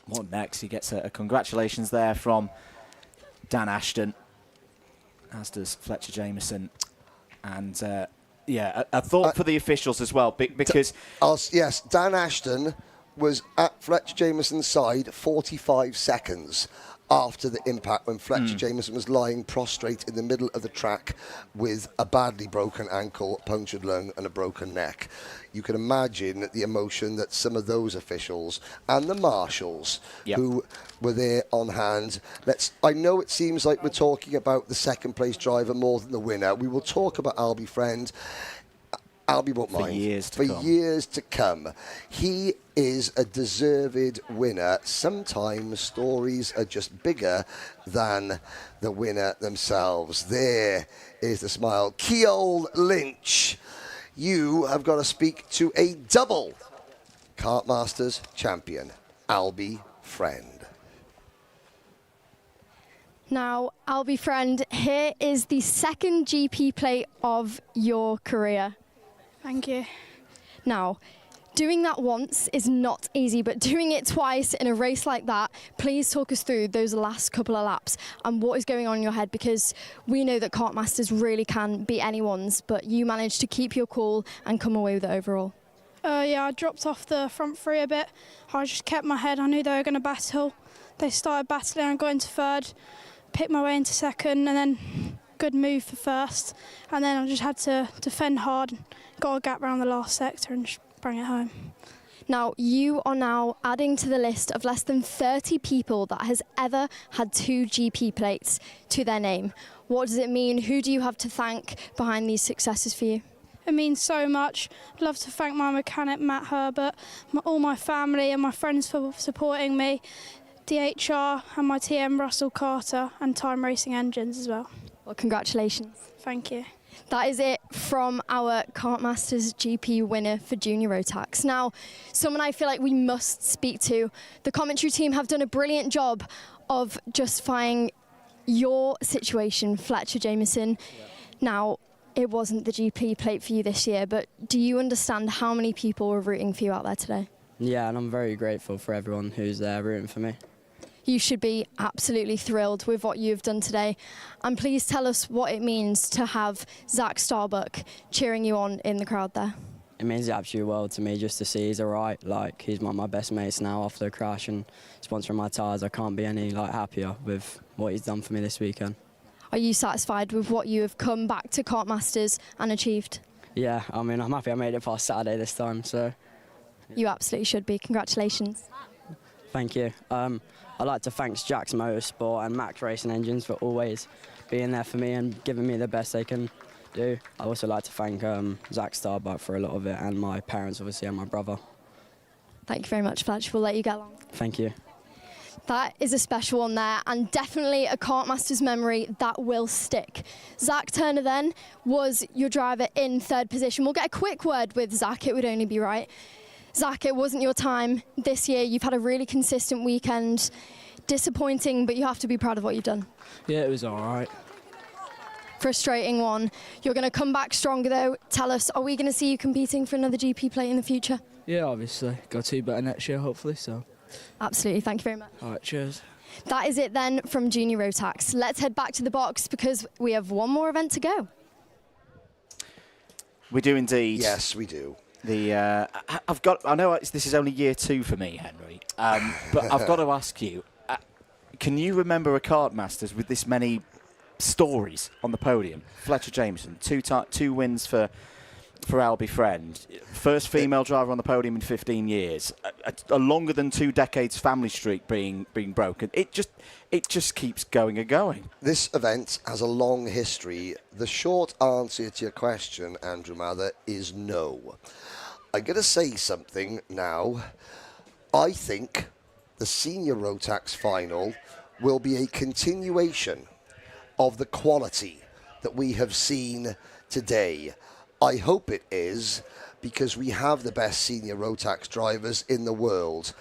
What next? He gets a congratulations there from Dan Ashton, as does Fletcher Jameson. And a thought for the officials as well, because... Yes, Dan Ashton was at Fletcher Jameson's side 45 seconds after the impact, when Fletcher Jameson was lying prostrate in the middle of the track with a badly broken ankle, punctured lung and a broken neck. You can imagine the emotion that some of those officials and the marshals who were there on hand. I know it seems like we're talking about the second place driver more than the winner. We will talk about Albie Friend. Albie won't mind. For years to come. He is a deserved winner. Sometimes stories are just bigger than the winner themselves. There is the smile. Ceol Lynch, you have got to speak to a double Kartmasters champion, Albie Friend. Now, Albie Friend, here is the second GP plate of your career. Thank you. Now, doing that once is not easy, but doing it twice in a race like that, please talk us through those last couple of laps and what is going on in your head, because we know that Kartmasters really can beat anyone's, but you managed to keep your cool and come away with it overall. Yeah, I dropped off the front three a bit. I just kept my head. I knew they were going to battle. They started battling and got into third. Picked my way into second, and then good move for first. And then I just had to defend hard, got a gap around the last sector and just bring it home. Now, you are now adding to the list of less than 30 people that has ever had 2 GP plates to their name. What does it mean? Who do you have to thank behind these successes for you? It means so much. I'd love to thank my mechanic, Matt Herbert, all my family and my friends for supporting me, DHR and my TM Russell Carter and Time Racing Engines as well. Well, congratulations. Thank you. That is it from our Kartmasters GP winner for Junior Rotax. Now, someone I feel like we must speak to. The commentary team have done a brilliant job of justifying your situation, Fletcher Jameson. Now, it wasn't the GP plate for you this year, but do you understand how many people were rooting for you out there today? Yeah, and I'm very grateful for everyone who's there rooting for me. You should be absolutely thrilled with what you've done today. And please tell us what it means to have Zach Starbuck cheering you on in the crowd there. It means the absolute world to me just to see he's all right. Like, he's one of my best mates now after the crash and sponsoring my tyres. I can't be any happier with what he's done for me this weekend. Are you satisfied with what you have come back to Kartmasters and achieved? Yeah, I mean, I'm happy I made it past Saturday this time, so... You absolutely should be. Congratulations. Thank you. I'd like to thank Jack's Motorsport and Max Racing Engines for always being there for me and giving me the best they can do. I'd also like to thank Zach Starbuck for a lot of it, and my parents, obviously, and my brother. Thank you very much, Fletch. We'll let you get along. Thank you. That is a special one there, and definitely a Kartmasters memory that will stick. Zach Turner then was your driver in third position. We'll get a quick word with Zach, it would only be right. Zach, it wasn't your time this year. You've had a really consistent weekend. Disappointing, but you have to be proud of what you've done. Yeah, it was all right. Frustrating one. You're going to come back stronger, though. Tell us, are we going to see you competing for another GP plate in the future? Yeah, obviously. Got to better next year, hopefully, so... Absolutely. Thank you very much. All right, cheers. That is it then from Junior Rotax. Let's head back to the box because we have one more event to go. We do indeed. Yes, we do. I know this is only year 2 for me, Henry, but I've got to ask you, can you remember a Kartmasters with this many stories on the podium? Fletcher Jameson, 2 wins for Albie Friend, first female driver on the podium in 15 years, a longer than 2 decades family streak being broken. It just keeps going and going. This event has a long history. The short answer to your question, Andrew Mather, is no. I'm going to say something now. I think the Senior Rotax final will be a continuation of the quality that we have seen today. I hope it is, because we have the best Senior Rotax drivers in the world,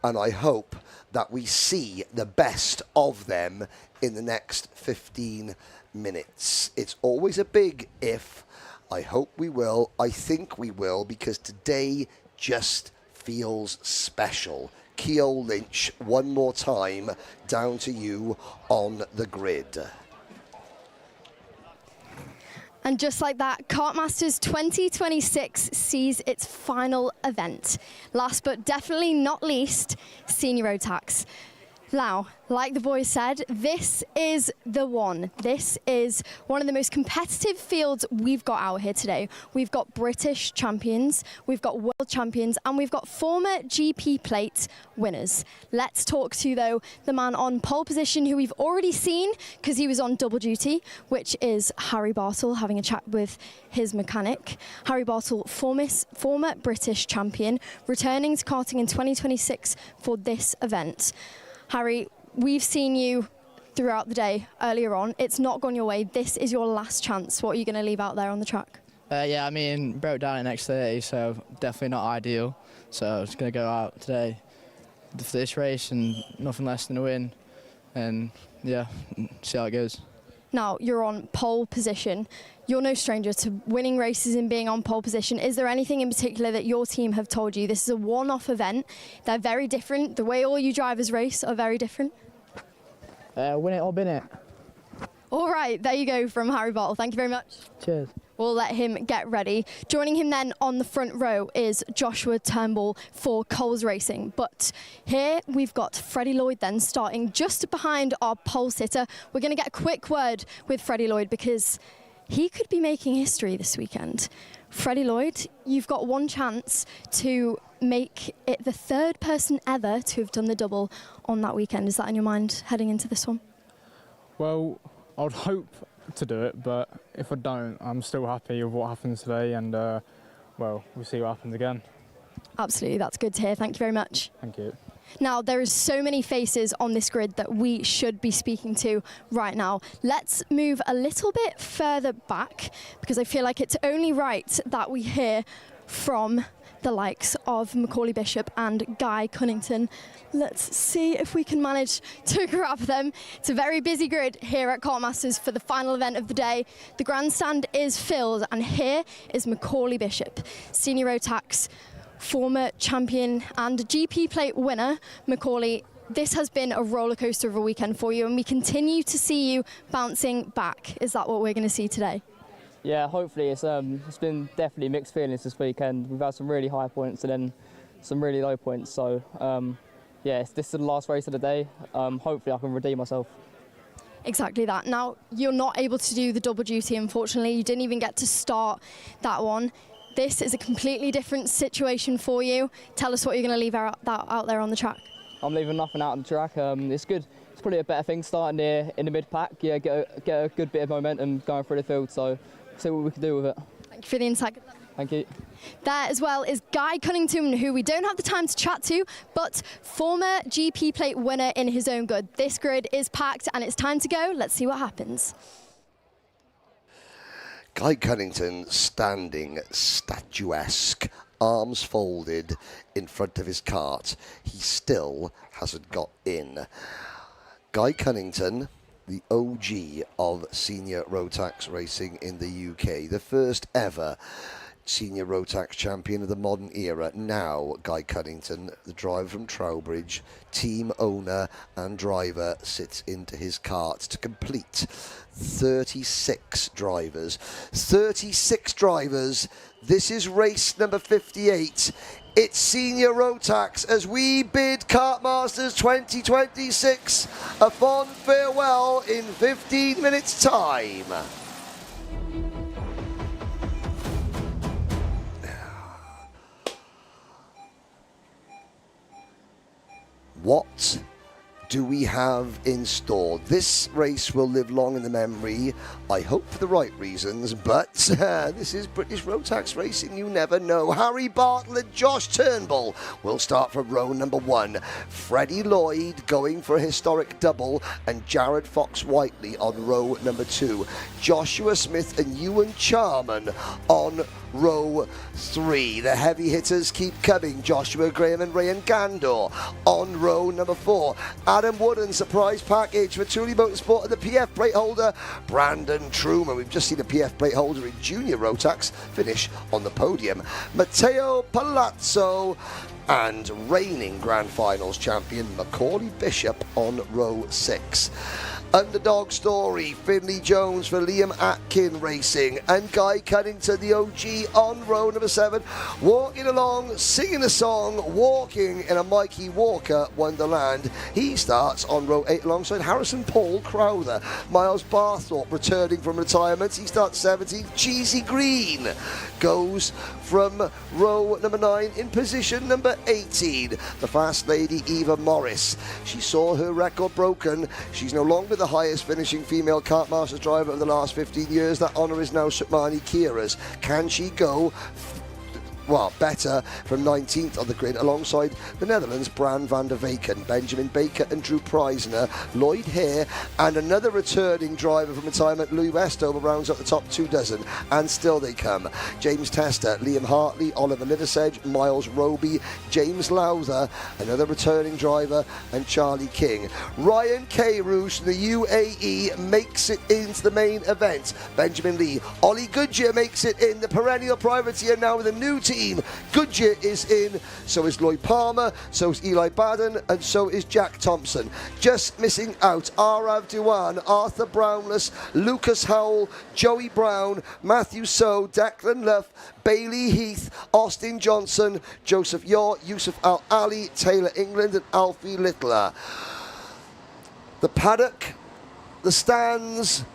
and I hope that we see the best of them in the next 15 minutes. It's always a big if. I hope we will. I think we will, because today just feels special. Ceol Lynch, one more time, down to you on the grid. And just like that, Kartmasters 2026 sees its final event. Last but definitely not least, Senior Rotax. Now, like the boys said, this is the one. This is one of the most competitive fields we've got out here today. We've got British champions, we've got world champions, and we've got former GP plate winners. Let's talk to, though, the man on pole position who we've already seen because he was on double duty, which is Harry Bartle, having a chat with his mechanic. Harry Bartle, former British champion, returning to karting in 2026 for this event. Harry, we've seen you throughout the day earlier on. It's not gone your way. This is your last chance. What are you going to leave out there on the track? Yeah, I mean, broke down in X30, so definitely not ideal. So I'm just going to go out today for this race and nothing less than a win. And yeah, see how it goes. Now, you're on pole position. You're no stranger to winning races and being on pole position. Is there anything in particular that your team have told you? This is a one-off event. They're very different. The way all you drivers race are very different. Win it or bin it. All right, there you go from Harry Bartle. Thank you very much. Cheers. We'll let him get ready. Joining him then on the front row is Joshua Turnbull for Coles Racing. But here we've got Freddie Lloyd then starting just behind our pole sitter. We're going to get a quick word with Freddie Lloyd because he could be making history this weekend. Freddie Lloyd, you've got one chance to make it the third person ever to have done the double on that weekend. Is that in your mind heading into this one? Well, I'd hope to do it, but if I don't, I'm still happy with what happens today, and well, we'll see what happens again. Absolutely, that's good to hear. Thank you very much. Thank you. Now, there is so many faces on this grid that we should be speaking to right now. Let's move a little bit further back because I feel like it's only right that we hear from the likes of Macaulay Bishop and Guy Cunnington. Let's see if we can manage to grab them. It's a very busy grid here at Kartmasters for the final event of the day. The grandstand is filled, and here is Macaulay Bishop, Senior Rotax, former champion and GP plate winner. Macaulay, this has been a roller coaster of a weekend for you, and we continue to see you bouncing back. Is that what we're going to see today? Yeah, hopefully. It's been definitely mixed feelings this weekend. We've had some really high points and then some really low points. So, yeah, this is the last race of the day. Hopefully I can redeem myself. Exactly that. Now, you're not able to do the double duty, unfortunately. You didn't even get to start that one. This is a completely different situation for you. Tell us what you're going to leave out there on the track. I'm leaving nothing out on the track. It's good. It's probably a better thing starting here in the mid-pack. Yeah, get a good bit of momentum going through the field. So, see what we can do with it. Thank you for the insight. Thank you. There as well is Guy Cunnington, who we don't have the time to chat to, but former GP plate winner in his own good. This grid is packed and it's time to go. Let's see what happens. Guy Cunnington standing statuesque, arms folded in front of his kart. He still hasn't got in. Guy Cunnington, the OG of senior Rotax racing in the UK, the first ever senior Rotax champion of the modern era. Now Guy Cunnington, the driver from Trowbridge, team owner and driver, sits into his kart to complete 36 drivers. 36 drivers. This is race number 58. It's Senior Rotax as we bid Kartmasters 2026 a fond farewell in 15 minutes' time. What do we have in store? This race will live long in the memory, I hope for the right reasons, but this is British Rotax racing, you never know. Harry Bartle and Josh Turnbull will start from row number 1. Freddie Lloyd going for a historic double, and Jared Fox-Whiteley on row number 2. Joshua Smith and Ewan Charman on row 3. The heavy hitters keep coming. Joshua Graham and Ryan Gandor on row number 4. Adam Wooden, surprise package for Thule Motorsport and the PF plate holder Brandon Truman. We've just seen a PF plate holder in junior Rotax finish on the podium. Matteo Palazzo and reigning Grand Finals champion Macaulay Bishop on row 6. Underdog Story, Finley Jones for Liam Atkin Racing, and Guy Cunnington, the OG, on row number 7, walking along, singing a song, walking in a Mikey Walker wonderland. He starts on row 8 alongside Harrison Paul Crowther. Miles Barthorpe returning from retirement. He starts 17th. Cheesy Green goes from row number 9 in position number 18. The fast lady Eva Morris. She saw her record broken. She's no longer the highest finishing female Kartmasters driver in the last 15 years. That honour is now Sutmani Kira's. Can she go better from 19th on the grid alongside the Netherlands' Bran van der Weken, Benjamin Baker and Drew Preisner, Lloyd Hare, and another returning driver from retirement, Louis Westover, rounds up the top 2 dozen, and still they come. James Tester, Liam Hartley, Oliver Liversedge, Miles Roby, James Lowther, another returning driver, and Charlie King. Ryan Kairouche from the UAE makes it into the main event. Benjamin Lee, Ollie Goodyear makes it in, the perennial privateer now with a new team. Goodyear is in, so is Lloyd Palmer, so is Eli Baden, and so is Jack Thompson. Just missing out Arav Dewan, Arthur Brownless, Lucas Howell, Joey Brown, Matthew So, Declan Luff, Bailey Heath, Austin Johnson, Joseph Yaw, Yusuf Al Ali, Taylor England, and Alfie Littler. The paddock, the stands,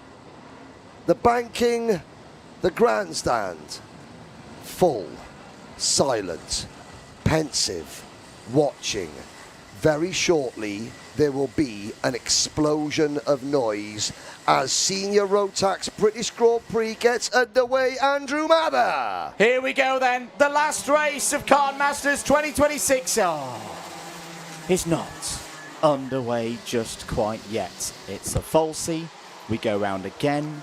the banking, the grandstand, full. Silent, pensive, watching. Very shortly there will be an explosion of noise as Senior Rotax British Grand Prix gets underway. Andrew Mather. Here we go then, the last race of Kartmasters 2026. Is not underway just quite yet. It's a falsie, we go round again,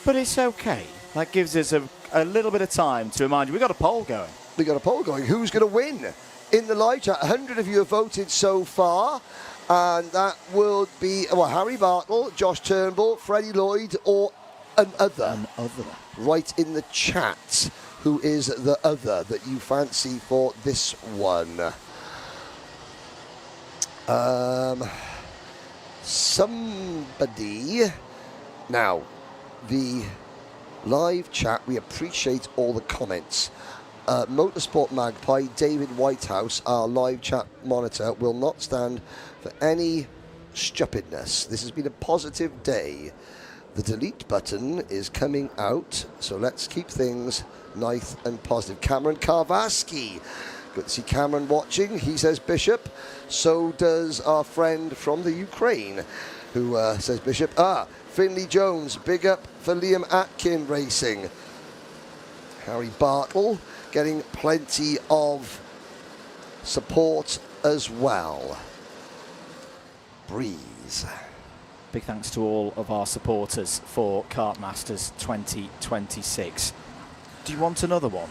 but it's okay. That gives us a little bit of time to remind you, we've got a poll going. We've got a poll going. Who's going to win in the live chat? 100 of you have voted so far, and that would be Harry Bartle, Josh Turnbull, Freddie Lloyd, or another. Right in the chat, who is the other that you fancy for this one? Somebody. Now, the live chat, we appreciate all the comments. Motorsport Magpie, David Whitehouse, our live chat monitor, will not stand for any stupidness. This has been a positive day. The delete button is coming out, so let's keep things nice and positive. Cameron Karvaski. Good to see Cameron watching. He says Bishop. So does our friend from the Ukraine, who says Bishop. Finley Jones, big up for Liam Atkin Racing. Harry Bartle getting plenty of support as well. Breeze. Big thanks to all of our supporters for Kartmasters 2026. Do you want another one?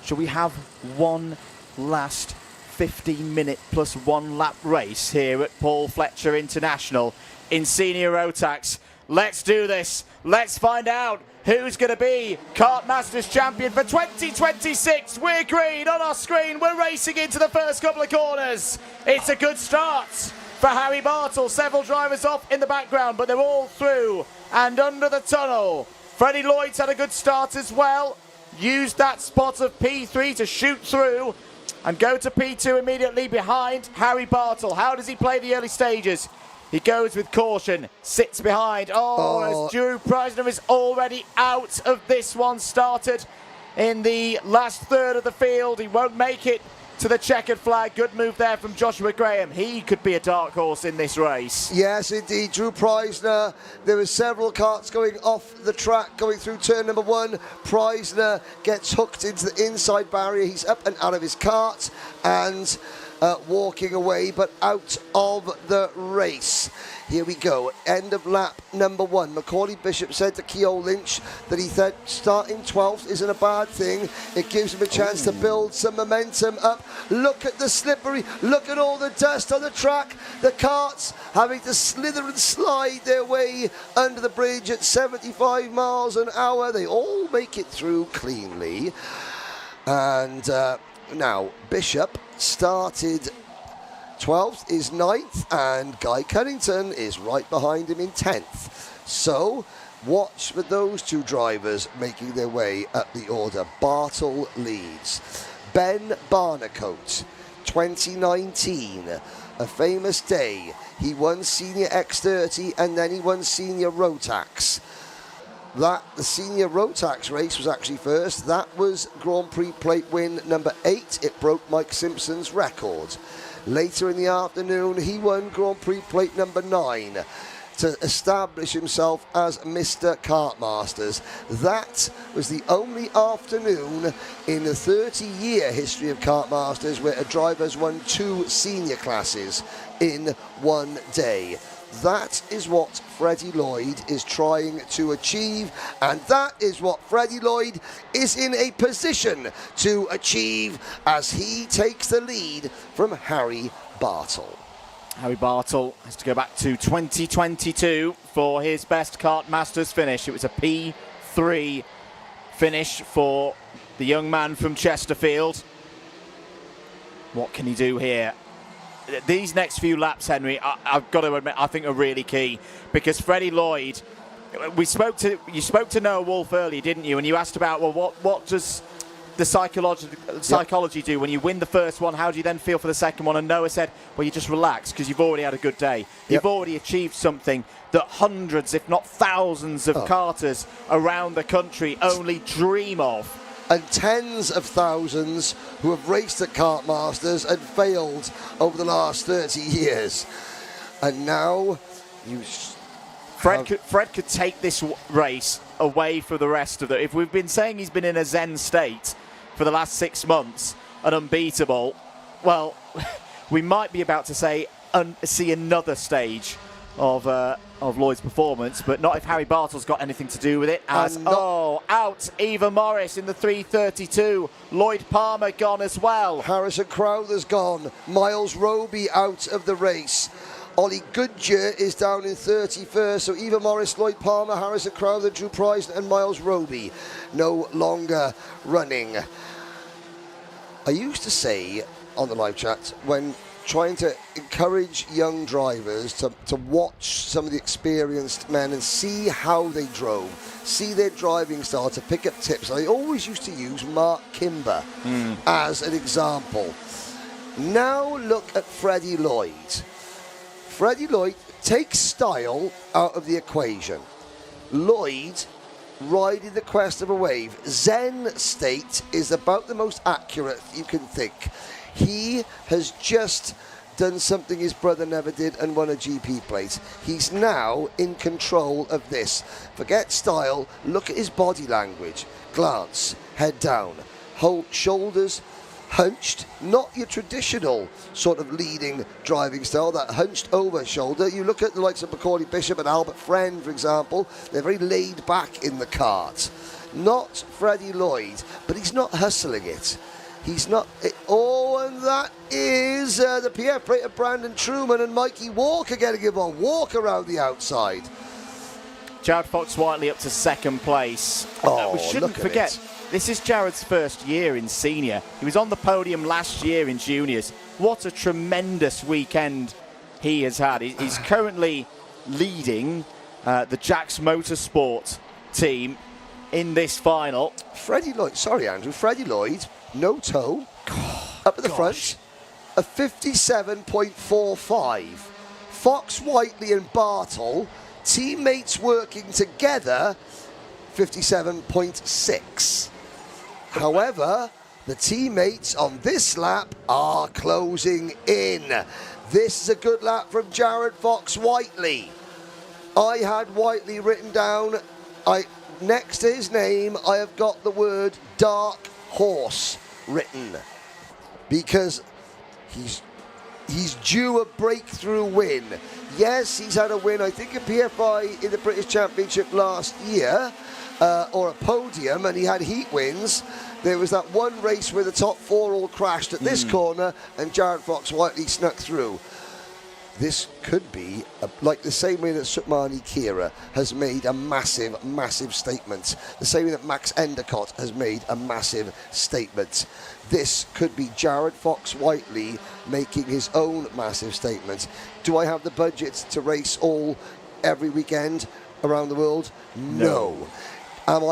Shall we have one last 15-minute plus 1 lap race here at Paul Fletcher International in Senior Rotax? Let's do this. Let's find out who's going to be Kartmasters champion for 2026. We're green on our screen. We're racing into the first couple of corners. It's a good start for Harry Bartle. Several drivers off in the background, but they're all through and under the tunnel. Freddie Lloyd's had a good start as well. Used that spot of P3 to shoot through and go to P2 immediately behind Harry Bartle. How does he play the early stages? He goes with caution, sits behind. As Drew Preisner is already out of this one. Started in the last third of the field. He won't make it to the checkered flag. Good move there from Joshua Graham. He could be a dark horse in this race. Yes, indeed. Drew Preisner. There were several karts going off the track, going through turn number 1. Preisner gets hooked into the inside barrier. He's up and out of his kart and walking away, but out of the race. Here we go, end of lap number 1. Macaulay Bishop said to Ceol Lynch that he thought starting 12th isn't a bad thing. It gives him a chance to build some momentum up. Look at the slippery, look at all the dust on the track. The karts having to slither and slide their way under the bridge at 75 miles an hour. They all make it through cleanly. And now Bishop started 12th is 9th, and Guy Cunnington is right behind him in 10th. So, watch for those two drivers making their way up the order. Bartle leads. Ben Barnacote, 2019, a famous day. He won Senior X30 and then he won Senior Rotax. The Senior Rotax race was actually first. That was Grand Prix plate win number 8. It broke Mike Simpson's record. Later in the afternoon, he won Grand Prix plate number 9 to establish himself as Mr. Kartmasters. That was the only afternoon in the 30-year history of Kartmasters where a driver's won 2 senior classes in one day. That is what Freddie Lloyd is trying to achieve, and that is what Freddie Lloyd is in a position to achieve as he takes the lead from Harry Bartle. Harry Bartle has to go back to 2022 for his best Kartmasters finish. It was a P3 finish for the young man from Chesterfield. What can he do here? These next few laps, Henry, I've got to admit, I think are really key, because Freddie Lloyd, you spoke to Noah Wolf earlier, didn't you? And you asked about, well, what does the psychology do when you win the first one? How do you then feel for the second one? And Noah said, well, you just relax because you've already had a good day. You've already achieved something that hundreds, if not thousands of karters around the country only dream of. And tens of thousands who have raced at Kartmasters and failed over the last 30 years. And now Fred could take this race away from the rest of it. If we've been saying he's been in a zen state for the last 6 months and unbeatable, well, we might be about to see another stage of Lloyd's performance, but not if Harry Bartle's got anything to do with it. Out Eva Morris in the 332. Lloyd Palmer gone as well. Harrison Crowther's gone. Miles Roby out of the race. Ollie Goodyear is down in 31st, so Eva Morris, Lloyd Palmer, Harrison Crowther, Drew Price and Miles Roby no longer running. I used to say on the live chat, when trying to encourage young drivers to watch some of the experienced men and see how they drove, see their driving style, to pick up tips. I always used to use Mark Kimber as an example. Now look at Freddie Lloyd. Freddie Lloyd takes style out of the equation. Lloyd riding the crest of a wave. Zen state is about the most accurate you can think. He has just done something his brother never did and won a GP plate. He's now in control of this. Forget style, look at his body language. Glance, head down, hold shoulders hunched, not your traditional sort of leading driving style, that hunched over shoulder. You look at the likes of Macaulay Bishop and Albert Friend, for example, they're very laid back in the kart. Not Freddie Lloyd, but he's not hustling it. He's not. And that is the PF plate of Brandon Truman and Mikey Walker getting him on. Walk around the outside. Jared Fox-Whiteley up to second place. We shouldn't forget, this is Jared's first year in senior. He was on the podium last year in juniors. What a tremendous weekend he has had. He's currently leading the Jax Motorsport team in this final. Freddie Lloyd, sorry Andrew, Freddie Lloyd, no toe, up at the front, a 57.45. Fox-Whiteley and Bartle, teammates working together, 57.6. However, the teammates on this lap are closing in. This is a good lap from Jared Fox-Whiteley. I had Whiteley written down. Next to his name, I have got the word Dark Horse written, because he's due a breakthrough win. Yes, he's had a win, I think, at PFI in the British Championship last year, or a podium, and he had heat wins. There was that one race where the top four all crashed at this corner, and Jared Fox-Whiteley snuck through. this could be like the same way that Sukmani Kira has made a massive, massive statement. The same way that Max Endicott has made a massive statement. This could be Jared Fox-Whiteley making his own massive statement. Do I have the budget to race every weekend around the world? No. Have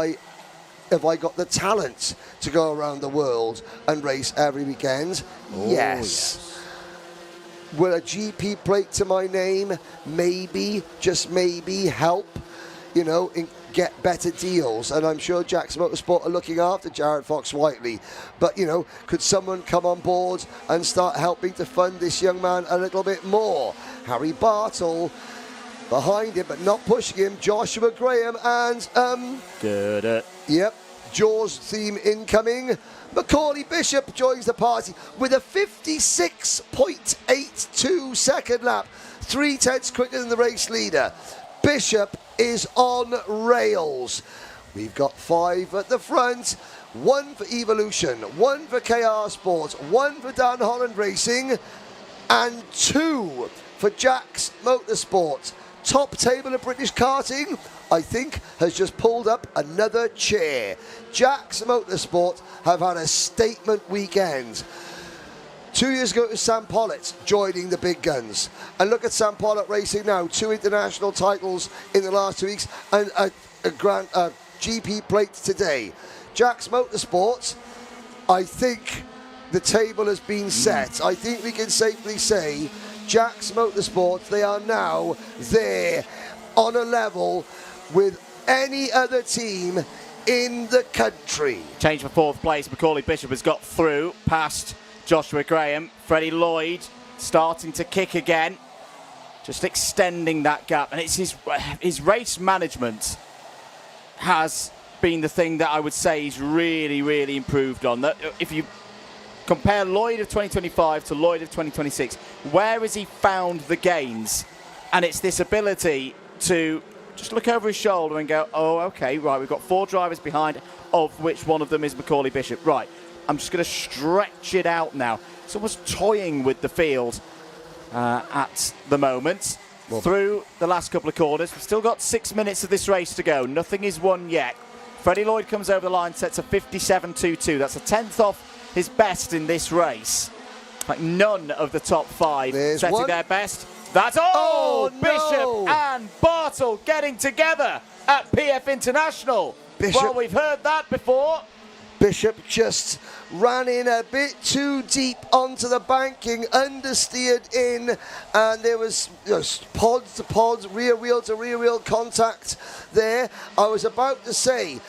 I got the talent to go around the world and race every weekend? Yes. Will a GP plate to my name maybe, just maybe, help, get better deals? And I'm sure Jack's Motorsport are looking after Jared Fox-Whiteley. But, could someone come on board and start helping to fund this young man a little bit more? Harry Bartle behind him, but not pushing him. Joshua Graham and... Beaudette. Yep, Jaws theme incoming. Macaulay Bishop joins the party with a 56.82 second lap, 3/10 quicker than the race leader. Bishop is on rails. We've got 5 at the front, 1 for Evolution, 1 for KR Sports, 1 for Dan Holland Racing, and 2 for Jack's Motorsport. Top table of British karting, I think, has just pulled up another chair. Jack's Motorsport have had a statement weekend. 2 years ago, it was Sam Pollitt joining the big guns. And look at Sam Pollitt racing now. 2 international titles in the last 2 weeks and a GP plate today. Jack's Motorsport, I think the table has been set. I think we can safely say Jack's Motorsport, they are now there on a level with any other team in the country. Change for 4th place. Macaulay Bishop has got through past Joshua Graham. Freddie Lloyd starting to kick again, just extending that gap. And it's his race management has been the thing that I would say he's really, really improved on. That if you compare Lloyd of 2025 to Lloyd of 2026, where has he found the gains? And it's this ability to just look over his shoulder and go, oh, okay, right, we've got 4 drivers behind, of which one of them is Macaulay Bishop. Right, I'm just going to stretch it out now. It's almost toying with the field at the moment. Through the last couple of corners, we've still got 6 minutes of this race to go. Nothing is won yet. Freddie Lloyd comes over the line, sets a 57.22. That's a 10th off his best in this race. Like none of the top 5 setting their best. That's Bishop and Bartle getting together at PF International. Well, we've heard that before. Bishop just ran in a bit too deep onto the banking, understeered in, and there was pods to pods, rear wheel to rear wheel contact there. I was about to say,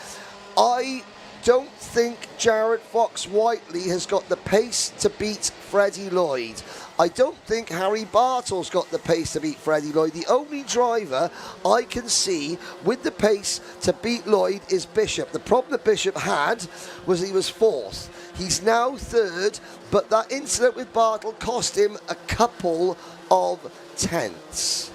I don't think Jared Fox-Whiteley has got the pace to beat Freddie Lloyd. I don't think Harry Bartle's got the pace to beat Freddie Lloyd. The only driver I can see with the pace to beat Lloyd is Bishop. The problem that Bishop had was he was 4th. He's now 3rd, but that incident with Bartle cost him a couple of tenths.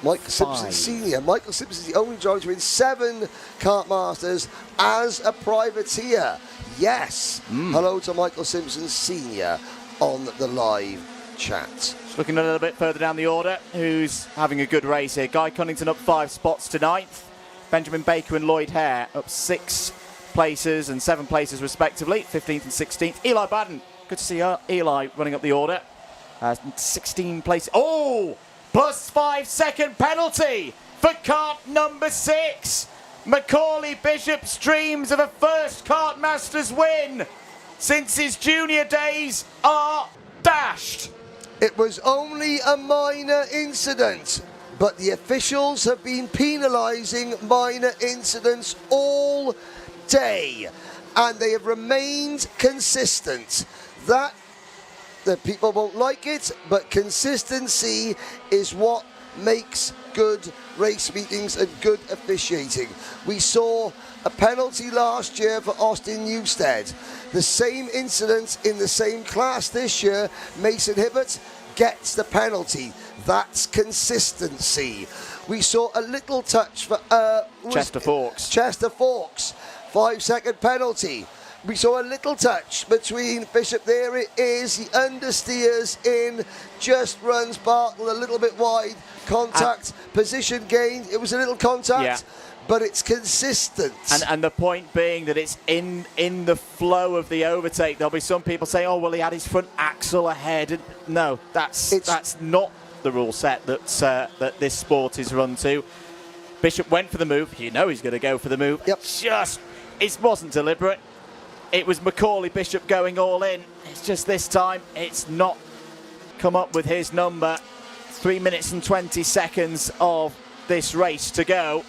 Michael Simpson Senior. Michael Simpson is the only driver to win 7 Kartmasters as a privateer. Yes. Hello to Michael Simpson Senior on the live chat. Just looking a little bit further down the order, who's having a good race here. Guy Cunnington up 5 spots to 9th. Benjamin Baker and Lloyd Hare up 6 places and 7 places respectively, 15th and 16th. Eli Baden, good to see Eli running up the order. 16 places. Oh! Plus 5 second penalty for kart number 6. Macaulay Bishop's dreams of a first Kartmasters win since his junior days are dashed. It was only a minor incident, but the officials have been penalising minor incidents all day, and they have remained consistent. That the people won't like it, but consistency is what makes good race meetings and good officiating. We saw a penalty last year for Austin Newstead. The same incident in the same class this year, Mason Hibbert gets the penalty. That's consistency. We saw a little touch for Chester Fawkes. Chester Fawkes, 5 second penalty. we saw a little touch between Bishop. There it is. He understeers in, just runs Bartle a little bit wide. Contact, position gained. It was a little contact, but it's consistent. And the point being that it's in the flow of the overtake. There'll be some people saying, oh, well, he had his front axle ahead. And no, that's not the rule set that this sport is run to. Bishop went for the move. You know he's going to go for the move. It wasn't deliberate. It was Macaulay Bishop going all in. It's just this time it's not come up with his number. 3 minutes and 20 seconds of this race to go.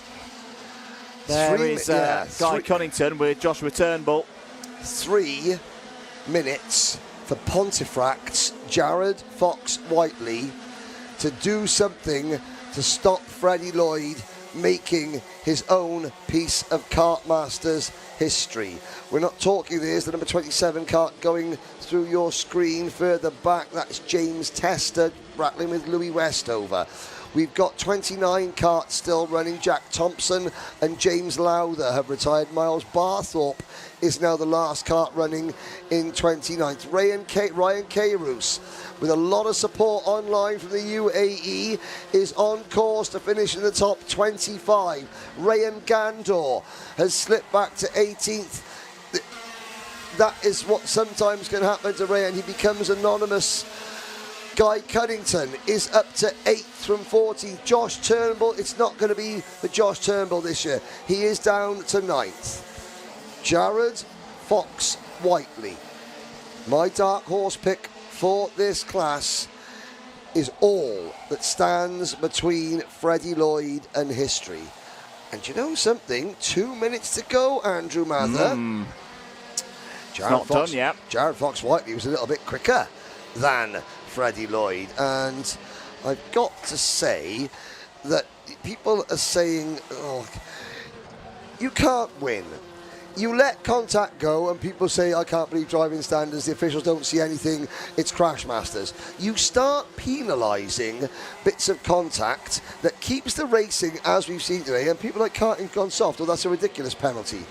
There is Guy Cunnington with Joshua Turnbull. 3 minutes for Pontefract's Jared Fox-Whiteley to do something to stop Freddie Lloyd making his own piece of Kartmasters history. We're not talking, there's the number 27 kart going through your screen further back. That's James Tester rattling with Louis Westover. We've got 29 karts still running. Jack Thompson and James Lowther have retired. Miles Barthorpe is now the last kart running in 29th. Ryan Cairus, with a lot of support online from the UAE, is on course to finish in the top 25. Rayan Gandor has slipped back to 18th. That is what sometimes can happen to Rayan. He becomes anonymous. Guy Cunnington is up to 8th from 14th. Josh Turnbull, it's not going to be for Josh Turnbull this year. He is down to 9th. Jared Fox-Whiteley, my dark horse pick for this class, is all that stands between Freddie Lloyd and history. And you know something? 2 minutes to go, Andrew Mather. Jared Fox-Whiteley was a little bit quicker than Freddie Lloyd, and I've got to say that people are saying, oh, you can't win. You let contact go and people say, I can't believe driving standards, the officials don't see anything, it's Crashmasters. You start penalising bits of contact that keeps the racing as we've seen today, and people like karting gone soft, oh, that's a ridiculous penalty.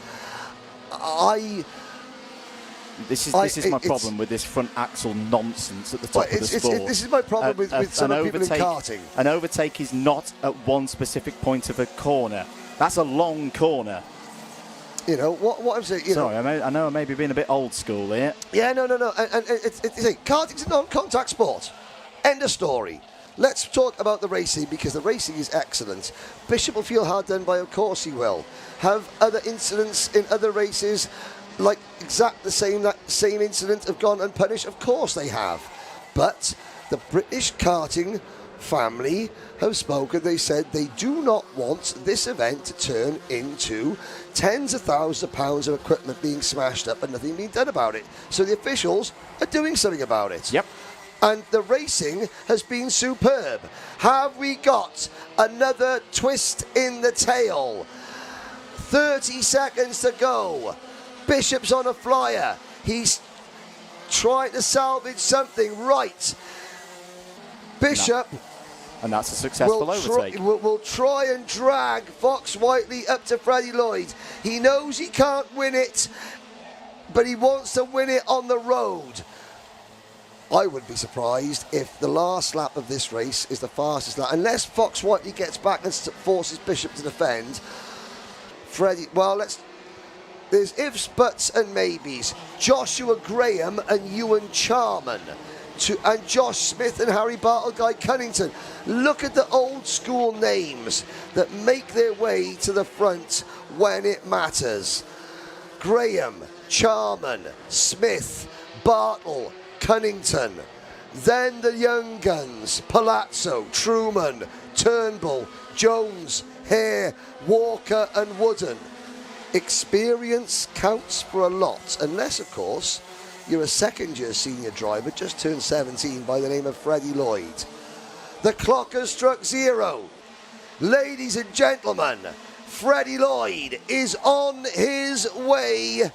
This is my problem with this front axle nonsense at the top of the sport. This is my problem with some of people in karting. An overtake is not at one specific point of a corner. That's a long corner. You know, what I'm saying... Sorry, I know I may be being a bit old school here. Yeah, no. And karting's a non-contact sport. End of story. Let's talk about the racing, because the racing is excellent. Bishop will feel hard done by, of course he will. Have other incidents in other races... like that same incident have gone unpunished? Of course they have. But the British karting family have spoken. They said they do not want this event to turn into tens of thousands of pounds of equipment being smashed up and nothing being done about it. So the officials are doing something about it. Yep. And the racing has been superb. Have we got another twist in the tail? 30 seconds to go. Bishop's on a flyer. He's trying to salvage something. Right. Bishop. And that's a successful overtake. Will try and drag Fox-Whiteley up to Freddie Lloyd. He knows he can't win it, but he wants to win it on the road. I would be surprised if the last lap of this race is the fastest lap. Unless Fox-Whiteley gets back and forces Bishop to defend. Freddie, well, there's ifs, buts and maybes. Joshua Graham and Ewan Charman. And Josh Smith and Harry Bartle, Guy Cunnington. Look at the old school names that make their way to the front when it matters. Graham, Charman, Smith, Bartle, Cunnington. Then the young guns, Palazzo, Truman, Turnbull, Jones, Hare, Walker and Wooden. Experience counts for a lot, unless, of course, you're a second-year senior driver, just turned 17, by the name of Freddie Lloyd. The clock has struck 0. Ladies and gentlemen, Freddie Lloyd is on his way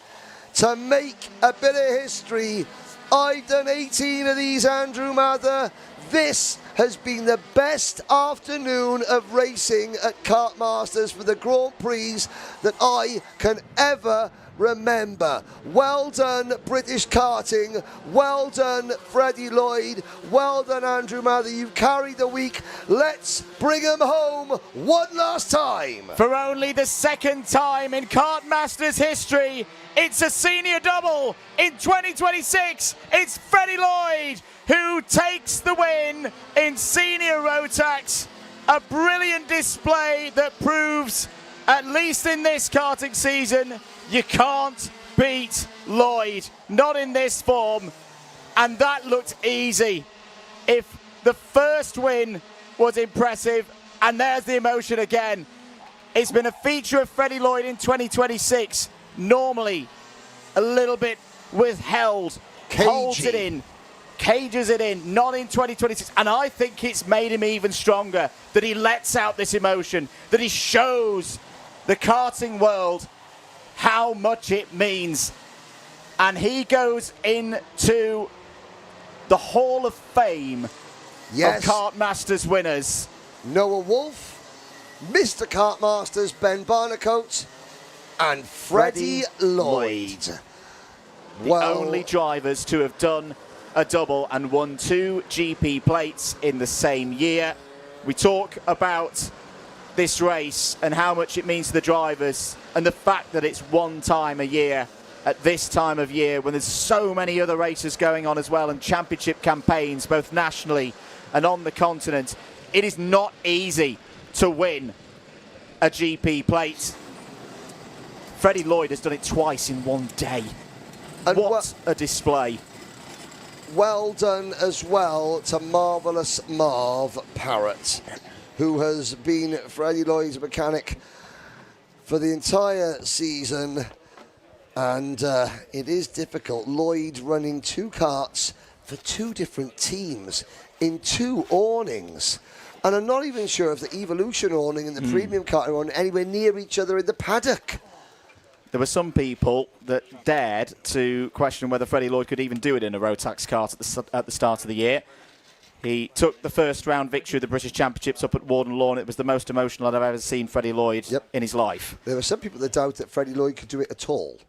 to make a bit of history. I've done 18 of these, Andrew Mather. This has been the best afternoon of racing at Kartmasters for the Grand Prix that I can ever remember. Well done, British karting. Well done, Freddie Lloyd. Well done, Andrew Mather. You've carried the week. Let's bring them home one last time. For only the second time in Kartmasters history, it's a senior double. In 2026, it's Freddie Lloyd who takes the win in senior Rotax. A brilliant display that proves, at least in this karting season, you can't beat Lloyd. Not in this form. And that looked easy. If the first win was impressive, and there's the emotion again. It's been a feature of Freddie Lloyd in 2026. Normally, a little bit withheld. Cagey. Holds it in. Cages it in. Not in 2026. And I think it's made him even stronger that he lets out this emotion. That he shows the karting world how much it means. And he goes into the Hall of Fame of Kartmasters winners. Noah Wolf, Mr. Kartmasters Ben Barnacote, and Freddie Lloyd. The only drivers to have done a double and won 2 GP plates in the same year. We talk about this race and how much it means to the drivers, and the fact that it's one time a year at this time of year when there's so many other races going on as well, and championship campaigns both nationally and on the continent. It is not easy to win a GP plate. Freddie Lloyd has done it twice in one day. And what a display. Well done as well to Marvellous Marv Parrott, who has been Freddie Lloyd's mechanic for the entire season. And it is difficult. Lloyd running 2 karts for 2 different teams in 2 awnings. And I'm not even sure if the Evolution awning and the Premium karting awning are anywhere near each other in the paddock. There were some people that dared to question whether Freddie Lloyd could even do it in a Rotax kart at the start of the year. He took the first round victory of the British Championships up at Warden Lawn. It was the most emotional I've ever seen Freddie Lloyd in his life. There were some people that doubt that Freddie Lloyd could do it at all.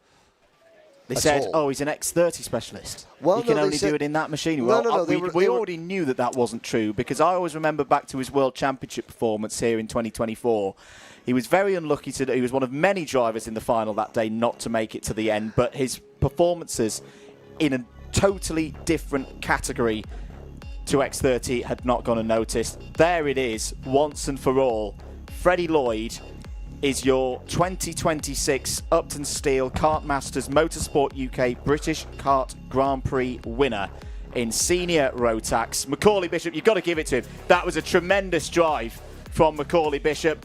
They said, oh, he's an X30 specialist. Well, he can only do it in that machine. Well, we already knew that that wasn't true, because I always remember back to his World Championship performance here in 2024. He was very unlucky he was one of many drivers in the final that day not to make it to the end, but his performances in a totally different category to X30 had not gone unnoticed. There it is, once and for all. Freddie Lloyd is your 2026 Uptonsteel Kartmasters Motorsport UK British Kart Grand Prix winner in senior Rotax. Macaulay Bishop, you've got to give it to him. That was a tremendous drive from Macaulay Bishop.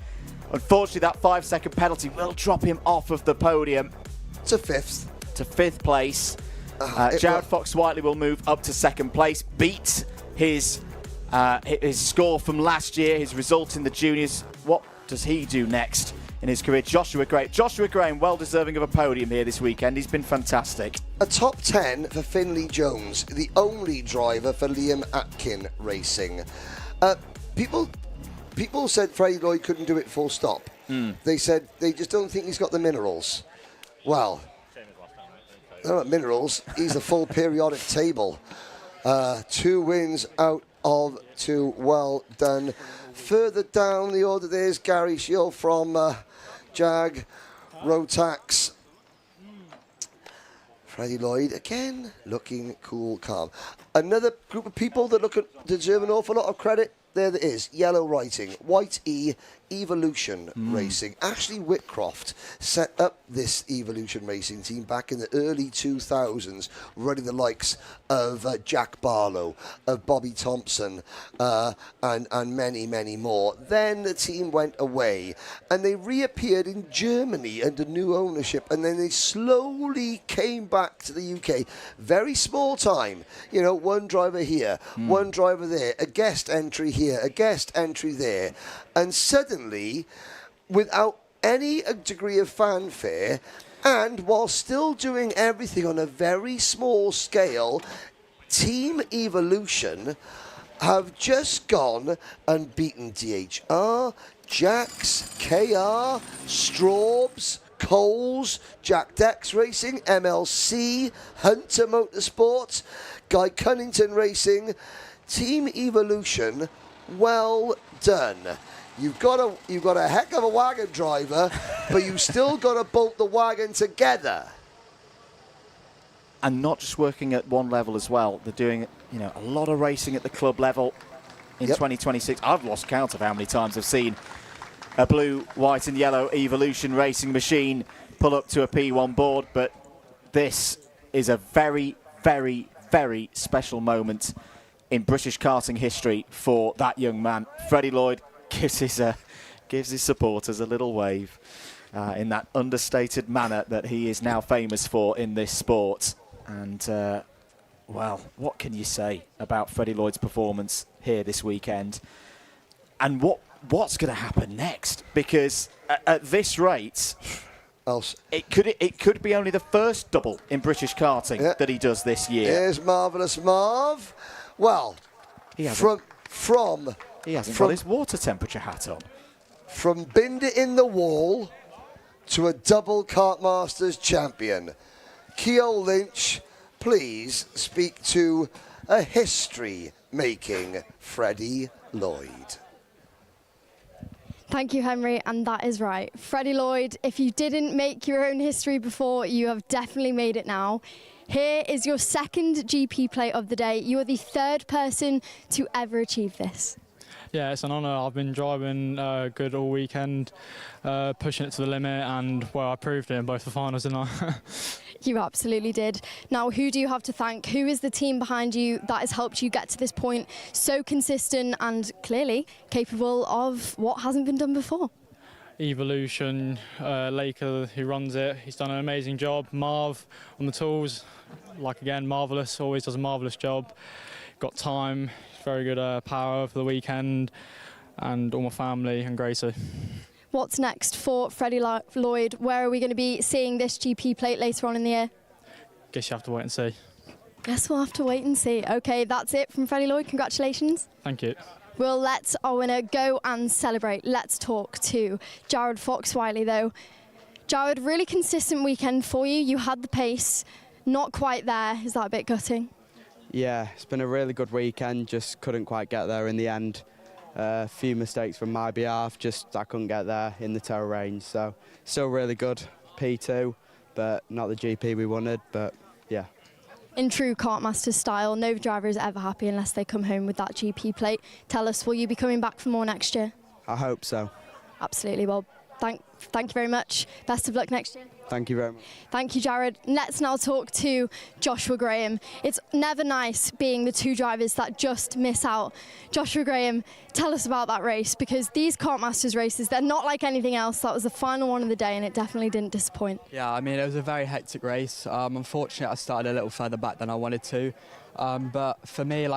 Unfortunately, that 5-second penalty will drop him off of the podium. To 5th. To 5th place. Jared Fox-Whiteley will move up to 2nd place. Beat his score from last year, his result in the juniors. What does he do next in his career? Joshua Graham, well deserving of a podium here this weekend. He's been fantastic. A top 10 for Finley Jones, the only driver for Liam Atkin Racing. People said Freddie Lloyd couldn't do it full stop. They said they just don't think he's got the minerals. Well, not minerals. He's a full periodic table. 2 wins out of 2. Well done. Further down the order, there's Gary Shield from Jag Rotax. Freddie Lloyd again looking cool, calm. Another group of people that deserve an awful lot of credit. There it is, yellow writing, white E, Evolution Racing. Ashley Whitcroft set up this Evolution Racing team back in the early 2000s, running the likes of Jack Barlow, of Bobby Thompson, and many, many more. Then the team went away, and they reappeared in Germany under new ownership, and then they slowly came back to the UK. Very small time, you know, 1 driver here, 1 driver there, a guest entry here, a guest entry there, and suddenly, without any degree of fanfare, and while still doing everything on a very small scale, Team Evolution have just gone and beaten DHR, Jax, KR, Straubs, Coles, Jack Dex Racing, MLC, Hunter Motorsport, Guy Cunnington Racing, Team Evolution. Well done. You've got a heck of a wagon driver, but you've still got to bolt the wagon together. And not just working at one level as well. They're doing, a lot of racing at the club level in 2026. I've lost count of how many times I've seen a blue, white and yellow Evolution racing machine pull up to a P1 board, but this is a very, very, very special moment in British karting history for that young man. Freddie Lloyd gives his supporters a little wave in that understated manner that he is now famous for in this sport. And, well, what can you say about Freddie Lloyd's performance here this weekend? And what's going to happen next? Because at this rate, it could be only the first double in British karting that he does this year. Here's Marvellous Marv. Well, he hasn't got his water temperature hat on. From Binder in the wall to a double Kartmasters champion. Ceol Lynch, please speak to a history-making Freddie Lloyd. Thank you, Henry, and that is right. Freddie Lloyd, if you didn't make your own history before, you have definitely made it now. Here is your second GP plate of the day. You are the third person to ever achieve this. Yeah, it's an honour. I've been driving good all weekend, pushing it to the limit, and, well, I proved it in both the finals, didn't I? You absolutely did. Now, who do you have to thank? Who is the team behind you that has helped you get to this point, so consistent and clearly capable of what hasn't been done before? Evolution, Laker, who runs it, he's done an amazing job. Marv on the tools, like again, marvellous, always does a marvellous job. Got time, very good power for the weekend, and all my family and Gracie. What's next for Freddie Lloyd? Where are we going to be seeing this GP plate later on in the year? Guess you have to wait and see. Guess we'll have to wait and see. Okay, that's it from Freddie Lloyd. Congratulations. Thank you. We'll let our winner go and celebrate. Let's talk to Jared Fox-Wiley, though. Jared, really consistent weekend for you. You had the pace, not quite there. Is that a bit gutting? Yeah, it's been a really good weekend, just couldn't quite get there in the end. A few mistakes from my behalf, just I couldn't get there in the tail range. So still really good, P2, but not the GP we wanted, but yeah. In true Kartmasters style, no driver is ever happy unless they come home with that GP plate. Tell us, will you be coming back for more next year? I hope so. Absolutely. Well, thank you very much. Best of luck next year. Thank you very much. Thank you, Jared. Let's now talk to Joshua Graham. It's never nice being the two drivers that just miss out. Joshua Graham, tell us about that race, because these Kartmasters races, they're not like anything else. That was the final one of the day, and it definitely didn't disappoint. Yeah, I mean, it was a very hectic race. Unfortunately, I started a little further back than I wanted to. But for me,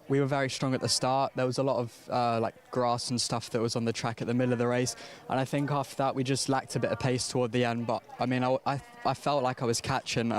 we were very strong at the start. There was a lot of grass and stuff that was on the track at the middle of the race, and I think after that we just lacked a bit of pace toward the end. But I mean, I felt like I was catching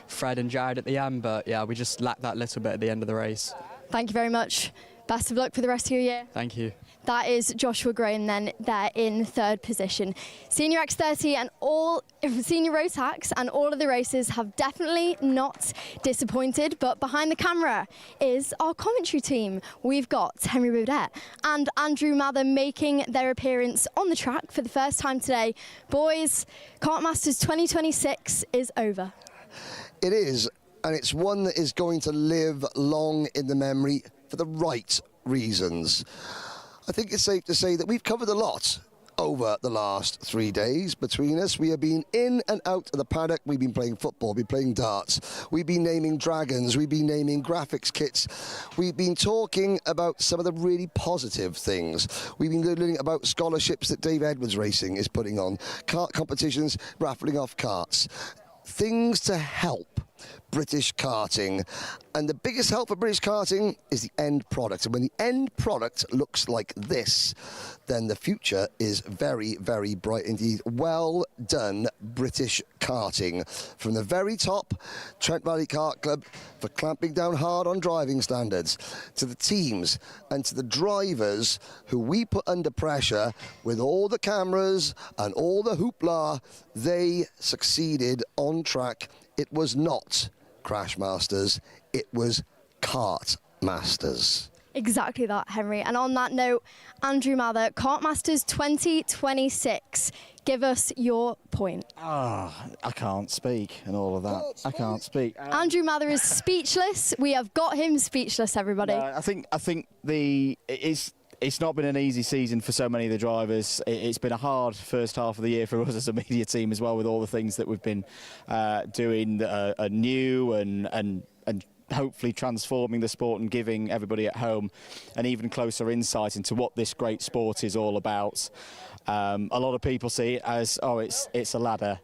Fred and Jared at the end, but yeah, we just lacked that little bit at the end of the race. Thank you very much. Best of luck for the rest of your year. Thank you. That is Joshua Graham then, there in third position. Senior X30 and all Senior Rotax and all of the races have definitely not disappointed, but behind the camera is our commentary team. We've got Henry Beaudette and Andrew Mather making their appearance on the track for the first time today. Boys, Kartmasters 2026 is over. It is, and it's one that is going to live long in the memory for the right reasons. I think it's safe to say that we've covered a lot over the last 3 days between us. We have been in and out of the paddock. We've been playing football, we've been playing darts, we've been naming dragons, we've been naming graphics kits, we've been talking about some of the really positive things. We've been learning about scholarships that Dave Edwards Racing is putting on, kart competitions, raffling off karts, things to help British karting. And the biggest help for British karting is the end product. And when the end product looks like this, then the future is very, very bright indeed. Well done, British karting. From the very top, Trent Valley Kart Club for clamping down hard on driving standards, to the teams and to the drivers who we put under pressure with all the cameras and all the hoopla. They succeeded on track. It was not Crashmasters, it was Kartmasters. Exactly that, Henry. And on that note, Andrew Mather, Kartmasters 2026. Give us your point. I can't speak and all of that. I can't speak. Andrew Mather is speechless. We have got him speechless, everybody. I think it's not been an easy season for so many of the drivers. It's been a hard first half of the year for us as a media team as well, with all the things that we've been doing new and hopefully transforming the sport and giving everybody at home an even closer insight into what this great sport is all about. A lot of people see it as, oh, it's a ladder.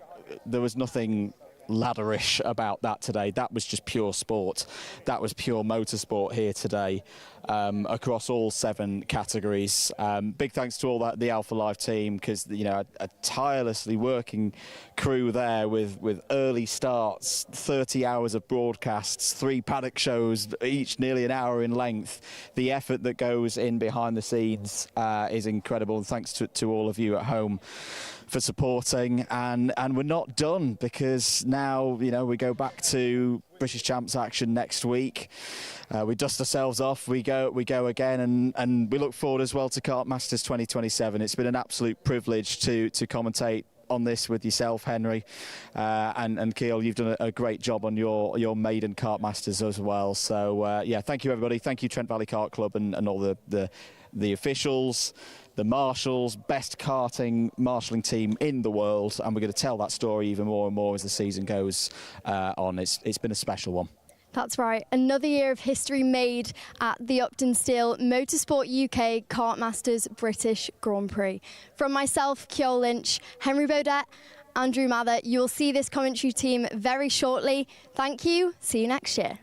There was nothing ladderish about that today. That was just pure sport. That was pure motorsport here today, across all 7 categories. Big thanks to all the Alpha Live team, because a tirelessly working crew there with early starts, 30 hours of broadcasts, 3 paddock shows, each nearly an hour in length. The effort that goes in behind the scenes is incredible, and thanks to all of you at home for supporting. And we're not done, because now we go back to British Champs action next week. We dust ourselves off, we go again, and we look forward as well to Kartmasters 2027. It's been an absolute privilege to commentate on this with yourself, Henry, and Ceol. You've done a great job on your maiden Kartmasters as well. So yeah, thank you everybody. Thank you Trent Valley Kart Club and all the officials, the marshals, best karting marshalling team in the world, and we're going to tell that story even more and more as the season goes on. It's been a special one. That's right. Another year of history made at the Uptonsteel Motorsport UK Kartmasters British Grand Prix. From myself, Ceol Lynch, Henry Beaudette, Andrew Mather, you'll see this commentary team very shortly. Thank you. See you next year.